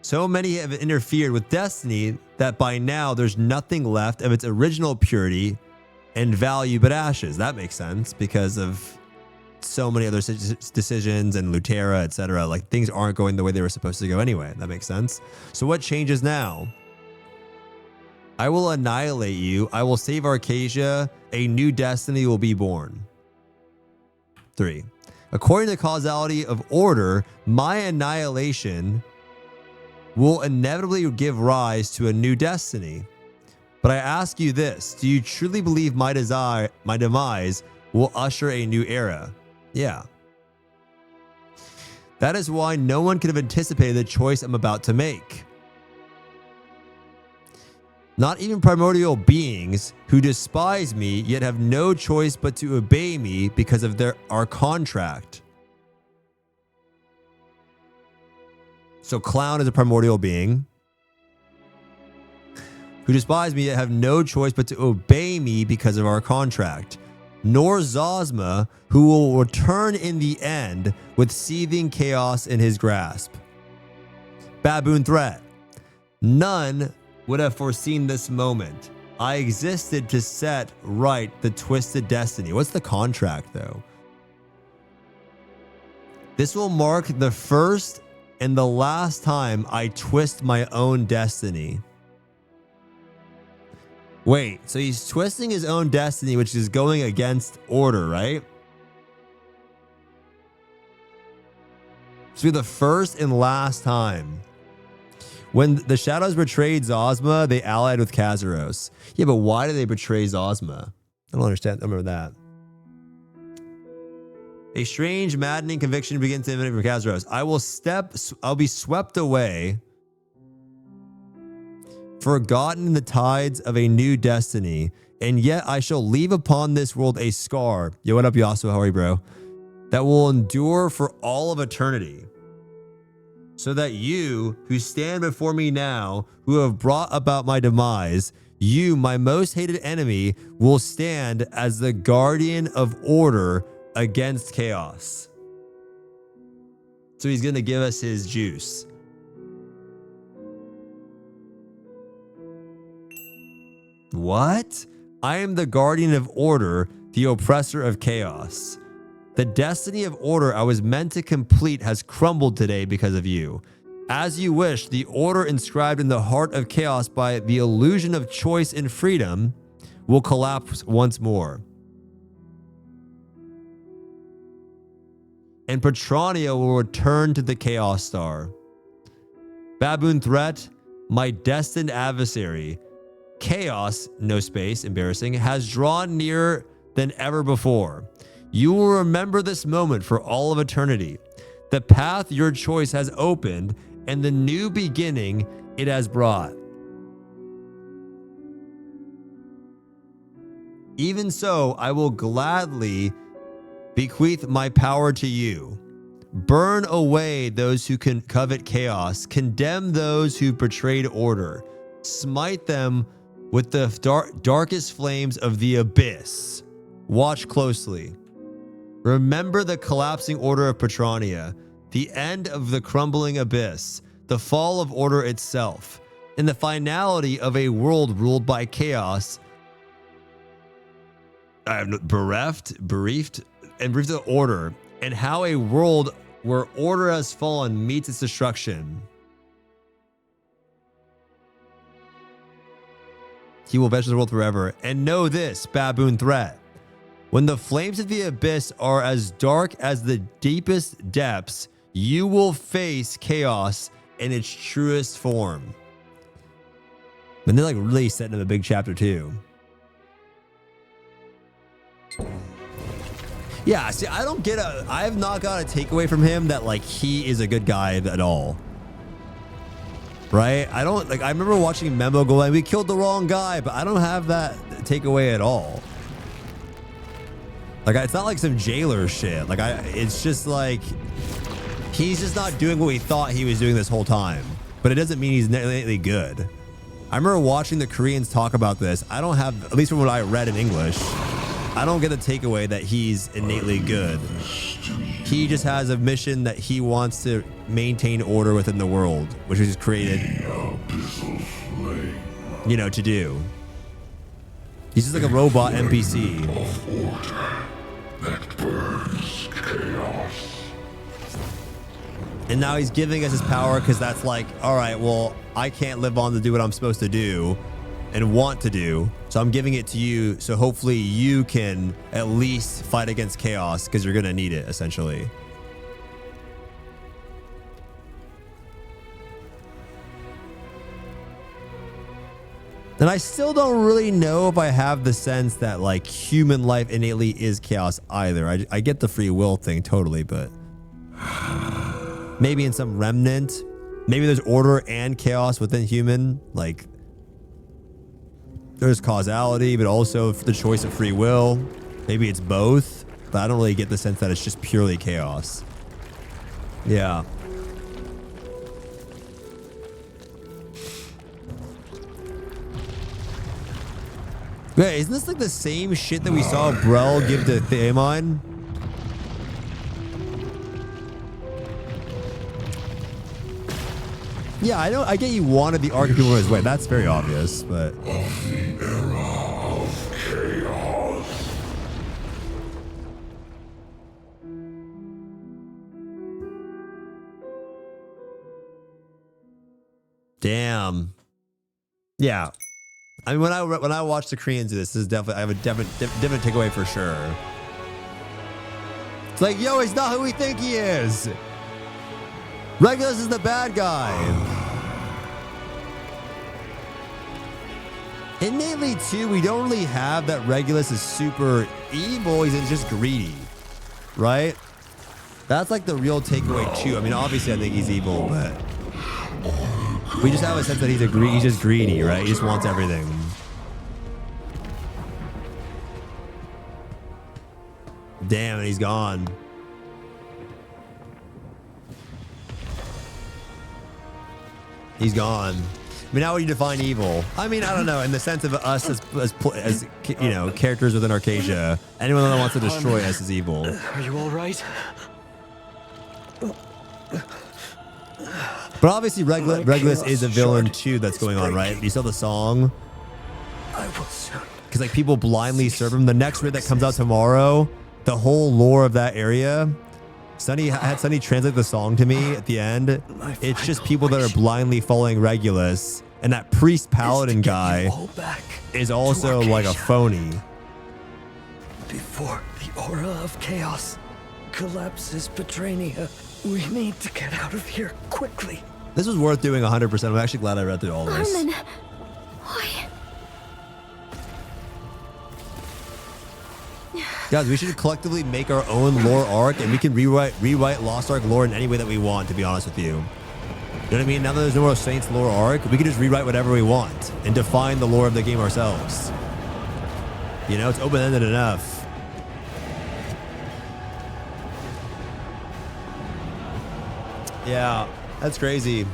So many have interfered with destiny that by now there's nothing left of its original purity and value but ashes. That makes sense because of so many other decisions and Lutera, etc. Like, things aren't going the way they were supposed to go anyway. That makes sense. So what changes now? I will annihilate you. I will save Arcasia. A new destiny will be born. 3. According to the causality of order, my annihilation will inevitably give rise to a new destiny. But I ask you this, do you truly believe my demise will usher a new era? Yeah. That is why no one could have anticipated the choice I'm about to make. Not even primordial beings who despise me yet have no choice but to obey me because of our contract. So Clown is a primordial being who despise me yet have no choice but to obey me because of our contract. Nor Zosma, who will return in the end with seething chaos in his grasp. Baboon threat. None would have foreseen this moment. I existed to set right the twisted destiny. What's the contract, though? This will mark the first and the last time I twist my own destiny. Wait, so he's twisting his own destiny, which is going against order, right? This will be the first and last time. When the Shadows betrayed Zosma, they allied with Kazuros. Yeah, but why did they betray Zosma? I don't understand. I don't remember that. A strange, maddening conviction begins to emanate from Kazuros. I'll be swept away, forgotten in the tides of a new destiny, and yet I shall leave upon this world a scar. Yo, what up, Yasuo? How are you, bro? That will endure for all of eternity. So that you, who stand before me now, who have brought about my demise, you, my most hated enemy, will stand as the guardian of order against chaos. So he's going to give us his juice. What? I am the guardian of order, the oppressor of chaos. The destiny of order I was meant to complete has crumbled today because of you. As you wish, the order inscribed in the heart of chaos by the illusion of choice and freedom will collapse once more. And Petrania will return to the Chaos Star. Baboon threat, my destined adversary, Chaos, no space, embarrassing, has drawn nearer than ever before. You will remember this moment for all of eternity. The path your choice has opened and the new beginning it has brought. Even so, I will gladly bequeath my power to you. Burn away those who can covet chaos. Condemn those who betrayed order. Smite them with the darkest flames of the abyss. Watch closely. Remember the collapsing order of Petrania, the end of the crumbling abyss, the fall of order itself, and the finality of a world ruled by chaos. Bereaved of order, and how a world where order has fallen meets its destruction. He will venge the world forever. And know this, Baboon threat. When the flames of the abyss are as dark as the deepest depths, you will face chaos in its truest form. And they're like really setting up a big chapter too. Yeah, see, I don't get I have not got a takeaway from him that like he is a good guy at all. Right? I don't like, I remember watching Memo go like, we killed the wrong guy, but I don't have that takeaway at all. Like, it's not like some jailer shit. Like, it's just like, he's just not doing what we thought he was doing this whole time. But it doesn't mean he's innately good. I remember watching the Koreans talk about this. I don't have, at least from what I read in English, I don't get the takeaway that he's innately good. He just has a mission that he wants to maintain order within the world, which was created, you know, to do. He's just like a robot NPC. That burns chaos. And now he's giving us his power because that's like, all right, well, I can't live on to do what I'm supposed to do and want to do. So I'm giving it to you. So hopefully you can at least fight against chaos because you're going to need it, essentially. And I still don't really know if I have the sense that like human life innately is chaos either. I get the free will thing totally, but maybe in some remnant, maybe there's order and chaos within human. Like there's causality, but also the choice of free will. Maybe it's both, but I don't really get the sense that it's just purely chaos. Yeah. Wait, isn't this like the same shit that we saw Brel give to Theamon? Yeah, I know. I get you wanted the arc people his way. That's very obvious, but. Of the era of chaos. Damn. Yeah. I mean, when I watch the Koreans do this is definitely, I have a different takeaway for sure. It's like, yo, he's not who we think he is. Regulus is the bad guy. Innately, too, we don't really have that Regulus is super evil. He's just greedy, right? That's like the real takeaway, too. I mean, obviously, I think he's evil, but we just have a sense that he's just greedy, right? He just wants everything. Damn, and he's gone. He's gone. I mean, how would you define evil? I mean, I don't know. In the sense of us as you know, characters within Arcadia, anyone that wants to destroy us is evil. Are you all right? But obviously, Regulus is a villain too. That's going on, right? You saw the song. I will soon. Because like people blindly serve him. The next raid that comes out tomorrow, the whole lore of that area. Sunny had Sunny translate the song to me at the end. It's just people that are blindly following Regulus, and that priest paladin guy is also like a phony. Before the aura of chaos collapses Petrania, we need to get out of here quickly. This was worth doing 100%. I'm actually glad I read through all this. Armin, why? Guys, we should collectively make our own lore arc, and we can rewrite Lost Ark lore in any way that we want, to be honest with you. You know what I mean? Now that there's no more Saints lore arc, we can just rewrite whatever we want and define the lore of the game ourselves. You know, it's open-ended enough. Yeah, that's crazy.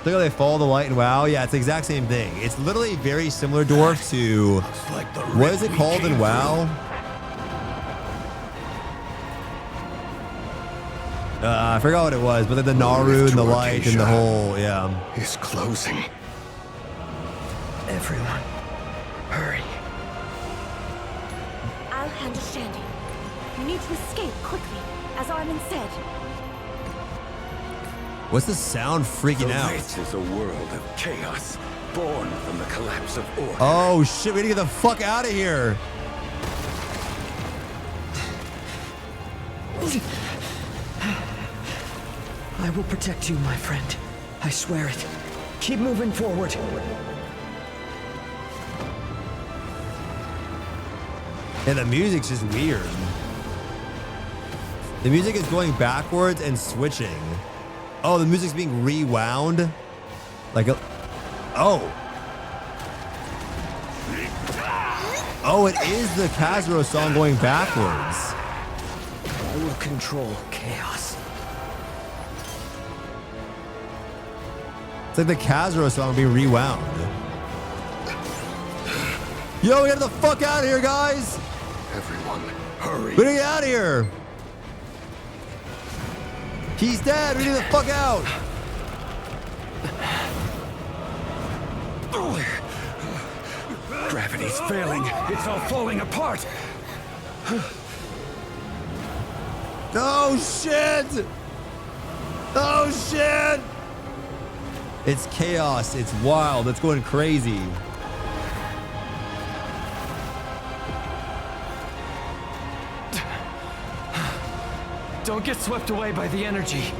Look how they follow the light in WoW. Yeah, it's the exact same thing. It's literally very similar, Dwarf, to what is it called in WoW? I forgot what it was, but then the Naru and the light and the whole, yeah. Is closing. Everyone, hurry. I'll handle Shandy. You need to escape quickly, as Armin said. What's the sound freaking out? This is a world of chaos, born from the collapse of order. Oh shit, we need to get the fuck out of here. I will protect you, my friend. I swear it. Keep moving forward. And the music's just weird. The music is going backwards and switching. Oh, the music's being rewound? Like a... Oh. Oh, it is the Kazuo song going backwards. I will control chaos. It's like the Kazuo song being rewound. Yo, get the fuck out of here, guys! Everyone, hurry. We need to get out of here! He's dead! We need to get the fuck out! Gravity's failing. It's all falling apart. Oh shit! Oh shit! It's chaos. It's wild. It's going crazy. Don't get swept away by the energy.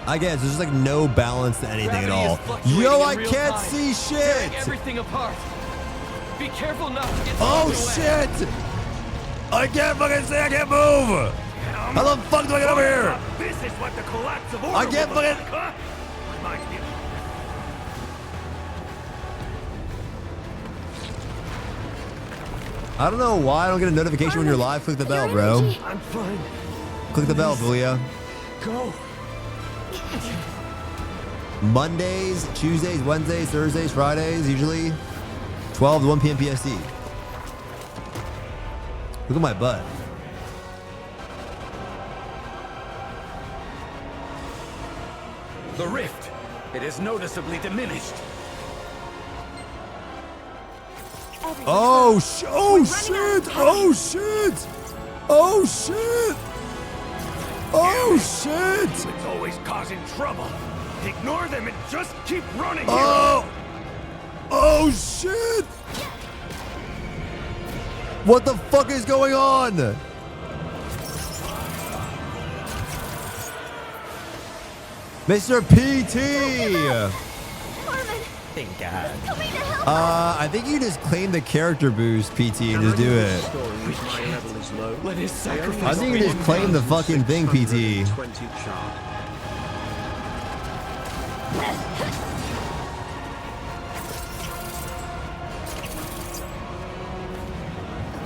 I guess there's just like no balance to anything at all. Yo, I can't see shit! Tearing everything apart. Be careful not to get Oh swept away. shit! I can't fucking see, I can't move! How the fuck do I get over here? This is what the collapse of order I can't will look fucking... like, huh? Reminds me of... I don't know why I don't get a notification when you're live. Click the bell, bro. I'm fine. Click the bell, Booyah. Go. Mondays, Tuesdays, Wednesdays, Thursdays, Fridays, usually 12 to 1 p.m. PST. Look at my butt. The rift. It is noticeably diminished. Oh, oh shit! Oh shit! Oh shit! Oh shit! It's always causing trouble. Ignore them and just keep running. Oh! Oh shit! What the fuck is going on? Mr. PT! Thank God. I think you just claim the character boost, PT, and just do it. Let his sacrifice. I think you just claim the fucking thing, PT.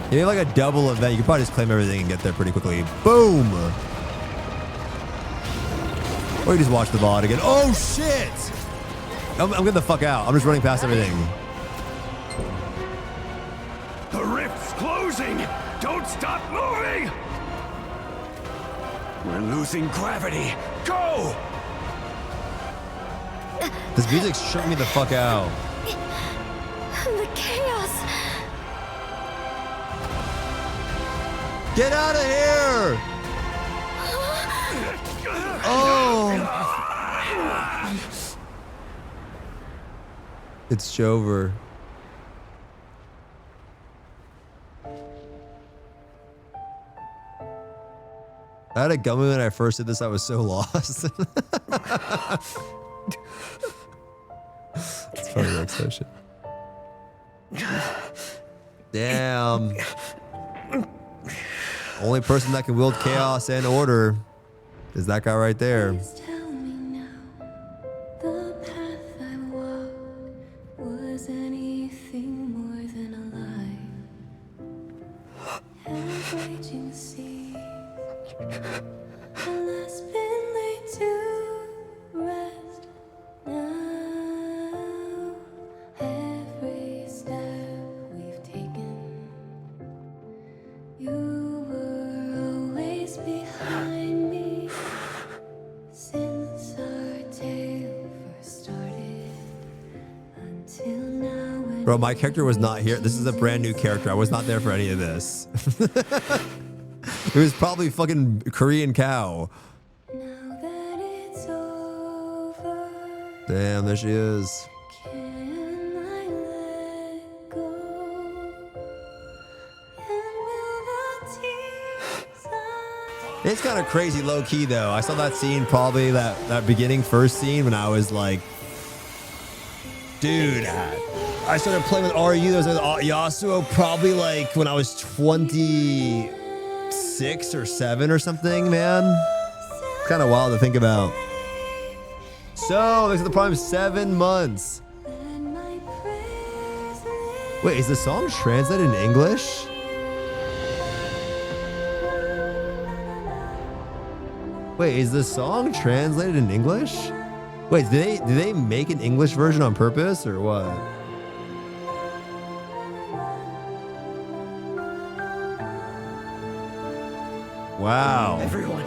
If you have like a double event, you can probably just claim everything and get there pretty quickly. Boom! Or you just watch the VOD again. Oh shit! I'm getting the fuck out. I'm just running past everything. The rift's closing. Don't stop moving. We're losing gravity. Go! This music's shutting me the fuck out. The chaos. Get out of here! Oh! It's Jover. I had a gummy when I first did this. I was so lost. It's funny, like so shit. Damn. Only person that can wield chaos and order is that guy right there. The path I walked was anything more than a lie. And raging seas, alas, been laid to rest. Now, every step we've taken, you were always behind me. Since our tale first started until now. Bro, my character was not here. This is a brand new character. I was not there for any of this. It was probably fucking Korean cow. Now that it's over, Damn, there she is. can I let go? It's kind of crazy low key though. I saw that scene, probably that beginning first scene when I was like, dude, I started playing with RU. There was Yasuo probably like when I was 26 or 7 or something, man. It's kind of wild to think about. So, this is the prime 7 months. Wait, is the song translated in English? Wait, is the song translated in English? Wait, did they make an English version on purpose or what? Wow. Everyone,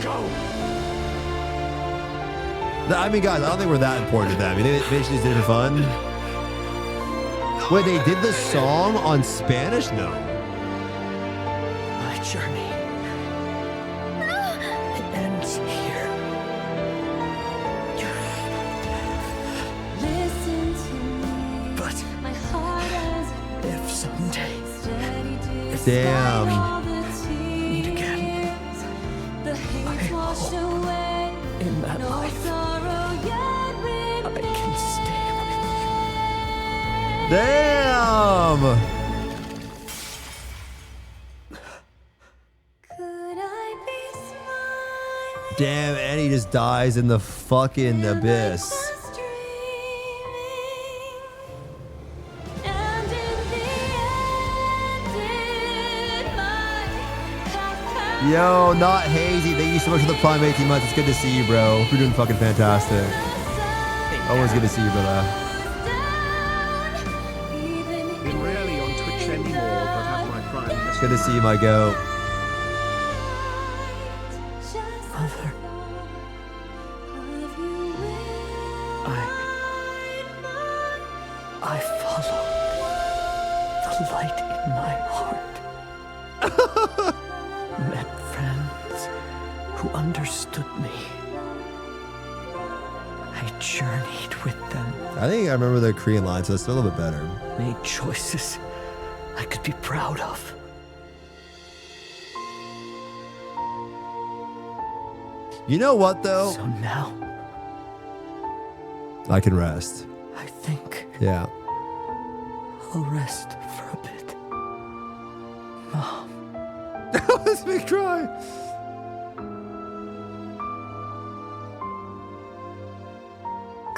go. I mean, guys, I don't think we're that important to them. I mean, they just did it for fun. Wait, they did the song on Spanish? No. My journey. It ends here. But if someday, Damn. meet again, I hope in that life I can stay with you. Damn. Damn, and he just dies in the fucking abyss. Yo, not Hazy. Thank you so much for the prime 18 months. It's good to see you, bro. You're doing fucking fantastic. Always good to see you, brother. Been rarely on Twitch anymore, but have my prime. It's good to see you, my goat. Mother, I follow the light in my heart. Met friends who understood me. I journeyed with them. I think I remember the Korean line, so it's still a little bit better. Made choices I could be proud of. You know what, though? So now, I can rest. I think Yeah. I'll rest for a bit. Mom. Let's make cry.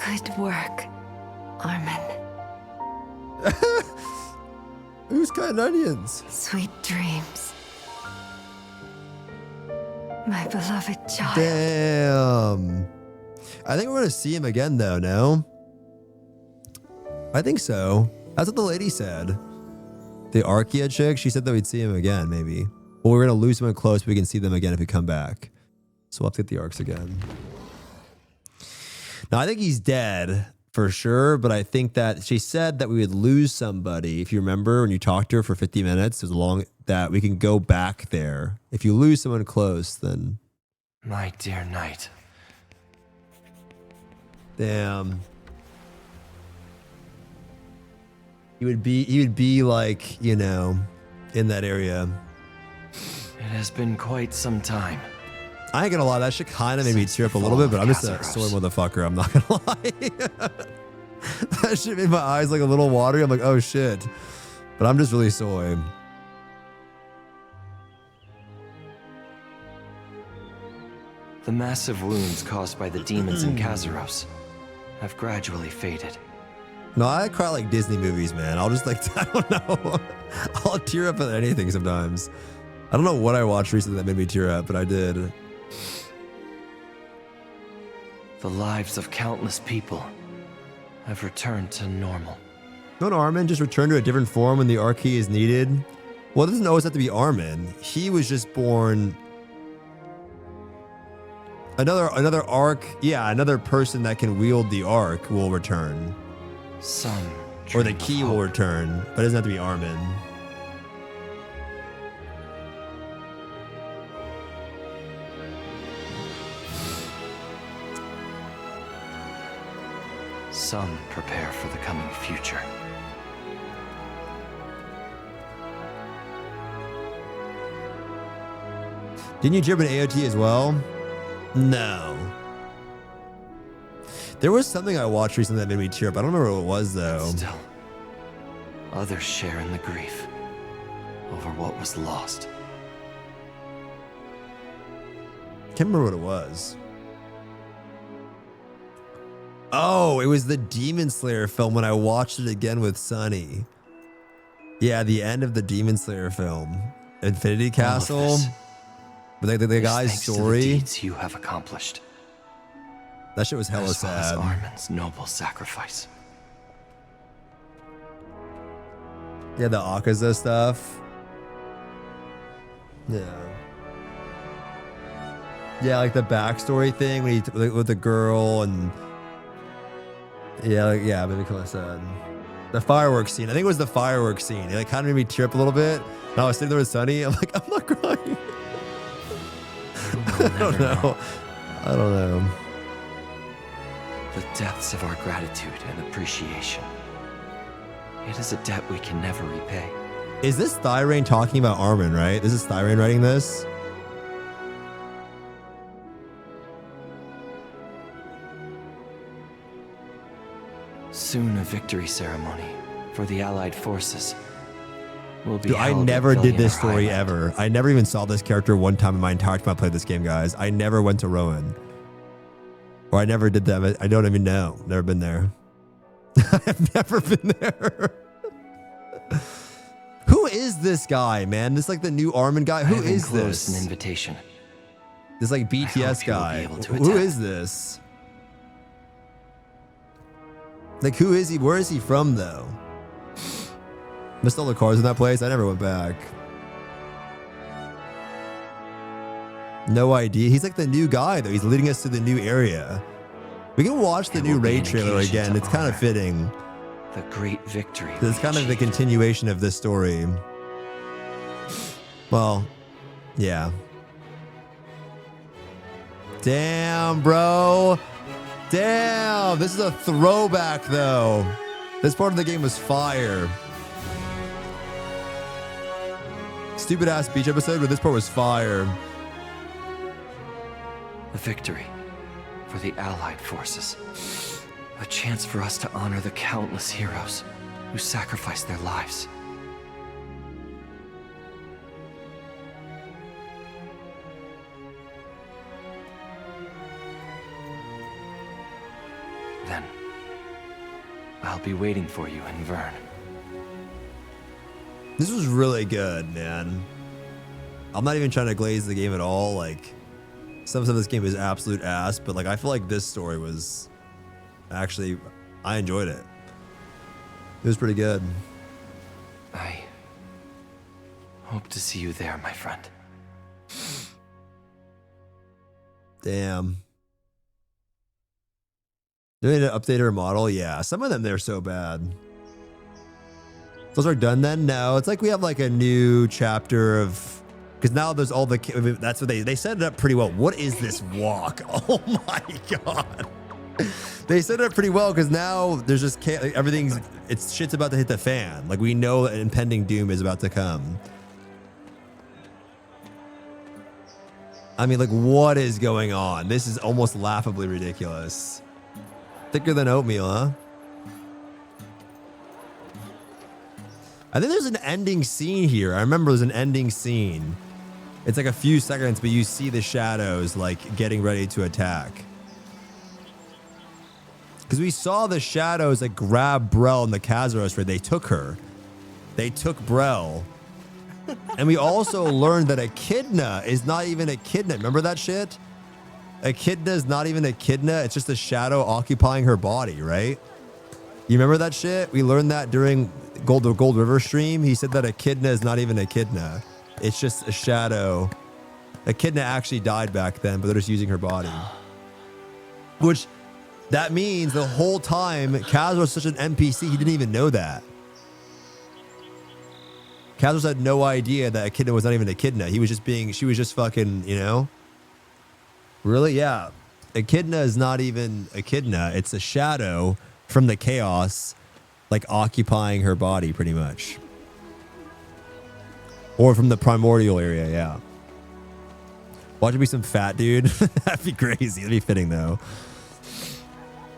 Good work, Armin. Who's cutting onions? Sweet dreams. My beloved child. Damn. I think we're going to see him again, though, no? I think so. That's what the lady said. The Archaea chick, she said that we'd see him again, maybe. Well, we're going to lose someone close, but we can see them again if we come back. So we'll have to get the arcs again. Now, I think he's dead for sure, but I think that she said that we would lose somebody. If you remember when you talked to her for 50 minutes, it was long that we can go back there. If you lose someone close, then... My dear knight. Damn. He would be like, you know, in that area. It has been quite some time. I ain't gonna lie, that shit kind of made me tear up a little bit, but I'm just a sore motherfucker. I'm not gonna lie. That shit made my eyes like a little watery. I'm like, oh shit. But I'm just really soy. The massive wounds caused by the demons in Kazaros have gradually faded. No, I cry like Disney movies, man. I'll just like, I don't know. I'll tear up at anything sometimes. I don't know what I watched recently that made me tear up, but I did. The lives of countless people have returned to normal. Don't Armin just return to a different form when the Archaea is needed? Well, it doesn't always have to be Armin. He was just born... Another Arc, yeah, another person that can wield the Arc will return. Some or the key will return, but it doesn't have to be Armin. Some prepare for the coming future. Didn't you drip an AOT as well? No. There was something I watched recently that made me tear up. I don't remember what it was though. Still, others share in the grief over what was lost. Can't remember what it was. Oh, it was the Demon Slayer film when I watched it again with Sunny. Yeah, the end of the Demon Slayer film. Infinity Castle. But the guy's story. To the deeds you have accomplished. That shit was hella as well as sad. Armin's noble sacrifice. Yeah, the Akaza stuff. Yeah. Yeah, like the backstory thing when he with the girl and yeah, like, yeah, made me kind of sad. The fireworks scene. I think it was the fireworks scene. It like kind of made me tear up a little bit. And I was sitting there with Sunny. I'm like, I'm not crying. I don't know. I don't know. The depths of our gratitude and appreciation. It is a debt we can never repay. Is this Thyrain talking about Armin, right? This is Thyrain writing this? Soon a victory ceremony for the Allied forces will be Dude, I held never at did this Billionaire story Highland. ever. I never even saw this character one time in my entire time I played this game, guys. I never went to Rowan. Or I never did that. I don't even know. Never been there. I've never been there. Who is this guy, man? This like the new Armin guy? Who is this? An invitation. This like BTS guy. Who is this? Like who is he? Where is he from though? Missed all the cars in that place. I never went back. No idea. He's like the new guy though. He's leading us to the new area. We can watch the new raid trailer again. It's kind of fitting. The great victory. It's kind of the continuation of this story. Well, yeah. Damn, bro. Damn. This is a throwback though. This part of the game was fire. Stupid ass beach episode, but this part was fire. A victory for the Allied forces. A chance for us to honor the countless heroes who sacrificed their lives. Then, I'll be waiting for you in Vern. This was really good, man. I'm not even trying to glaze the game at all. Like, some of this game is absolute ass, but like I feel like this story was actually, I enjoyed it. It was pretty good. I hope to see you there, my friend. Damn. Do we need to update her model? Yeah, some of them, they're so bad. Those are done then? No, it's like we have like a new chapter of, because now there's all the, that's what they set it up pretty well. What is this walk? Oh my God. They set it up pretty well because now there's just, everything's, shit's about to hit the fan. Like we know that impending doom is about to come. I mean, like what is going on? This is almost laughably ridiculous. Thicker than oatmeal, huh? I think there's an ending scene here. I remember there's an ending scene. It's like a few seconds, but you see the shadows like getting ready to attack. Because we saw the shadows like grab Brel in the Kazuros raid. They took her. They took Brel. And we also learned that Echidna is not even Echidna. Remember that shit? Echidna is not even Echidna. It's just a shadow occupying her body, right? You remember that shit? We learned that during Gold River stream. He said that Echidna is not even Echidna. It's just a shadow. Echidna actually died back then, but they're just using her body. Which, that means the whole time, Kaz was such an NPC, he didn't even know that. Kaz had no idea that Echidna was not even Echidna. He was just being, she was just fucking, you know? Really? Yeah. Echidna is not even Echidna. It's a shadow from the chaos, like occupying her body pretty much. Or from the primordial area, yeah. Watch it be some fat dude. That'd be crazy. That'd be fitting though.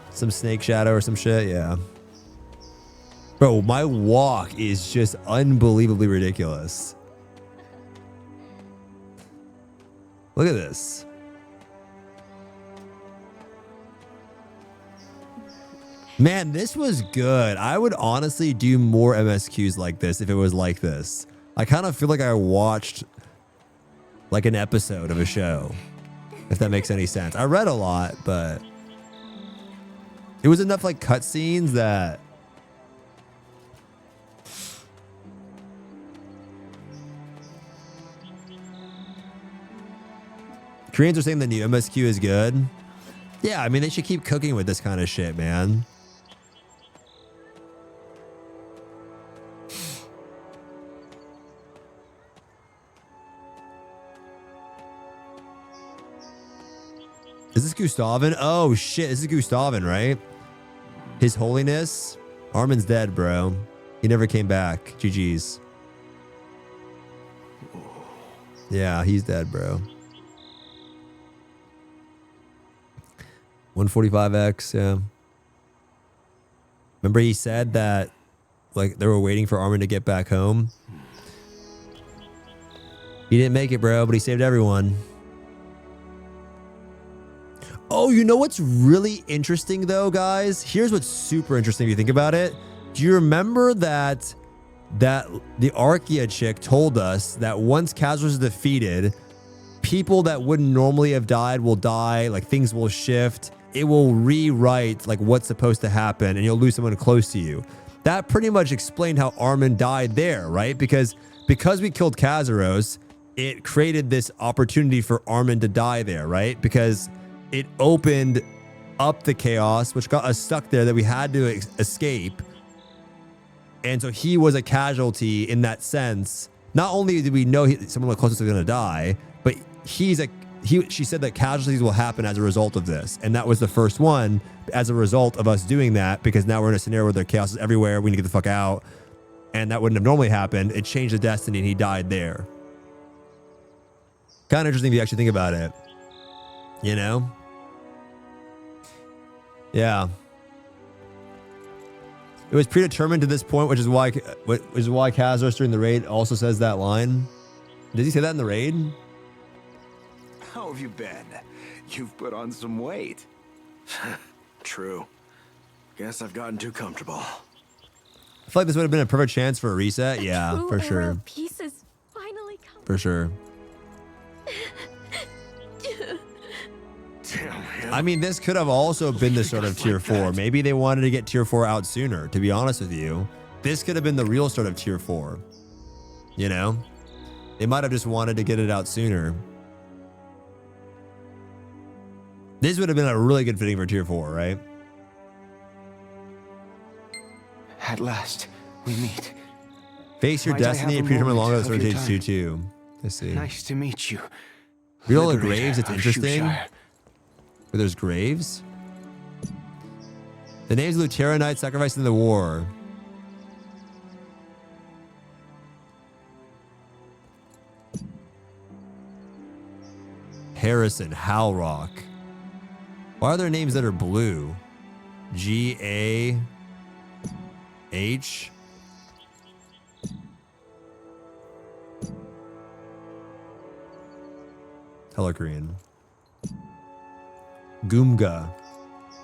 Some snake shadow or some shit. Yeah. Bro, my walk is just unbelievably ridiculous. Look at this. Man, this was good. I would honestly do more MSQs like this if it was like this. I kind of feel like I watched like an episode of a show, if that makes any sense. I read a lot, but it was enough like cutscenes that Koreans are saying the new MSQ is good. Yeah, I mean, they should keep cooking with this kind of shit, man. Is this Gustavin? Oh shit, this is Gustavin, right? His Holiness. Armin's dead, bro. He never came back. GG's. Yeah, he's dead, bro. 145X, yeah. Remember he said that like they were waiting for Armin to get back home? He didn't make it, bro, but he saved everyone. Oh, you know what's really interesting though, guys? Here's what's super interesting if you think about it. Do you remember that the Archaea chick told us that once Kazros is defeated, people that wouldn't normally have died will die, like things will shift. It will rewrite like what's supposed to happen and you'll lose someone close to you. That pretty much explained how Armin died there, right? Because we killed Kazros, it created this opportunity for Armin to die there, right? Because it opened up the chaos, which got us stuck there that we had to escape. And so he was a casualty in that sense. Not only did we know someone closest was going to die, but she said that casualties will happen as a result of this. And that was the first one as a result of us doing that, because now we're in a scenario where there chaos is everywhere. We need to get the fuck out. And that wouldn't have normally happened. It changed the destiny and he died there. Kind of interesting if you actually think about it. You know? Yeah. It was predetermined to this point, which is why Kazros during the raid also says that line. Did he say that in the raid? How have you been? You've put on some weight. True. Guess I've gotten too comfortable. I feel like this would have been a perfect chance for a reset. Yeah, for sure. Pieces finally come. For sure. I mean, this could have also been the start of tier 4. Maybe they wanted to get tier 4 out sooner, to be honest with you. This could have been the real start of tier 4. You know? They might have just wanted to get it out sooner. This would have been a really good fitting for tier 4, right? At last, we meet. Face your Might I destiny have and a predetermined moment longer than of your stage time? 2-2. Let's see. Nice to meet you. Read all the Liberator graves, it's of interesting. Shoeshire. Where there's graves? The names of Lutera Knights sacrificed in the war. Harrison, Halrock. Why are there names that are blue? G-A-H? Hello, Korean. Goomga.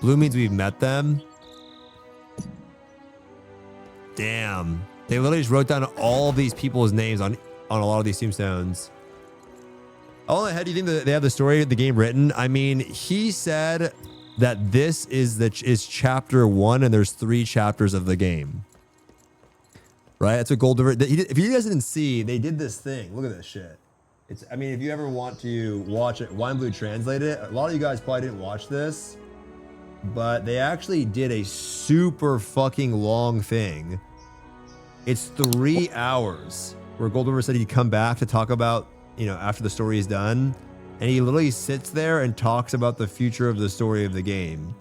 Blue means we've met them. Damn. They literally just wrote down all of these people's names on a lot of these tombstones. Oh, how do you think that they have the story of the game written? I mean, he said that this is chapter 1 and there's 3 chapters of the game. Right? That's what Gold River. If you guys didn't see, they did this thing. Look at this shit. I mean, if you ever want to watch it, Wine Blue translated it. A lot of you guys probably didn't watch this, but they actually did a super fucking long thing. It's 3 hours where Gold River said he'd come back to talk about, you know, after the story is done. And he literally sits there and talks about the future of the story of the game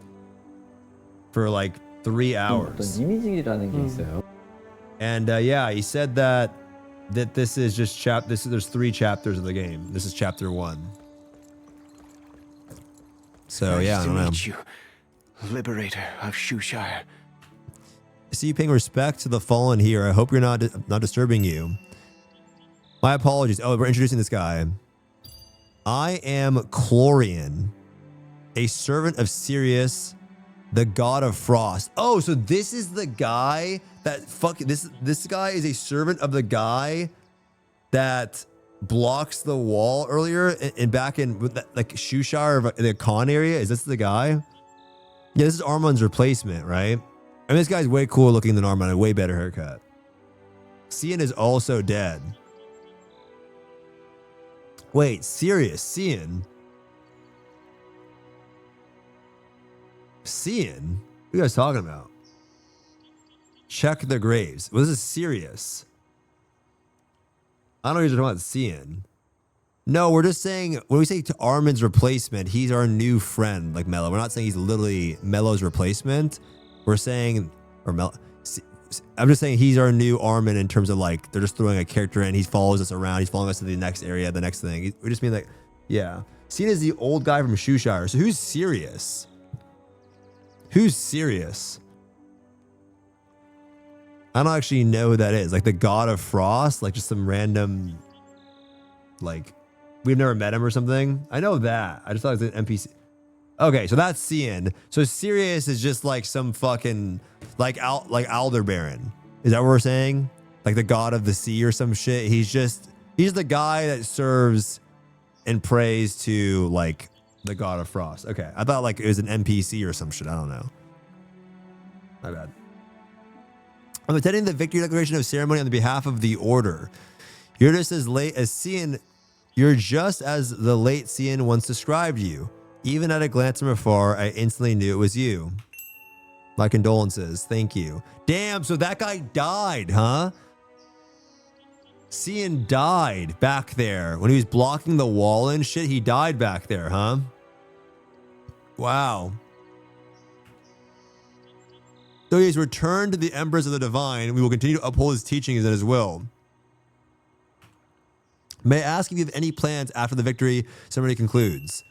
for like 3 hours. And yeah, he said that this is just there's 3 chapters of the game. This is chapter 1. So yeah, I don't know. Nice to meet you, Liberator of Shushire. See you paying respect to the fallen here. I hope you're not disturbing you. My apologies. Oh, we're introducing this guy. I am Chlorian, a servant of Sirius, the god of frost. Oh, so this is the guy that this guy is a servant of the guy that blocks the wall earlier and back in like Shushire, the Khan area. Is this the guy? Yeah, this is Armand's replacement, right? I mean, this guy's way cooler looking than Armand, a way better haircut. Cian is also dead. Wait, serious? Cian? Cian? What are you guys talking about? Check the graves. Well, this is serious. I don't know what you're talking about, Cian. No, we're just saying, when we say to Armin's replacement, he's our new friend, like Mello. We're not saying he's literally Mello's replacement. We're saying, or Mello, I'm just saying he's our new Armin in terms of like, they're just throwing a character in. He follows us around. He's following us to the next area, the next thing. We just mean like, yeah. Cian is the old guy from Shushire. So who's serious? Who's serious? I don't actually know who that is. Like the god of frost, like just some random, like we've never met him or something. I know that. I just thought it was an NPC. Okay, so that's Cian. So Sirius is just like some fucking like Aldebaran. Is that what we're saying? Like the god of the sea or some shit. He's the guy that serves and prays to like the god of frost. Okay, I thought like it was an NPC or some shit. I don't know. My bad. I'm attending the victory declaration of ceremony on the behalf of the order. You're just as late as Cian. You're just as the late Cian once described you. Even at a glance from afar, I instantly knew it was you. My condolences. Thank you. Damn, so that guy died, huh? Cian died back there. When he was blocking the wall and shit, he died back there, huh? Wow. Though he has returned to the embers of the divine, we will continue to uphold his teachings and his will. May I ask if you have any plans after the victory ceremony concludes?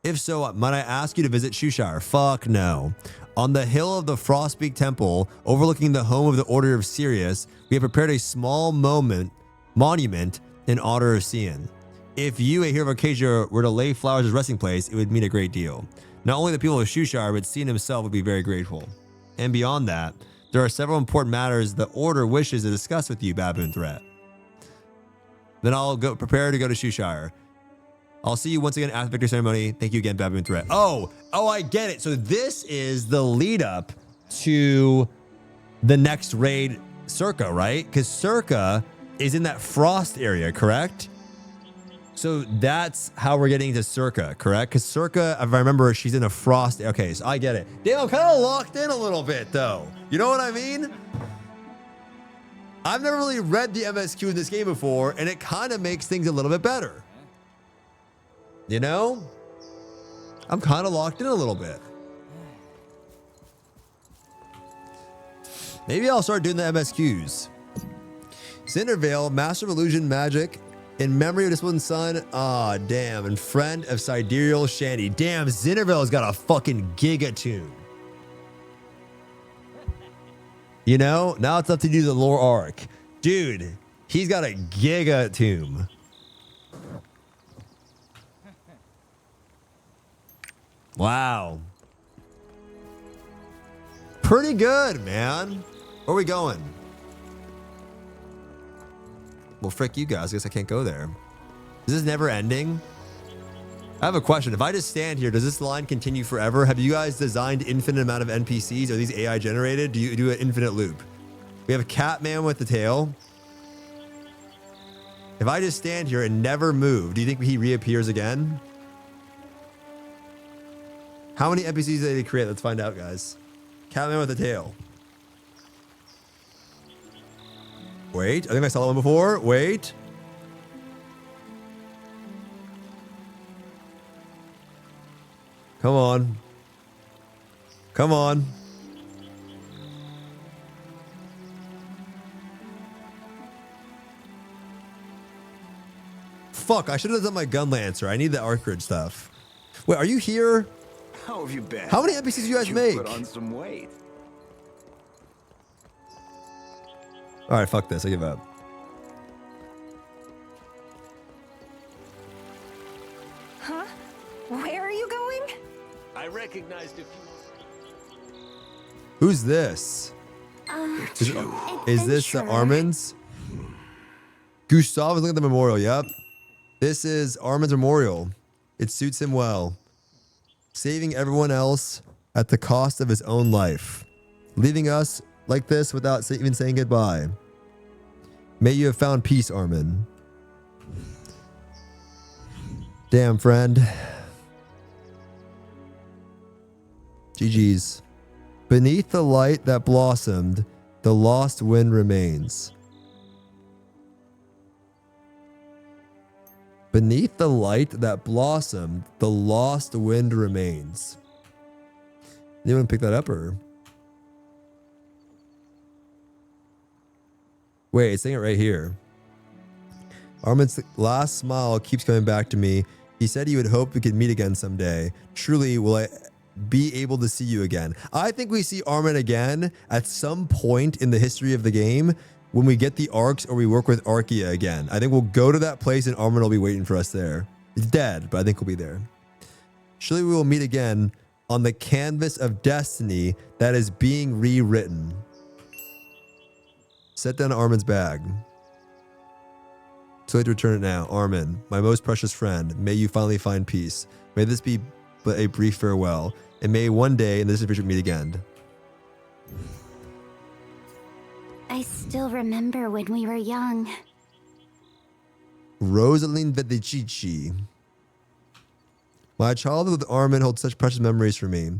If so, might I ask you to visit Shushire? Fuck no. On the hill of the Frostpeak Temple, overlooking the home of the Order of Sirius, we have prepared a small monument in honor of Cian. If you, a hero of Acacia, were to lay flowers as resting place, it would mean a great deal. Not only the people of Shushire, but Cian himself would be very grateful. And beyond that, there are several important matters the Order wishes to discuss with you, Baboon Threat. Then I'll go prepare to go to Shushire. I'll see you once again at the victory ceremony. Thank you again, Baboon Threat. Oh, I get it. So this is the lead up to the next raid, Circa, right? Because Circa is in that frost area, correct? So that's how we're getting to Circa, correct? Because Circa, if I remember, she's in a frost. Okay, so I get it. Damn, I'm kind of locked in a little bit, though. You know what I mean? I've never really read the MSQ in this game before, and it kind of makes things a little bit better. You know? I'm kind of locked in a little bit. Maybe I'll start doing the MSQs. Cindervale, Master of Illusion Magic, in memory of Disciplined Son. Ah, damn. And friend of Sidereal Shandy. Damn, Cindervale's got a fucking giga-tune. You know? Now it's up to do the lore arc. Dude, he's got a giga-tune. Wow. Pretty good, man. Where are we going? Well, frick you guys. I guess I can't go there. Is this never ending? I have a question. If I just stand here, does this line continue forever? Have you guys designed infinite amount of NPCs? Are these AI generated? Do you do an infinite loop? We have a Catman with the tail. If I just stand here and never move, do you think he reappears again? How many NPCs did they create? Let's find out, guys. Catman with a tail. Wait, I think I saw that one before. Wait. Come on. Come on. Fuck, I should have done my gun lancer. I need the Archridge stuff. Wait, are you here? How have you been? How many NPCs do you guys make? Put on some weight. All right, fuck this. I give up. Huh? Where are you going? I recognized a few. Who's this? Is this Armin's? Gustav is looking at the memorial. Yep. This is Armin's memorial. It suits him well. Saving everyone else at the cost of his own life. Leaving us like this without even saying goodbye. May you have found peace, Armin. Damn, friend. GG's. Beneath the light that blossomed, the lost wind remains. Beneath the light that blossomed, the lost wind remains. Anyone pick that up or? Wait, it's saying it right here. Armin's last smile keeps coming back to me. He said he would hope we could meet again someday. Truly, will I be able to see you again? I think we see Armin again at some point in the history of the game when we get the arcs or we work with Archaea again. I think we'll go to that place and Armin will be waiting for us there. He's dead, but I think we'll be there. Surely we will meet again on the canvas of destiny that is being rewritten. Set down Armin's bag. Too late to return it now. Armin, my most precious friend, may you finally find peace. May this be but a brief farewell, and may one day in the distant future meet again. I still remember when we were young. Rosaline Vedici. My childhood with Armin holds such precious memories for me.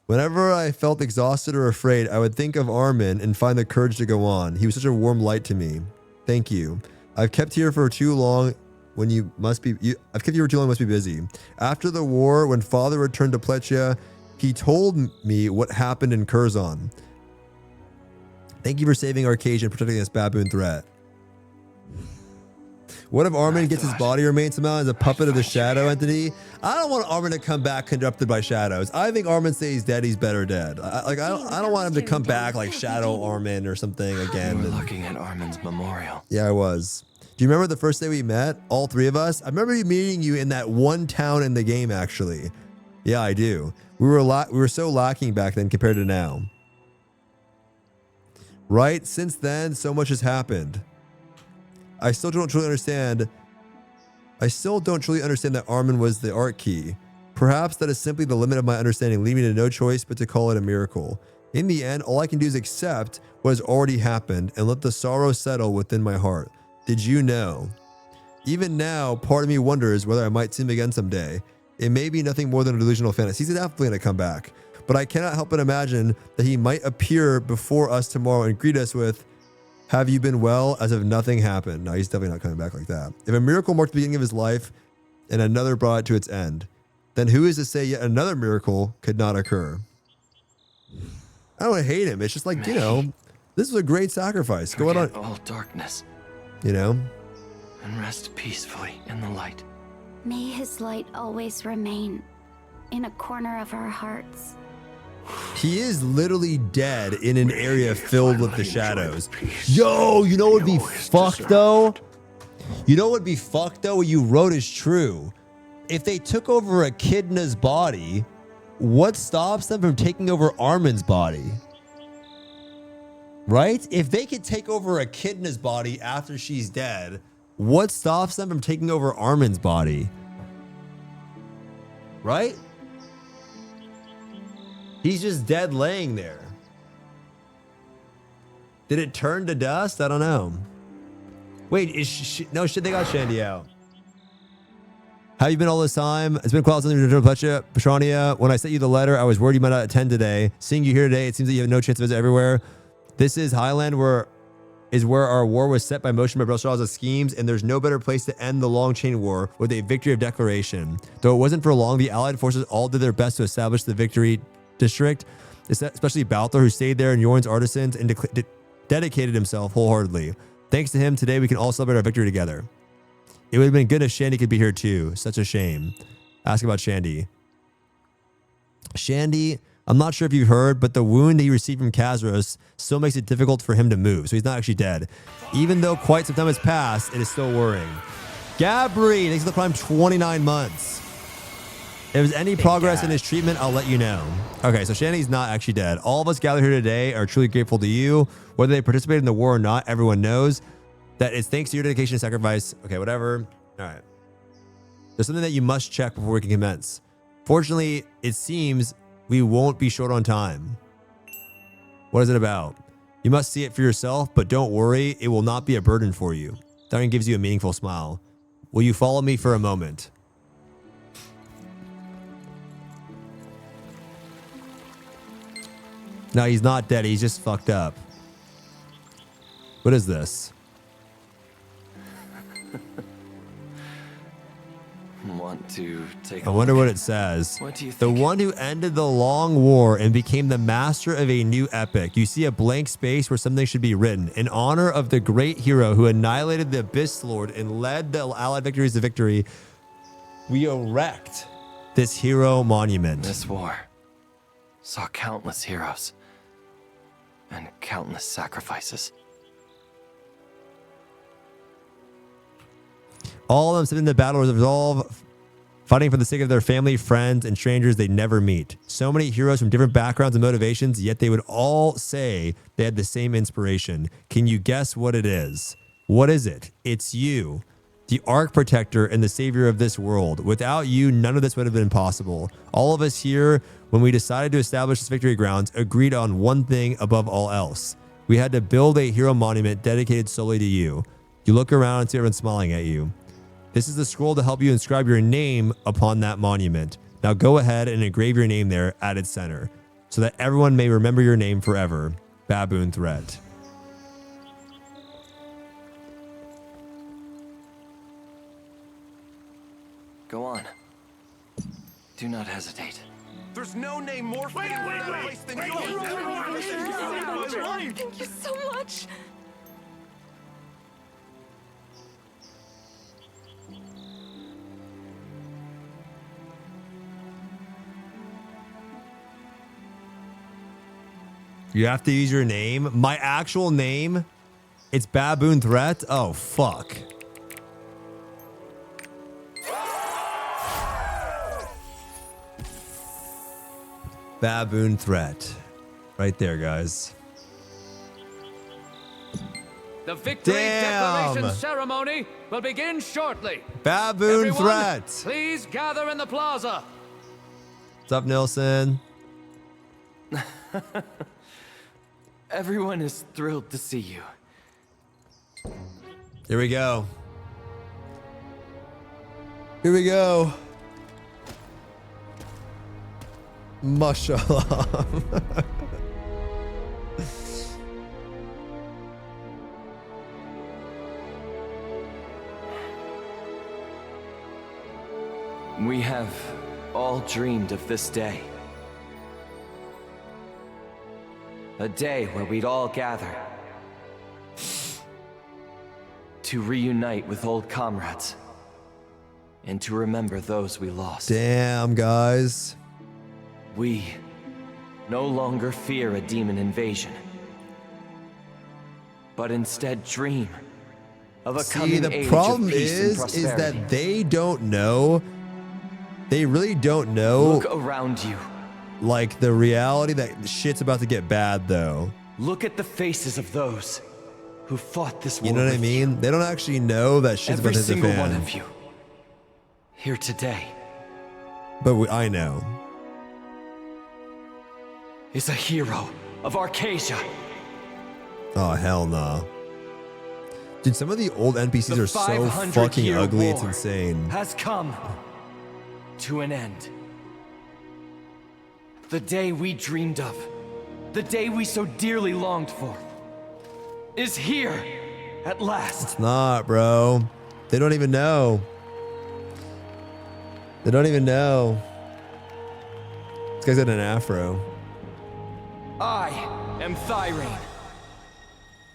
Whenever I felt exhausted or afraid, I would think of Armin and find the courage to go on. He was such a warm light to me. Thank you. I've kept here for too long when you must be... I've kept you for too long, must be busy. After the war, when father returned to Plechia, he told me what happened in Curzon. Thank you for saving Arcadia and protecting this baboon threat. What if Armin gets his body remains somehow as a puppet of the shadow entity? I don't want Armin to come back corrupted by shadows. I think Armin stays dead, he's better dead. I don't want him to come back like Shadow Armin or something again. You were looking at Armin's memorial. Yeah, I was. Do you remember the first day we met? All three of us? I remember meeting you in that one town in the game, actually. Yeah, I do. We were so lacking back then compared to now. Right? Since then, so much has happened. I still don't truly understand that Armin was the art key. Perhaps that is simply the limit of my understanding, leaving me to no choice but to call it a miracle. In the end, all I can do is accept what has already happened and let the sorrow settle within my heart. Did you know? Even now, part of me wonders whether I might see him again someday. It may be nothing more than a delusional fantasy. He's definitely going to come back. But I cannot help but imagine that he might appear before us tomorrow and greet us with, "Have you been well?" as if nothing happened. No, he's definitely not coming back like that. If a miracle marked the beginning of his life and another brought it to its end, then who is to say yet another miracle could not occur? I don't hate him. It's just like, you know, this was a great sacrifice. Go on. All darkness. You know? And rest peacefully in the light. May his light always remain in a corner of our hearts. He is literally dead in an area filled with the shadows. Yo, you know what would be fucked though? You know what would be fucked though? What you wrote is true. If they took over Echidna's body, what stops them from taking over Armin's body? Right? If they could take over Echidna's body after she's dead, what stops them from taking over Armin's body? Right? He's just dead laying there. Did it turn to dust? I don't know. Wait, no shit, they got Shandy out. How you been all this time? It's been quite something to return to Petrania. When I sent you the letter, I was worried you might not attend today. Seeing you here today, it seems that you have no chance to visit everywhere. This is Highland, where our war was set by motion by Brussels' schemes, and there's no better place to end the long chain war with a victory of declaration. Though it wasn't for long, the Allied forces all did their best to establish the victory district, especially Balthor, who stayed there, and Yorn's artisans, and dedicated himself wholeheartedly. Thanks to him, today we can all celebrate our victory together. It would have been good if Shandy could be here too. Such a shame. Ask about Shandy. Shandy, I'm not sure if you heard, but the wound that he received from Kazuros still makes it difficult for him to move. So he's not actually dead. Even though quite some time has passed, it is still worrying. Gabri, thanks for the prime 29 months. If there's any progress in his treatment, I'll let you know. Okay, so Shandy's not actually dead. All of us gathered here today are truly grateful to you. Whether they participated in the war or not, everyone knows that it's thanks to your dedication and sacrifice. Okay, whatever. All right. There's something that you must check before we can commence. Fortunately, it seems we won't be short on time. What is it about? You must see it for yourself, but don't worry, it will not be a burden for you. Darren gives you a meaningful smile. Will you follow me for a moment? No, he's not dead. He's just fucked up. What is this? Want to take I wonder what it says. What do you think? The one who ended the long war and became the master of a new epic. You see a blank space where something should be written. In honor of the great hero who annihilated the Abyss Lord and led the Allied victories to victory, we erect this hero monument. This war saw countless heroes and countless sacrifices. All of them sitting in the battle was resolve, fighting for the sake of their family, friends, and strangers they never meet. So many heroes from different backgrounds and motivations, yet they would all say they had the same inspiration. Can you guess what it is? What is it? It's you, the Ark Protector and the savior of this world. Without you, none of this would have been possible. All of us here, when we decided to establish this victory grounds, agreed on one thing above all else. We had to build a hero monument dedicated solely to you. You look around and see everyone smiling at you. This is the scroll to help you inscribe your name upon that monument. Now go ahead and engrave your name there at its center, so that everyone may remember your name forever. Baboon Threat. Go on. Do not hesitate. There's no name more fitting for that place than yours. Thank you so much. You have to use your name. My actual name, it's Baboon Threat. Oh, fuck. Baboon Threat. Right there, guys. The victory declaration ceremony will begin shortly. Baboon Everyone, Threat. Please gather in the plaza. What's up, Nilsson? Everyone is thrilled to see you. Here we go. Here we go. Mashallah. We have all dreamed of this day. A day where we'd all gather to reunite with old comrades and to remember those we lost. Damn, guys. We no longer fear a demon invasion, but instead dream of a coming the age problem of peace and prosperity. is that they don't know. They really don't know. Look around you. Like the reality that shit's about to get bad, though. Look at the faces of those who fought this war. You know what I mean? They don't actually know that shit's about to hit the fan. Every single one of you here today. But I know. Is a hero of Arcasia. Oh, hell no. Dude, some of the old NPCs The are so 500-year fucking ugly, it's war insane. Has come to an end. The day we dreamed of, the day we so dearly longed for, is here at last. It's not, bro. They don't even know. They don't even know. This guy's got an afro. I am Thyrene,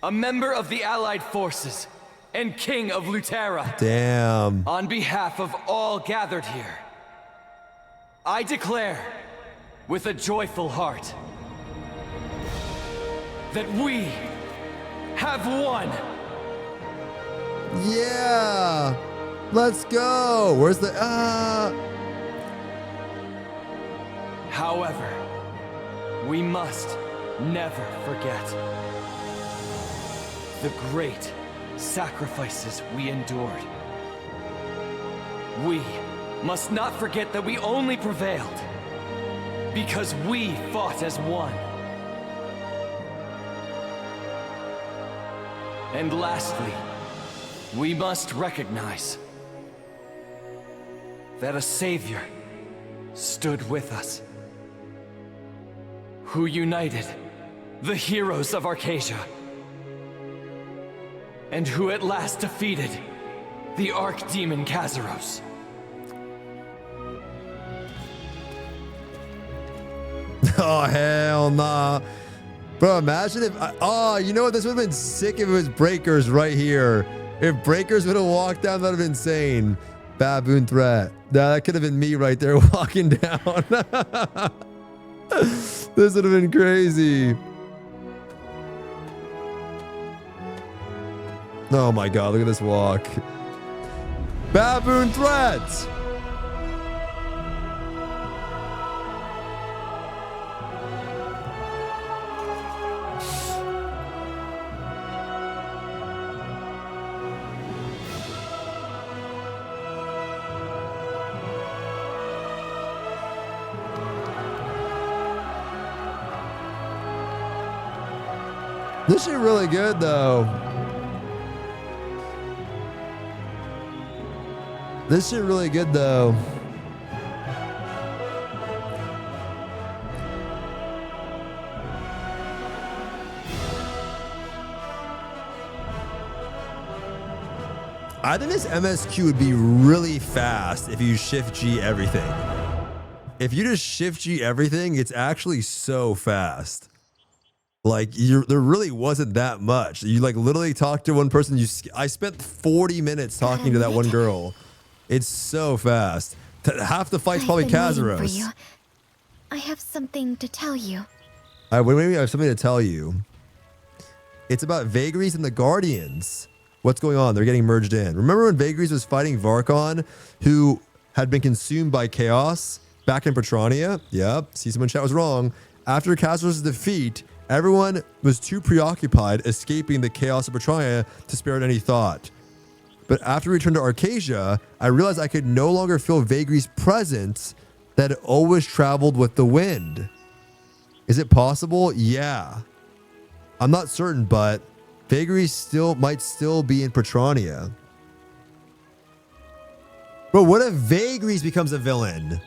a member of the Allied forces and King of Lutera. Damn. On behalf of all gathered here, I declare, with a joyful heart, that we have won. Yeah. Let's go. Where's the However, we must never forget the great sacrifices we endured. We must not forget that we only prevailed because we fought as one. And lastly, we must recognize that a savior stood with us, who united the heroes of Arcasia, and who at last defeated the Archdemon Kazaros. Oh, hell nah. Bro, imagine if... oh, you know what? This would have been sick if it was Breakers right here. If Breakers would have walked down, that would have been insane. Baboon threat. That could have been me right there walking down. This would have been crazy. Oh my god, look at this walk. Baboon threats! This shit really good though. This shit really good though. I think this MSQ would be really fast if you shift G everything. If you just shift G everything, it's actually so fast. Like there really wasn't that much. You like literally talked to one person. I spent 40 minutes talking to that one girl. It's so fast. Half the fight's probably Kazaros. I have something to tell you. All right, wait, I have something to tell you. It's about Vagaries and the Guardians. What's going on? They're getting merged in. Remember when Vagaries was fighting Varkon, who had been consumed by chaos back in Petrania? Yep. See, someone chat was wrong. After Kazaros' defeat, everyone was too preoccupied escaping the chaos of Petrania to spare it any thought. But after we returned to Arcasia, I realized I could no longer feel Vagaries' presence that had always traveled with the wind. Is it possible? Yeah. I'm not certain, but Vagaries might still be in Petrania. But what if Vagaries becomes a villain?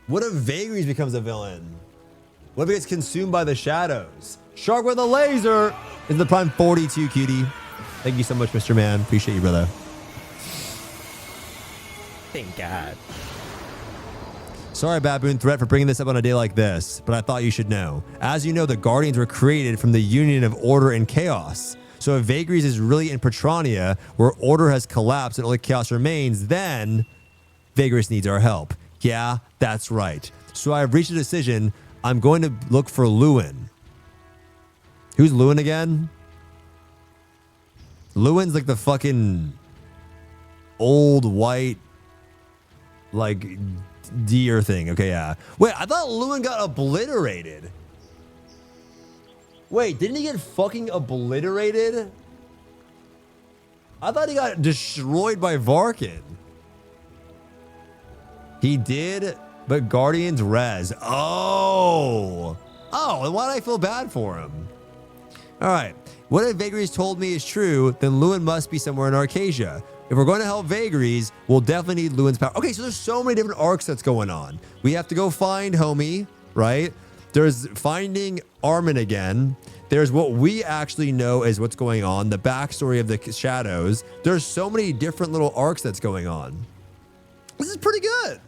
What if Vagaries becomes a villain? What if it gets consumed by the shadows? Shark with a laser is the prime 42, cutie. Thank you so much, Mr. Man. Appreciate you, brother. Thank God. Sorry, Baboon Threat, for bringing this up on a day like this, but I thought you should know. As you know, the Guardians were created from the union of order and chaos. So if Vagaries is really in Petrania, where order has collapsed and only chaos remains, then Vagaries needs our help. Yeah, that's right. So I've reached a decision. I'm going to look for Lewin. Who's Lewin again? Lewin's like the fucking old white, like, deer thing. Okay, yeah. Wait, I thought Lewin got obliterated. Wait, didn't he get fucking obliterated? I thought he got destroyed by Varkin. He did, but Guardians res. Oh, then why did I feel bad for him? All right. What if Vagaries told me is true, then Lewin must be somewhere in Arcasia. If we're going to help Vagaries, we'll definitely need Lewin's power. Okay, so there's so many different arcs that's going on. We have to go find Homie, right? There's finding Armin again. There's what we actually know is what's going on, the backstory of the shadows. There's so many different little arcs that's going on. This is pretty good.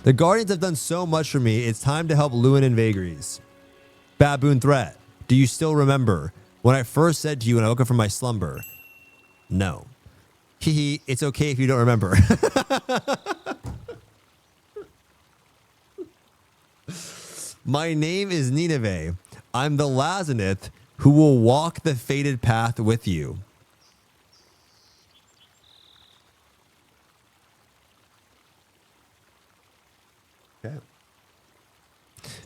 The Guardians have done so much for me. It's time to help Lewin and Vagaries. Baboon Threat, do you still remember when I first said to you when I woke up from my slumber? No. Hee, it's okay if you don't remember. My name is Nineveh. I'm the Lazanith who will walk the fated path with you. Okay.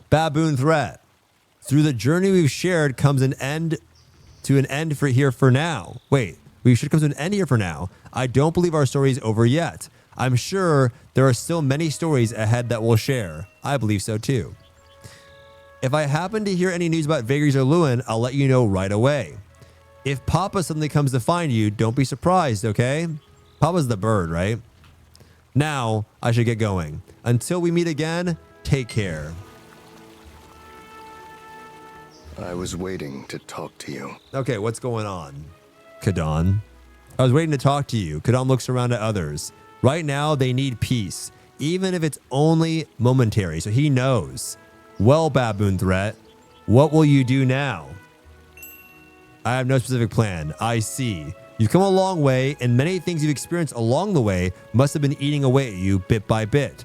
Baboon threat. Through the journey we've shared comes an end for here for now. Wait, we should come to an end here for now. I don't believe our story is over yet. I'm sure there are still many stories ahead that we'll share. I believe so too. If I happen to hear any news about vagaries or Lewin, I'll let you know right away. If Papa suddenly comes to find you, don't be surprised, okay? Papa's the bird, right? Now, I should get going. Until we meet again, take care. I was waiting to talk to you. Okay, what's going on? Kadon. I was waiting to talk to you. Kadon looks around at others. Right now, they need peace, even if it's only momentary, so he knows. Well, Baboon Threat, what will you do now? I have no specific plan. I see. You've come a long way, and many things you've experienced along the way must have been eating away at you bit by bit.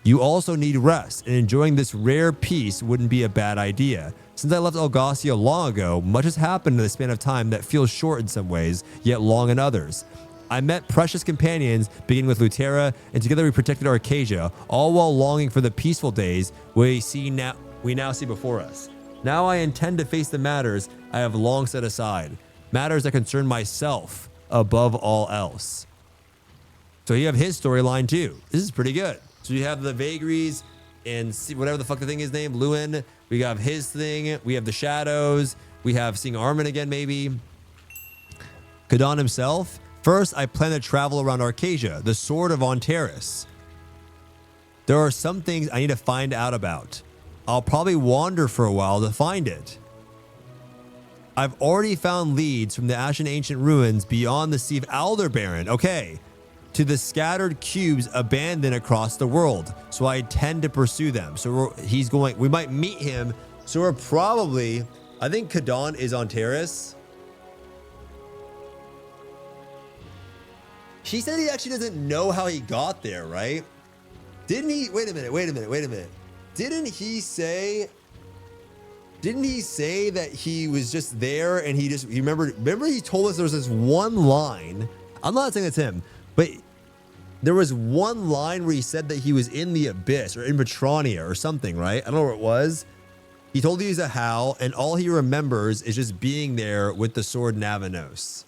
You also need rest, and enjoying this rare peace wouldn't be a bad idea. Since I left Algacia long ago, much has happened in the span of time that feels short in some ways, yet long in others. I met precious companions, beginning with Lutera, and together we protected Arcasia, all while longing for the peaceful days we now see before us. Now I intend to face the matters I have long set aside, matters that concern myself above all else. So you have his storyline too. This is pretty good. So you have the vagaries and whatever the fuck the thing is named, Lewin. We have his thing. We have the shadows. We have seeing Armin again, maybe. Kadon himself. First, I plan to travel around Arcasia, the sword of Ontaris. There are some things I need to find out about. I'll probably wander for a while to find it. I've already found leads from the Ashen Ancient Ruins beyond the Sea of Aldebaran. Okay. To the scattered cubes abandoned across the world. So I tend to pursue them. So we might meet him. So we're probably, I think Kadon is Ontaris. He said he actually doesn't know how he got there, right? Didn't he? Wait a minute. Didn't he say that he was just there and he remember he told us there was this one line. I'm not saying it's him, but there was one line where he said that he was in the abyss or in Petronia or something, right? I don't know where it was. He told he's a Hal, and all he remembers is just being there with the sword Navanos.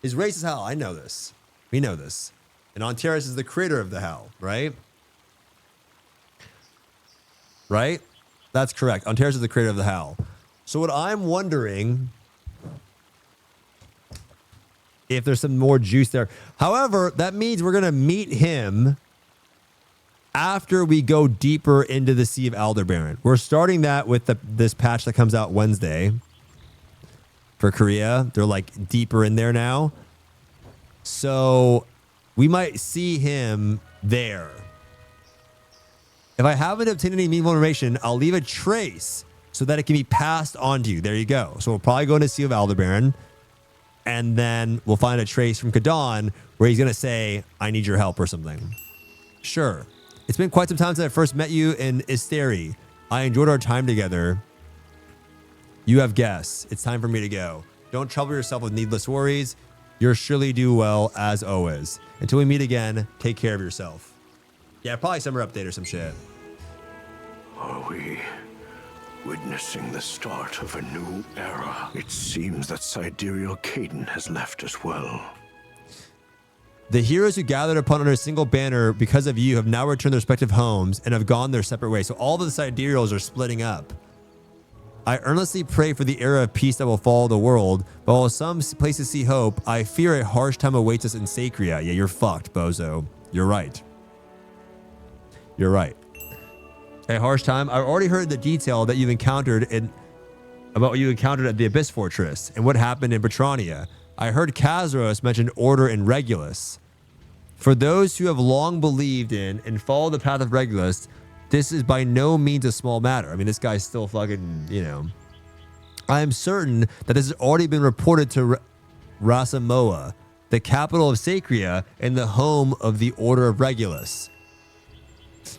His race is Hal. I know this. We know this. And Ontaris is the creator of the Hal, right? Right? That's correct. Ontaris is the creator of the Hal. So what I'm wondering, if there's some more juice there. However, that means we're going to meet him after we go deeper into the Sea of Aldebaran. We're starting that with this patch that comes out Wednesday for Korea. They're like deeper in there now. So we might see him there. If I haven't obtained any meaningful information, I'll leave a trace so that it can be passed on to you. There you go. So we'll probably go into Sea of Aldebaran, and then we'll find a trace from Kadon where he's going to say, I need your help or something. Sure. It's been quite some time since I first met you in Isteri. I enjoyed our time together. You have guests. It's time for me to go. Don't trouble yourself with needless worries. You'll surely do well as always. Until we meet again, take care of yourself. Yeah, probably summer update or some shit. Are we witnessing the start of a new era? It seems that Sidereal Caden has left as well. The heroes who gathered upon under a single banner because of you have now returned their respective homes and have gone their separate ways. So all of the Sidereals are splitting up. I earnestly pray for the era of peace that will follow the world, but while some places see hope, I fear a harsh time awaits us in Sacria. Yeah, you're fucked, bozo. You're right. You're right. A harsh time. I've already heard the detail that you've encountered about what you encountered at the Abyss Fortress and what happened in Petronia. I heard Kazaros mention order in Regulus. For those who have long believed in and followed the path of Regulus, this is by no means a small matter. I mean, this guy's still fucking, you know. I am certain that this has already been reported to Rasamoa, the capital of Sacria and the home of the Order of Regulus.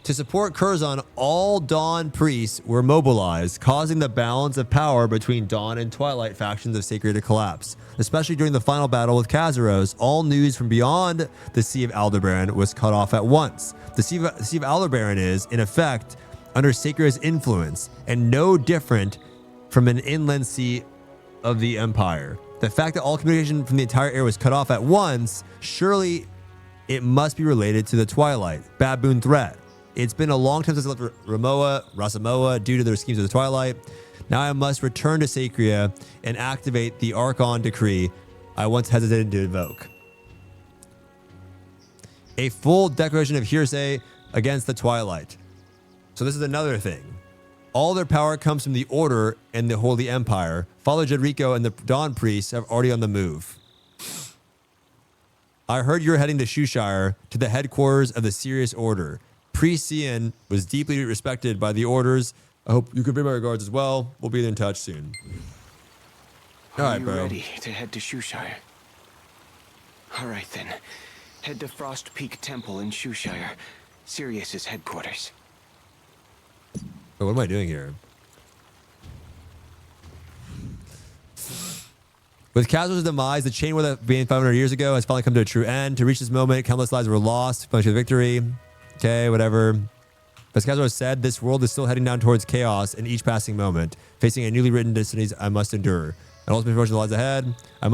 To support Curzon, all Dawn priests were mobilized, causing the balance of power between Dawn and Twilight factions of Sacria to collapse. Especially during the final battle with Kazaros, all news from beyond the Sea of Aldebaran was cut off at once. The Sea of Aldebaran is, in effect, under Sacria's influence, and no different from an inland sea of the Empire. The fact that all communication from the entire area was cut off at once, surely it must be related to the Twilight Baboon threat. It's been a long time since I left Rasamoa due to their schemes of the Twilight. Now I must return to Sacria and activate the Archon decree I once hesitated to invoke. A full declaration of hearsay against the Twilight. So this is another thing. All their power comes from the Order and the Holy Empire. Father Jadrico and the Dawn priests are already on the move. I heard you're heading to Shoeshire to the headquarters of the Sirius Order. Priest Cian was deeply respected by the Orders. I hope you can bring my regards as well. We'll be in touch soon. All right, bro. Are you ready to head to Shoeshire? All right, then. Head to Frost Peak Temple in Shoeshire, Sirius's headquarters. Oh, what am I doing here? With Kazaros' demise, the chain war that began 500 years ago has finally come to a true end. To reach this moment, countless lives were lost, finally to victory. Okay, whatever. As Kazaros said, this world is still heading down towards chaos in each passing moment, facing a newly written destinies I must endure. And ultimately approaching the lies ahead, I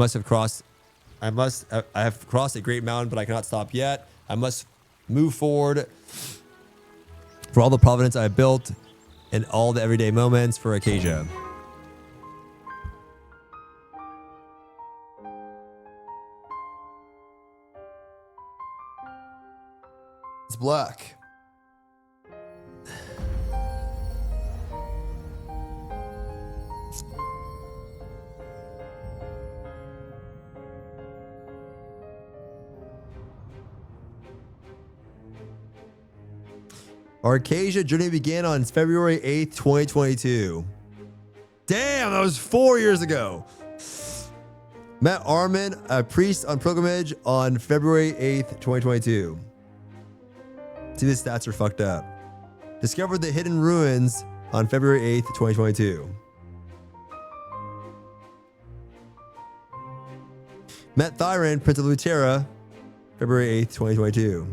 have crossed a great mountain, but I cannot stop yet. I must move forward for all the providence I have built and all the everyday moments for Acacia. It's black. Arcasia journey began on February 8th, 2022. Damn, that was 4 years ago. Met Armin, a priest on pilgrimage on February 8th, 2022. See, the stats are fucked up. Discovered the hidden ruins on February 8th, 2022. Met Thyran, Prince of Lutera, February 8th, 2022.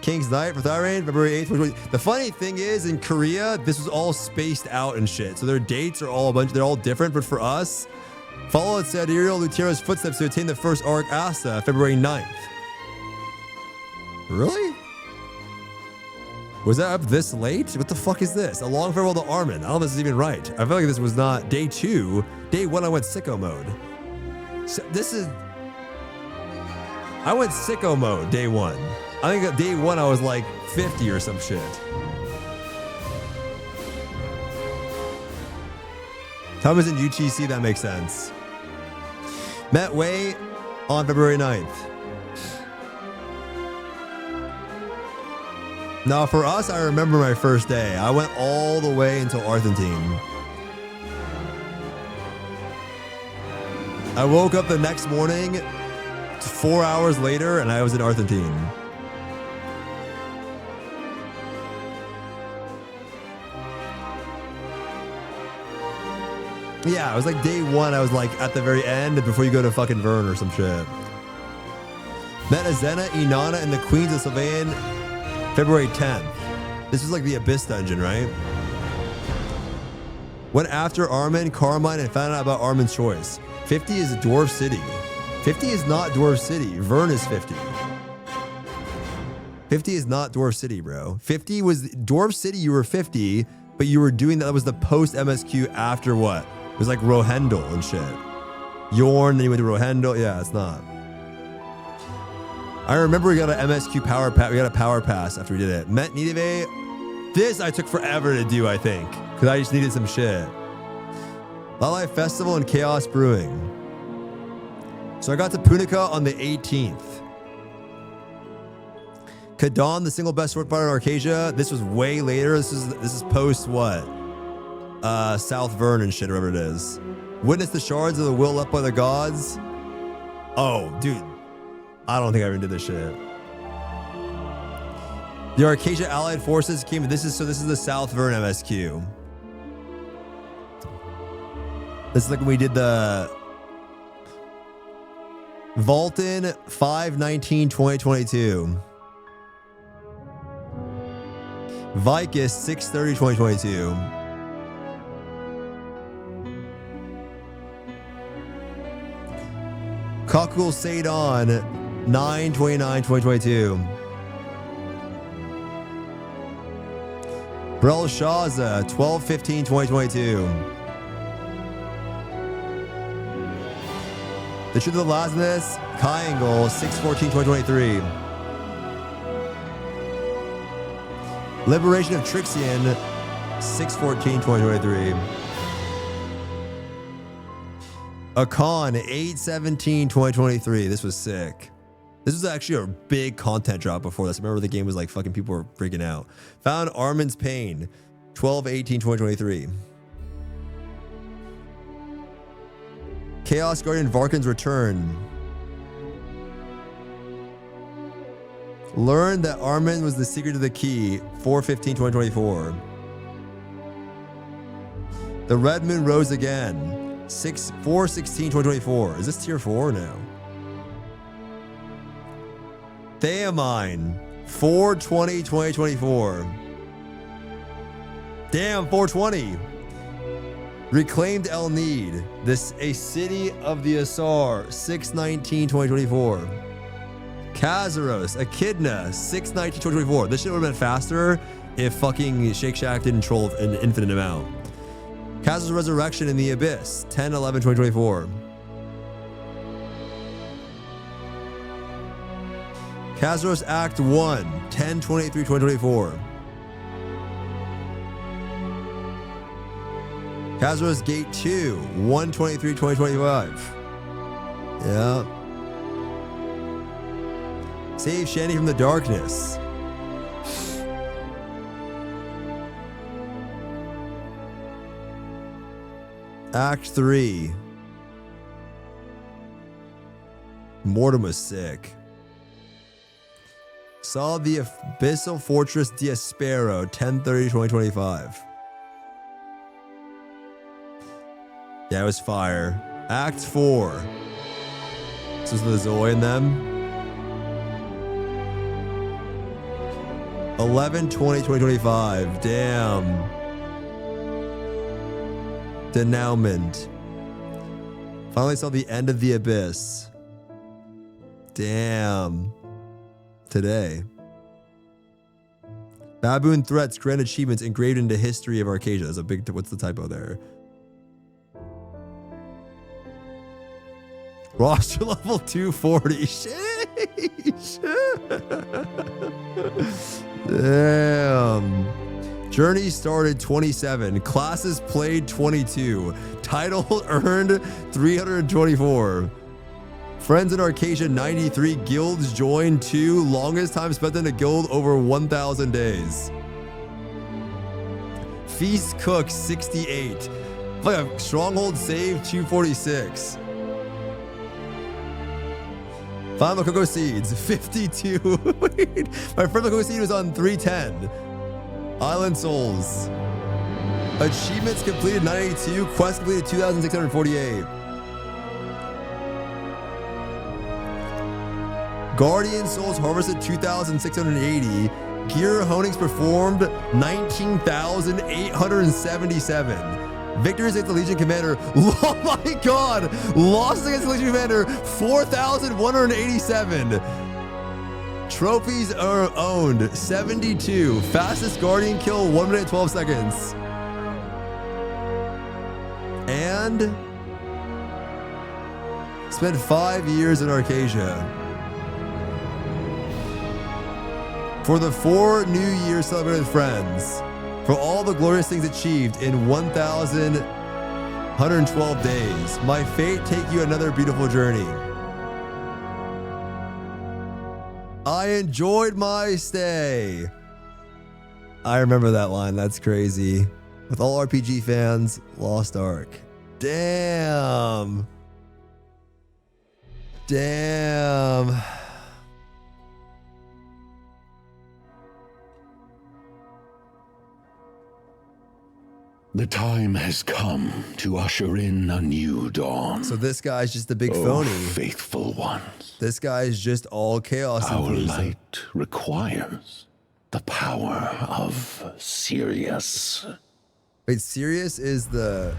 King's Night for Thyran, February 8th, 2022. The funny thing is, in Korea, this was all spaced out and shit. So their dates are all they're all different, but for us, follow Sidereal Lutera's footsteps to attain the first Arc Asta, February 9th. Really? Was that up this late? What the fuck is this? A long farewell to Armin. I don't know if this is even right. I feel like this was not day 2. Day 1, I went sicko mode. So this is... I went sicko mode day 1. I think day 1 I was like 50 or some shit. Time is in UGC, that makes sense. Met Wei on February 9th. Now for us, I remember my first day. I went all the way until Arthentine. I woke up the next morning 4 hours later and I was in Arthentine. Yeah, it was like day 1. I was like at the very end before you go to fucking Vern or some shit. Met Azena, Inanna, and the Queens of Sylvain, February 10th. This was like the Abyss dungeon, right? Went after Armin, Carmine, and found out about Armin's choice. 50 is Dwarf City. 50 is not Dwarf City. Vern is 50. 50 is not Dwarf City, bro. 50 was Dwarf City. You were 50, but you were doing that was the post MSQ after what? It was like Rohendel and shit. Yorn, then you went to Rohendel. Yeah, it's not. I remember we got an MSQ power pass. We got a power pass after we did it. Met Nidavellir. This I took forever to do, I think, because I just needed some shit. Lalai Festival and Chaos Brewing. So I got to Punica on the 18th. Kadan, the single best sword fighter in Arcasia. This was way later. This is post what? South Vern and shit, whatever it is. Witness the shards of the will left by the gods. Oh, dude. I don't think I even did this shit. The Arcadia Allied forces came. This is the South Vern MSQ. This is like when we did the Vulcan 5/19/2022. Vicus 6/30/2022. Kakul Seidon 9/29/2022. Brel Shaza 12/15/2022. The Truth of the Lazarus, Triangle, 6/14/2023. Liberation of Trixian, 6/14/2023. Akon, 8/17/2023. This was sick. This was actually a big content drop before this. I remember the game was like fucking people were freaking out. Found Armin's Pain, 12/18/2023. Chaos Guardian Varkin's Return. Learned that Armin was the secret to the key, 4/15/2024. The Red Moon Rose Again, 4/16/2024. Is this tier 4 now? Theamine, 4/20/2024. Damn, 4/20. Reclaimed El Need, a city of the Asar, 6/19/2024. Kazaros, Echidna, 6/19/2024. This shit would have been faster if fucking Shake Shack didn't troll an infinite amount. Kazaros Resurrection in the Abyss, 10/11/2024. Kazaros Act 1, 10/23/2024. Kazaros Gate 2, 1/23/2025. Yeah. Save Shandy from the darkness. Act 3. Mortem was sick. Saw the Abyssal Fortress Diaspero, 10/30/2025. Yeah, it was fire. Act 4. This was the Zoe and them. 11/20/2025. Damn. Denouement. Finally saw the end of the Abyss. Damn. Today. Baboon Threats grant achievements engraved into history of Arcadia. That's a big. What's the typo there? Roster level 240. Sheesh. Damn. Journey started 27. Classes played 22. Title earned 324. Friends in Arcadia 93. Guilds joined 2. Longest time spent in a guild over 1,000 days. Feast cook 68. Like a stronghold save 246. Found the Cocoa Seeds, 52. Wait, my friend the Cocoa Seed was on 310. Island Souls. Achievements completed 982. Quest completed 2,648. Guardian Souls harvested 2,680. Gear honings performed 19,877. Victories against the Legion Commander. Oh my god! Losses against the Legion Commander, 4,187. Trophies are owned, 72. Fastest Guardian kill, 1 minute 12 seconds. And spent 5 years in Arcadia. For the 4 New Year celebrated friends. For all the glorious things achieved in 1,112 days, my fate take you another beautiful journey. I enjoyed my stay. I remember that line. That's crazy. With all RPG fans, Lost Ark. Damn. Damn. The time has come to usher in a new dawn. So this guy's just a big phony. Faithful ones. This guy is just all chaos. Our light requires the power of Sirius. Wait, Sirius is the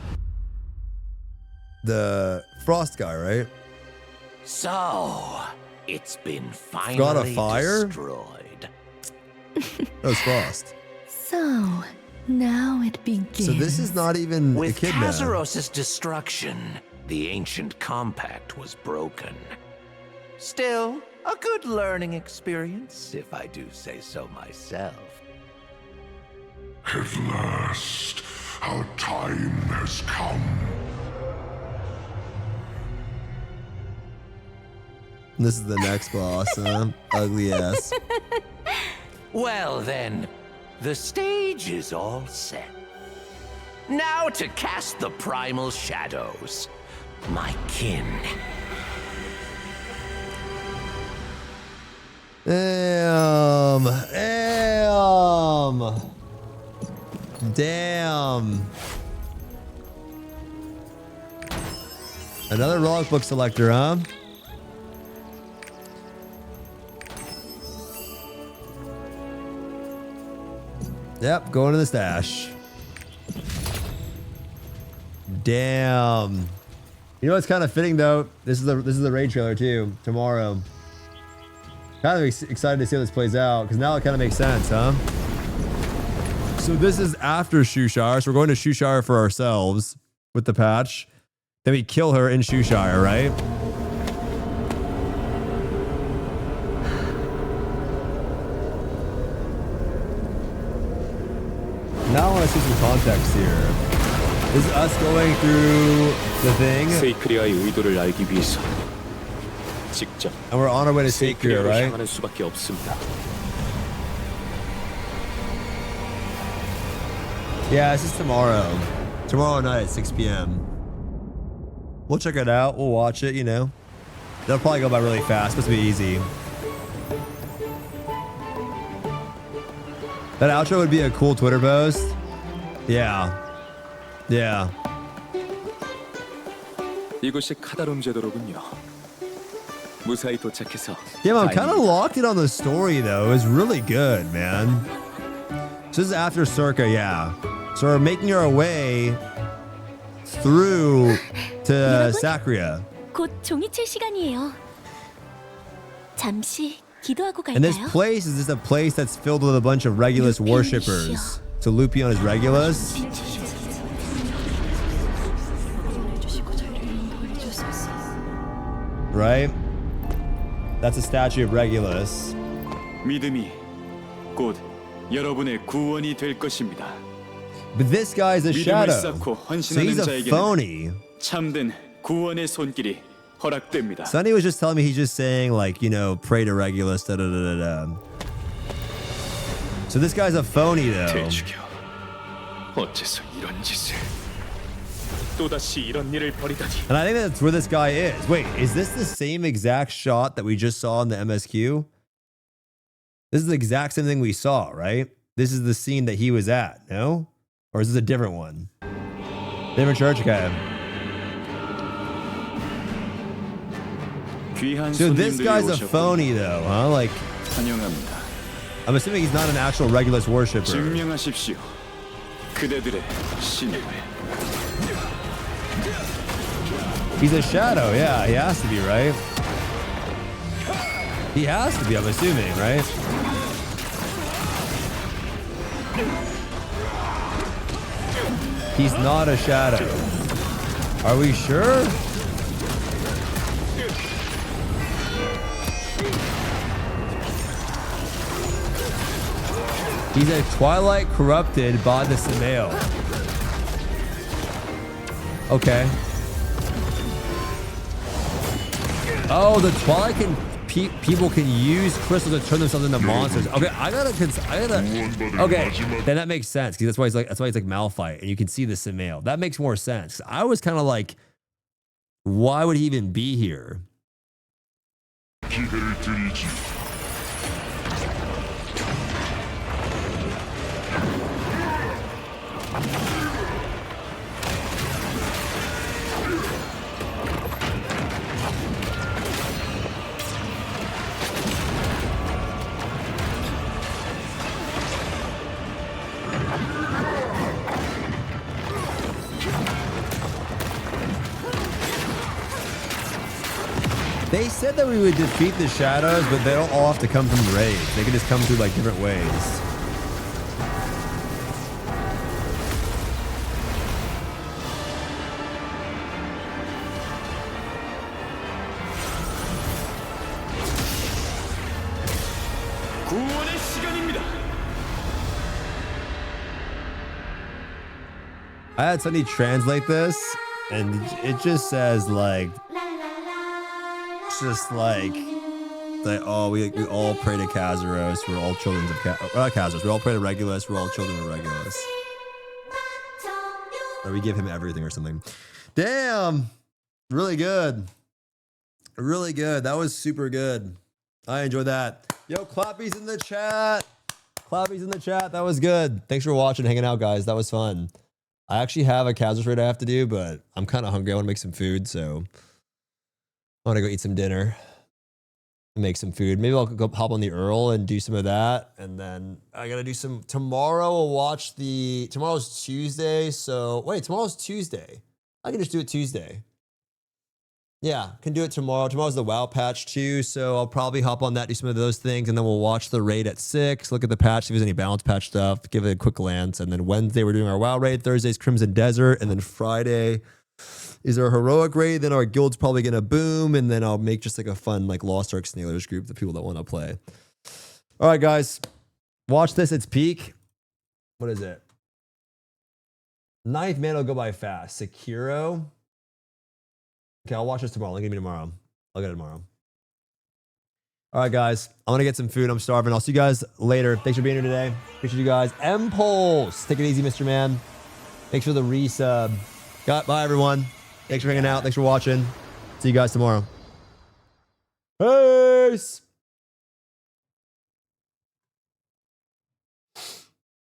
Frost guy, right? So, it's been finally Got a fire? destroyed. That was Frost. So, now it begins. So this is not even With a kid now. Kazaros' destruction, the ancient compact was broken. Still, a good learning experience, if I do say so myself. At last, our time has come. This is the next boss, huh? Ugly ass. Well then, the stage is all set. Now to cast the primal shadows. My kin. Damn. Damn. Another relic book selector, huh? Yep, going to the stash. Damn. You know what's kind of fitting though? This is the raid trailer too. Tomorrow. Kind of excited to see how this plays out because now it kind of makes sense, huh? So this is after Shoeshire. So we're going to Shoeshire for ourselves with the patch. Then we kill her in Shoeshire, right? Now I want to see some context here. This is us going through the thing. 세이크리아의 의도를 알기 위해서 직접 And we're on our way to Seikria, right? 향하는 수밖에 없습니다. Yeah, this is tomorrow. Tomorrow night at 6 p.m. We'll check it out. We'll watch it, you know. They'll probably go by really fast. It's supposed to be easy. That outro would be a cool Twitter post. Yeah. Yeah. 이곳이 카다롬 제도로군요. 무사히 도착해서. Damn, I'm kind of locked in on the story though. It was really good, man. So this is after Circa, yeah. So we're making our way through to Sacria. 곧 종이칠 시간이에요. 잠시 기도하고 And this 갈까요? place is just a place that's filled with a bunch of Regulus worshippers. So Lupion is Regulus. Right? That's a statue of Regulus. 믿음이 곧 여러분의 구원이 될 것입니다. But this guy is a shadow. 쌓고 So he's 헌신하는 a 자에게는 phony. 참된 구원의 손길이 허락됩니다. Sonny was just telling me he's just saying like, you know, pray to Regulus, da da da da da. So this guy's a phony though. 대주교, 어째서 이런 짓을? 또다시 이런 일을 벌이다니. And I think that's where this guy is. Wait, is this the same exact shot that we just saw in the MSQ? This is the exact same thing we saw, right? This is the scene that he was at, no? Or is this a different one? Different church? Okay. So this guy's a phony though, huh? Like, I'm assuming he's not an actual Regulus worshipper. 증명하십시오. 그대들의 신을. He's a shadow, yeah, he has to be, right? He has to be, I'm assuming, right? He's not a shadow. Are we sure? He's a Twilight corrupted by the Samael. Okay. Oh, the Twilight can people can use crystals to turn themselves into monsters. Okay, okay, then that makes sense because that's why he's like Malphite, and you can see the Samael. That makes more sense. I was kind of like, why would he even be here? They said that we would defeat the shadows, but they don't all have to come from the raids. They can just come through like different ways. I had somebody translate this, and it just says like, just like oh, we all pray to Kazaros. We're all children of Kazaros. We all pray to Regulus. We're all children of Regulus. Or we give him everything or something. Damn, really good, really good. That was super good. I enjoyed that. Yo, clappies in the chat. Clappies in the chat. That was good. Thanks for watching, hanging out, guys. That was fun. I actually have a Kazaros raid I have to do, but I'm kind of hungry. I want to make some food, so I want to go eat some dinner, make some food. Maybe I'll go hop on the Earl and do some of that. And then I got to do some, tomorrow we'll watch tomorrow's Tuesday. So wait, tomorrow's Tuesday. I can just do it Tuesday. Yeah, can do it tomorrow. Tomorrow's the WoW patch too. So I'll probably hop on that, do some of those things. And then we'll watch the raid at 6, look at the patch, see if there's any balance patch stuff, give it a quick glance. And then Wednesday we're doing our WoW raid. Thursday's Crimson Desert. And then Friday is our heroic raid. Then our guild's probably gonna boom, and then I'll make just like a fun like Lost Ark Snailers group, the people that want to play. All right, guys, watch this. It's peak. What is it? 9th man will go by fast. Sekiro. Okay, I'll watch this tomorrow. Give me tomorrow. I'll get it tomorrow. All right, guys, I'm gonna get some food. I'm starving. I'll see you guys later. Thanks for being here today. Appreciate you guys. M-Pulse. Take it easy, Mr. Man. Thanks for the resub. Bye, everyone. Thanks for hanging out. Thanks for watching. See you guys tomorrow. Peace.